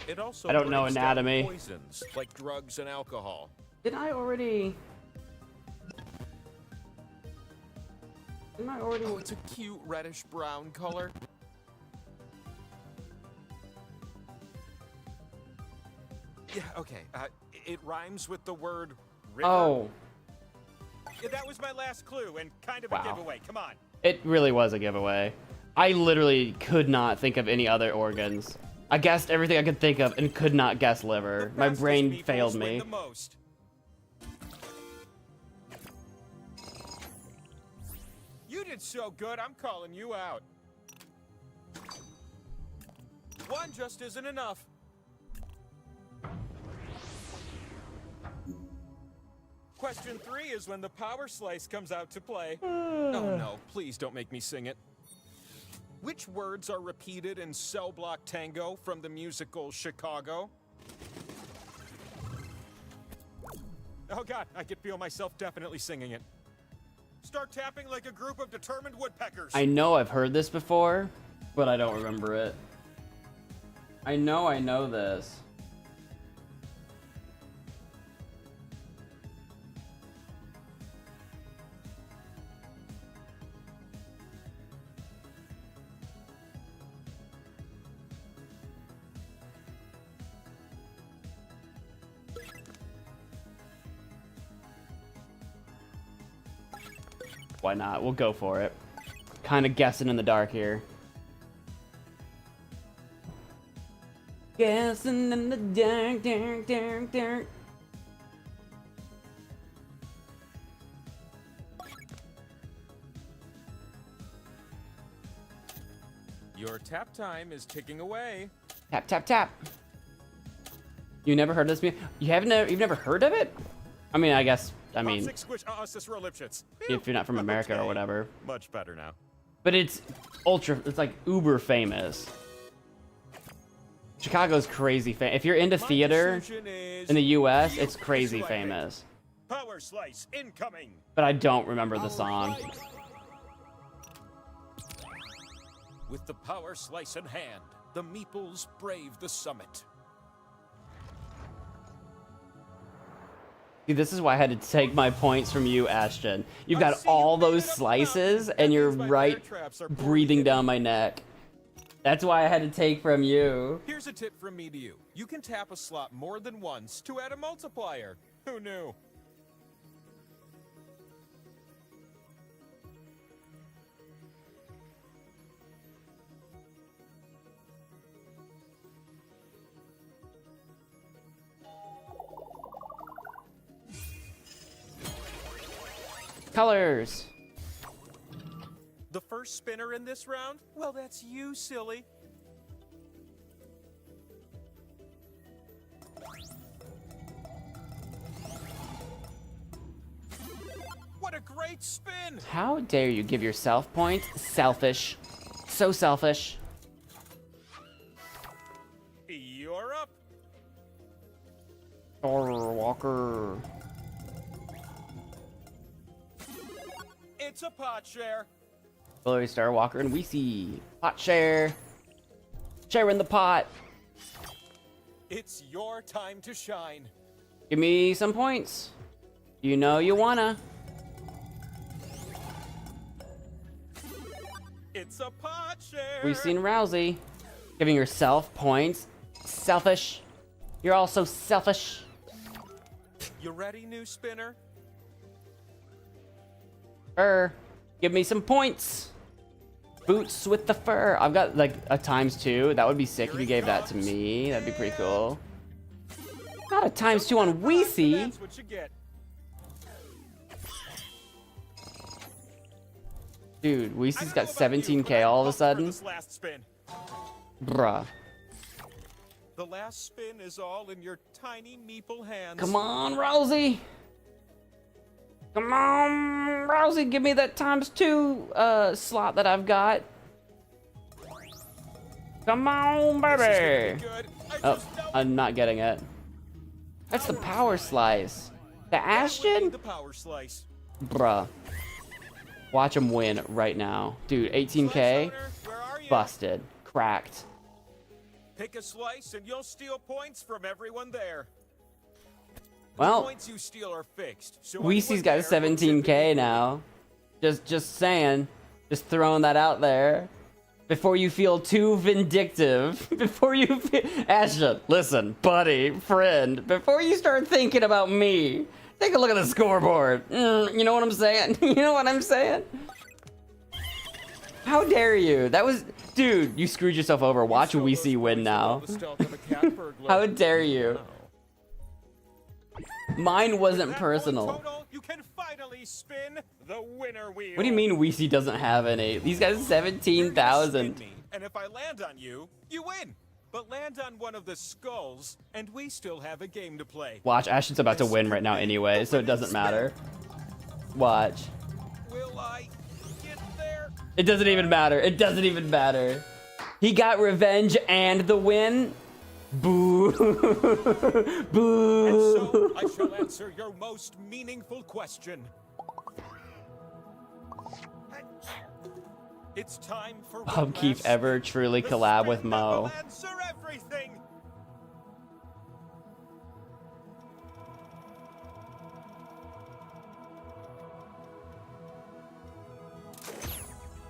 It also I don't know breaks down anatomy. poisons, like drugs and alcohol. Didn't I already? Oh, it's a cute reddish brown color. Yeah, okay. It rhymes with the word river. Oh. Yeah, that was my last clue and kind of Wow. a giveaway. Come on. It really was a giveaway. I literally could not think of any other organs. I guessed everything I could think of and could not guess liver. My brain failed Win me. the most. You did so good, I'm calling you out. One just isn't enough. Question 3 is when the power slice comes out to play. Oh no, please don't make me sing it. Which words are repeated in Cell Block Tango from the musical Chicago? Oh god, I could feel myself definitely singing it. Start tapping like a group of determined woodpeckers. I know I've heard this before, but I don't remember it. I know this. Why not? We'll go for it. Kind of guessing in the dark here. Guessing in the dark, dark, dark, dark. Your tap time is ticking away. Tap, tap, tap. You never heard of this music? You've never heard of it? I mean, if you're not from America or whatever. Much better now. But it's like uber famous. Chicago's crazy famous. If you're into theater in the US, it's crazy famous. Power slice incoming. But I don't remember the song. With the power slice in hand, the meeples brave the summit. See, this is why I had to take my points from you, Ashton. You've got all those slices, and you're right breathing down my neck. That's why I had to take from you. Here's a tip from me to you. You can tap a slot more than once to add a multiplier. Who knew? Colors. The first spinner in this round? Well, that's you, silly. What a great spin! How dare you give yourself points? Selfish. So selfish. You're up. Walker. It's a pot share. Hillary Star Walker and Weesey. Pot share. Share in the pot. It's your time to shine. Give me some points. You know you wanna. It's a pot share. We've seen Rousey giving herself points. Selfish. You're all so selfish. You ready, new spinner? Fur. Give me some points. Boots with the fur. I've got like a ×2. That would be sick if you gave that to me. That'd be pretty cool. Not a ×2 on Weesey. That's what you get. Dude, Weesey's got 17k all of a sudden. This last spin. Bruh. The last spin is all in your tiny meeple hands. Come on, Rousey. Come on, Rousey, give me that ×2 slot that I've got. Come on, baby. Oh, I'm not getting it. That's the power slice. The Ashton? The power slice. Bruh. Watch him win right now. Dude, 18k. Busted. Cracked. Pick a slice and you'll steal points from everyone there. Well, The points you steal are fixed. So Weesey's got 17k now. Just saying. Just throwing that out there. Before you feel too vindictive. Before you feel... Ashton, listen, buddy, friend. Before you start thinking about me, take a look at the scoreboard. You know what I'm saying? You know what I'm saying? How dare you? That was... Dude, you screwed yourself over. Watch Weesey win now. How dare you? Mine wasn't personal. You can finally spin the winner wheel. What do you mean Weesey doesn't have any? He's got 17,000. And if I land on you, you win. But land on one of the skulls, and we still have a game to play. Watch, Ashton's about to win right now anyway, so it doesn't matter. Watch. Will I get there? It doesn't even matter. It doesn't even matter. He got revenge and the win. Boo. Boo. And so I shall answer your most meaningful question. It's time for Upkeep ever truly collab with Mo. answer everything.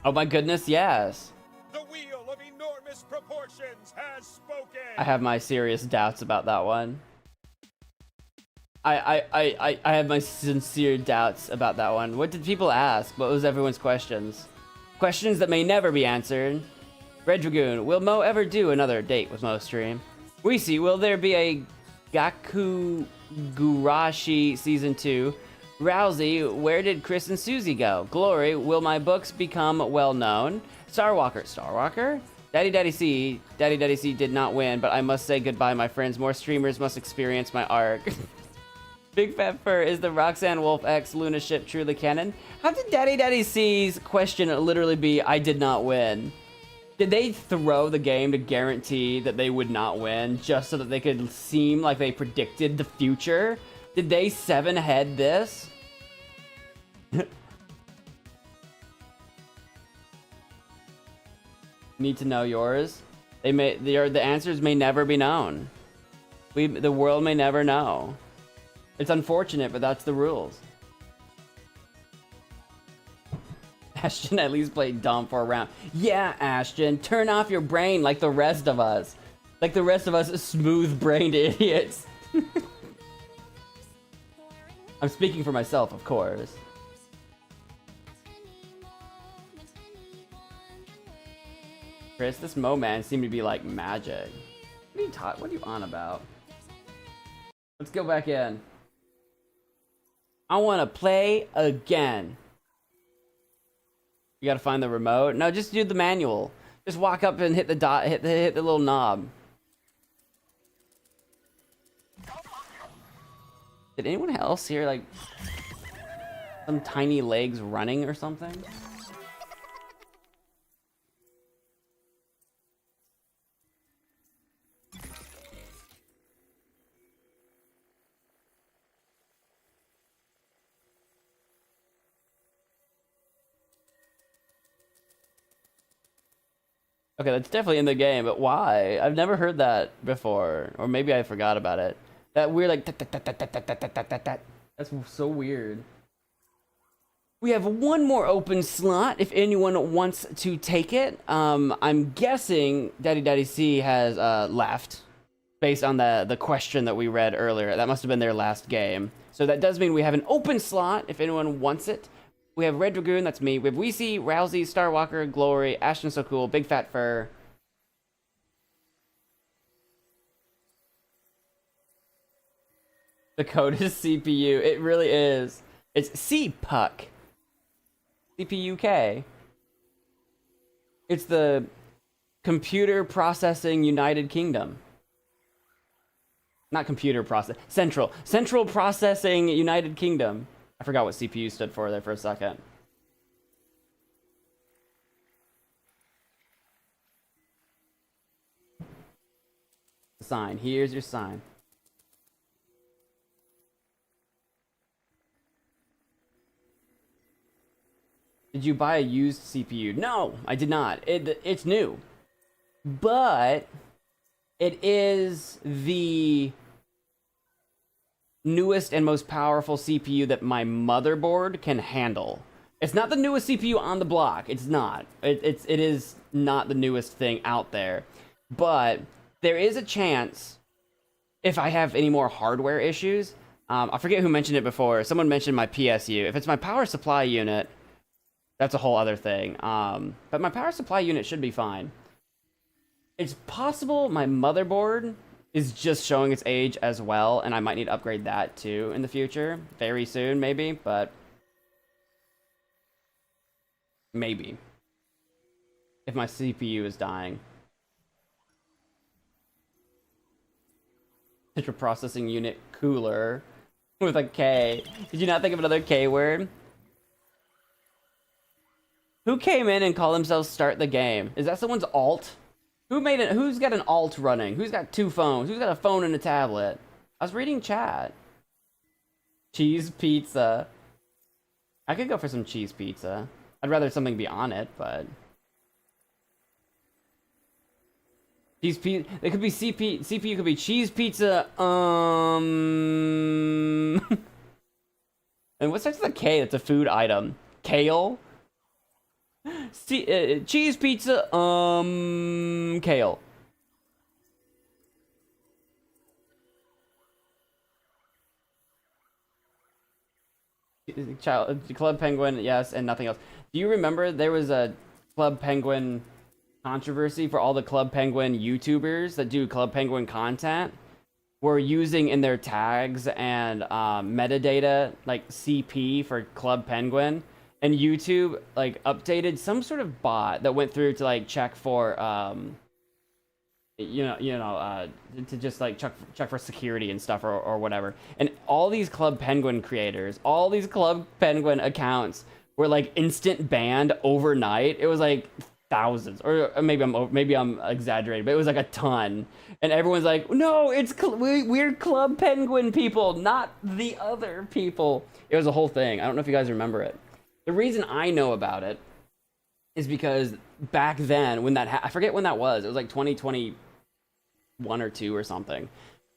Oh my goodness, yes. The wheel of enormous proportions has spoken. I have my serious doubts about that one. I have my sincere doubts about that one. What did people ask? What was everyone's questions? Questions that may never be answered. Red Dragoon, will Mo ever do another Date with Mo stream? We see, will there be a Gaku Gurashi Season 2? Rousey, where did Chris and Susie go? Glory, will my books become well known? Starwalker? Daddy C did not win, but I must say goodbye, my friends. More streamers must experience my arc. Big Fat Fur, is the Roxanne Wolf X Luna ship truly canon? How did Daddy C's question literally be, I did not win? Did they throw the game to guarantee that they would not win just so that they could seem like they predicted the future? Did they 7-head this? Need to know yours. The answers may never be known. The world may never know. It's unfortunate, but that's the rules. Ashton at least played dumb for a round. Yeah, Ashton, turn off your brain like the rest of us. Like the rest of us smooth-brained idiots. I'm speaking for myself, of course. Chris, this Mo man seemed to be like magic. What are you on about? Let's go back in. I want to play again. You gotta find the remote. No, just do the manual. Just walk up and hit the dot, hit the little knob. Did anyone else hear like some tiny legs running or something? Okay, that's definitely in the game, but why? I've never heard that before. Or maybe I forgot about it. That weird, like, that's so weird. We have one more open slot if anyone wants to take it. I'm guessing Daddy C has left based on the question that we read earlier. That must have been their last game. So that does mean we have an open slot if anyone wants it. We have Red Dragoon, that's me. We have Weesey, Rousey, Starwalker, Glory, Ashton So Cool, Big Fat Fur. The code is CPU. It really is. It's CPUK. CPUK. It's the Computer Processing United Kingdom. Not computer process. Central Processing United Kingdom. I forgot what CPU stood for there for a second. Sign. Here's your sign. Did you buy a used CPU? No, I did not. It's new. But it is the newest and most powerful CPU that my motherboard can handle. It's not the newest CPU on the block. It's not. It is not the newest thing out there. But there is a chance, if I have any more hardware issues, I forget who mentioned it before. Someone mentioned my PSU. If it's my power supply unit, that's a whole other thing. But my power supply unit should be fine. It's possible my motherboard is just showing its age as well, and I might need to upgrade that too in the future. Very soon, maybe, but maybe. If my CPU is dying. Central Processing Unit Cooler with a K. Did you not think of another K word? Who came in and called themselves Start the Game? Is that someone's alt? Who made it? Who's got an alt running? Who's got two phones? Who's got a phone and a tablet? I was reading chat. Cheese pizza. I could go for some cheese pizza. I'd rather something be on it, but cheese pizza. It could be CPU could be cheese pizza. And what starts with a K? That's a food item. Kale. Cheese pizza, kale. Club Penguin, yes, and nothing else. Do you remember there was a Club Penguin controversy for all the Club Penguin YouTubers that do Club Penguin content were using in their tags and metadata like CP for Club Penguin, and YouTube like updated some sort of bot that went through to like check for to just like check for security and stuff or whatever. And all these Club Penguin creators, all these Club Penguin accounts were like instant banned overnight. It was like thousands, or maybe I'm exaggerating, but it was like a ton. And everyone's like, no, it's we're Club Penguin people, not the other people. It was a whole thing. I don't know if you guys remember it. The reason I know about it is because back then, when that I forget when that was. It was like 2021 or 2 or something.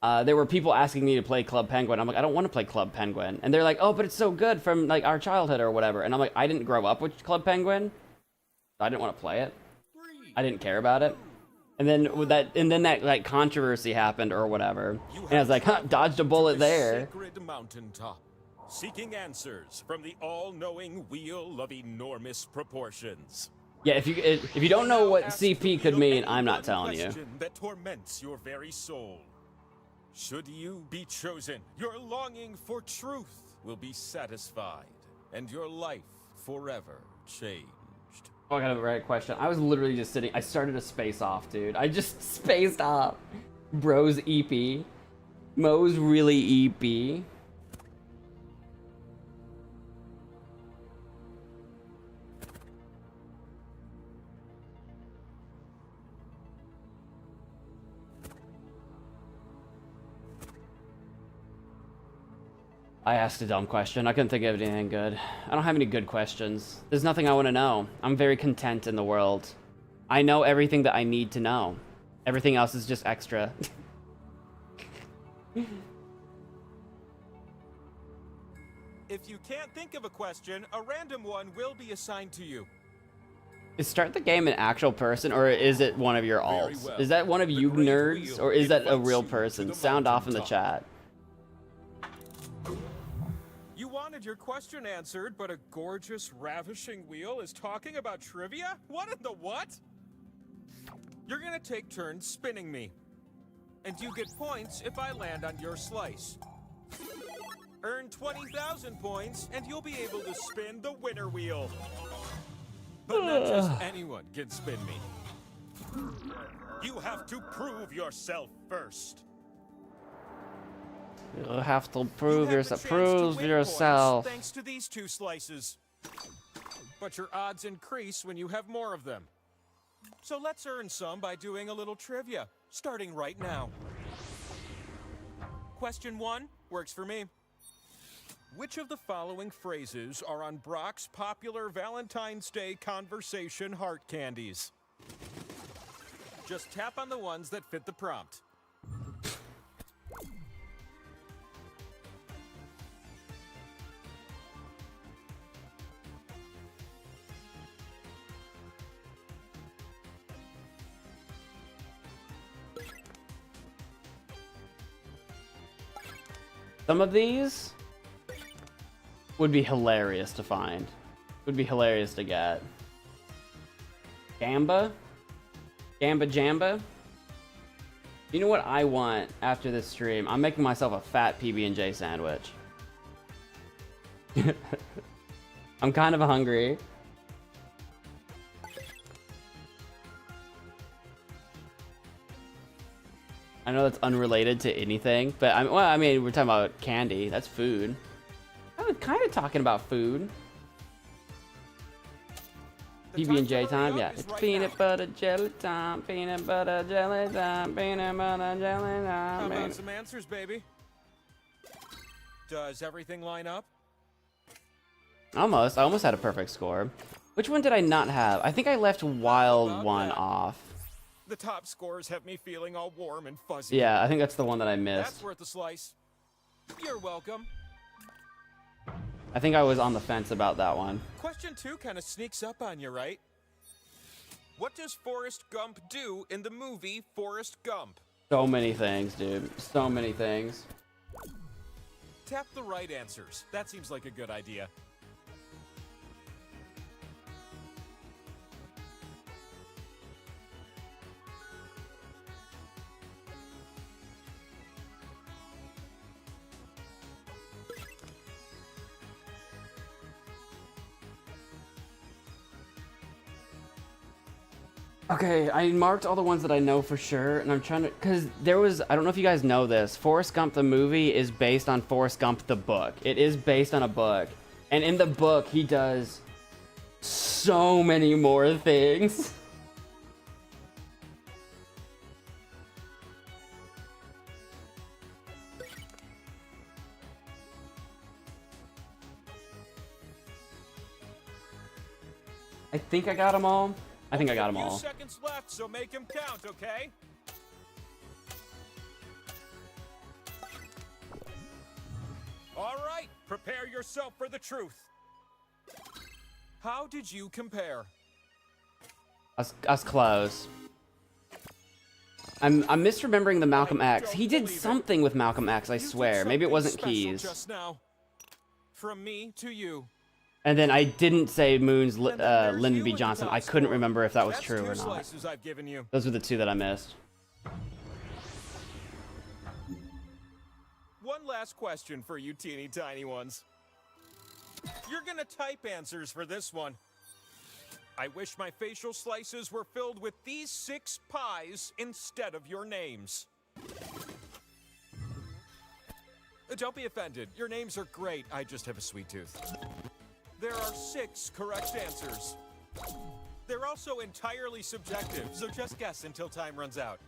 There were people asking me to play Club Penguin. I'm like, I don't want to play Club Penguin. And they're like, oh, but it's so good from like our childhood or whatever. And I'm like, I didn't grow up with Club Penguin. I didn't want to play it. I didn't care about it. And then with that, that like controversy happened or whatever. And I was like, huh, dodged a bullet there. Sacred mountaintop, seeking answers from the all-knowing wheel of enormous proportions. Yeah, if you don't know what CP could mean, I'm not telling you. That torments your very soul. Should you be chosen, your longing for truth will be satisfied, and your life forever changed. Oh, I got a right question. I was literally just sitting. I started to space off, dude. I just spaced off. Bro's EP. Mo's really EP. I asked a dumb question. I couldn't think of anything good. I don't have any good questions. There's nothing I want to know. I'm very content in the world. I know everything that I need to know. Everything else is just extra. If you can't think of a question, a random one will be assigned to you. Is Start the Game an actual person, or is it one of your alts? Well. Is that one of you nerds, or is that a real person? Sound off in the chat. You wanted your question answered, but a gorgeous, ravishing wheel is talking about trivia? What in the what? You're gonna take turns spinning me. And you get points if I land on your slice. Earn 20,000 points, and you'll be able to spin the winner wheel. But not just anyone can spin me. You have to prove yourself first. You'll have to prove yourself. Prove yourself. Thanks to these 2 slices. But your odds increase when you have more of them. So let's earn some by doing a little trivia, starting right now. Question 1 works for me. Which of the following phrases are on Brock's popular Valentine's Day conversation heart candies? Just tap on the ones that fit the prompt. Some of these would be hilarious to find. Would be hilarious to get. Gamba? Gamba Jamba? You know what I want after this stream? I'm making myself a fat PB&J sandwich. I'm kind of hungry. I know that's unrelated to anything, but I mean, we're talking about candy. That's food. I'm kind of talking about food. PB&J time, yeah. It's peanut butter jelly time, peanut butter jelly time, peanut butter jelly time. How about some answers, baby? Does everything line up? Almost. I almost had a perfect score. Which one did I not have? I think I left Wild One off. The top scores have me feeling all warm and fuzzy. Yeah, I think that's the one that I missed. That's worth a slice. You're welcome. I think I was on the fence about that one. Question 2 kind of sneaks up on you, right? What does Forrest Gump do in the movie Forrest Gump? So many things, dude. So many things. Tap the right answers. That seems like a good idea. Okay, I marked all the ones that I know for sure, and I'm trying to, because there was, I don't know if you guys know this, Forrest Gump the movie is based on Forrest Gump the book. It is based on a book, and in the book, he does so many more things. I think I got them all. I think I got them all. A few seconds left, so make them count, okay? All right, prepare yourself for the truth. How did you compare? Us close. I'm misremembering the Malcolm X. He did something with Malcolm X, I swear. Maybe it wasn't keys. Just now. From me to you. And then I didn't say Moon's Lyndon B. Johnson. I couldn't remember if that was true or not. Those were the two that I missed. One last question for you teeny tiny ones. You're gonna type answers for this one. I wish my facial slices were filled with these 6 pies instead of your names. Don't be offended. Your names are great. I just have a sweet tooth. There are 6 correct answers. They're also entirely subjective, so just guess until time runs out.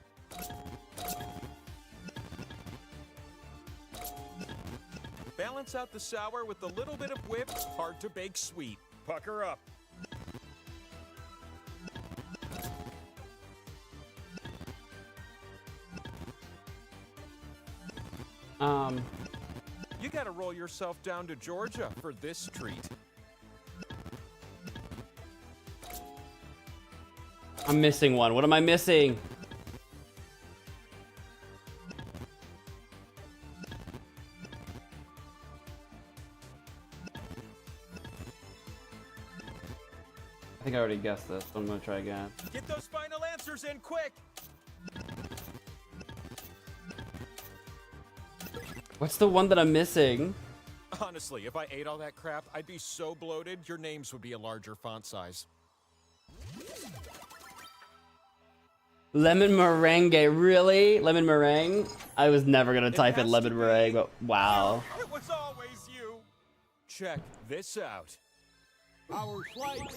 Balance out the sour with a little bit of whipped, hard-to-bake sweet. Pucker up. You gotta roll yourself down to Georgia for this treat. I'm missing one. What am I missing? I think I already guessed this, but I'm gonna try again. Get those final answers in quick! What's the one that I'm missing? Honestly, if I ate all that crap, I'd be so bloated, your names would be a larger font size. Lemon meringue, really? Lemon meringue? I was never gonna type in lemon meringue, but wow. It was always you! Check this out. Our slice.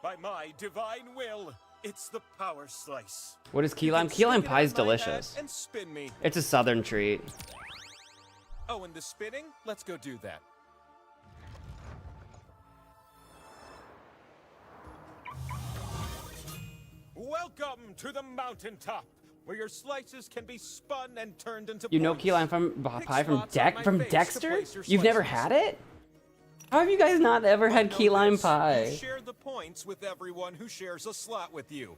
By my divine will, it's the power slice. What is key lime? Key lime pie is delicious. And spin me. It's a southern treat. Oh, and the spinning? Let's go do that. Welcome to the mountaintop, where your slices can be spun and turned into You know key lime pie from Dexter? You've never had it? How have you guys not ever had key lime pie? You share the points with everyone who shares a slot with you.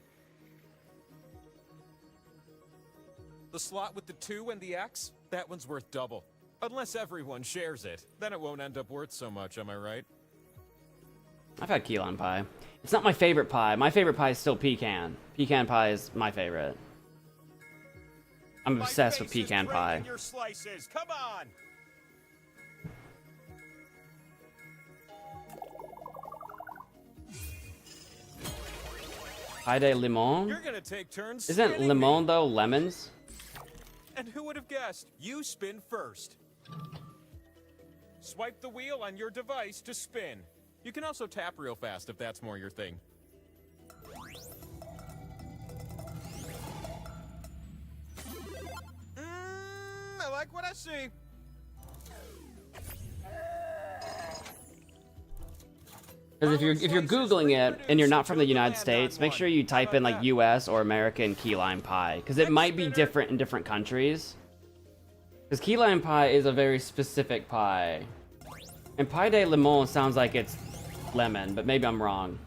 The slot with the 2 and the X? That one's worth double. Unless everyone shares it. Then it won't end up worth so much, am I right? I've had key lime pie. It's not my favorite pie. My favorite pie is still pecan. Pecan pie is my favorite. I'm obsessed with pecan pie. Your slices. Come on! Pie de limon? You're gonna take turns. Isn't limon though lemons? And who would have guessed? You spin first. Swipe the wheel on your device to spin. You can also tap real fast if that's more your thing. I like what I see. Because if you're Googling it and you're not from the United States, make sure you type in like US or American key lime pie. Because it might be different in different countries. Because key lime pie is a very specific pie. And pie de limon sounds like it's lemon, but maybe I'm wrong.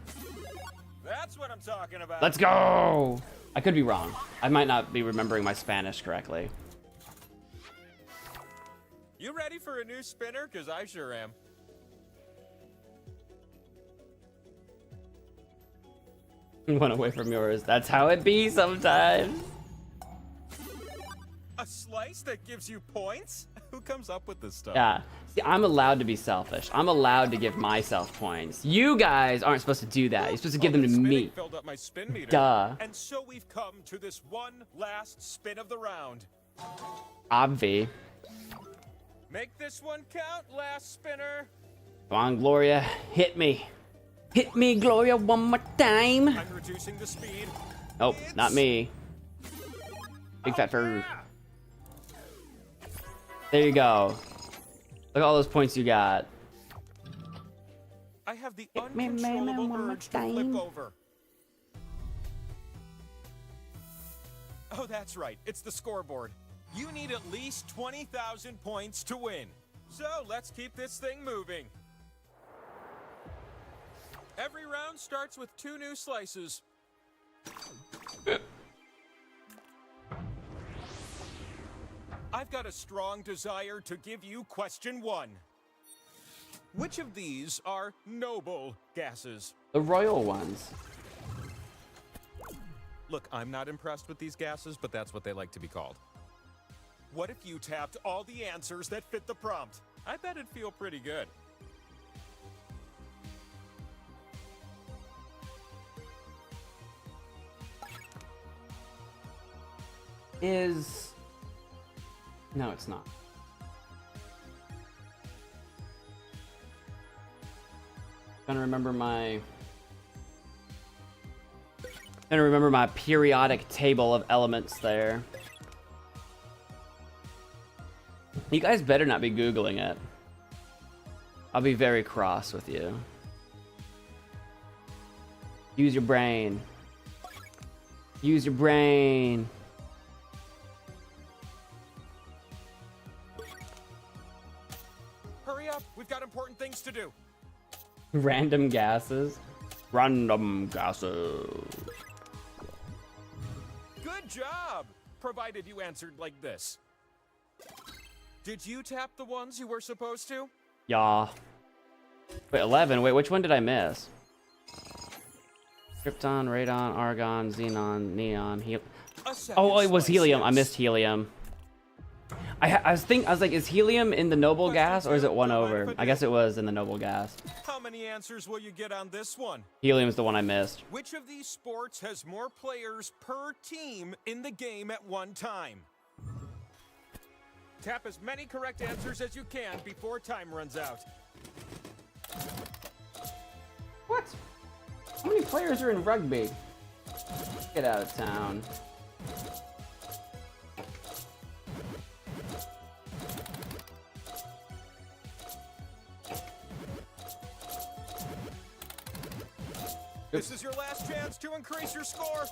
That's what I'm talking about. Let's go! I could be wrong. I might not be remembering my Spanish correctly. You ready for a new spinner? Because I sure am. One away from yours. That's how it be sometimes. A slice that gives you points? Who comes up with this stuff? Yeah. See, I'm allowed to be selfish. I'm allowed to give myself points. You guys aren't supposed to do that. You're supposed to give them to me. Filled up my spin meter. Duh. And so we've come to this one last spin of the round. Obvi. Make this one count, last spinner. Come on, Gloria. Hit me. Hit me, Gloria, one more time. I'm reducing the speed. Oh, not me. Big fat fur. There you go. Look at all those points you got. I have the uncontrollable urge to flip over. Oh, that's right. It's the scoreboard. You need at least 20,000 points to win. So let's keep this thing moving. Every round starts with 2 new slices. I've got a strong desire to give you question 1. Which of these are noble gases? The royal ones. Look, I'm not impressed with these gases, but that's what they like to be called. What if you tapped all the answers that fit the prompt? I bet it'd feel pretty good. No, it's not. Gonna remember my periodic table of elements there. You guys better not be Googling it. I'll be very cross with you. Use your brain. Use your brain. Hurry up, we've got important things to do. Random gases. Random gases. Good job! Provided you answered like this. Did you tap the ones you were supposed to? Yeah. Wait, 11. Wait, which one did I miss? Krypton, radon, argon, xenon, neon, helium. Oh, it was helium. I missed helium. I was like, is helium in the noble gas or is it one over? I guess it was in the noble gas. How many answers will you get on this one? Helium's the one I missed. Which of these sports has more players per team in the game at one time? Tap as many correct answers as you can before time runs out. What? How many players are in rugby? Get out of town. This is your last chance to increase your score.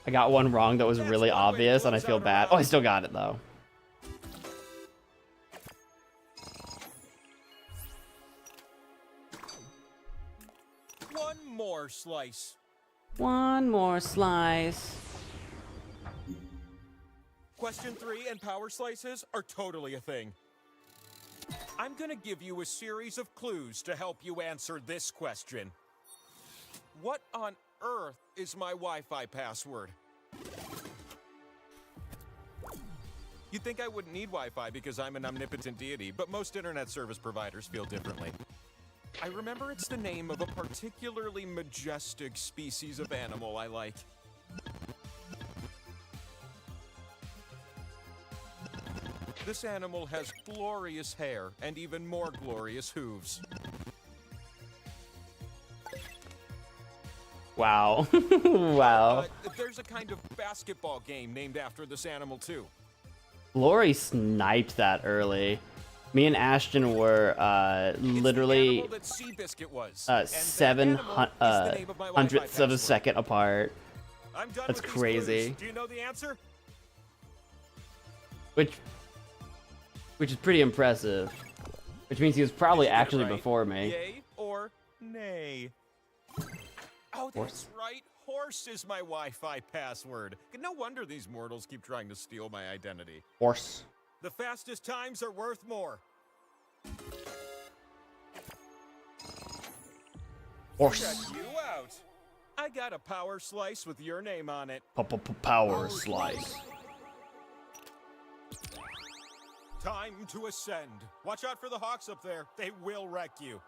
I got one wrong that was really obvious and I feel bad. Oh, I still got it though. One more slice. One more slice. Question 3 and power slices are totally a thing. I'm gonna give you a series of clues to help you answer this question. What on earth is my Wi-Fi password? You'd think I wouldn't need Wi-Fi because I'm an omnipotent deity, but most internet service providers feel differently. I remember it's the name of a particularly majestic species of animal I like. This animal has glorious hair and even more glorious hooves. Wow. Wow. There's a kind of basketball game named after this animal too. Lori sniped that early. Me and Ashton were literally 7 hundredths of a second apart. That's crazy. Do you know the answer? Which is pretty impressive. Which means he was probably actually before me. Yay or nay? Oh, that's right. Horse is my Wi-Fi password. No wonder these mortals keep trying to steal my identity. Horse. The fastest times are worth more. Horse. Check you out. I I got a power slice with your name on it. Power slice. Time to ascend. Watch out for the hawks up there. They will wreck you.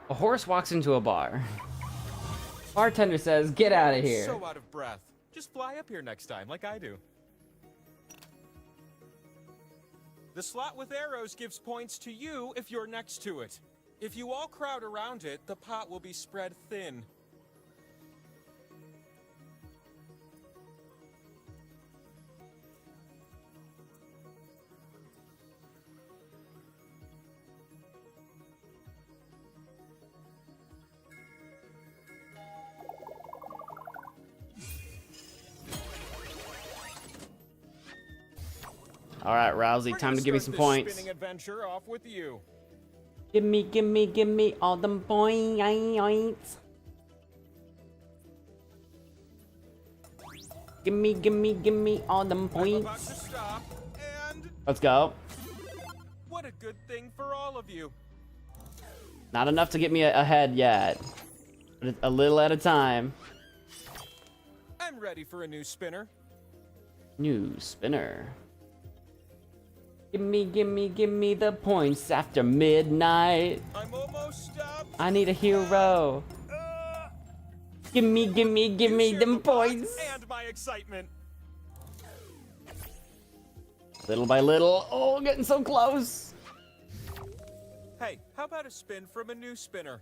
A horse walks into a bar. Bartender says, "Get out of here." So out of breath. Just fly up here next time, like I do. The slot with arrows gives points to you if you're next to it. If you all crowd around it, the pot will be spread thin. All right, Rousey, time to give me some points. Spinning adventure off with you. Give me all them points. Give me all them points. Let's go. What a good thing for all of you. Not enough to get me ahead yet. But a little at a time. I'm ready for a new spinner. New spinner. Give me the points after midnight. I'm almost up. I need a hero. Give me them points. And my excitement. Little by little. Oh, getting so close. Hey, how about a spin from a new spinner?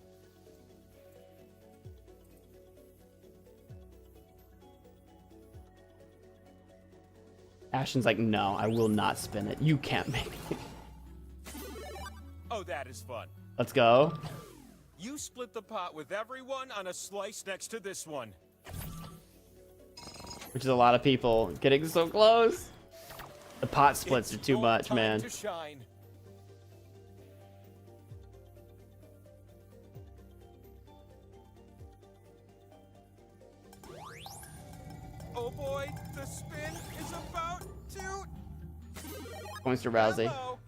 Ashton's like, no, I will not spin it. You can't make me. Oh, that is fun. Let's go. You split the pot with everyone on a slice next to this one. Which is a lot of people getting so close. The pot splits are too much, man. To shine. Oh boy, the spin is about to... Points to Rousey. Hello.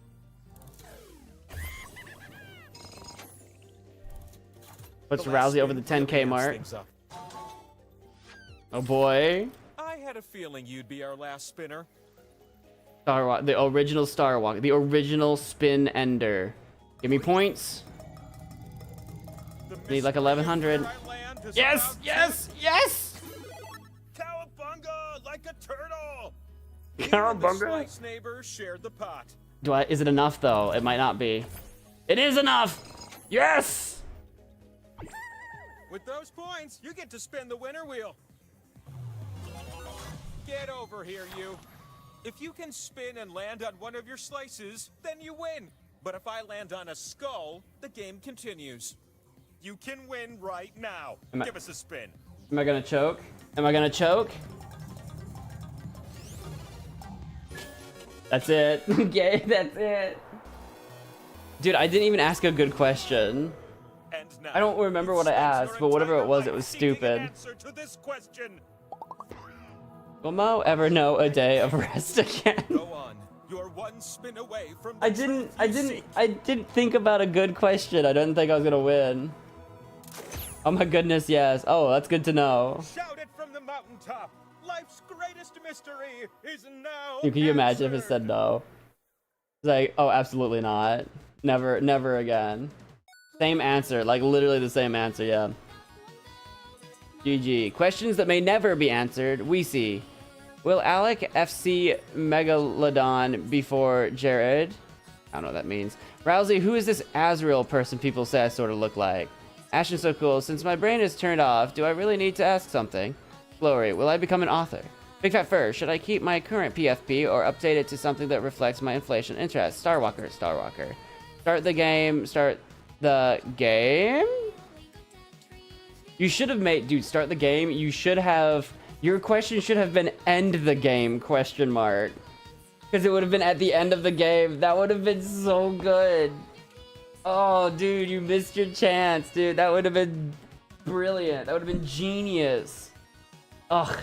Puts Rousey over the 10K mark. Oh boy. I had a feeling you'd be our last spinner. Starwalk, the original Starwalk, the original spin ender. Give me points. Need like 1100. Yes, yes, yes! Cowabunga, like a turtle. Cowabunga. Slice neighbors shared the pot. Is it enough though? It might not be. It is enough! Yes! With those points, you get to spin the winner wheel. Get over here, you. If you can spin and land on one of your slices, then you win. But if I land on a skull, the game continues. You can win right now. Give us a spin. Am I gonna choke? Am I gonna choke? That's it. Okay, that's it. Dude, I didn't even ask a good question. I don't remember what I asked, but whatever it was stupid. Answer to this question. Will Mo ever know a day of rest again? Go on. You're one spin away from I didn't think about a good question. I didn't think I was gonna win. Oh my goodness, yes. Oh, that's good to know. Shout it from the mountaintop. Life's greatest mystery is now. Dude, can you imagine if it said no? It's like, oh, absolutely not. Never again. Same answer, like literally the same answer, yeah. GG. Questions that may never be answered. We see. Will Alec FC Megalodon before Jared? I don't know what that means. Rousey, who is this Azrael person people say I sort of look like? Ashton's so cool. Since my brain is turned off, do I really need to ask something? Glory, will I become an author? Big Fat Fur, should I keep my current PFP or update it to something that reflects my inflation interest? Starwalker. Start the game. You should have made, dude, start the game. You should have, your question should have been end the game, question mark. Because it would have been at the end of the game. That would have been so good. Oh, dude, you missed your chance, dude. That would have been brilliant. That would have been genius. Ugh.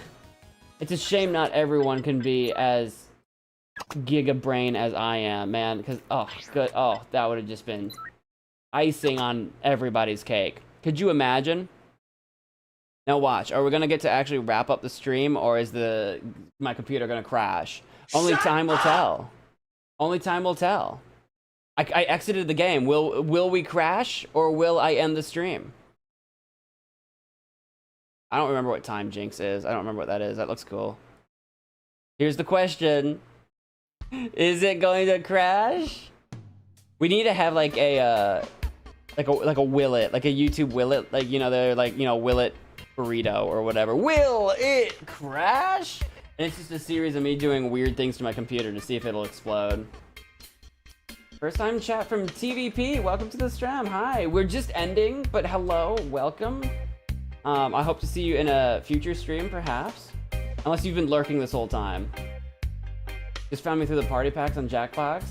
It's a shame not everyone can be as giga brain as I am, man. Because, oh, good. Oh, that would have just been icing on everybody's cake. Could you imagine? Now watch. Are we gonna get to actually wrap up the stream, or is my computer gonna crash? Only time will tell. Only time will tell. I exited the game. Will we crash, or will I end the stream? I don't remember what time Jinx is. I don't remember what that is. That looks cool. Here's the question. Is it going to crash? We need to have like a Willet, like a YouTube Willet, like, you know, they're like, you know, Willet burrito or whatever. Will it crash? And it's just a series of me doing weird things to my computer to see if it'll explode. First time chat from TVP. Welcome to the stream. Hi. We're just ending, but hello, welcome. I hope to see you in a future stream, perhaps. Unless you've been lurking this whole time. Just found me through the party packs on Jackbox.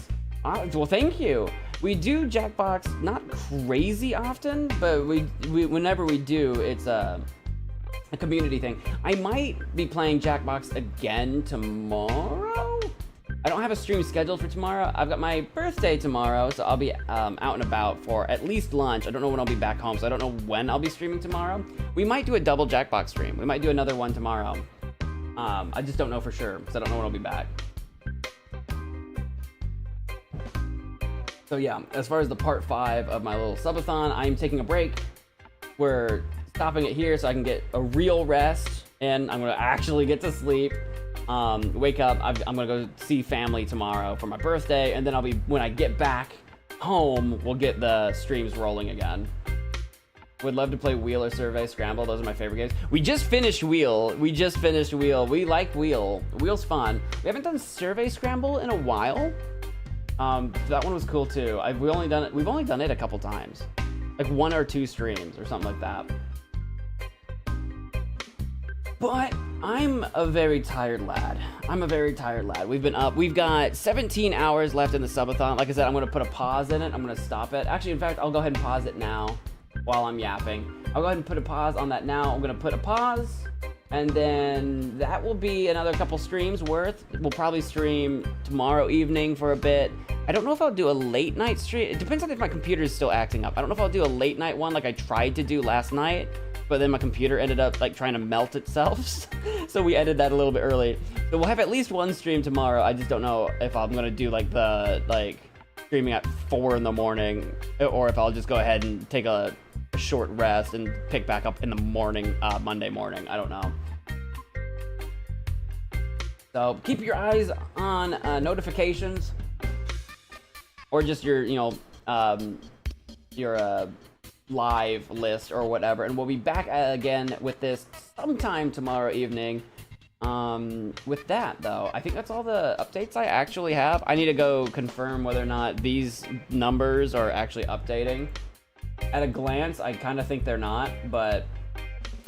Well, thank you. We do Jackbox not crazy often, but we whenever we do, it's a community thing. I might be playing Jackbox again tomorrow. I don't have a stream scheduled for tomorrow. I've got my birthday tomorrow, so I'll be out and about for at least lunch. I don't know when I'll be back home, so I don't know when I'll be streaming tomorrow. We might do a double Jackbox stream. We might do another one tomorrow. I just don't know for sure, because I don't know when I'll be back. So yeah, as far as the part 5 of my little subathon, I'm taking a break. We're stopping it here so I can get a real rest, and I'm gonna actually get to sleep. Wake up, I'm gonna go see family tomorrow for my birthday, and then when I get back home, we'll get the streams rolling again. Would love to play Wheel or Survey Scramble. Those are my favorite games. We just finished Wheel. We like Wheel. Wheel's fun. We haven't done Survey Scramble in a while. That one was cool too. We've only done it a couple times. Like 1 or 2 streams or something like that. But I'm a very tired lad. We've been up. We've got 17 hours left in the subathon. Like I said, I'm gonna put a pause in it. I'm gonna stop it. Actually, in fact, I'll go ahead and pause it now while I'm yapping. I'll go ahead and put a pause on that now. I'm gonna put a pause, and then that will be another couple streams worth. We'll probably stream tomorrow evening for a bit. I don't know if I'll do a late night stream. It depends on if my computer is still acting up. I don't know if I'll do a late night one like I tried to do last night, but then my computer ended up like trying to melt itself. So we ended that a little bit early. So we'll have at least one stream tomorrow. I just don't know if I'm gonna do like streaming at 4 in the morning, or if I'll just go ahead and take a short rest and pick back up in the morning, Monday morning. I don't know. So keep your eyes on notifications, or just your, your live list or whatever. And we'll be back again with this sometime tomorrow evening. With that, though, I think that's all the updates I actually have. I need to go confirm whether or not these numbers are actually updating. At a glance, I kind of think they're not, but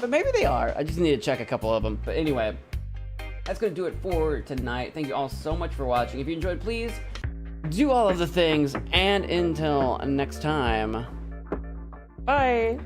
maybe they are. I just need to check a couple of them. But anyway, that's going to do it for tonight. Thank you all so much for watching. If you enjoyed, please do all of the things. And until next time, bye!